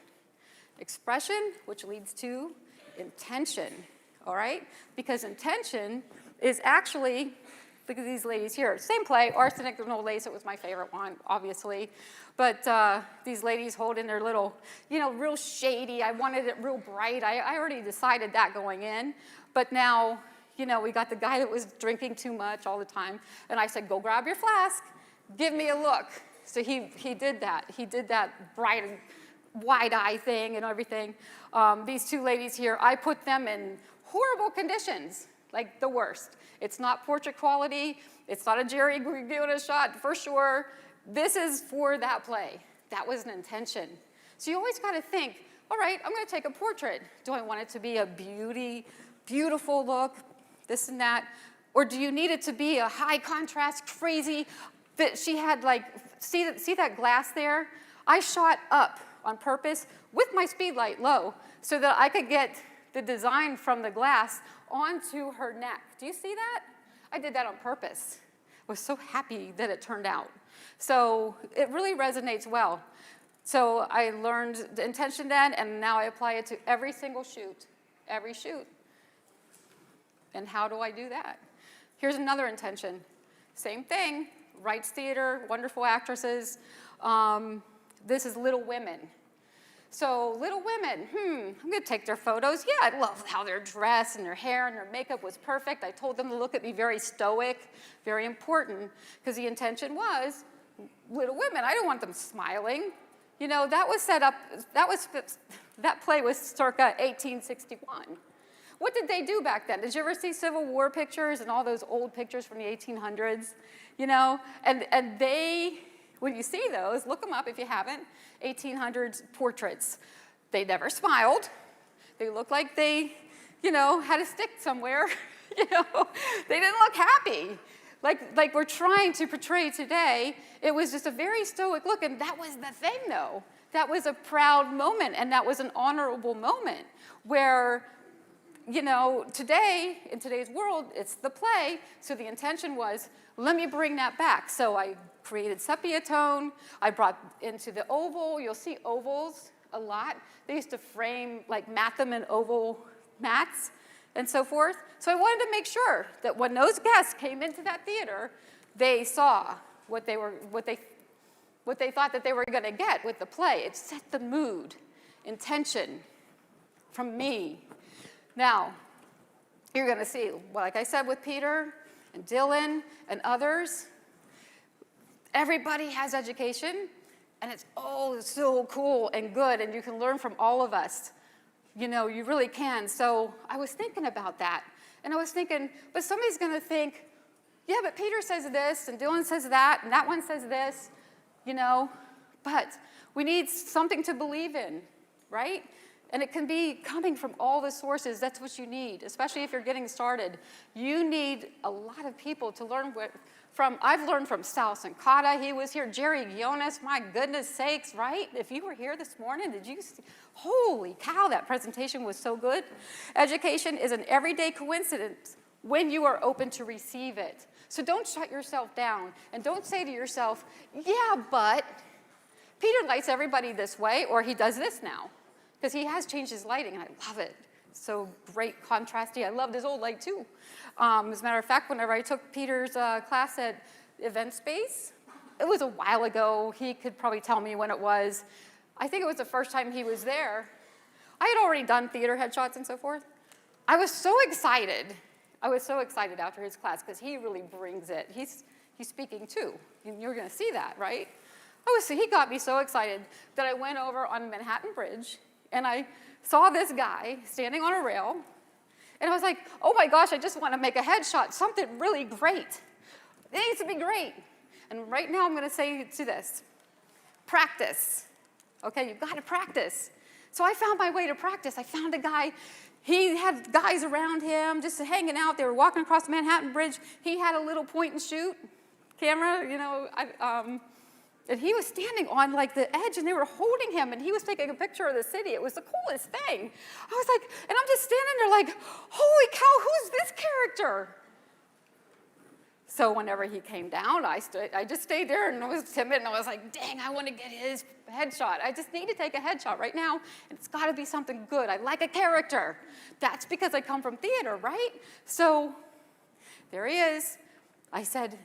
Expression, which leads to intention, all right? Because intention is actually, look at these ladies here. Same play, Arsenic and Old Lace, it was my favorite one, obviously. But these ladies holding their little, real shady. I wanted it real bright. I already decided that going in. But now, we got the guy that was drinking too much all the time. And I said, go grab your flask, give me a look. So he did that. He did that bright, wide-eye thing and everything. These two ladies here, I put them in horrible conditions, like the worst. It's not portrait quality. It's not a Jerry Ghionis shot, for sure. This is for that play. That was an intention. So you always got to think, all right, I'm going to take a portrait. Do I want it to be a beautiful look, this and that? Or do you need it to be a high contrast, crazy, that she had see that glass there? I shot up on purpose with my speed light low so that I could get the design from the glass onto her neck. Do you see that? I did that on purpose. I was so happy that it turned out. So it really resonates well. So I learned the intention then, and now I apply it to every single shoot, every shoot. And how do I do that? Here's another intention. Same thing, Wright's Theater, wonderful actresses. This is Little Women. So Little Women, I'm gonna take their photos. Yeah, I love how they're dressed and their hair and their makeup was perfect. I told them to look at me very stoic, very important, because the intention was Little Women. I don't want them smiling. You know, that was set up, that play was circa 1861. What did they do back then? Did you ever see Civil War pictures and all those old pictures from the 1800s? You know, and they, when you see those, look them up if you haven't, 1800s portraits. They never smiled. They looked like they, you know, had a stick somewhere. You know, they didn't look happy. Like we're trying to portray today, it was just a very stoic look, and that was the thing, though. That was a proud moment, and that was an honorable moment where, you know, today, in today's world, it's the play, so the intention was, let me bring that back. So I created sepia tone, I brought into the oval, you'll see ovals a lot. They used to frame, like mat them in oval mats and so forth. So I wanted to make sure that when those guests came into that theater, they saw what they thought that they were gonna get with the play. It set the mood, intention from me. Now, you're gonna see, like I said with Peter and Dylan and others, everybody has education, and it's all so cool and good, and you can learn from all of us. You know, you really can. So I was thinking about that, and I was thinking, but somebody's gonna think, yeah, but Peter says this, and Dylan says that, and that one says this, you know, but we need something to believe in, right? And it can be coming from all the sources. That's what you need, especially if you're getting started. You need a lot of people to learn from. I've learned from Sal Cincotta. He was here. Jerry Ghionis, my goodness sakes, right? If you were here this morning, did you see? Holy cow, that presentation was so good. Education is an everyday coincidence when you are open to receive it. So don't shut yourself down, and don't say to yourself, yeah, but Peter lights everybody this way, or he does this now. Because he has changed his lighting, and I love it. It's so great, contrasty. I loved his old light, too. As a matter of fact, whenever I took Peter's class at Event Space, it was a while ago. He could probably tell me when it was. I think it was the first time he was there. I had already done theater headshots and so forth. I was so excited. I was so excited after his class, because he really brings it. He's speaking, too. And you're going to see that, right? He got me so excited that I went over on Manhattan Bridge, and I saw this guy standing on a rail, and I was like, oh my gosh, I just want to make a headshot, something really great. It needs to be great. And right now I'm going to say to this, practice. Okay, you've got to practice. So I found my way to practice. I found a guy, he had guys around him just hanging out. They were walking across the Manhattan Bridge. He had a little point and shoot camera, you know, and he was standing on like the edge, and they were holding him, and he was taking a picture of the city. It was the coolest thing. I was like, and I'm just standing there like, holy cow, who's this character? So whenever he came down, I just stayed there, and I was timid, and I was like, dang, I want to get his headshot. I just need to take a headshot right now, and it's got to be something good. I like a character. That's because I come from theater, right? So there he is. I said,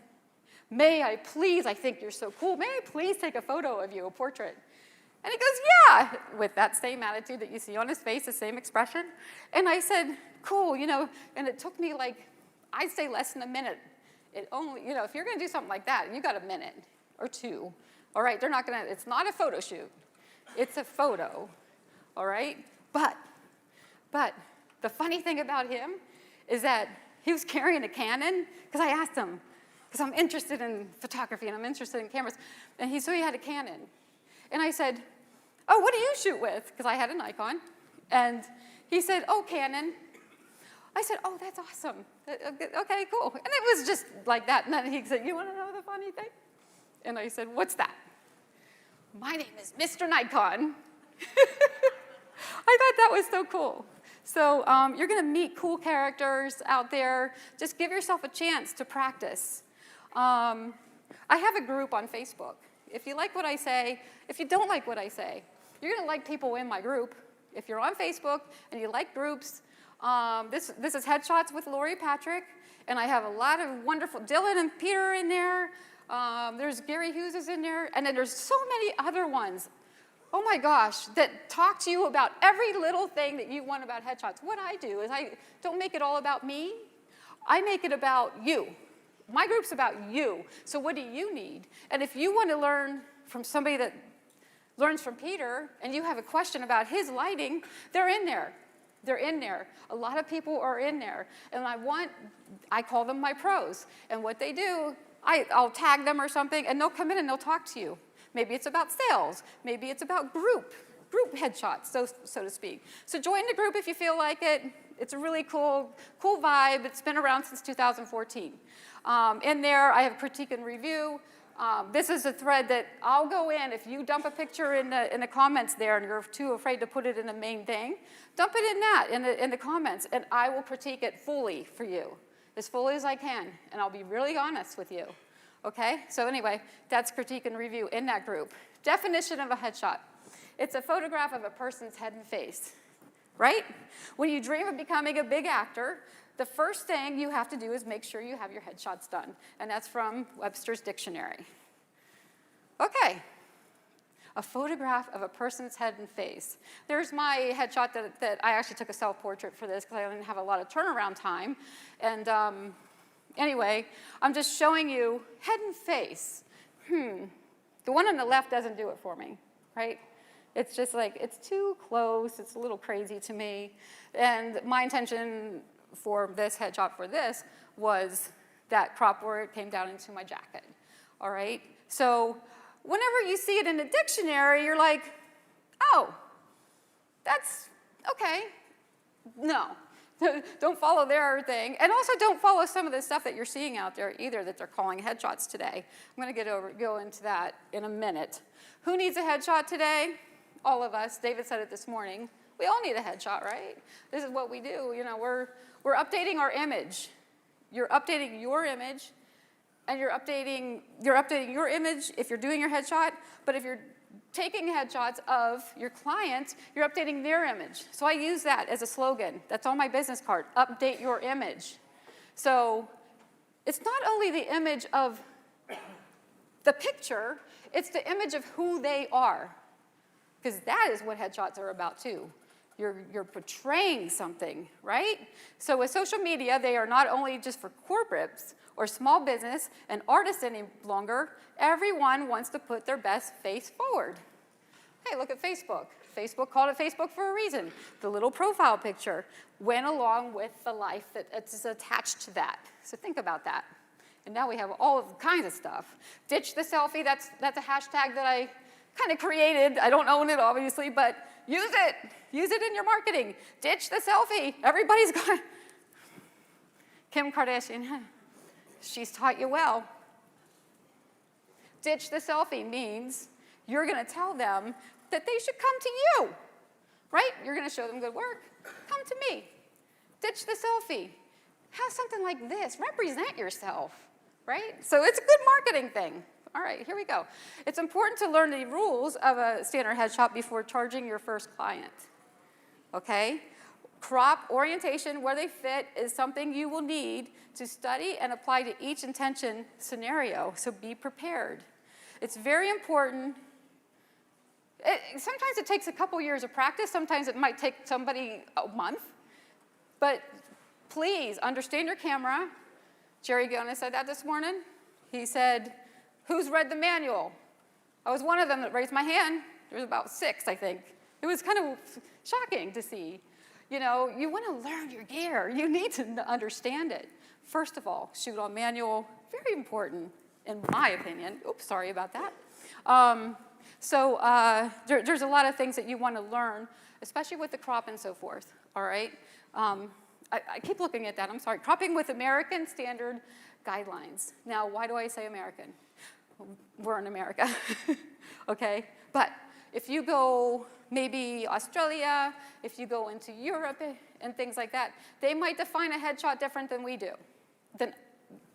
may I please, I think you're so cool, may I please take a photo of you, a portrait? And he goes, yeah, with that same attitude that you see on his face, the same expression. And I said, cool, you know, and it took me like, I'd say less than a minute. It only, you know, if you're gonna do something like that, you got a minute or two. All right, they're not gonna, it's not a photo shoot. It's a photo, all right? But the funny thing about him is that he was carrying a Canon, because I asked him, because I'm interested in photography and I'm interested in cameras. And so he had a Canon. And I said, oh, what do you shoot with? Because I had a Nikon. And he said, oh, Canon. I said, oh, that's awesome. Okay, cool. And it was just like that. And then he said, you want to know the funny thing? And I said, what's that? My name is Mr. Nikon. I thought that was so cool. So you're going to meet cool characters out there. Just give yourself a chance to practice. I have a group on Facebook. If you like what I say, if you don't like what I say, you're going to like people in my group. If you're on Facebook and you like groups, this is Headshots with Lori Patrick, and I have a lot of wonderful, Dylan and Peter in there. There's Gary Hughes is in there, and then there's so many other ones. Oh my gosh, that talk to you about every little thing that you want about headshots. What I do is I don't make it all about me. I make it about you. My group's about you. So what do you need? And if you want to learn from somebody that learns from Peter, and you have a question about his lighting, they're in there. They're in there. A lot of people are in there. And I call them my pros. And what they do, I'll tag them or something, and they'll come in and they'll talk to you. Maybe it's about sales. Maybe it's about group headshots, so to speak. So join the group if you feel like it. It's a really cool vibe. It's been around since 2014. In there, I have critique and review. This is a thread that I'll go in. If you dump a picture in the comments there and you're too afraid to put it in the main thing, dump it in that, in the comments, and I will critique it fully for you, as fully as I can, and I'll be really honest with you. Okay? So anyway, that's critique and review in that group. Definition of a headshot. It's a photograph of a person's head and face, right? When you dream of becoming a big actor, the first thing you have to do is make sure you have your headshots done. And that's from Webster's Dictionary. Okay. A photograph of a person's head and face. There's my headshot that I actually took a self-portrait for this because I didn't have a lot of turnaround time. And anyway, I'm just showing you head and face. The one on the left doesn't do it for me, right? It's just like, it's too close. It's a little crazy to me. And my intention for this headshot for this was that crop where it came down into my jacket, all right? So whenever you see it in a dictionary, you're like, oh, that's okay. No, don't follow their thing. And also don't follow some of the stuff that you're seeing out there either that they're calling headshots today. I'm gonna go into that in a minute. Who needs a headshot today? All of us. David said it this morning. We all need a headshot, right? This is what we do. You know, we're updating our image. You're updating your image, and you're updating your image if you're doing your headshot, but if you're taking headshots of your clients, you're updating their image. So I use that as a slogan. That's on my business card, update your image. So it's not only the image of the picture, it's the image of who they are, because that is what headshots are about too. You're portraying something, right? So with social media, they are not only just for corporates or small business and artists any longer. Everyone wants to put their best face forward. Hey, look at Facebook. Facebook called it Facebook for a reason. The little profile picture went along with the life that's attached to that. So think about that. And now we have all kinds of stuff. Ditch the selfie, that's a hashtag that I kind of created. I don't own it, obviously, but use it. Use it in your marketing. Ditch the selfie. Everybody's got Kim Kardashian, she's taught you well. Ditch the selfie means you're going to tell them that they should come to you, right? You're going to show them good work. Come to me. Ditch the selfie. Have something like this. Represent yourself, right? So it's a good marketing thing. All right, here we go. It's important to learn the rules of a standard headshot before charging your first client, okay? Crop, orientation, where they fit is something you will need to study and apply to each intention scenario, so be prepared. It's very important. Sometimes it takes a couple years of practice. Sometimes it might take somebody a month. But please understand your camera. Jerry Ghionis said that this morning. He said, who's read the manual? I was one of them that raised my hand. There was about 6, I think. It was kind of shocking to see. You know, you want to learn your gear. You need to understand it. First of all, shoot on manual, very important, in my opinion. Oops, sorry about that. There's a lot of things that you want to learn, especially with the crop and so forth, all right? I keep looking at that, I'm sorry. Cropping with American Standard Guidelines. Now, why do I say American? We're in America, okay? But if you go maybe Australia, if you go into Europe and things like that, they might define a headshot different than we do, than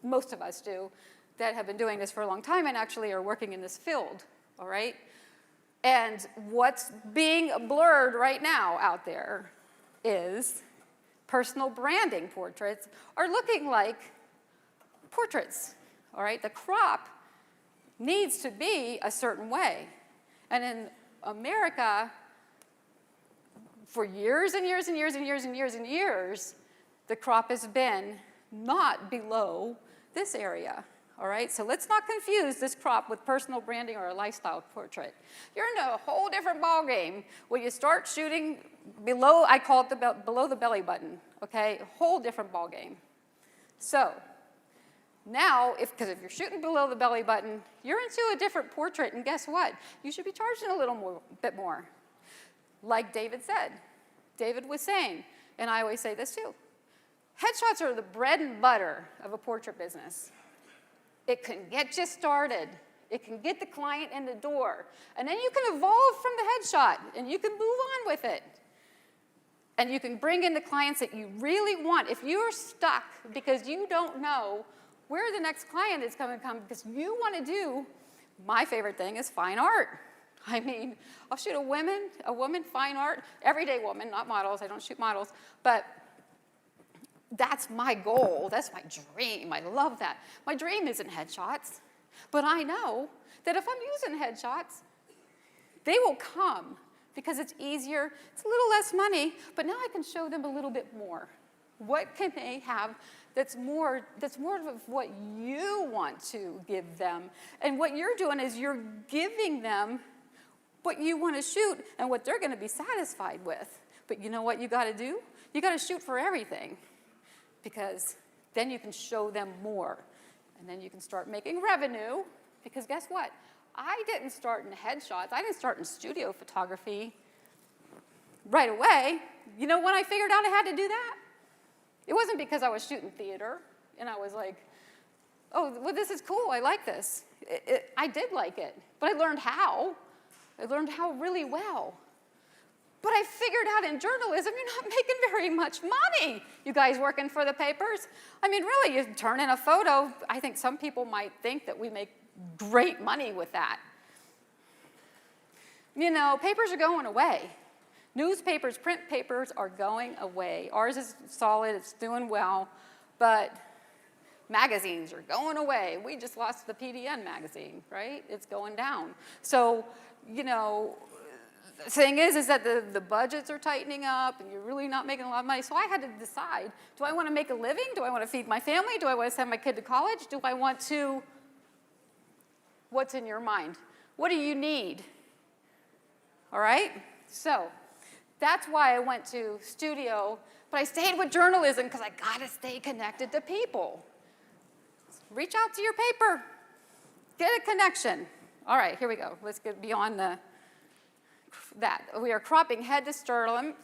most of us do that have been doing this for a long time and actually are working in this field, all right? And what's being blurred right now out there is personal branding portraits are looking like portraits, all right? The crop needs to be a certain way. And in America, for years and years and years and years and years and years, the crop has been not below this area. All right, so let's not confuse this crop with personal branding or a lifestyle portrait. You're in a whole different ballgame when you start shooting below, I call it below the belly button, okay? A whole different ballgame. So now, because if you're shooting below the belly button, you're into a different portrait, and guess what? You should be charging a little bit more. Like David said, David was saying, and I always say this too, headshots are the bread and butter of a portrait business. It can get you started. It can get the client in the door. And then you can evolve from the headshot, and you can move on with it. And you can bring in the clients that you really want. If you're stuck because you don't know where the next client is going to come because you want to do, my favorite thing is fine art. I mean, I'll shoot a woman, fine art, everyday woman, not models. I don't shoot models. But that's my goal. That's my dream. I love that. My dream isn't headshots, but I know that if I'm using headshots, they will come because it's easier. It's a little less money, but now I can show them a little bit more. What can they have that's more of what you want to give them? And what you're doing is you're giving them what you want to shoot and what they're going to be satisfied with. But you know what you got to do? You got to shoot for everything, because then you can show them more. And then you can start making revenue, because guess what? I didn't start in headshots. I didn't start in studio photography right away. You know when I figured out I had to do that? It wasn't because I was shooting theater and I was like, oh, well, this is cool. I like this. I did like it, but I learned how. I learned how really well. But I figured out in journalism, you're not making very much money, you guys working for the papers. I mean, really, you turn in a photo. I think some people might think that we make great money with that. You know, papers are going away. Newspapers, print papers are going away. Ours is solid, it's doing well, but magazines are going away. We just lost the PDN magazine, right? It's going down. So, you know, the thing is that the budgets are tightening up and you're really not making a lot of money. So I had to decide, do I want to make a living? Do I want to feed my family? Do I want to send my kid to college? Do I want to, what's in your mind? What do you need? All right? So that's why I went to studio, but I stayed with journalism because I got to stay connected to people. Reach out to your paper. Get a connection. All right, here we go. Let's get beyond that. We are cropping head to sternum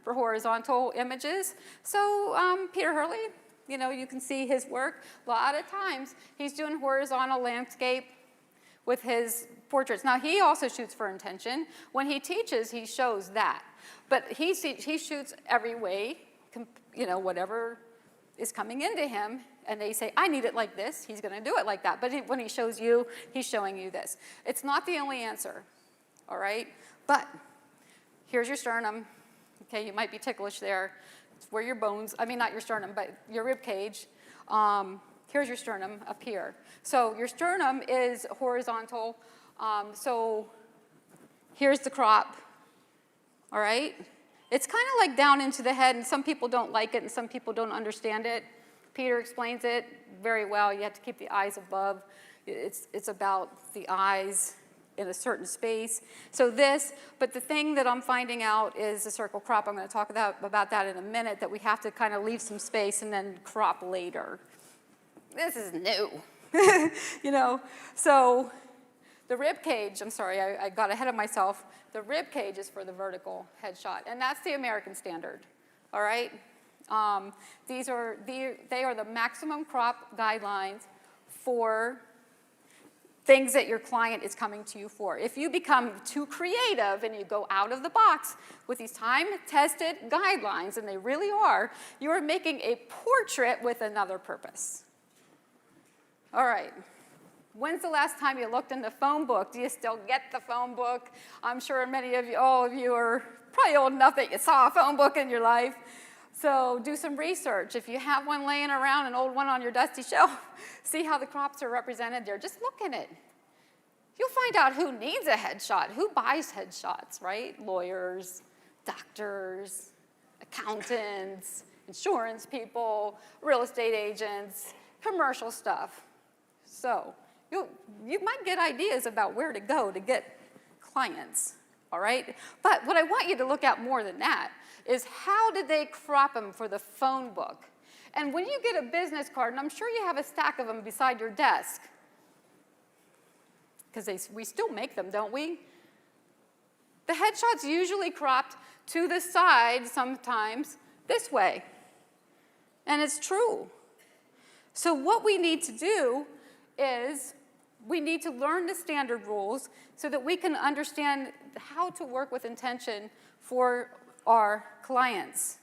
for horizontal images. So Peter Hurley, you know, you can see his work. A lot of times he's doing horizontal landscape with his portraits. Now he also shoots for intention. When he teaches, he shows that. But he shoots every way, you know, whatever is coming into him. And they say, I need it like this. He's going to do it like that. But when he shows you, he's showing you this. It's not the only answer, all right? But here's your sternum. Okay, you might be ticklish there. It's where your bones, I mean, not your sternum, but your rib cage. Here's your sternum up here. So your sternum is horizontal. So here's the crop, all right? It's kind of like down into the head, and some people don't like it, and some people don't understand it. Peter explains it very well. You have to keep the eyes above. It's about the eyes in a certain space. So this, but the thing that I'm finding out is the circle crop. I'm going to talk about that in a minute, that we have to kind of leave some space and then crop later. This is new, you know. So the rib cage, I'm sorry, I got ahead of myself. The rib cage is for the vertical headshot, and that's the American standard, all right? They are the maximum crop guidelines for things that your client is coming to you for. If you become too creative and you go out of the box with these time-tested guidelines, and they really are, you are making a portrait with another purpose. All right. When's the last time you looked in the phone book? Do you still get the phone book? I'm sure many of you, all of you are probably old enough that you saw a phone book in your life. So do some research. If you have one laying around, an old one on your dusty shelf, see how the crops are represented there. Just look in it. you'll find out who needs a headshot, who buys headshots, right? Lawyers, doctors, accountants, insurance people, real estate agents, commercial stuff. So you might get ideas about where to go to get clients, all right? But what I want you to look at more than that is how did they crop them for the phone book? And when you get a business card, and I'm sure you have a stack of them beside your desk, because we still make them, don't we? The headshot's usually cropped to the side sometimes this way. And it's true. So what we need to do is we need to learn the standard rules so that we can understand how to work with intention for our clients,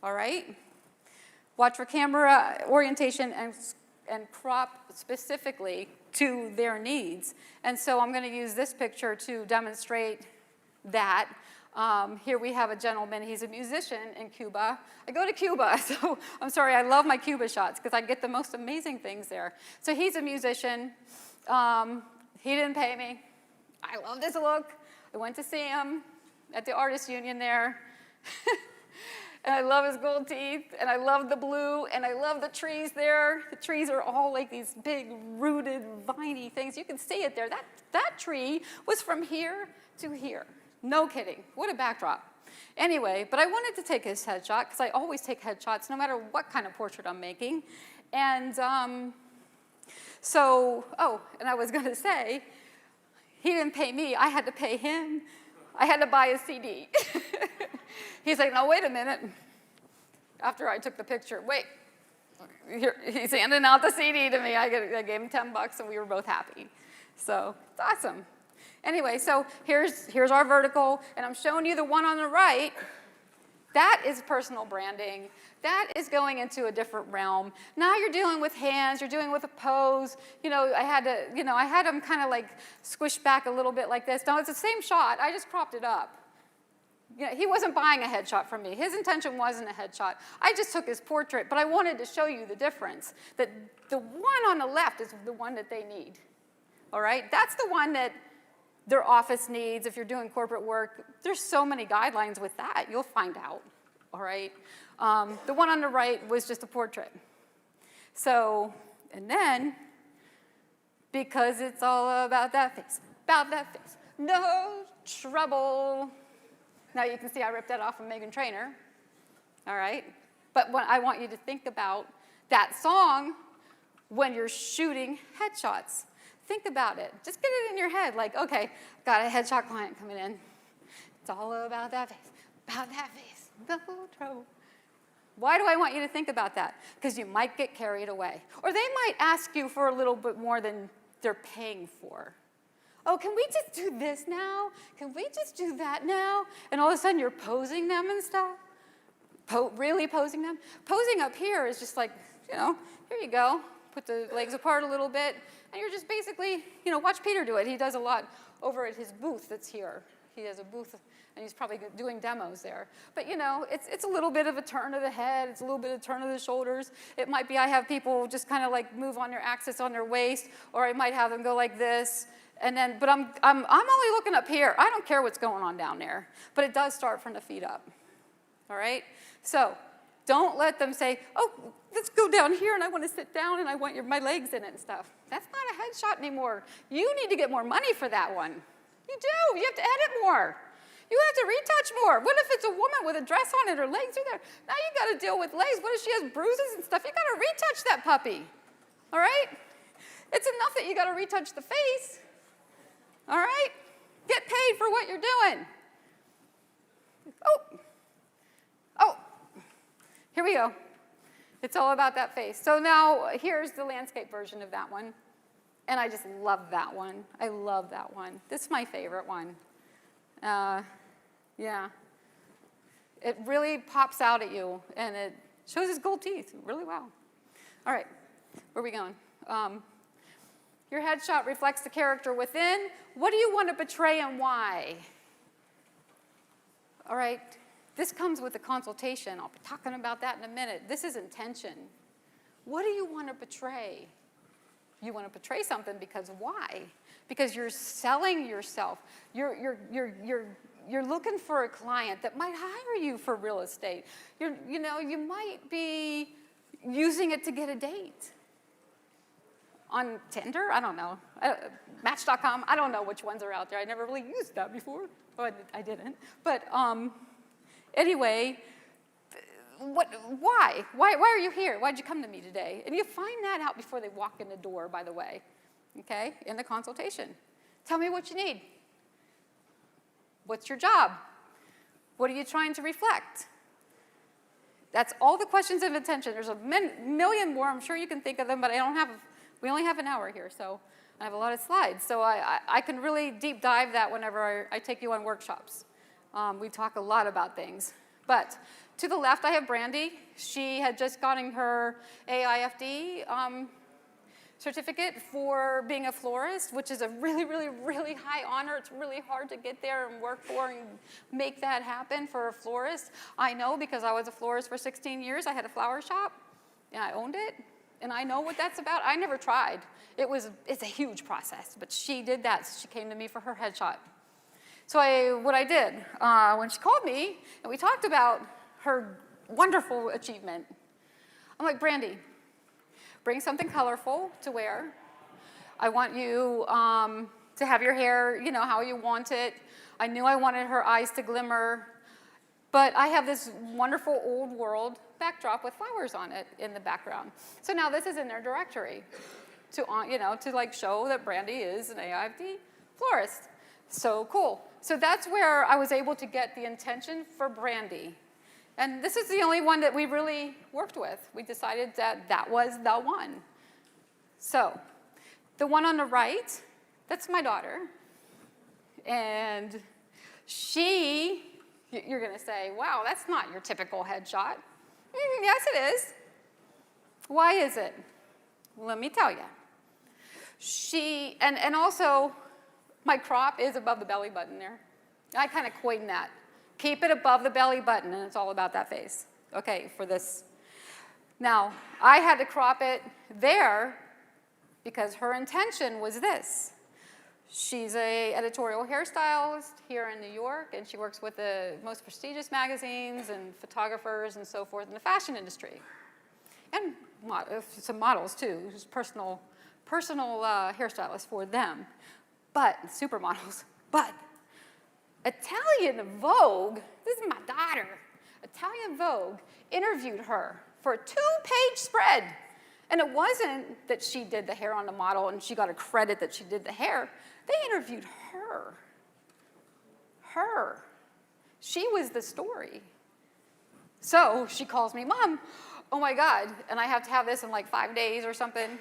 all right? Watch for camera orientation and crop specifically to their needs. And so I'm going to use this picture to demonstrate that. Here we have a gentleman. He's a musician in Cuba. I go to Cuba, so I'm sorry, I love my Cuba shots because I get the most amazing things there. So he's a musician. He didn't pay me. I love this look. I went to see him at the Artists Union there. And I love his gold teeth, and I love the blue, and I love the trees there. The trees are all like these big, rooted, viney things. You can see it there. That tree was from here to here. No kidding. What a backdrop. Anyway, but I wanted to take his headshot, because I always take headshots no matter what kind of portrait I'm making. And and I was going to say, he didn't pay me. I had to pay him. I had to buy a CD. He's like, no, wait a minute. After I took the picture, wait. He's handing out the CD to me. I gave him $10 and we were both happy. So it's awesome. Anyway, so here's our vertical, and I'm showing you the one on the right. That is personal branding. That is going into a different realm. Now you're dealing with hands, you're dealing with a pose. I had him kind of like squish back a little bit like this. No, it's the same shot, I just cropped it up. He wasn't buying a headshot from me. His intention wasn't a headshot. I just took his portrait, but I wanted to show you the difference, that the one on the left is the one that they need, all right? That's the one that their office needs. If you're doing corporate work, there's so many guidelines with that. You'll find out, all right? The one on the right was just a portrait. So, and then, because it's all about that face, no trouble. Now you can see I ripped that off from Meghan Trainor, all right? But what I want you to think about that song when you're shooting headshots. Think about it. Just get it in your head, like, okay, got a headshot client coming in. It's all about that face, no trouble. Why do I want you to think about that? Because you might get carried away. Or they might ask you for a little bit more than they're paying for. Oh, can we just do this now? Can we just do that now? And all of a sudden you're posing them and stuff. Really posing them? Posing up here is just like, here you go. Put the legs apart a little bit. And you're just basically, watch Peter do it. He does a lot over at his booth that's here. He has a booth, and he's probably doing demos there. But, it's a little bit of a turn of the head. It's a little bit of a turn of the shoulders. It might be I have people just kind of like move on their axis on their waist, or I might have them go like this. And then, but I'm only looking up here. I don't care what's going on down there. But it does start from the feet up, all right? So don't let them say, oh, let's go down here, and I want to sit down, and I want my legs in it and stuff. That's not a headshot anymore. You need to get more money for that one. You do. You have to edit more. You have to retouch more. What if it's a woman with a dress on and her legs are there? Now you got to deal with legs. What if she has bruises and stuff? You got to retouch that puppy, all right? It's enough that you got to retouch the face, all right? Get paid for what you're doing. Oh, here we go. It's all about that face. So now here's the landscape version of that one. And I just love that one. I love that one. This is my favorite one. Yeah. It really pops out at you, and it shows his gold teeth really well. All right, where are we going? Your headshot reflects the character within. What do you want to portray and why? All right, this comes with a consultation. I'll be talking about that in a minute. This is intention. What do you want to portray? You want to portray something because why? because you're selling yourself. You're looking for a client that might hire you for real estate. You might be using it to get a date. On Tinder, I don't know. Match.com, I don't know which ones are out there. I never really used that before. Oh, I didn't. But anyway, why? Why are you here? Why'd you come to me today? And you find that out before they walk in the door, by the way, okay, in the consultation. Tell me what you need. What's your job? What are you trying to reflect? That's all the questions of intention. There's a million more. I'm sure you can think of them, but we only have an hour here, so I have a lot of slides. So I can really deep dive that whenever I take you on workshops. We talk a lot about things. But to the left, I have Brandy. She had just gotten her AIFD certificate for being a florist, which is a really, really, really high honor. It's really hard to get there and work for and make that happen for a florist. I know because I was a florist for 16 years. I had a flower shop, and I owned it. And I know what that's about. I never tried. It's a huge process, but she did that. So she came to me for her headshot. So what I did, when she called me and we talked about her wonderful achievement, I'm like, Brandy, bring something colorful to wear. I want you to have your hair, how you want it. I knew I wanted her eyes to glimmer, but I have this wonderful old world backdrop with flowers on it in the background. So now this is in their directory to show that Brandy is an AIFD florist. So cool. So that's where I was able to get the intention for Brandy. And this is the only one that we really worked with. We decided that was the one. So the one on the right, that's my daughter. And you're going to say, wow, that's not your typical headshot. Yes, it is. Why is it? Let me tell you. And also, my crop is above the belly button there. I kind of coined that. Keep it above the belly button, and it's all about that face. Okay, for this. Now, I had to crop it there because her intention was this. She's an editorial hairstylist here in New York, and she works with the most prestigious magazines and photographers and so forth in the fashion industry. And some models, too, who's personal hairstylist for them. But, supermodels. But Italian Vogue, this is my daughter, Italian Vogue interviewed her for a 2-page spread. And it wasn't that she did the hair on the model and she got a credit that she did the hair. They interviewed her. Her. She was the story. So she calls me, Mom, oh my God, and I have to have this in like 5 days or something.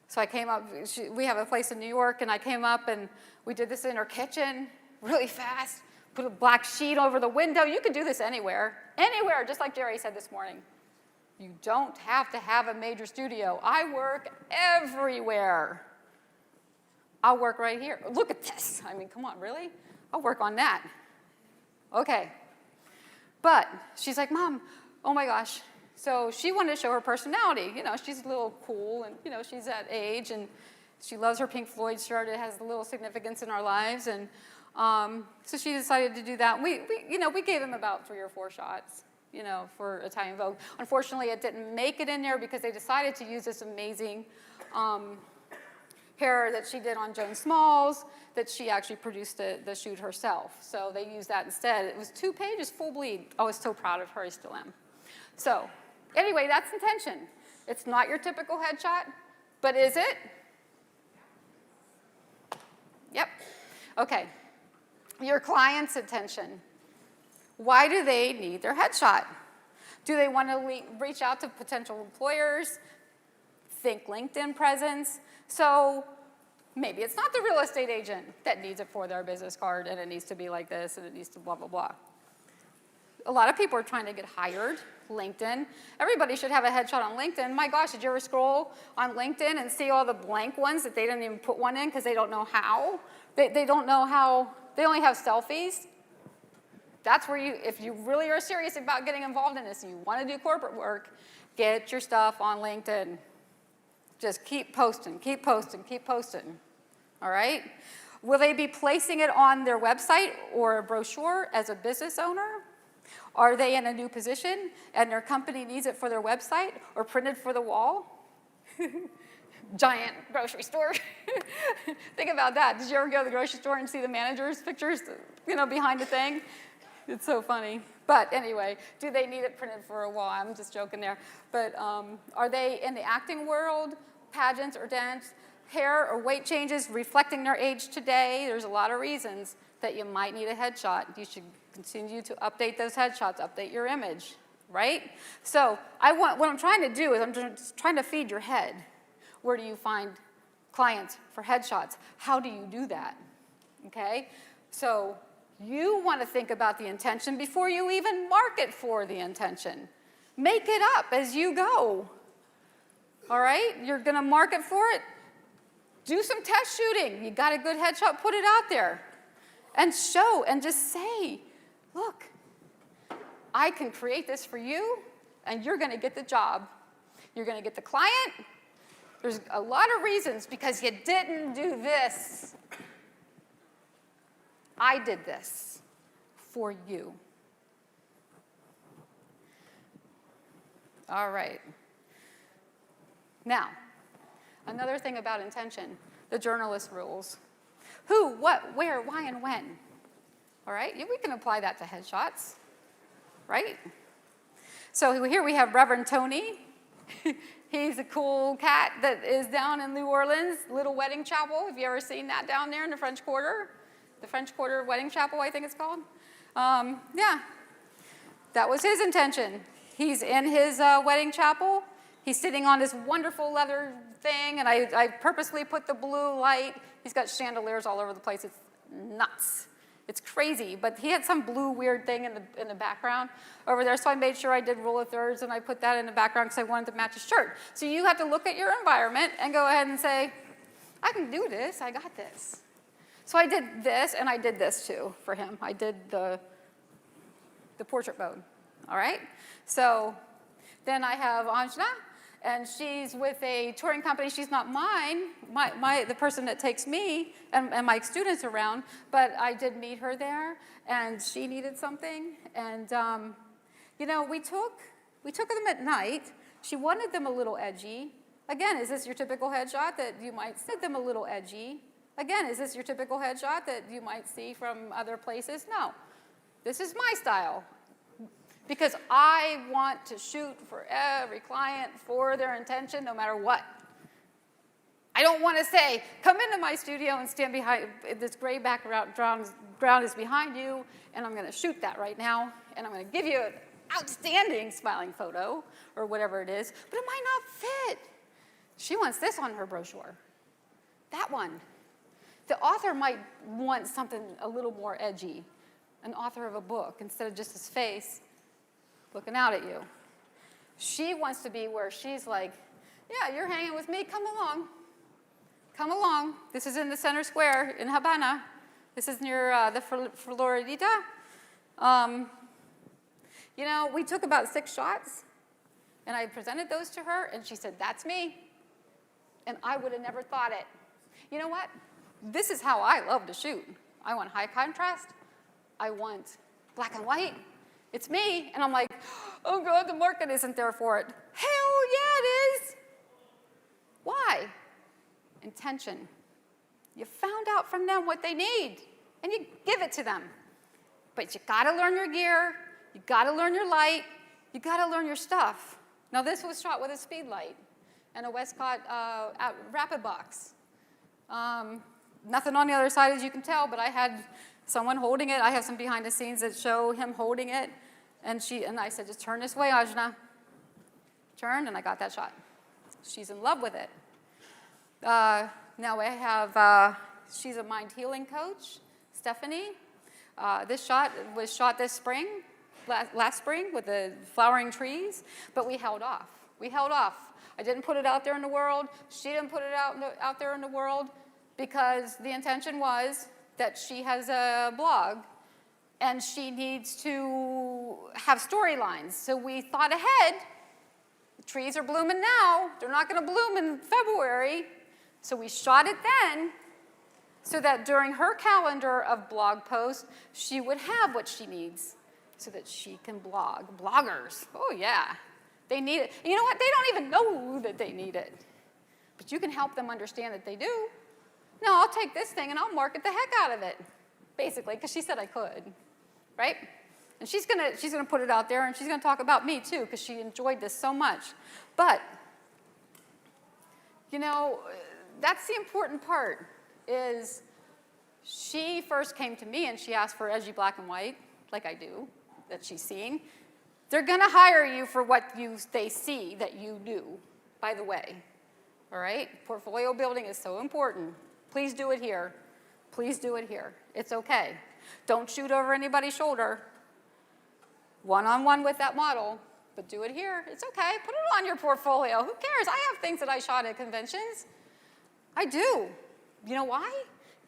So I came up, we have a place in New York, and I came up and we did this in her kitchen really fast, put a black sheet over the window. You could do this anywhere, just like Jerry said this morning. You don't have to have a major studio. I work everywhere. I'll work right here. Look at this. I mean, come on, really? I'll work on that. Okay. But she's like, Mom, oh my gosh. So she wanted to show her personality. She's a little cool, and, she's that age, and she loves her Pink Floyd shirt. It has a little significance in our lives, and so she decided to do that. We gave them about 3 or 4 shots, for Italian Vogue. Unfortunately, it didn't make it in there because they decided to use this amazing hair that she did on Joan Smalls, that she actually produced the shoot herself. So they used that instead. It was 2 pages, full bleed. I was so proud of her, I still am. So anyway, that's intention. It's not your typical headshot, but is it? Yep. Okay. Your client's intention. Why do they need their headshot? Do they want to reach out to potential employers? Think LinkedIn presence? So maybe it's not the real estate agent that needs it for their business card, and it needs to be like this, and it needs to blah, blah, blah. A lot of people are trying to get hired. LinkedIn. Everybody should have a headshot on LinkedIn. My gosh, did you ever scroll on LinkedIn and see all the blank ones that they didn't even put one in because they don't know how? They don't know how. They only have selfies. That's where if you really are serious about getting involved in this and you want to do corporate work, get your stuff on LinkedIn. Just keep posting, keep posting, keep posting. all right? Will they be placing it on their website or a brochure as a business owner? Are they in a new position and their company needs it for their website or printed for the wall? Giant grocery store. Think about that. Did you ever go to the grocery store and see the manager's pictures, behind the thing? It's so funny. But anyway, do they need it printed for a wall? I'm just joking there. But are they in the acting world, pageants or dance, hair or weight changes reflecting their age today? There's a lot of reasons that you might need a headshot. You should continue to update those headshots, update your image, right? So what I'm trying to do is I'm just trying to feed your head. Where do you find clients for headshots? How do you do that? Okay? So you want to think about the intention before you even market for the intention. Make it up as you go. All right? You're going to market for it. Do some test shooting. You got a good headshot, put it out there. And show and just say, look, I can create this for you, and you're going to get the job. You're going to get the client. There's a lot of reasons because you didn't do this. I did this for you. All right. Now, another thing about intention, the journalist rules. Who, what, where, why, and when. All right? We can apply that to headshots, right? So here we have Reverend Tony. He's a cool cat that is down in New Orleans, Little Wedding Chapel. Have you ever seen that down there in the French Quarter? The French Quarter Wedding Chapel, I think it's called. Yeah, that was his intention. He's in his wedding chapel. He's sitting on this wonderful leather thing, and I purposely put the blue light. He's got chandeliers all over the place. It's nuts. It's crazy, but he had some blue weird thing in the background over there, so I made sure I did rule of thirds, and I put that in the background because I wanted to match his shirt. So you have to look at your environment and go ahead and say, I can do this. I got this. So I did this, and I did this too for him. I did the portrait mode, all right? So then I have Anjana, and she's with a touring company. She's not mine, the person that takes me and my students around, but I did meet her there, and she needed something. And, we took them at night. She wanted them a little edgy. Again, is this your typical headshot that you might see them a little edgy? Again, is this your typical headshot that you might see from other places? No. This is my style. Because I want to shoot for every client for their intention, no matter what. I don't want to say, come into my studio and stand behind, this gray background ground is behind you, and I'm going to shoot that right now, and I'm going to give you an outstanding smiling photo, or whatever it is, but it might not fit. She wants this on her brochure. That one. The author might want something a little more edgy, an author of a book, instead of just his face looking out at you. She wants to be where she's like, yeah, you're hanging with me, come along. Come along. This is in the center square in Havana. This is near the Floridita. We took about 6 shots, and I presented those to her, and she said, that's me. And I would have never thought it. You know what? This is how I love to shoot. I want high contrast. I want black and white. It's me. And I'm like, oh, God, the market isn't there for it. Hell yeah, it is. Why? Intention. You found out from them what they need, and you give it to them. But you got to learn your gear. You got to learn your light. You got to learn your stuff. Now, this was shot with a speed light and a Westcott rapid box. Nothing on the other side, as you can tell, but I had someone holding it. I have some behind the scenes that show him holding it. And I said, just turn this way, Ajna. Turned, and I got that shot. She's in love with it. Now I have, she's a mind healing coach, Stephanie. This shot was shot this spring, last spring, with the flowering trees, but we held off. We held off. I didn't put it out there in the world. She didn't put it out there in the world because the intention was that she has a blog and she needs to have storylines. So we thought ahead. The trees are blooming now. They're not going to bloom in February. So we shot it then, so that during her calendar of blog posts, she would have what she needs so that she can blog. Bloggers, oh yeah, they need it. And you know what? They don't even know that they need it. But you can help them understand that they do. No, I'll take this thing and I'll market the heck out of it, basically, because she said I could, right? And she's gonna put it out there, and she's gonna talk about me too, because she enjoyed this so much. But, you know, that's the important part, is she first came to me and she asked for edgy black and white, like I do, that she's seen. They're gonna hire you for what they see that you do, by the way. All right? Portfolio building is so important. Please do it here. Please do it here. It's okay. Don't shoot over anybody's shoulder. One-on-one with that model, but do it here. It's okay. Put it on your portfolio. Who cares? I have things that I shot at conventions. I do. You know why?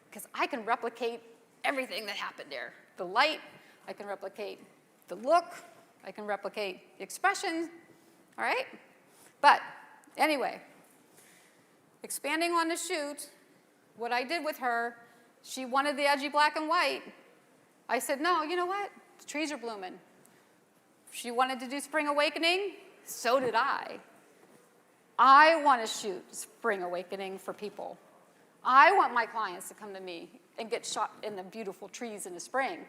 Because I can replicate everything that happened there. The light, I can replicate the look, I can replicate the expression, all right? But anyway, expanding on the shoot, what I did with her, she wanted the edgy black and white. I said, no, you know what? The trees are blooming. She wanted to do Spring Awakening, so did I. I want to shoot Spring Awakening for people. I want my clients to come to me and get shot in the beautiful trees in the spring.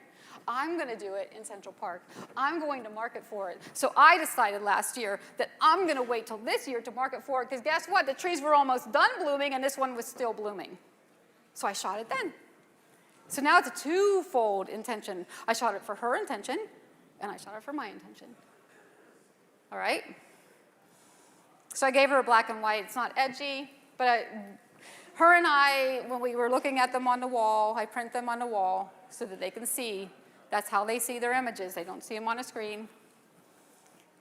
I'm going to do it in Central Park. I'm going to market for it. So I decided last year that I'm going to wait till this year to market for it, because guess what? The trees were almost done blooming, and this one was still blooming. So I shot it then. So now it's a twofold intention. I shot it for her intention, and I shot it for my intention. All right? So I gave her a black and white. It's not edgy, but her and I, when we were looking at them on the wall, I print them on the wall so that they can see. That's how they see their images. They don't see them on a screen.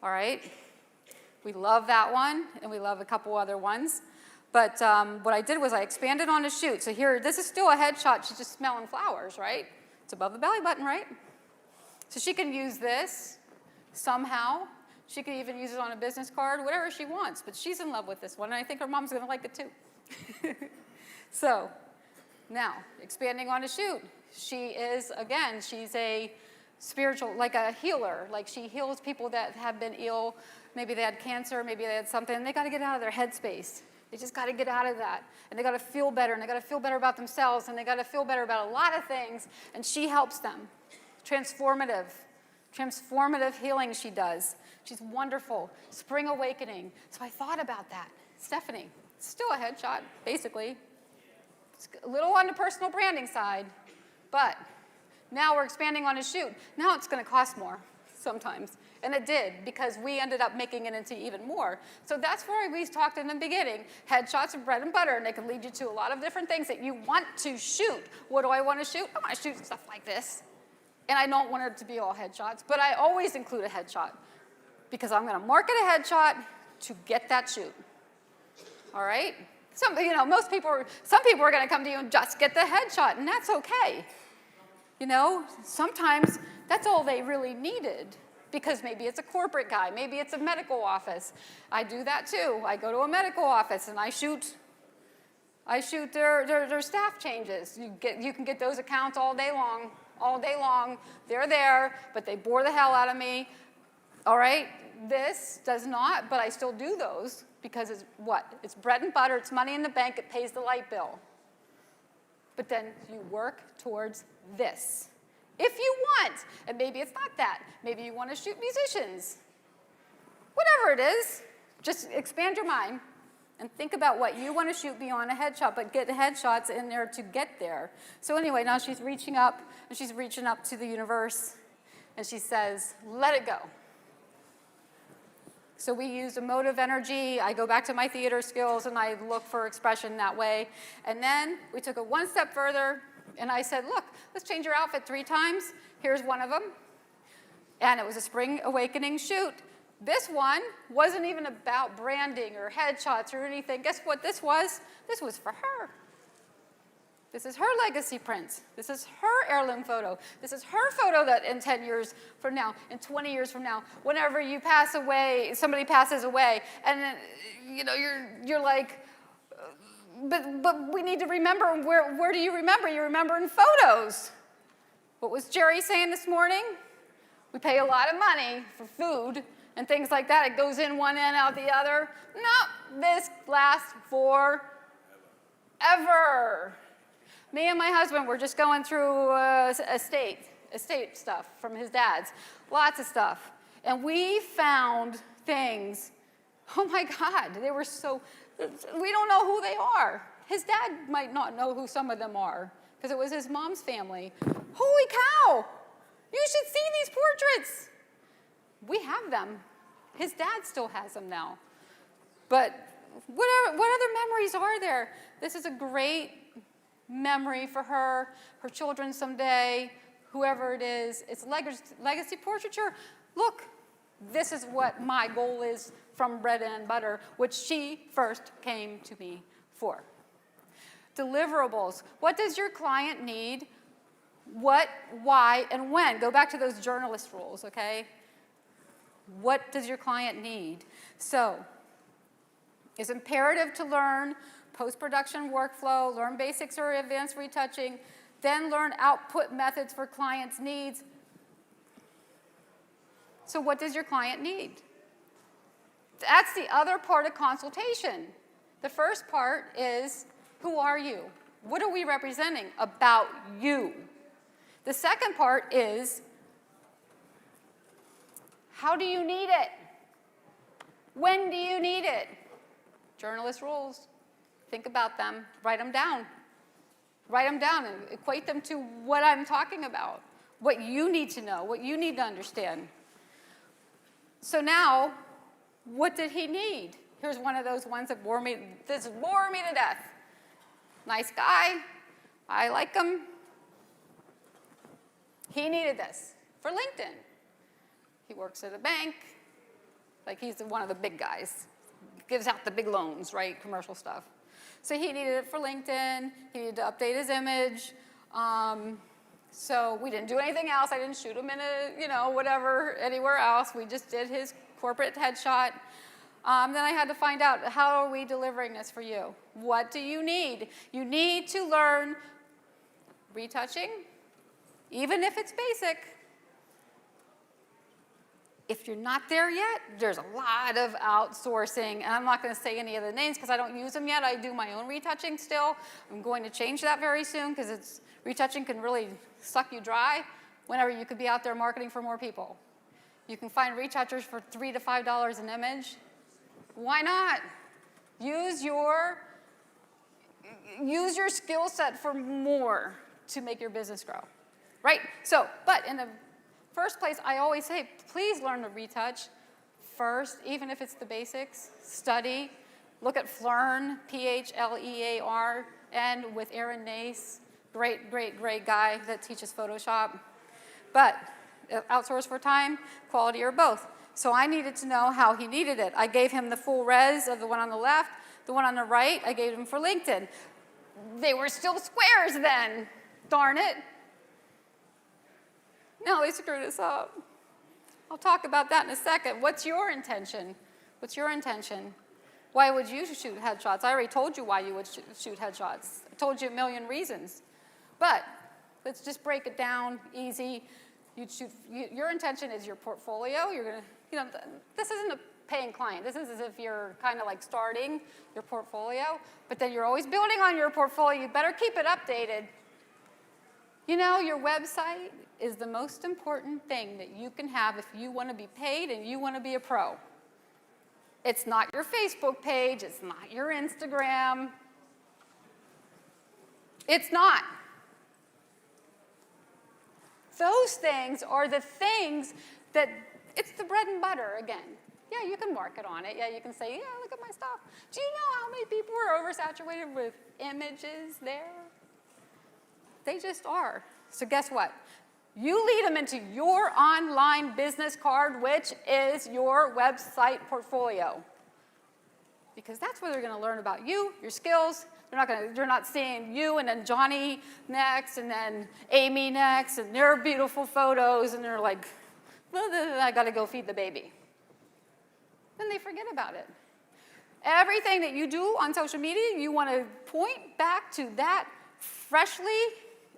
All right? We love that one, and we love a couple other ones. But what I did was I expanded on the shoot. So here, this is still a headshot. She's just smelling flowers, right? It's above the belly button, right? So she can use this somehow. She could even use it on a business card, whatever she wants. But she's in love with this one, and I think her mom's going to like it too. So now, expanding on the shoot. She is, again, she's a spiritual, like a healer. Like she heals people that have been ill. Maybe they had cancer, maybe they had something, and they got to get out of their headspace. They just got to get out of that. And they got to feel better, and they got to feel better about themselves, and they got to feel better about a lot of things, and she helps them. Transformative healing she does. She's wonderful. Spring Awakening. So I thought about that. Stephanie, it's still a headshot, basically. It's a little on the personal branding side, but now we're expanding on a shoot. Now it's going to cost more sometimes. And it did, because we ended up making it into even more. So that's why we talked in the beginning. Headshots are bread and butter, and they can lead you to a lot of different things that you want to shoot. What do I want to shoot? I want to shoot stuff like this. And I don't want it to be all headshots, but I always include a headshot, because I'm going to market a headshot to get that shoot. All right? Some people are going to come to you and just get the headshot, and that's okay. You know, sometimes that's all they really needed, because maybe it's a corporate guy, maybe it's a medical office. I do that too. I go to a medical office and I shoot their staff changes. You can get those accounts all day long. All day long, they're there, but they bore the hell out of me. All right, this does not, but I still do those, because it's what? It's bread and butter, it's money in the bank, it pays the light bill. But then you work towards this. If you want, and maybe it's not that. Maybe you want to shoot musicians. Whatever it is, just expand your mind and think about what you want to shoot beyond a headshot, but get the headshots in there to get there. So anyway, now she's reaching up, and she's reaching up to the universe, and she says, let it go. So we use emotive energy. I go back to my theater skills, and I look for expression that way. And then we took it one step further, and I said, look, let's change your outfit 3 times. Here's one of them. And it was a Spring Awakening shoot. This one wasn't even about branding or headshots or anything. Guess what this was? This was for her. This is her legacy print. This is her heirloom photo. This is her photo that in 10 years from now, in 20 years from now, whenever you pass away, somebody passes away, and then, you're like, But we need to remember, where do you remember? You remember in photos. What was Jerry saying this morning? We pay a lot of money for food and things like that. It goes in one end, out the other. No, this lasts forever. Me and my husband were just going through estate stuff from his dad's, lots of stuff. And we found things, oh my God, they were so, we don't know who they are. His dad might not know who some of them are, because it was his mom's family. Holy cow, you should see these portraits. We have them. His dad still has them now. But what other memories are there? This is a great memory for her children someday, whoever it is. It's legacy portraiture. Look, this is what my goal is from Bread and Butter, which she first came to me for. Deliverables. What does your client need? What, why, and when? Go back to those journalist rules, okay? What does your client need? So, it's imperative to learn post-production workflow, learn basics or advanced retouching, then learn output methods for clients' needs. So what does your client need? That's the other part of consultation. The first part is, who are you? What are we representing about you? The second part is, how do you need it? When do you need it? Journalist rules. Think about them. Write them down. Write them down and equate them to what I'm talking about, what you need to know, what you need to understand. So now, what did he need? Here's one of those ones that bore me to death. Nice guy. I like him. He needed this for LinkedIn. He works at a bank. Like, he's one of the big guys. Gives out the big loans, right? Commercial stuff. So he needed it for LinkedIn. He needed to update his image. So we didn't do anything else. I didn't shoot him in whatever, anywhere else. We just did his corporate headshot. Then I had to find out, how are we delivering this for you? What do you need? You need to learn retouching, even if it's basic. If you're not there yet, there's a lot of outsourcing, and I'm not going to say any of the names because I don't use them yet. I do my own retouching still. I'm going to change that very soon because retouching can really suck you dry whenever you could be out there marketing for more people. You can find retouchers for $3 to $5 an image. Why not? Use your skill set for more to make your business grow, right? So, but in the first place, I always say, please learn to retouch first, even if it's the basics. Study. Look at Phlearn, P-H-L-E-A-R-N, with Aaron Nace. Great, great, great guy that teaches Photoshop. But outsource for time, quality, or both. So I needed to know how he needed it. I gave him the full res of the one on the left. The one on the right, I gave him for LinkedIn. They were still squares then. Darn it. No, they screwed us up. I'll talk about that in a second. What's your intention? What's your intention? Why would you shoot headshots? I already told you why you would shoot headshots. I told you a million reasons. But let's just break it down easy. Your intention is your portfolio. You're going to, this isn't a paying client. This is as if you're kind of like starting your portfolio, but then you're always building on your portfolio. You better keep it updated. Your website is the most important thing that you can have if you want to be paid and you want to be a pro. It's not your Facebook page. It's not your Instagram. It's not. Those things are the things that, it's the bread and butter again. Yeah, you can market on it. Yeah, you can say, yeah, look at my stuff. Do you know how many people are oversaturated with images there? They just are. So guess what? You lead them into your online business card, which is your website portfolio. Because that's where they're going to learn about you, your skills. They're not seeing you and then Johnny next and then Amy next and their beautiful photos and they're like, I got to go feed the baby. Then they forget about it. Everything that you do on social media, you want to point back to that freshly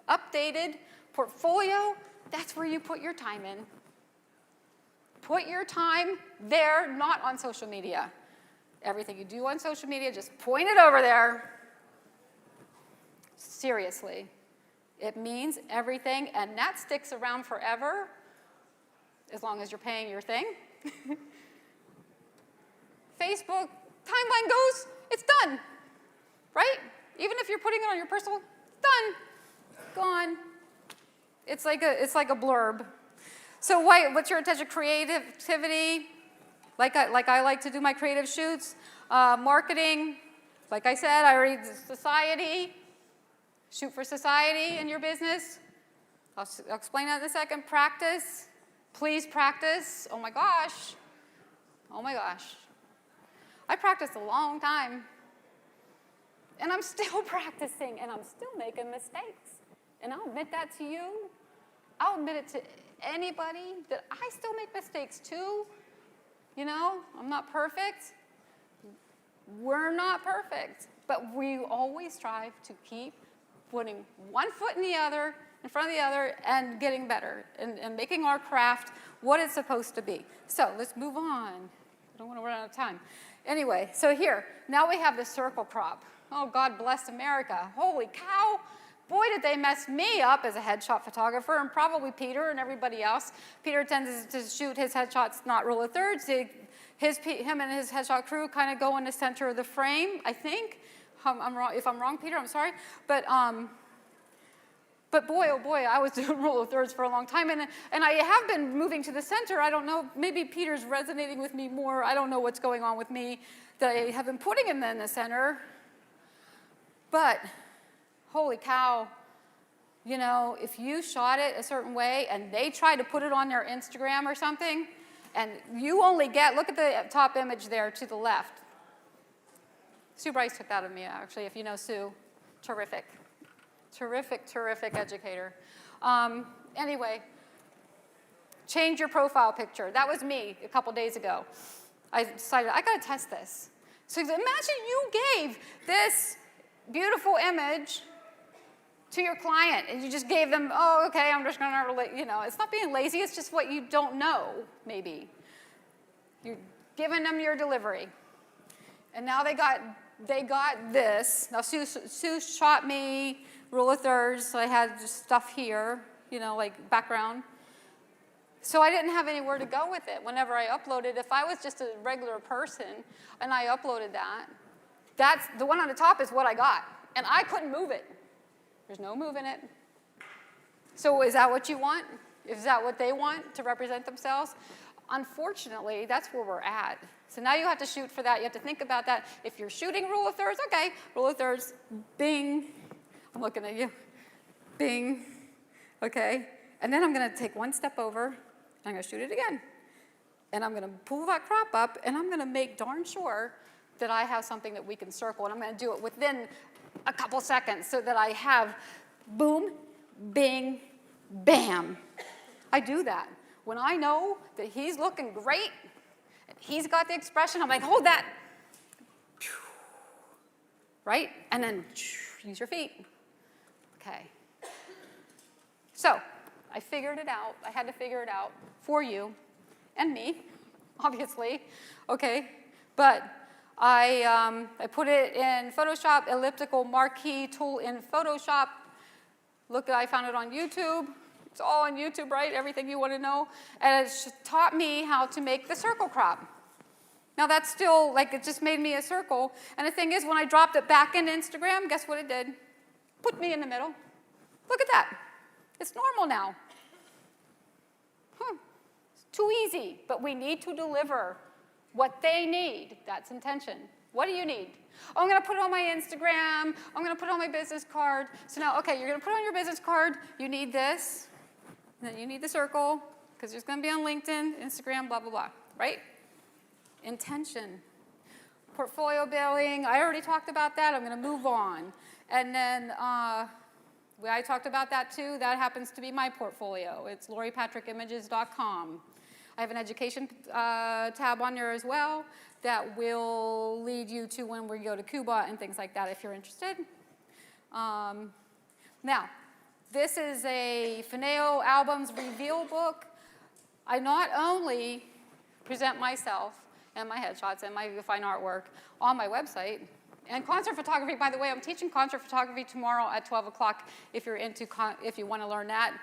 updated portfolio. That's where you put your time in. Put your time there, not on social media. Everything you do on social media, just point it over there. Seriously. It means everything, and that sticks around forever, as long as you're paying your thing. Facebook, timeline goes, it's done, right? Even if you're putting it on your personal, it's done, gone. It's like a blurb. So what's your attention? Creativity, like I like to do my creative shoots. Marketing, like I said, I read society. Shoot for society in your business. I'll explain that in a second. Practice. Please practice. Oh my gosh. Oh my gosh. I practiced a long time. And I'm still practicing, and I'm still making mistakes. And I'll admit that to you. I'll admit it to anybody that I still make mistakes too. You know, I'm not perfect. We're not perfect. But we always strive to keep putting one foot in front of the other, and getting better, and making our craft what it's supposed to be. So let's move on. I don't want to run out of time. Anyway, so here, now we have the circle crop. Oh, God bless America. Holy cow. Boy, did they mess me up as a headshot photographer, and probably Peter and everybody else. Peter tends to shoot his headshots not rule of thirds. Him and his headshot crew kind of go in the center of the frame, I think. I'm wrong. If I'm wrong, Peter, I'm sorry. But boy, oh boy, I was doing rule of thirds for a long time. And I have been moving to the center. I don't know, maybe Peter's resonating with me more. I don't know what's going on with me that I have been putting him in the center. But holy cow, you know, if you shot it a certain way and they try to put it on their Instagram or something, and you only get, look at the top image there to the left. Sue Bryce took that of me, actually, if you know Sue. Terrific. Terrific, terrific educator. Anyway, change your profile picture. That was me a couple days ago. I decided, I gotta test this. So imagine you gave this beautiful image to your client, and you just gave them, oh, okay, I'm just gonna relate, you know, it's not being lazy, it's just what you don't know, maybe. You're giving them your delivery. And now they got this. Now Sue shot me rule of thirds, so I had just stuff here, you know, like background. So I didn't have anywhere to go with it whenever I uploaded. If I was just a regular person and I uploaded that, that's the one on the top is what I got. And I couldn't move it. There's no moving it. So is that what you want? Is that what they want to represent themselves? Unfortunately, that's where we're at. So now you have to shoot for that. You have to think about that. If you're shooting rule of thirds, okay, rule of thirds, bing. I'm looking at you. Bing. Okay. And then I'm going to take one step over, and I'm going to shoot it again. And I'm going to pull that crop up, and I'm going to make darn sure that I have something that we can circle. And I'm going to do it within a couple seconds so that I have boom, bing, bam. I do that. When I know that he's looking great, and he's got the expression, I'm like, hold that. Right? And then use your feet. Okay. So I figured it out. I had to figure it out for you and me, obviously. Okay. But I put it in Photoshop, elliptical marquee tool in Photoshop. Look, I found it on YouTube. It's all on YouTube, right? Everything you want to know. And it taught me how to make the circle crop. Now that's still, like, it just made me a circle. And the thing is, when I dropped it back into Instagram, guess what it did? Put me in the middle. Look at that. It's normal now. It's too easy, but we need to deliver what they need. That's intention. What do you need? Oh, I'm going to put it on my Instagram. I'm going to put it on my business card. So now, okay, you're going to put it on your business card. You need this. And then you need the circle, because it's going to be on LinkedIn, Instagram, blah, blah, blah, right? Intention. Portfolio building, I already talked about that. I'm going to move on. And then I talked about that too. That happens to be my portfolio. It's LoriPatrickImages.com. I have an education tab on there as well that will lead you to when we go to Cuba and things like that if you're interested. Now, this is a Finesse Albums Reveal book. I not only present myself and my headshots and my fine artwork on my website, and concert photography, by the way, I'm teaching concert photography tomorrow at 12 o'clock if you're into, if you want to learn that. I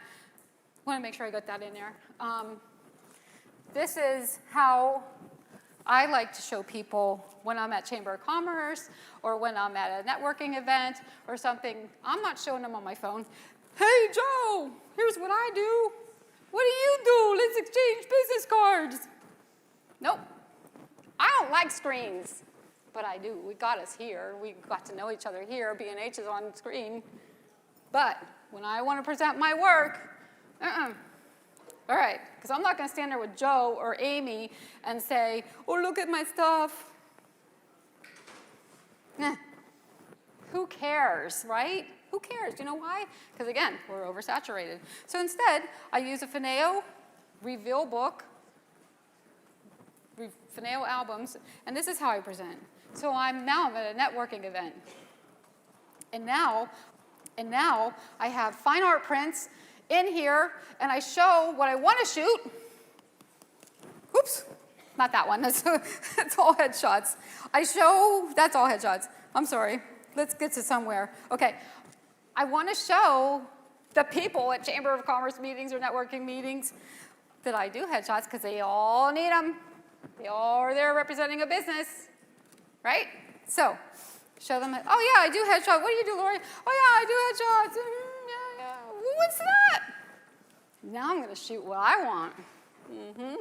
want to make sure I got that in there. This is how I like to show people when I'm at Chamber of Commerce or when I'm at a networking event or something. I'm not showing them on my phone. Hey, Joe, here's what I do. What do you do? Let's exchange business cards. Nope. I don't like screens, but I do. We got us here. We got to know each other here. B&H is on screen. But when I want to present my work, all right, because I'm not going to stand there with Joe or Amy and say, oh, look at my stuff. Who cares, right? Who cares? Do you know why? Because, again, we're oversaturated. So instead, I use a Finesse Reveal book, Finesse albums, and this is how I present. So now I'm at a networking event. And now I have fine art prints in here, and I show what I want to shoot. Oops, not that one. That's all headshots. That's all headshots. I'm sorry. Let's get to somewhere. Okay, I want to show the people at Chamber of Commerce meetings or networking meetings that I do headshots because they all need them. They all are there representing a business, right? So, show them, oh yeah, I do headshots. What do you do, Lori? Oh yeah, I do headshots. Yeah. What's that? Now I'm going to shoot what I want. You what?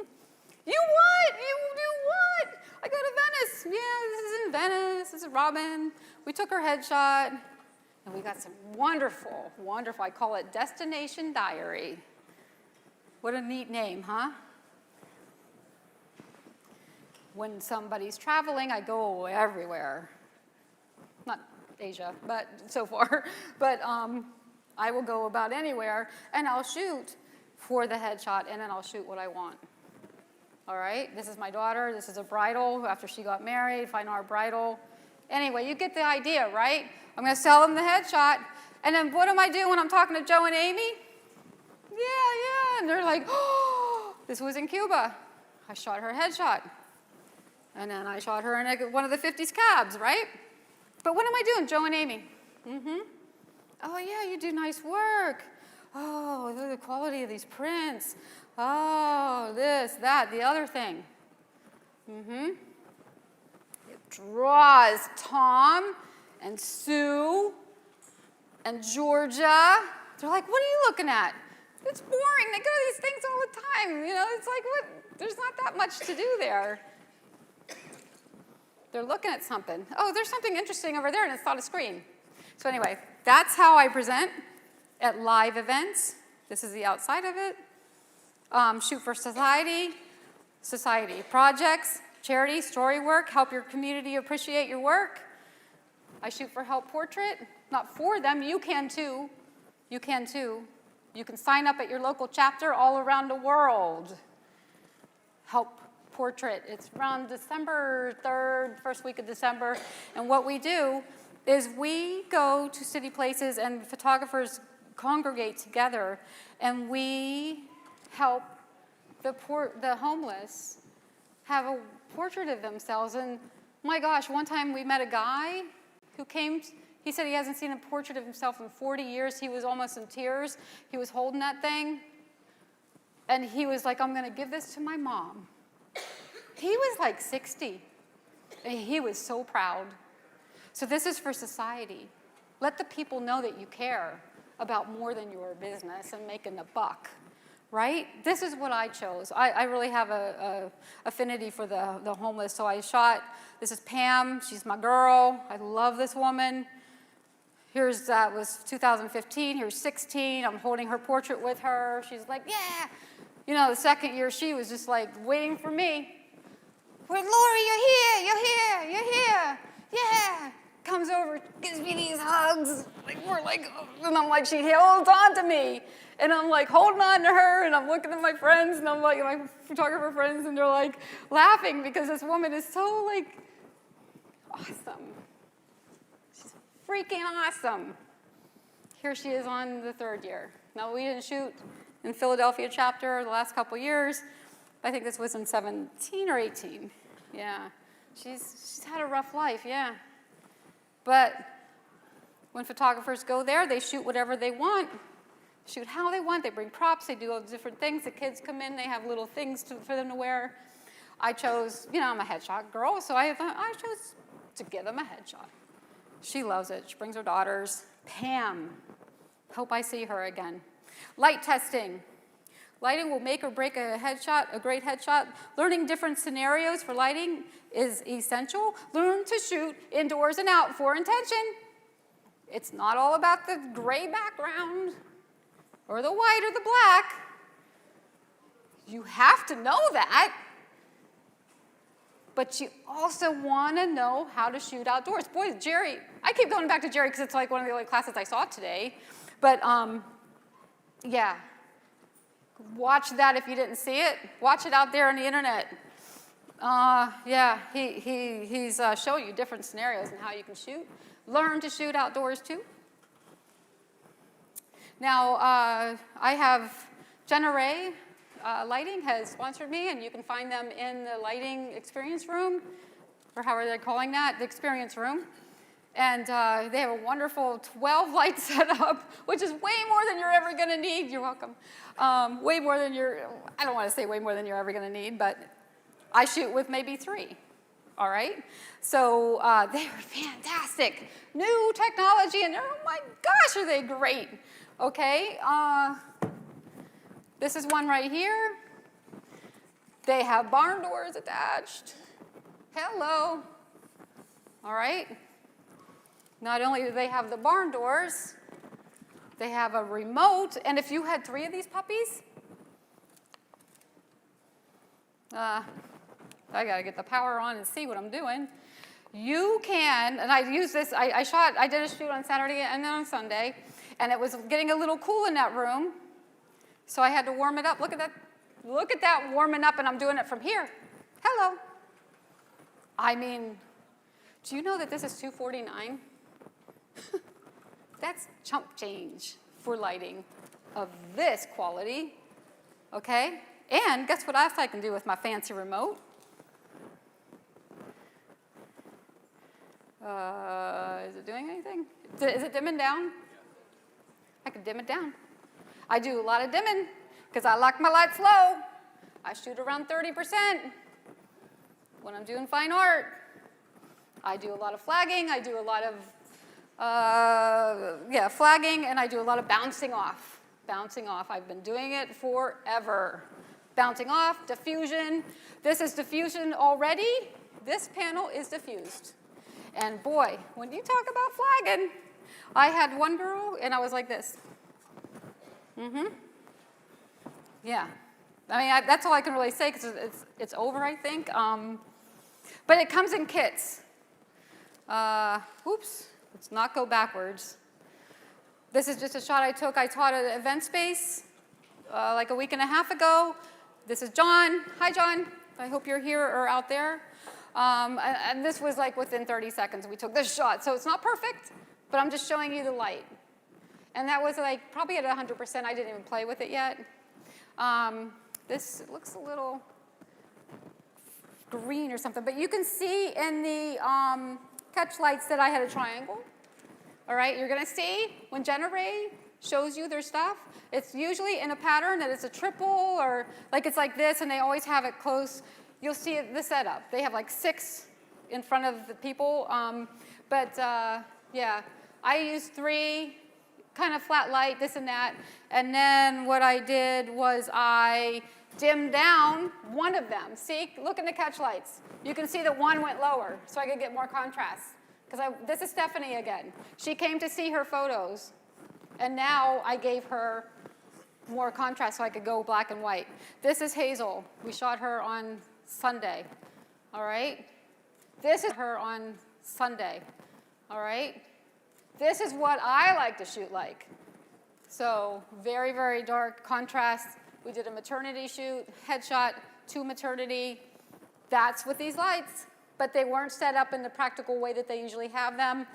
You do what? I go to Venice. Yeah, this is in Venice. This is Robin. We took her headshot, and we got some wonderful, I call it Destination Diary. What a neat name, huh? When somebody's traveling, I go everywhere. Not Asia, but so far. But I will go about anywhere, and I'll shoot for the headshot, and then I'll shoot what I want. All right? This is my daughter. This is a bridal after she got married, fine art bridal. Anyway, you get the idea, right? I'm going to sell them the headshot, and then what am I doing when I'm talking to Joe and Amy? Yeah, and they're like, oh, this was in Cuba. I shot her headshot. And then I shot her in one of the 50s cabs, right? But what am I doing, Joe and Amy? Oh, yeah, you do nice work. Oh, look at the quality of these prints. Oh, this, that, the other thing. It draws Tom and Sue and Georgia. They're like, what are you looking at? It's boring. They go to these things all the time. You know, it's like, what? There's not that much to do there. They're looking at something. Oh, there's something interesting over there, and it's not a screen. So anyway, that's how I present at live events. This is the outside of it. Shoot for society projects, charity, story work, help your community appreciate your work. I shoot for Help Portrait, not for them. You can too. You can too. You can sign up at your local chapter all around the world. Help Portrait. It's around December 3rd, first week of December. And what we do is we go to city places and photographers congregate together and we help the homeless have a portrait of themselves. And my gosh, one time we met a guy who came, he said he hasn't seen a portrait of himself in 40 years. He was almost in tears. He was holding that thing. And he was like, I'm going to give this to my mom. He was like 60. And he was so proud. So this is for society. Let the people know that you care about more than your business and making a buck, right? This is what I chose. I really have a affinity for the homeless. So I shot, this is Pam. She's my girl. I love this woman. Here's, that was 2015. Here's 16. I'm holding her portrait with her. She's like, yeah. You know, the second year, she was just like waiting for me. Wait, Lori, you're here. Yeah. Comes over, gives me these hugs. Like, we're like, and I'm like, she holds on to me. And I'm like holding on to her, and I'm looking at my friends, and I'm like, my photographer friends, and they're like laughing because this woman is so like awesome. She's freaking awesome. Here she is on the 3rd year. Now, we didn't shoot in Philadelphia chapter the last couple years. I think this was in 17 or 18. Yeah. She's had a rough life, yeah. But when photographers go there, they shoot whatever they want, shoot how they want. They bring props. They do all different things. The kids come in. They have little things for them to wear. I chose, I'm a headshot girl, so I chose to give them a headshot. She loves it. She brings her daughters. Pam. Hope I see her again. Light testing. Lighting will make or break a headshot, a great headshot. Learning different scenarios for lighting is essential. Learn to shoot indoors and out for intention. It's not all about the gray background or the white or the black. You have to know that. But you also want to know how to shoot outdoors. Boy, Jerry, I keep going back to Jerry because it's like one of the only classes I saw today. But yeah. Watch that if you didn't see it. Watch it out there on the internet. Yeah, he's showing you different scenarios and how you can shoot. Learn to shoot outdoors too. Now, I have Jenna Ray Lighting has sponsored me, and you can find them in the lighting experience room, or how are they calling that? The experience room. And they have a wonderful 12 light setup, which is way more than you're ever going to need. You're welcome. Way more than I don't want to say way more than you're ever going to need, but I shoot with maybe 3, all right? So they are fantastic. New technology, and oh my gosh, are they great, okay? This is one right here. They have barn doors attached. Hello, all right? Not only do they have the barn doors, they have a remote, and if you had 3 of these puppies, I gotta get the power on and see what I'm doing. You can, and I use this, I did a shoot on Saturday and then on Sunday, and it was getting a little cool in that room, so I had to warm it up. Look at that warming up, and I'm doing it from here. Hello. I mean, do you know that this is $249? That's chump change for lighting of this quality, okay? And guess what else I can do with my fancy remote? Is it doing anything? Is it dimming down? I can dim it down. I do a lot of dimming because I like my lights low. I shoot around 30% when I'm doing fine art. I do a lot of flagging. I do a lot of flagging, and I do a lot of bouncing off. Bouncing off. I've been doing it forever. Bouncing off, diffusion. This is diffusion already. This panel is diffused. And boy, when you talk about flagging, I had one girl, and I was like this. Yeah. I mean, that's all I can really say, because it's over, I think. But it comes in kits. Oops. Let's not go backwards. This is just a shot I took. I taught at an event space like a week and a half ago. This is John. Hi, John. I hope you're here or out there. And this was like within 30 seconds we took this shot. So it's not perfect, but I'm just showing you the light. And that was like probably at 100%. I didn't even play with it yet. This looks a little green or something. But you can see in the catch lights that I had a triangle. All right, you're going to see when Jenna Ray shows you their stuff, it's usually in a pattern that it's a triple or like it's like this, and they always have it close. You'll see the setup. They have like 6 in front of the people. Yeah, I used 3, kind of flat light, this and that. And then what I did was I dimmed down one of them. See, look in the catch lights. You can see that one went lower, so I could get more contrast. Because this is Stephanie again. She came to see her photos, and now I gave her more contrast so I could go black and white. This is Hazel. We shot her on Sunday, all right? This is her on Sunday, all right? This is what I like to shoot like. So very, very dark contrast. We did a maternity shoot, headshot to maternity. That's with these lights, but they weren't set up in the practical way that they usually have them.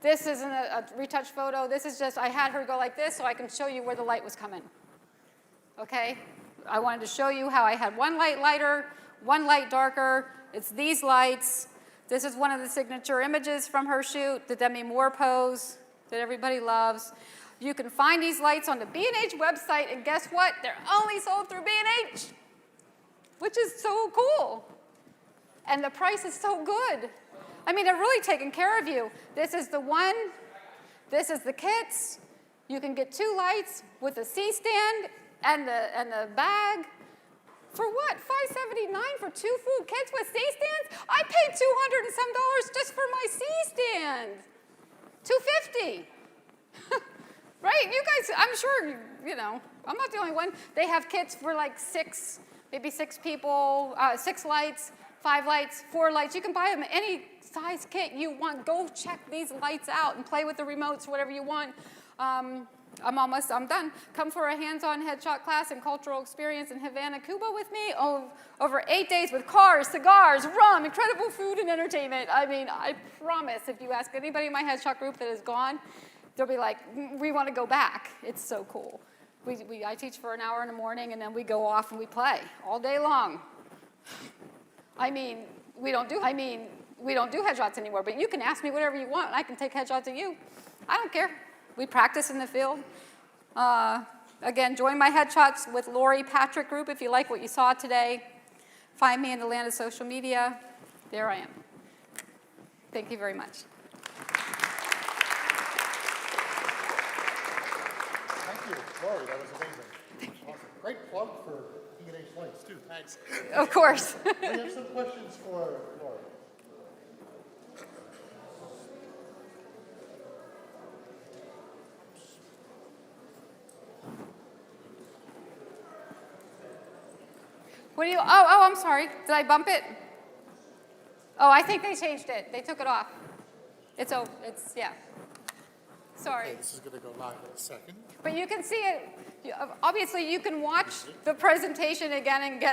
This isn't a retouch photo. This is just, I had her go like this so I can show you where the light was coming. Okay? I wanted to show you how I had one light lighter, one light darker. It's these lights. This is one of the signature images from her shoot, the Demi Moore pose that everybody loves. You can find these lights on the B&H website, and guess what? They're only sold through B&H, which is so cool. And the price is so good. I mean, they're really taking care of you. This is the one. This is the kits. You can get 2 lights with a C-stand and the bag. For what? $579 for 2 full kits with C-stands? I paid $200 and some just for my C-stand. $250. Right? You guys, I'm sure, you know, I'm not the only one. They have kits for like 6, maybe 6 people, 6 lights, 5 lights, 4 lights. You can buy them any size kit you want. Go check these lights out and play with the remotes, whatever you want. I'm done. Come for a hands-on headshot class and cultural experience in Havana, Cuba with me. Over 8 days with cars, cigars, rum, incredible food and entertainment. I mean, I promise if you ask anybody in my headshot group that is gone, they'll be like, we want to go back. It's so cool. I teach for an hour in the morning, and then we go off and we play all day long. I mean, we don't do headshots anymore, but you can ask me whatever you want, and I can take headshots of you. I don't care. We practice in the field. Again, join my headshots with Lori Patrick group if you like what you saw today. Find me in the land of social media. There I am. Thank you very much. Thank you, Lori. That was amazing. Awesome. Great plug for B&H Lights, too. Thanks. Of course. We have some questions for Lori. What do you, oh, I'm sorry. Did I bump it? Oh, I think they changed it. They took it off. Yeah. Sorry. Okay, this is going to go live in a second. But you can see it. Obviously, you can watch the presentation again and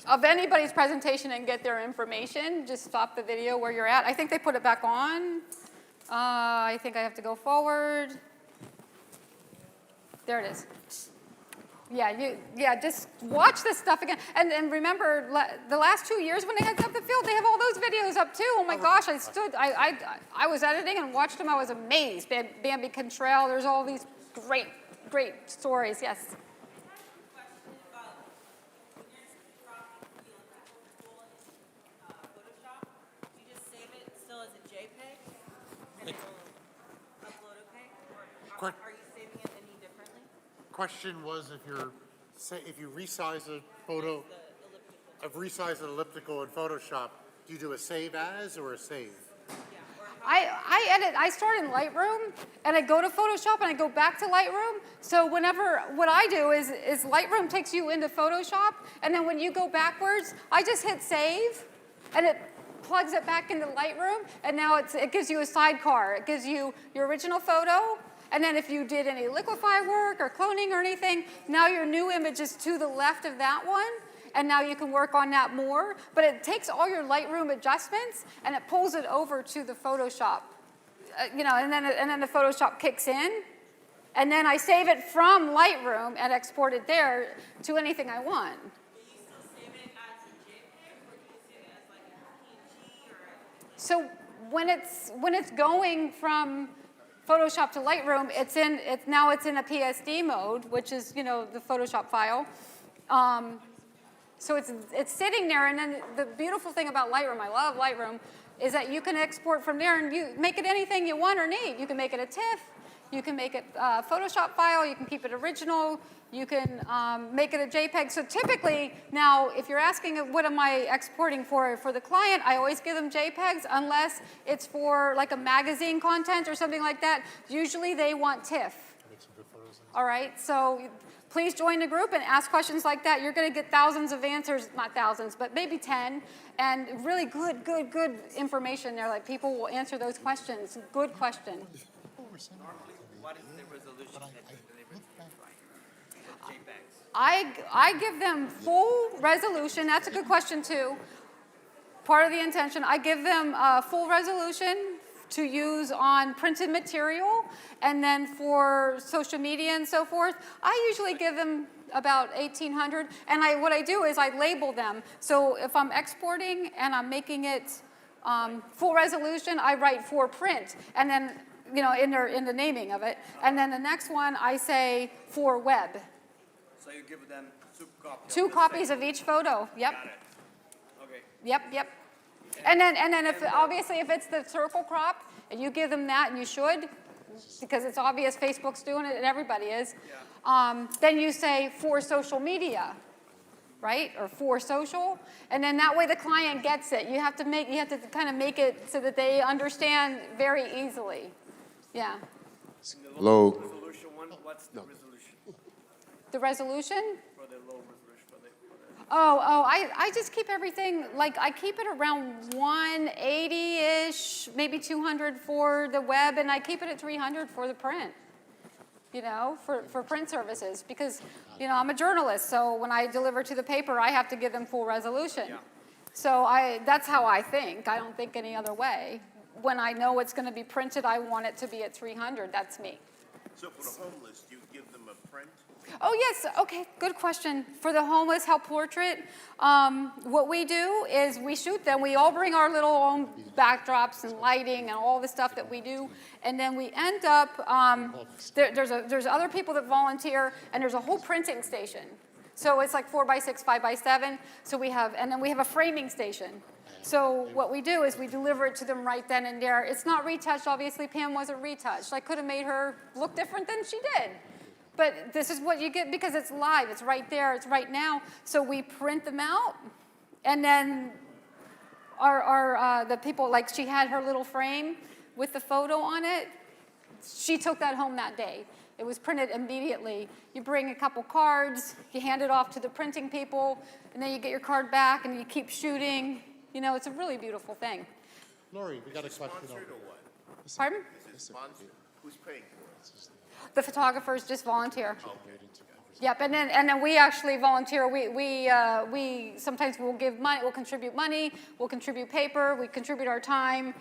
of anybody's presentation and get their information. Just stop the video where you're at. I think they put it back on. I think I have to go forward. There it is. Yeah, just watch this stuff again. And remember, the last 2 years when they had Depth of Field, they have all those videos up too. Oh my gosh, I was editing and watched them. I was amazed. Bambi Contrail, there's all these great stories. Yes. Question was if you resize a photo, resize an elliptical in Photoshop, do you do a save as or a save? I edit. I start in Lightroom, and I go to Photoshop, and I go back to Lightroom. So what I do is Lightroom takes you into Photoshop, and then when you go backwards, I just hit save, and it plugs it back into Lightroom, and now it gives you a sidecar. It gives you your original photo, and then if you did any liquify work or cloning or anything, now your new image is to the left of that one, and now you can work on that more. But it takes all your Lightroom adjustments and it pulls it over to the Photoshop, and then the Photoshop kicks in, and then I save it from Lightroom and export it there to anything I want. So when it's going from Photoshop to Lightroom, it's in a PSD mode, which is the Photoshop file. So it's sitting there, and then the beautiful thing about Lightroom, I love Lightroom, is that you can export from there and you make it anything you want or need. You can make it a TIFF, you can make it a Photoshop file, you can keep it original, you can make it a JPEG. So typically, now, if you're asking what am I exporting for the client, I always give them JPEGs unless it's for like a magazine content or something like that. Usually they want TIFF. All right, so please join the group and ask questions like that. You're going to get thousands of answers, not thousands, but maybe 10, and really good information there. Like people will answer those questions. Good question. What is the resolution that you deliver to your client? JPEGs. I give them full resolution. That's a good question too. Part of the intention, I give them full resolution to use on printed material, and then for social media and so forth, I usually give them about 1800. And what I do is I label them. So if I'm exporting and I'm making it full resolution, I write for print, and then in the naming of it. And then the next one I say for web. So you give them two copies of each photo. Yep. Got it. Okay. Yep. And then if obviously if it's the circle crop and you give them that, and you should, because it's obvious Facebook's doing it and everybody is, then you say for social media, right? Or for social, and then that way the client gets it. You have to kind of make it so that they understand very easily. Yeah. Low resolution one. What's the resolution? The resolution? For the low resolution. I just keep everything, like I keep it around 180-ish, maybe 200 for the web, and I keep it at 300 for the print, for print services, because, I'm a journalist, so when I deliver to the paper, I have to give them full resolution. Yeah. So that's how I think. I don't think any other way. When I know it's going to be printed, I want it to be at 300. That's me. So for the homeless, do you give them a print? Oh, yes. Okay, good question. For the homeless help portrait, what we do is we shoot them. We all bring our little own backdrops and lighting and all the stuff that we do. And then we end up, there's other people that volunteer, and there's a whole printing station. So it's like 4x6, 5x7. And then we have a framing station. So what we do is we deliver it to them right then and there. It's not retouched, obviously. Pam wasn't retouched. I could have made her look different than she did. But this is what you get because it's live. It's right there. It's right now. So we print them out, and then the people, like she had her little frame with the photo on it. She took that home that day. It was printed immediately. You bring a couple cards, you hand it off to the printing people, and then you get your card back, and you keep shooting. It's a really beautiful thing. Lori, we got a question. Sponsored or what? Pardon? Is it sponsored? Who's paying for it? The photographers just volunteer. Yep, and then we actually volunteer. We sometimes we'll give money, we'll contribute money, we'll contribute paper, we contribute our time.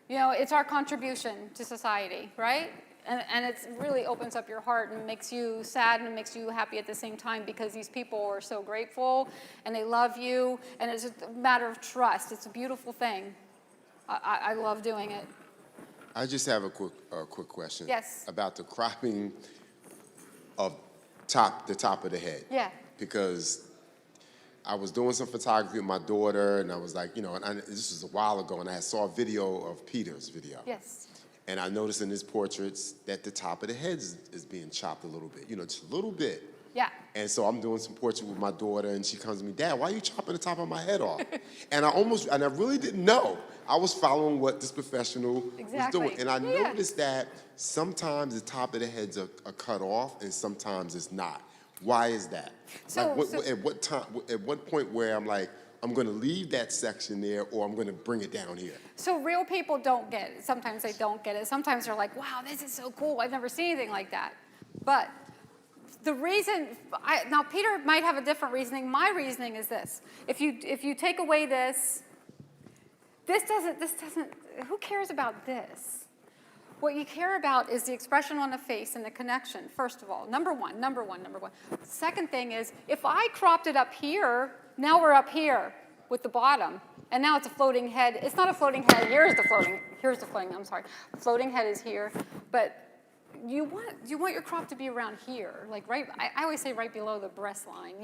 It's our contribution to society, right? And it really opens up your heart and makes you sad and makes you happy at the same time, because these people are so grateful and they love you, and it's a matter of trust. It's a beautiful thing. I love doing it. I just have a quick question. Yes. About the cropping of the top of the head. Yeah. Because I was doing some photography with my daughter, and I was like, and this was a while ago, and I saw a video of Peter's video. Yes. And I noticed in his portraits that the top of the head is being chopped a little bit, just a little bit. Yeah. And so I'm doing some portraits with my daughter, and she comes to me, Dad, why are you chopping the top of my head off? And I really didn't know. I was following what this professional was doing. And I noticed that sometimes the top of the heads are cut off, and sometimes it's not. Why is that? At what point where I'm like, I'm going to leave that section there, or I'm going to bring it down here? So real people don't get it. Sometimes they don't get it. Sometimes they're like, wow, this is so cool. I've never seen anything like that. But the reason, now Peter might have a different reasoning. My reasoning is this. If you take away this doesn't, who cares about this? What you care about is the expression on the face and the connection, first of all. Number one. Second thing is, if I cropped it up here, now we're up here with the bottom, and now it's a floating head. It's not a floating head. Here's the floating, I'm sorry. The floating head is here, but you want your crop to be around here, like right, I always say right below the breast line,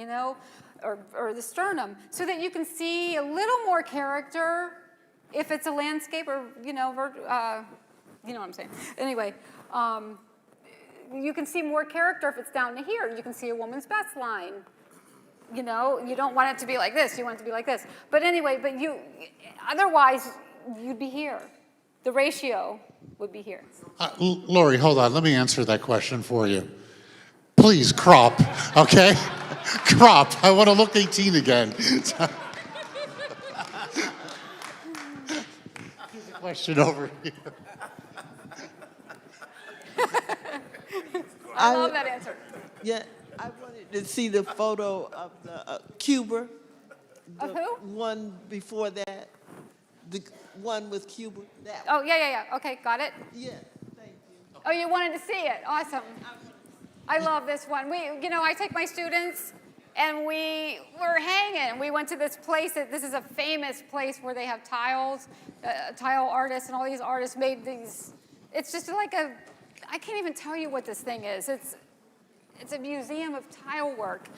or the sternum, so that you can see a little more character if it's a landscape, or, you know what I'm saying. Anyway, you can see more character if it's down to here. You can see a woman's best line. You don't want it to be like this. You want it to be like this. But anyway, otherwise, you'd be here. The ratio would be here. Lori, hold on. Let me answer that question for you. Please, crop, okay? Crop. I want to look 18 again. Question over here. I love that answer. Yeah, I wanted to see the photo of the Cuba. Of who? One before that. The one with Cuba. That Oh, yeah. Okay, got it. Yeah, thank you. Oh, you wanted to see it. Awesome. I love this one. I take my students, and we were hanging. We went to this place. This is a famous place where they have tiles, tile artists, and all these artists made these. It's just like I can't even tell you what this thing is. It's a museum of tile work.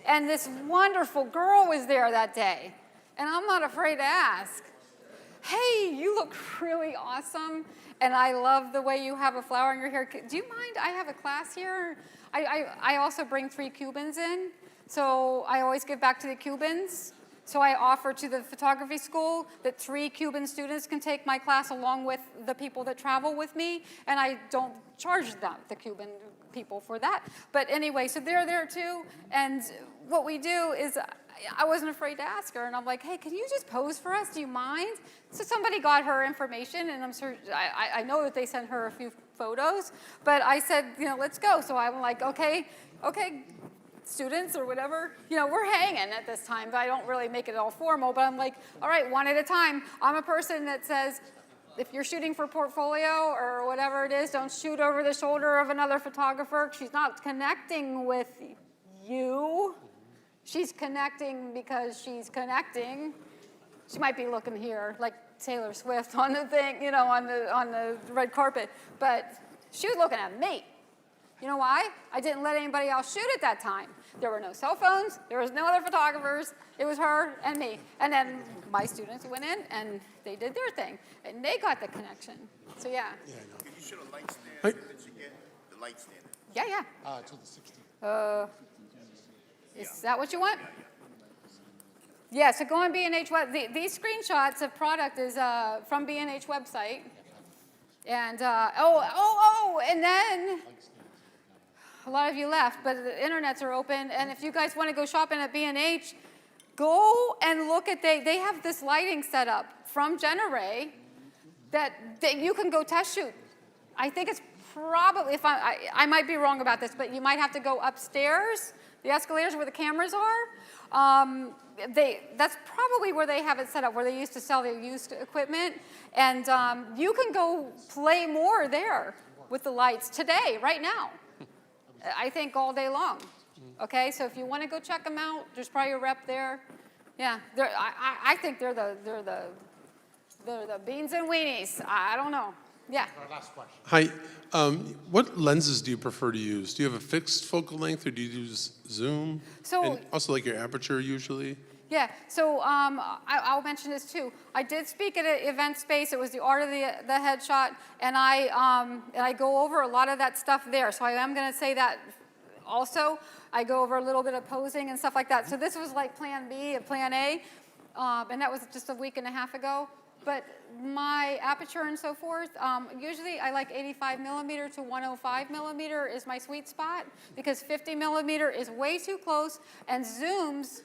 And this wonderful girl was there that day. And I'm not afraid to ask, hey, you look really awesome. And I love the way you have a flower in your hair. Do you mind? I have a class here. I also bring 3 Cubans in. So I always give back to the Cubans. So I offer to the photography school that 3 Cuban students can take my class along with the people that travel with me. And I don't charge them, the Cuban people, for that. But anyway, so they're there too. And what we do is, I wasn't afraid to ask her, and I'm like, hey, can you just pose for us? Do you mind? So somebody got her information, and I'm sure, I know that they sent her a few photos, but I said, let's go. So I'm like, okay, students or whatever, we're hanging at this time, but I don't really make it all formal, but I'm like, all right, one at a time. I'm a person that says, if you're shooting for portfolio or whatever it is, don't shoot over the shoulder of another photographer. She's not connecting with you. She's connecting because she's connecting. She might be looking here like Taylor Swift on the thing, on the red carpet, but she was looking at me. You know why? I didn't let anybody else shoot at that time. There were no cell phones. There was no other photographers. It was her and me. And then my students went in and they did their thing, and they got the connection. So yeah. Can you show the light stand that you get? The light stand. Yeah. To the 16. Is that what you want? Yeah, so go on B&H web. These screenshots of product is from B&H website. And, and then a lot of you left, but the internets are open. And if you guys want to go shopping at B&H, go and look at, they have this lighting set up from Generay that you can go test shoot. I think it's probably, if I might be wrong about this, but you might have to go upstairs, the escalators where the cameras are. That's probably where they have it set up, where they used to sell their used equipment. And you can go play more there with the lights today, right now. I think all day long. Okay, so if you want to go check them out, there's probably a rep there. Yeah, I think they're the beans and weenies. I don't know. Yeah. Our last question. Hi. What lenses do you prefer to use? Do you have a fixed focal length, or do you use zoom? So, and also like your aperture usually? Yeah, so I'll mention this too. I did speak at an event space. It was the art of the headshot, and I go over a lot of that stuff there. So I am going to say that also. I go over a little bit of posing and stuff like that. So this was like plan B and plan A, and that was just a week and a half ago. But my aperture and so forth, usually I like 85 millimeter to 105 millimeter is my sweet spot, because 50 millimeter is way too close, and zooms,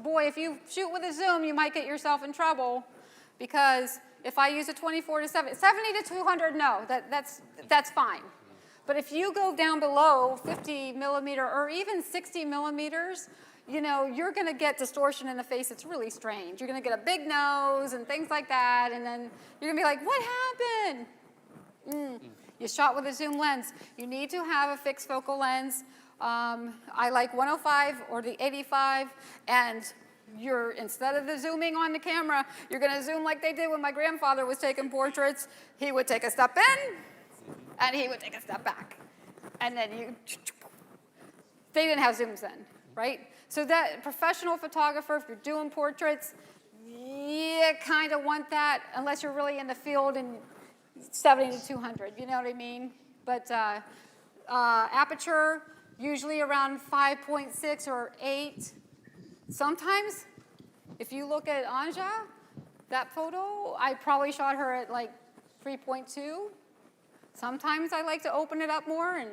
boy, if you shoot with a zoom, you might get yourself in trouble, because if I use a 24 to 70 to 200, no, that's fine. But if you go down below 50 millimeter or even 60 millimeters, you're going to get distortion in the face. It's really strange. You're going to get a big nose and things like that, and then you're going to be like, what happened? You shot with a zoom lens. You need to have a fixed focal lens. I like 105 or the 85, and instead of the zooming on the camera, you're going to zoom like they did when my grandfather was taking portraits. He would take a step in, and he would take a step back. And then they didn't have zooms then, right? So that professional photographer, if you're doing portraits, you kind of want that, unless you're really in the field and 70 to 200, you know what I mean? But aperture, usually around 5.6 or 8. Sometimes, if you look at Anja, that photo, I probably shot her at like 3.2. Sometimes I like to open it up more and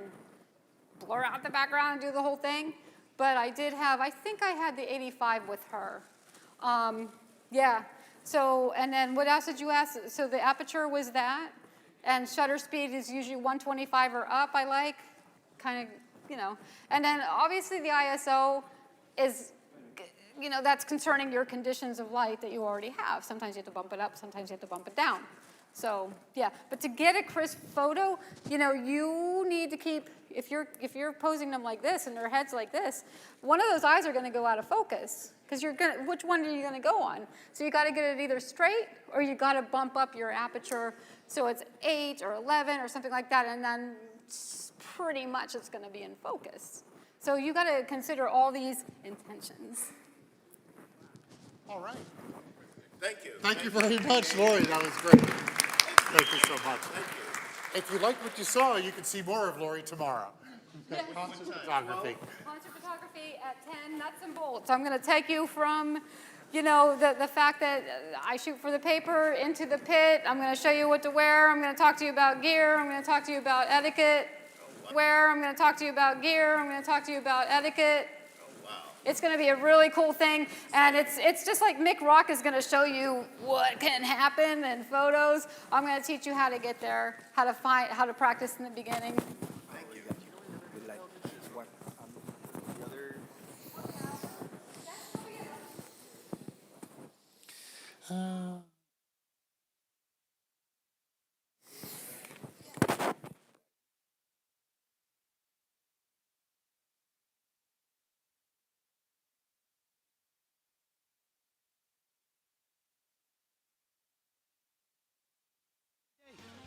blur out the background and do the whole thing. But I did have, I think I had the 85 with her. Yeah, so, and then what else did you ask? So the aperture was that, and shutter speed is usually 125 or up, I like, kind of, you know. And then obviously the ISO is, you know, that's concerning your conditions of light that you already have. Sometimes you have to bump it up, sometimes you have to bump it down. So, yeah, but to get a crisp photo, you know, you need to keep, if you're posing them like this and their head's like this, one of those eyes are going to go out of focus because which one are you going to go on? So you got to get it either straight or you got to bump up your aperture so it's 8 or 11 or something like that, and then pretty much it's going to be in focus. So you got to consider all these intentions. All right. Thank you. Thank you very much, Lori. That was great. Thank you so much. Thank you. If you liked what you saw, you can see more of Lori tomorrow. Yes. Concert photography. Concert photography at 10, nuts and bolts. I'm going to take you from, you know, the fact that I shoot for the paper into the pit. I'm going to show you what to wear. I'm going to talk to you about gear. I'm going to talk to you about etiquette. Wear. I'm going to talk to you about gear. I'm going to talk to you about etiquette. It's going to be a really cool thing, and it's just like Mick Rock is going to show you what can happen in photos. I'm going to teach you how to get there, how to practice in the beginning. Thank you.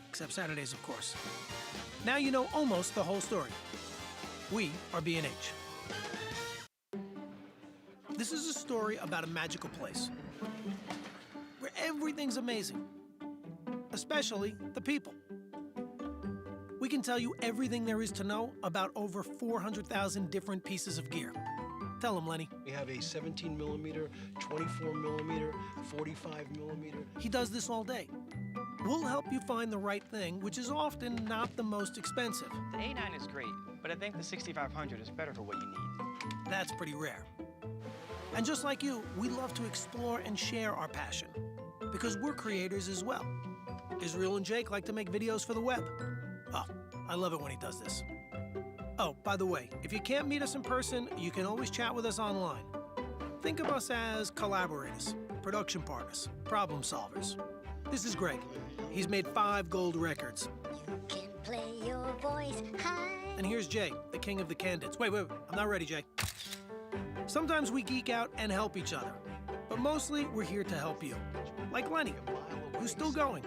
Except Saturdays, of course. Now you know almost the whole story. We are B&H. This is a story about a magical place where everything's amazing, especially the people. We can tell you everything there is to know about over 400,000 different pieces of gear. Tell them, Lenny. We have a 17 millimeter, 24 millimeter, 45 millimeter. He does this all day. We'll help you find the right thing, which is often not the most expensive. The A9 is great, but I think the 6500 is better for what you need. That's pretty rare. And just like you, we love to explore and share our passion, because we're creators as well. Israel and Jake like to make videos for the web. Oh, I love it when he does this. Oh, by the way, if you can't meet us in person, you can always chat with us online. Think of us as collaborators, production partners, problem solvers. This is Greg. He's made 5 gold records. You can play your voice high. And here's Jay, the king of the candids. Wait, I'm not ready, Jay. Sometimes we geek out and help each other, but mostly we're here to help you. Like Lenny, who's still going,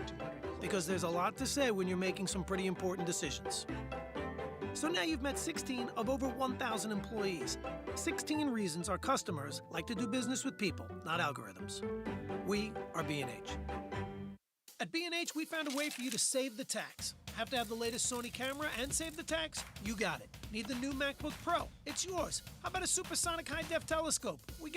because there's a lot to say when you're making some pretty important decisions. So now you've met 16 of over 1,000 employees. 16 reasons our customers like to do business with people, not algorithms. We are B&H. At B&H, we found a way for you to save the tax. Have to have the latest Sony camera and save the tax? You got it. Need the new MacBook Pro? It's yours. How about a supersonic high-def telescope? We